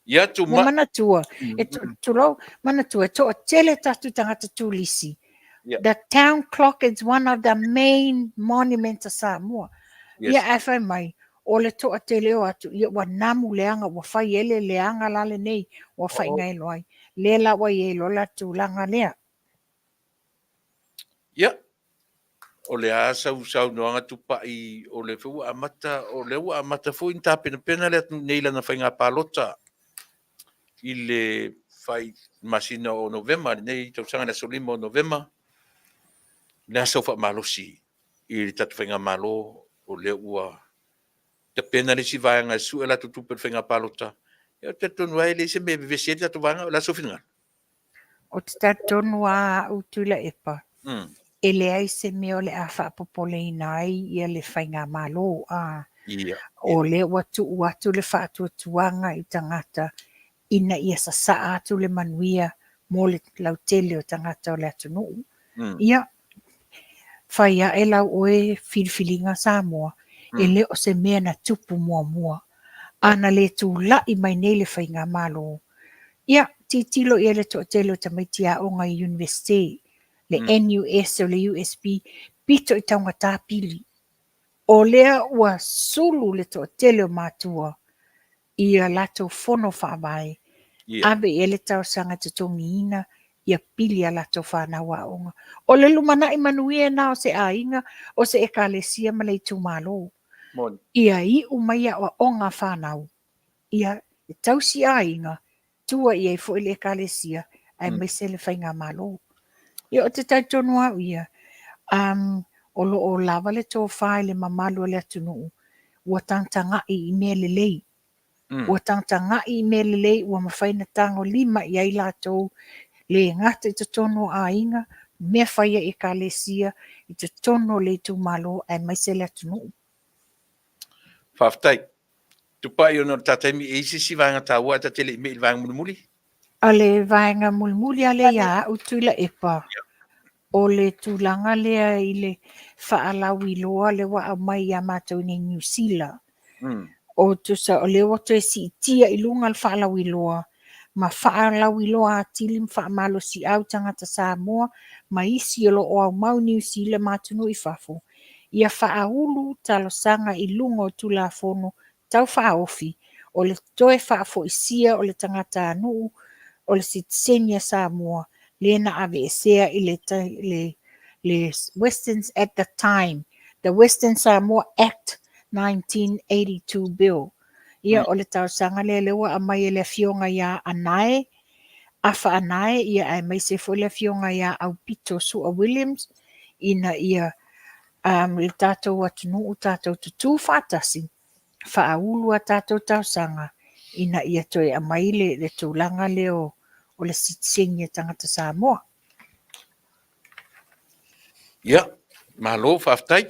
Ia tu ma. Mana tua. E tu lau mana tua. To a tele tatu tangata tūlisi. The town clock is one of the main monuments of Samoa. Ia ai whai mai. O le toa te leo atu, ia wa namu leanga, wa whai ele leanga lale nei, wa whai ngai loai. Le la wa ye lo la tūlanga lea. Ia, o le asa usau noanga tupa I o le fua amata, o le ua amata fu inta pena le atu neila na whai ngā pālota. I le whai masina o November, nei tau sanga na solima o November, le asa ufa malosi, I le tatu whai ngā malo, o le ua te pena le si vaanga su e la tutupe whenga palota. Ia te tonu ai le se me vese te atu vaanga la sofinga. O te tatonu a utula epa. E le ai se me o le a whaapopole inai ia le whainga malo. O le watu le whaatuatuanga I tangata ina ia sa atu le manuia mo le lautele o tangata o le atunu. Ia whaia e lau oe whilwhilinga Samoa. E le o se mea na tupu mua. Ana le tu lai mai nei le whainga malo. Ia, titilo ia le to'atelo tamaitia o ngai university. Le NUS o le USB. Pito I taunga tāpili. O lea ua sulu le to'atelo mātua. Ia lato fono whaamai. Abe e le tau sanga tutongi ina. Ia pili a lato whanawa onga. O le lumana I manuia na o se ainga. O se ekalesia ma le tu malo. Ia I umaya o onga whanau. Ia tausi ainga. Tua ia I fo ile ekalesia. Ai mese le whainga malo. Ia o te taitono au ia. O lo o lava le tō whai le mamalu le atunu. Ua tangtanga I me le lei. Ua tangtanga I me le lei. Ua mawhaina tango lima I ai latou. Le ngata I te tono ainga. Mea whaia ekalesia. I te tono le tu malo. Ai mese le atunu. Whaftai, tupai o no tatemi e si vanga taua ta tele me vanga mulimuli. Ale vanga mulimuli ale ia utula epa. O le tūlanga lea I le whaalawi loa le wa mai a mātou nei New Zealand. O tusa o le wato e si tia I lunga le whaalawi loa. Ma whaalawi loa a tilim whaamalo si au tangata Samoa. Ma isi o lo o au mau New Zealand mātunu I whafo. Ia whaahulu talo sanga I lunga o tula fono tau whaofi. O le toe whaafo isia o le tangata anu. O le sitsenia Samoa. Lena ave esea I le Westerns at the time. The Western Samoa Act 1982 bill. Ia o le tau sanga le lewa a mai le fionga ia anae. Afa anae ia ai mai se fo le fionga ia au pito Sua Williams. Ina ia le tātou atunu tātou tutu whātasi. Whaahulu a tātou tausanga. Ina ia toi a mai le tūlanga leo o le sitsengia tangata Samoa. Ia, malo whaftai.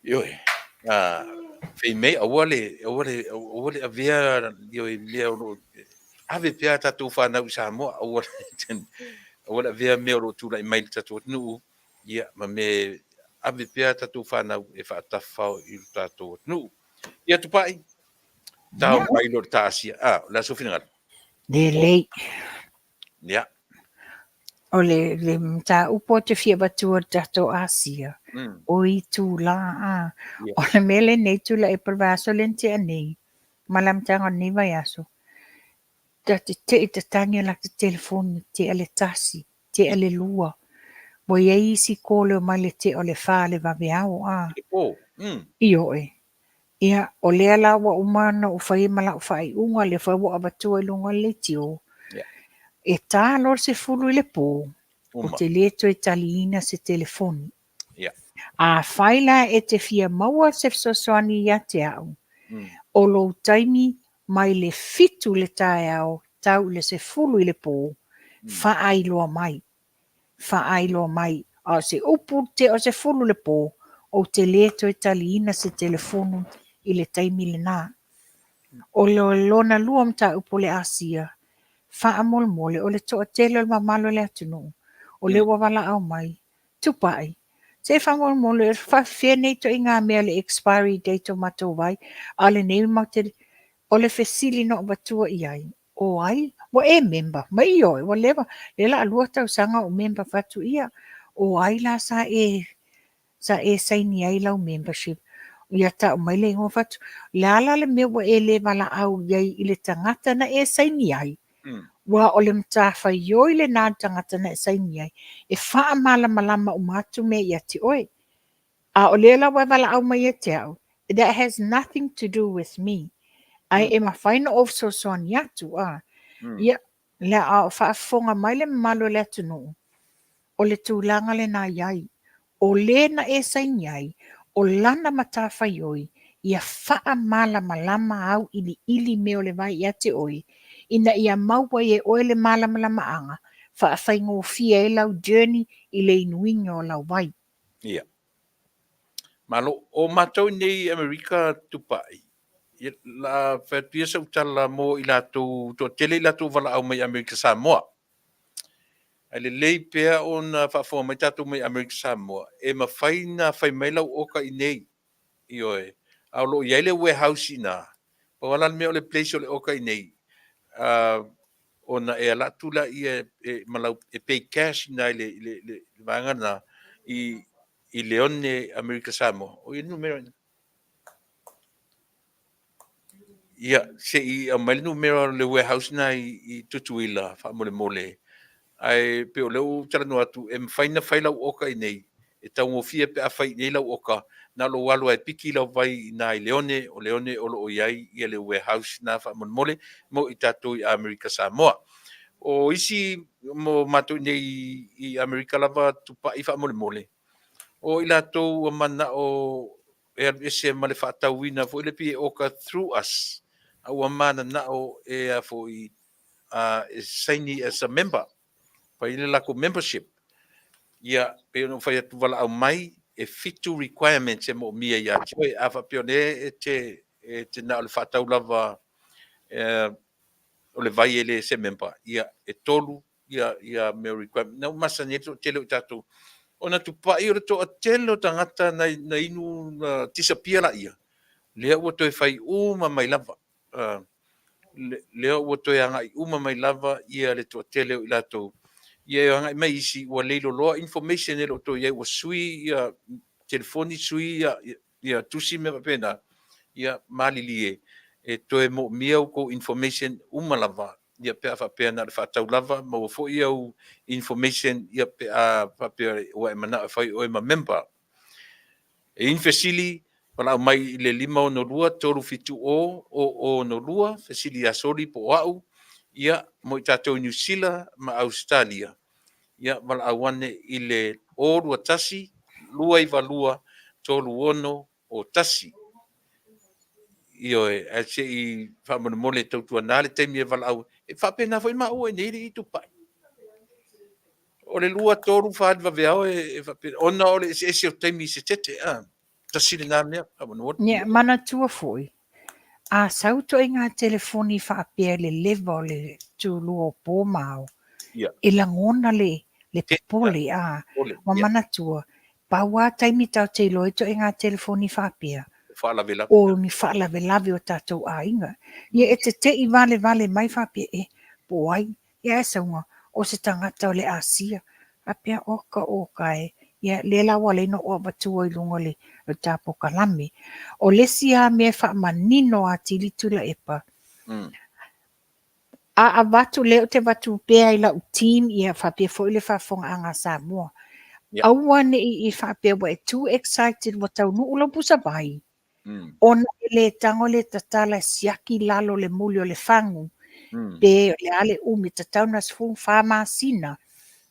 Ioi. Whei mei, aua le avea, ioi, lea o ave pia tatou whanau Samoa ora vea mea ro tūra I mail tatou nu ia ma me ave pia tatou whanau e whaatawhao I tatou nu ia tupai tau Ia, mai lo tāsia la sofina ngara le lei. ia O le mta upo te fia batua tato Asia. O I tū la a. ia O le mele nei tū la e pervaso lente a nei. Malam tanga ni vai aso. Te I te tangi la te telefoni te ale tasi. Te ale lua. Mo ia isi kōle o mai le te o le wha le vawe au a. o I o e. Ia o lea la wa umana o whai mala o whai unga le whai wa abatua I lunga le tio. ia E tā lor se fulu I le pō. O uma te leto e taliina se telefoni. ia A whaila e te fia maua se sosoani ia te au. O lo taimi mai le fitu le tae au tau le se fulu I le pō. Whaailoa mai. Whaailoa mai. O se upu te o se fulu le pō. O te leto e taliina se telefonu I le taimi le nā. O lo lona lua mta upo le Asia. Wha mole mole o le toa tele o mamalo le atunu. O le wawala au mai. Tupai. Se wha mole mole wha whenei to I ngā mea le expiry date o mato vai. A le nei mau te o le fesili no batua I ai. O ai. Wa e member. Ma I oi. Wa lewa. Le la alua tau sanga o member fatu ia. O ai la sa e saini ai lau membership. Ia ta o mai le ingo fatu. Le ala le mea wa e le wala au iai I le tangata na e saini ai. Wa o le mtafa ioi le nā tangata na e saini ai. E wha malama o matu me ia te oi. A o le la wa wala au mai e te au. That has nothing to do with me. Ai e ma whaina of so soan yatu a. Ia le a o whaafonga mai le malo le atunu. O le tūlanga le nā iai. O le na e saini ai. O lana matafa ioi. Ia wha malama au ili meo le vai ia te oi. Ina ia maua e oe le malama anga. Wha whaingo fia e lau journey I le inuinga o lau vai. ia malo o matou nei Amerika tupai ia la fatia sa utala mo I latou to tele I latou wala au mai Amerika Samoa ale lei pea ona whaafo mai tatou mai Amerika Samoa e mawhaina whai mai lau oka I nei I oe au lo iai le warehouse ina pa wala mea o le place o le oka I nei ona e ala tula ia malau e pay cash ina le vangana I leone Amerika Samoa o I numero ia se I mai numero le warehouse na I tutuila fa mole ai pe o leu tala no atu e faina faila oka I nei e tau mo fia pe a fai nei lau oka na lo walu ai piki lau vai na I leone o lo iai I le warehouse na fa mole mo I tatou I Amerika Samoa o isi mo matu nei I Amerika lava tupa I fa mole o I latou mana o e se male fa tauina fo le pi oka through us au mana na o e a fo I sign as a member pa ile la ko membership ia pe no fa tu vala au mai e fit to requirements e mo mia ia choi ava pione te na le fa tau lava o le vai ele se member ia e tolu ia me requirement no masane to tele tatu ona tu pa I to telo tangata na inu disappear la ia le o to fai uma mai lava le o to anga uma mai lava ia le to tele I lato ia anga mai isi o le lo information e lo to ia o sui ia telefoni sui ia tusi me pena ia malilie e to e mo mia ko information uma lava ia pe fa pena fa tau lava mo fo ia information ia pe a fa pe o e mana fa o e ma member e infesili wala mai le lima no lua tolu fitu o no lua fesili a soli po au ia mo tatou New Zealand ma Australia ia wala awane I le o lua tasi lua I valua tolu ono o tasi io e se I fa mo mole tau tu anale te mi wala au e fa pena foi ma o e nei tu pai o le lua tolu fa va vea e fa pena ona o le se o te mi se tete tasi le na me fa mo Ia mana tua foi. A sau to ngā telefoni whaapea le lewa o le tūlua o pōmao. Ia. E la ngona le popole a. Wa manatua. Paua taimi tau te loi to ngā telefoni whaapea. Whaalawe O ni whaalawe o tātou a inga. Ia e te i vale mai whaapea e. Poai. Ia e saunga. O se tangata o le Asia. Apea oka e. Ia le lawa le no o batua I lunga le o tāpo kalame. O le sia me whaamanino a tilitula epa. A watu leo te watu pea I lau team ia whapea fo ile whafonga anga Samoa. Aua ne I whapea wa e too excited wa tau nuu lau pusa vai. Ona le tango le tatala siaki lalo le muli o le fangu. Pe le ale umi tatau nas fung whama sina.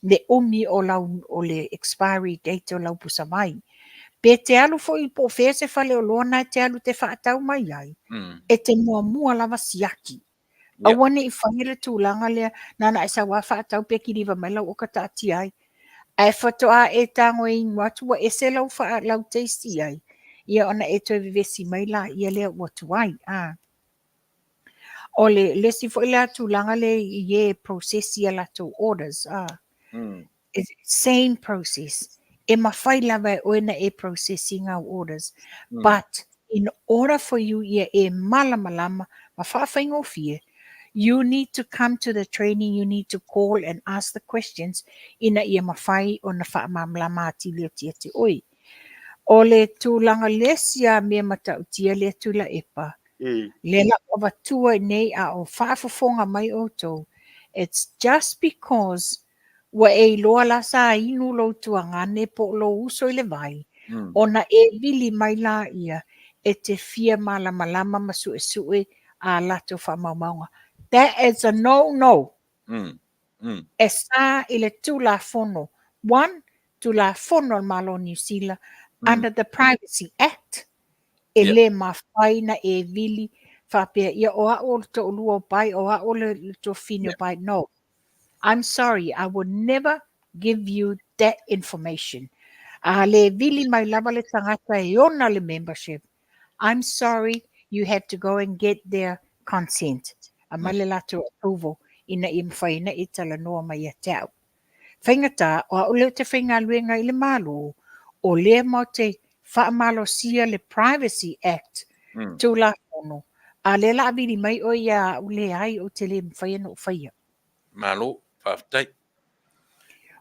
Le umi o le expiry date o lau pusa vai. Pe te alu fo I po fese fale o lona te alu te whaatau mai ai. E te mua lava siaki. Awane I whangere tūlanga lea, nana e sa wafa atau pe ki riva mai lau o ka tāti ai. Ai whatoa e tango I watu wa ese lau wha lau teisi ai. Ia ona e toi vivesi mai la, ia lea watu ai. O le si fo ila tūlanga le ie processi ala to orders. Same process. E mawhai lava o ena e processing our orders. But in order for you ia e malama, mawhawhaingo fie, you need to come to the training, you need to call and ask the questions ina ia mawhai o na whaamamlama ati leo tia te oi. O le tūlanga lesia mea matautia le tula epa. Le la o watua nei a o whaafafonga mai o tau. It's just because wa e loa la sa inu lo tuangane po lo uso I le vai. Ona e vili mai la ia e te fia malama masu e sue a lato whaamaumaunga. That is a no. E sa I le tula fono. One, tula fono malo New Zealand under the Privacy Act. E le mawhai na e vili whapea ia o a to ulua pai o a le to fino pai. No. I'm sorry, I would never give you that information. Le vili mai lava le tangata e ona le membership. I'm sorry, you had to go and get their consent. A male lato approval ina I mwhaina I tala noa mai a tau. Whaingata, o a uleo te whainga luenga I le malo, o lea mo te whaamalo sia le Privacy Act, tū la fono. A le la aviri mai o ia ule ai o te le mwhaina o whaia. Malo, whaftai.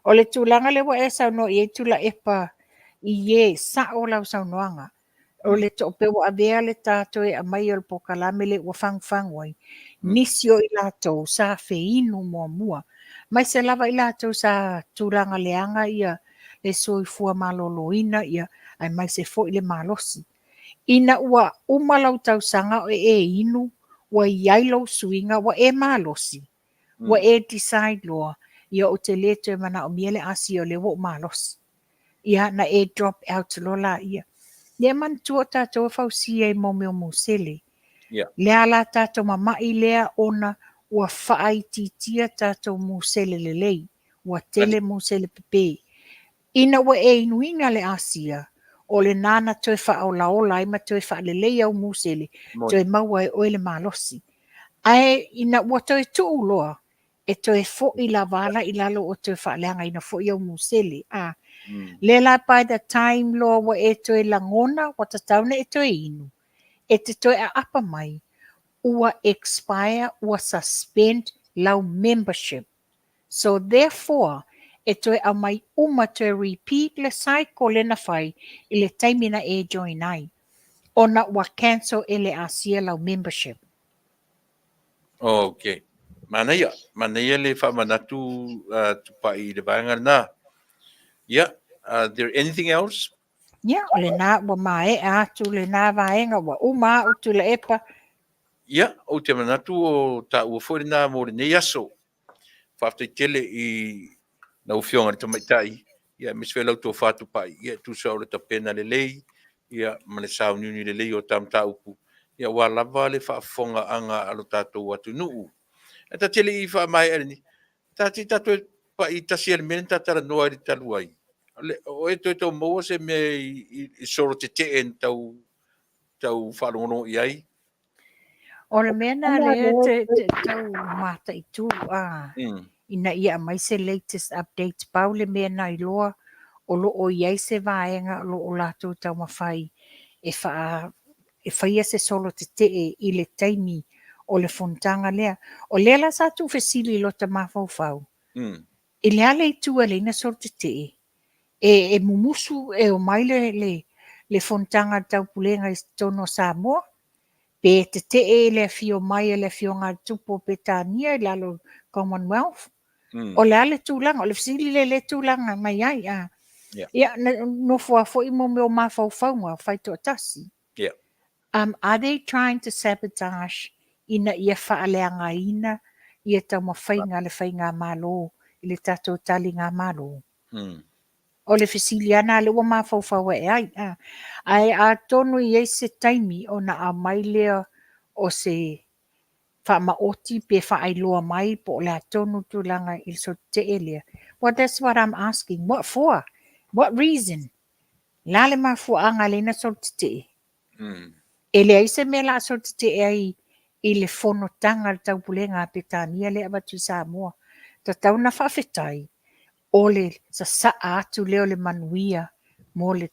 O le tūlanga le wa e sauno I e tula epa I e sa o lau saunoanga. O le tope wa avea le tātoe a mai o le pokalame le wa whangwhangwai. Nisi o I lātou sa wheinu mua. Mai se lava I lātou sa tūlanga leanga ia le soifua maloloina ia ai mai se fo I le malosi. Ina ua umalau tau sanga o e inu wa iailau suinga wa e malosi. Wa e decide loa ia o te leto mana o miele asi o le wo malosi. Ia na e drop out lola ia. Le man tua tātou whausia I momeo musele. Lea la tātou mamai lea ona ua whaai titia tātou musele le lei. Ua tele musele pepe. Ina ua e inuinga le asia. O le nana toi wha o laola ima toi wha le lei au musele. Toi maua e oile malosi. Ai ina ua toi tuu loa. E toi fo I la vala I lalo o toi wha leanga ina fo I au musele. Lela by the time loa wa e toi langona wa tatauna e toi inu. E te toi a apa mai. Ua expire ua suspend lau membership. So therefore, e toi a mai uma toi repeat le cycle le na whai I le taimina e join ai. Ona ua cancel e le asia lau membership. Okay. Manaya le whamanatu tupai le vaenga na. Yeah. There anything else? Yeah, le nā wa mae atu le nā vaenga wa uma utu le epa. Yeah, o te manatu o ta ua fwere nā mo le nei aso. Whaftai tele I na uwhionga ni tamaitai. Ia, miswe lau tō whātu pai. Ia, tu sa o le tapena le lei. Ia, mane sao niuni le lei o tam ta upu. Ia, wa lava le whaafonga anga alo tātou watu nuu. E ta tele I wha mai ere ni. Tāti tātou pa I tasi ere mene tātara noa I talu ai. O e toi tau maua se me I soro te te en tau wharongono I ai. O le mea nā lea te tau mata I tū ina ia mai se latest updates pau le mea nā I loa o loo iai se vaenga o loo lātou tau mawhai e whaia se solo te I le taimi o le fontanga lea. O lea la sa tu fesili lo ta mawhauwhau. I lea le tua le ina solo te e mumusu e o mai le fontanga tau pulenga I tono Samoa. Pe te le fio mai le fio ngā tupo Petania I lalo Commonwealth. O le ale tūlanga, o le fesili le tūlanga mai ai. Ia, no fua fo I mo meo mawhauwhaunga, whai tō tasi. Are they trying to sabotage ina ia whaaleanga ina ia tau mawhainga le whainga malo I le tatou tali ngā malo? O le fesiliana le ua mawhauwhaua e ai. Ai a tonu I se taimi o na a mai lea o se whamaoti pe whaailoa mai po le a tonu tūlanga I so te elea. Well, that's what I'm asking. What for? What reason? Lale mafuanga le na so te E le aise me la so te ai I le fono tanga le tau pulenga Petania le abatu Samoa. Ta tau na whawhetai o le sa atu leo le manuia mo le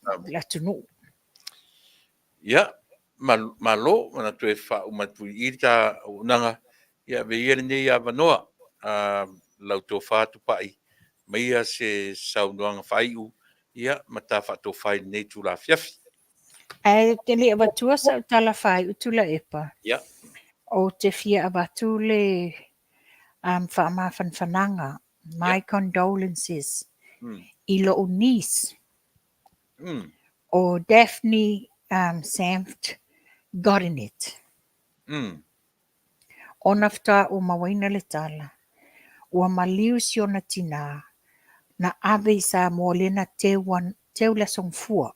tunu. Ia, malo, mana tu e wha umatu I ta unanga, ia veia nei a vanoa, lau tō whātu pai, maia se saunoanga whaiu, ia, mata whato whai nei tu la fiafi. Ai te le abatua sa tala whai utula epa. Ia. O te fia abatu le whaamawhanwhananga. My condolences. I lo niece. O Daphne Sanft got in it. O nafta o mawaina le tala. Ua maliu si ona tina. Na ave sa mo lena teu la songfua.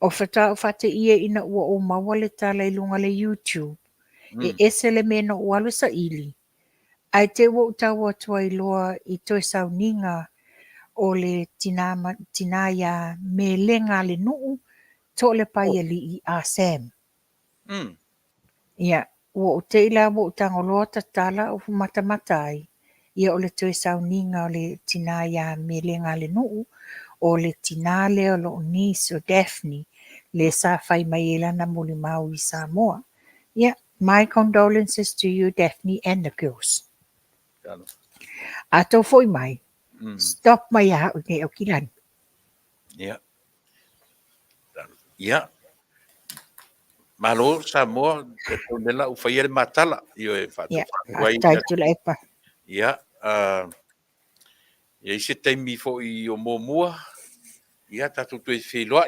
O whata o whate ia ina ua o maua le tala I lunga le YouTube. E ese le mena o alu sa ili. Ai te ua utawa atua I loa I toi sauninga o le tina ya me lenga le nuu to le pai ali I a Sam. Ia, ua o te ila ua utanga loa tatala o mata ai. Ia o le toi sauninga o le tina ya me lenga le nuu o le tina le o lo niece o Daphne le sa fai mai elana muli mau I Samoa. Yeah, my condolences to you, Daphne, and the girls. Ato foi mai. Stop mai a o ne o kilan. Yeah. Yeah. Malo Samoa, te nela u whaia le matala. Io e whatu. Yeah, taitula epa. Yeah. Ia se taimi fo I o momua. Ia tatu tu e wheloa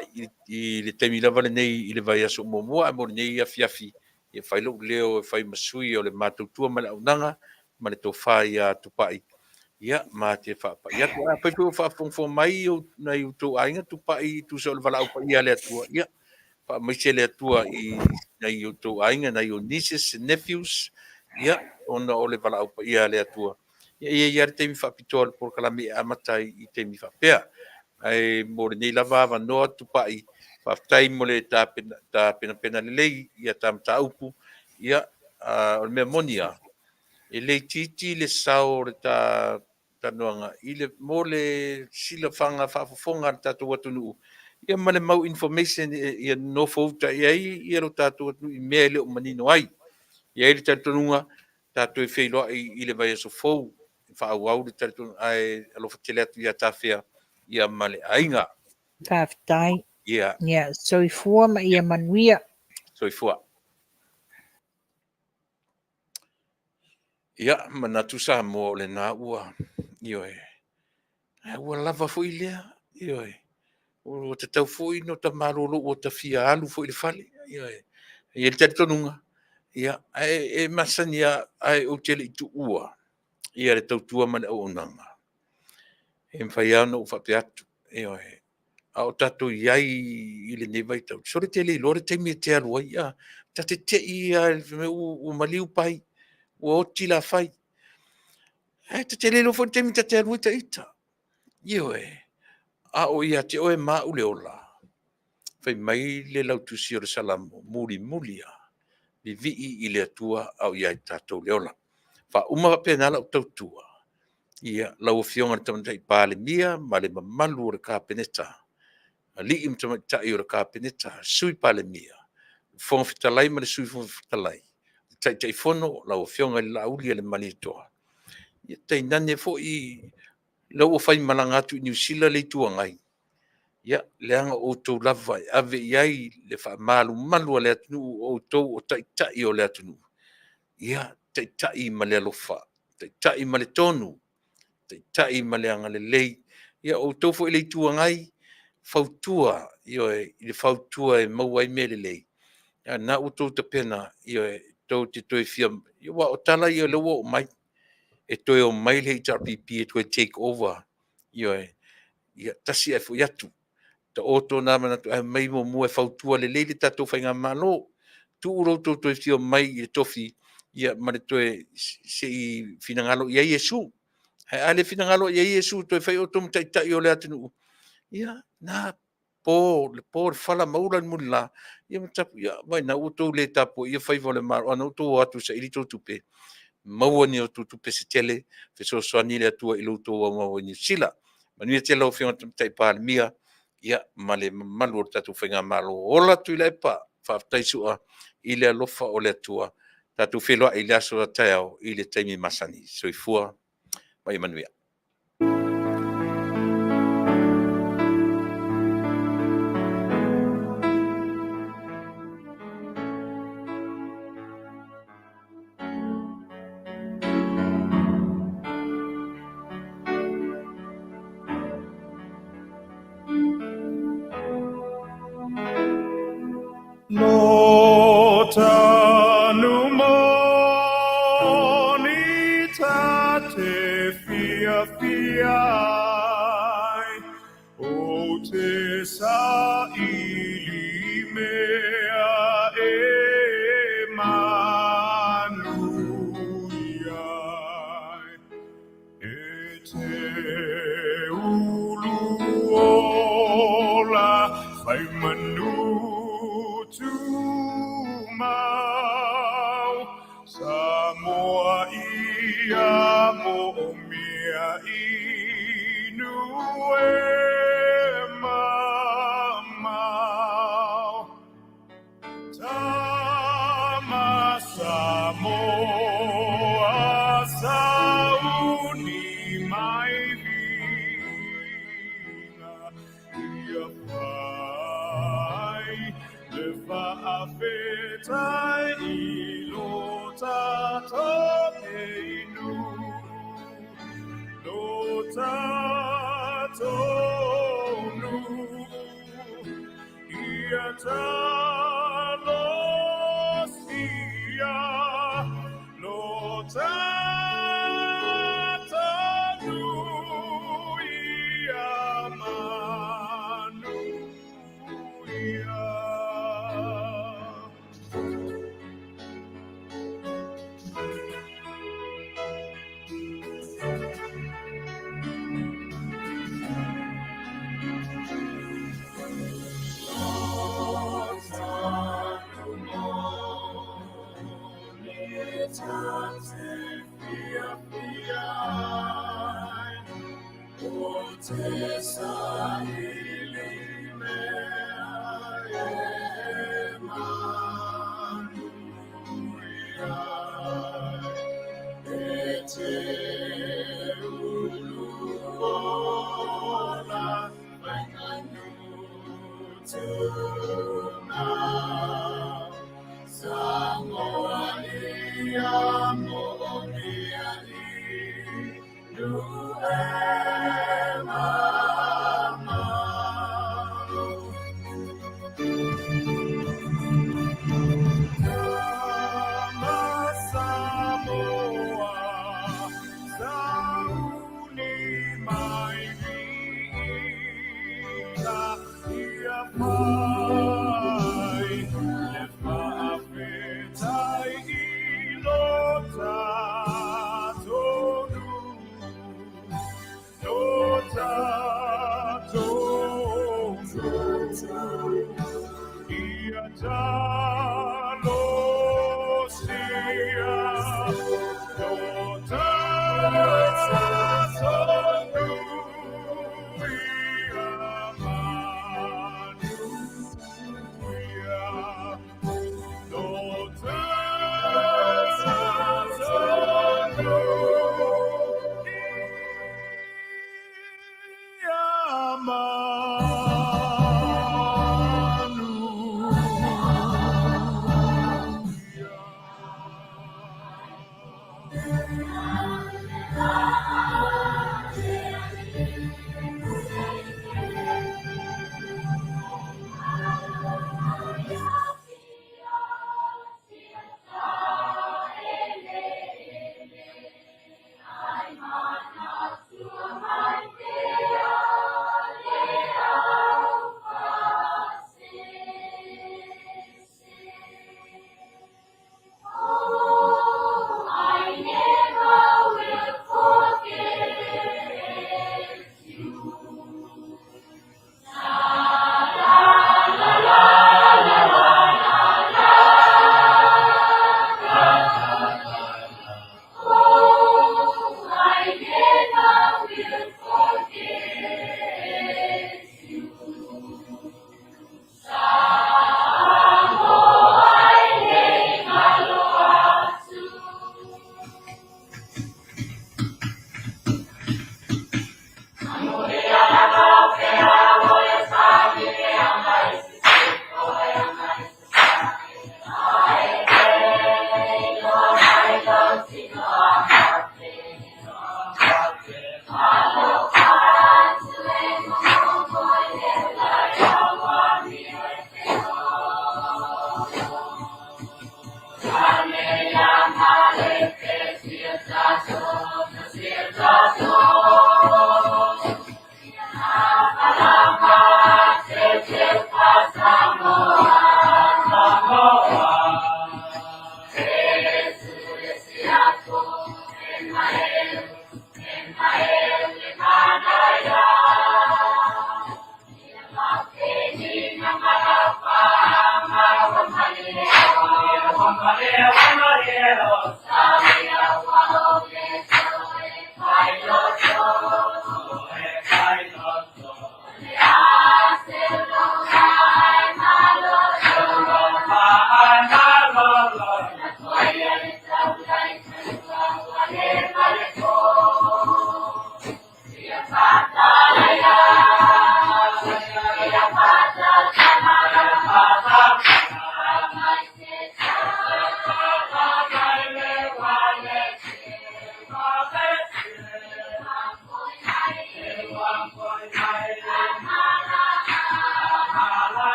I le taimi lava le nei I le vai aso momua. Mo nei a fiafi. Ia whailo leo e whai masui o le matautua ma le aunanga. Ma le tōwhai a tupai. Ia, ma te whapa. Ia, pai pua whafongfo mai o nei uto ainga tupai tu se o le wala upa ia le atua. Ia, wha mai se le atua I nei uto ainga, nei o nieces and nephews. Ia, ona o le wala upa ia le atua. Ia te mi whapitoa le porkalami amatai I te mi whapea. Ai mo le nei lava wanoa tupai. Whaftai mo le tā pena lelei, ia tā mta upu. Ia, o le mea monia. E le titi le sao le ta noanga I le mo le sila whanga whafofonga tātou atunu. Ia male mau information ia no fauta ia lo tātou atunu I mea leo manino ai. Ia le tātununga tātou e wheiloa I le vai aso fau. Whaau le tātou ai alofa tele atu ia tāwhea ia male ainga. Tāwhitai. Ia. Yeah, so I fua ma ia manuia. So I fua. Ia, manatu sa mo le nā ua. Ioe. Ua lava fo I lea. Ioe. O te tau fo I no ta marolo o ta fia alu fo I le fale. Ioe. Ia le tātununga. Ia. E masania ai o tele I tu ua. Ia le tautua mane o onanga. E mwhaiano o whape atu. Ioe. A o tato iai I le nevai tau. So le tele I lore teimi e te alua. Ia. Ta te ia o maliu pai. O tila fai. Te te lelo fo temi te alua ta ita. Ioe. A o ia te oe mau le ola. Fai mai le lau tusi o le salamo. Muli mulia. vivi i le atua au ia i tātou leola. Fa uma pe na la tautua. Ia lau fionga tama i pale mia ma le mamalu o le kāpeneta. Li im tama tai o le kāpeneta sui pale mia. Fonga fitalai ma le sui fonga fitalai. Tai fono lau fionga i lauli le manitoa. Ia tai nane fo i lau o fai malanga atu i New Zealand le tuangai. Ia leanga o tau lava ave iai le wha malu le atunu o tau o tai o le atunu. Ia tai ma le alofa, tai ma le tonu, tai ma le anga le lei. Ia o tau fo i le tuangai, fautua, i le fautua e mauai me le lei. Ia na o tau tapena, i tau te toi fia, ia wa o tala i le wo o mai, e toi o mai le HRPP e toi take over, ia tasi e fu yatu. Ta oto na mana tu mai mo mo e fautua le le tatou fainga malo tu uro to fio mai e tofi ia mane to se finangalo ia Yesu hai ale finangalo ia Yesu to fai o tom tai tai o le atinu ia na po fala maula mulla ia matapu ia vai na uto le tapo ia fai vole mar ona uto atu se ili to tupe mawani o tupe se tele fe so soani le tua ilu to mawani sila mani te lo fio tai pa mia ia male malu tatu fenga malo ola tu ile pa fa taisua ile lofa o le tua tatu felo ile so tao ile taimi masani so ifua mai manuia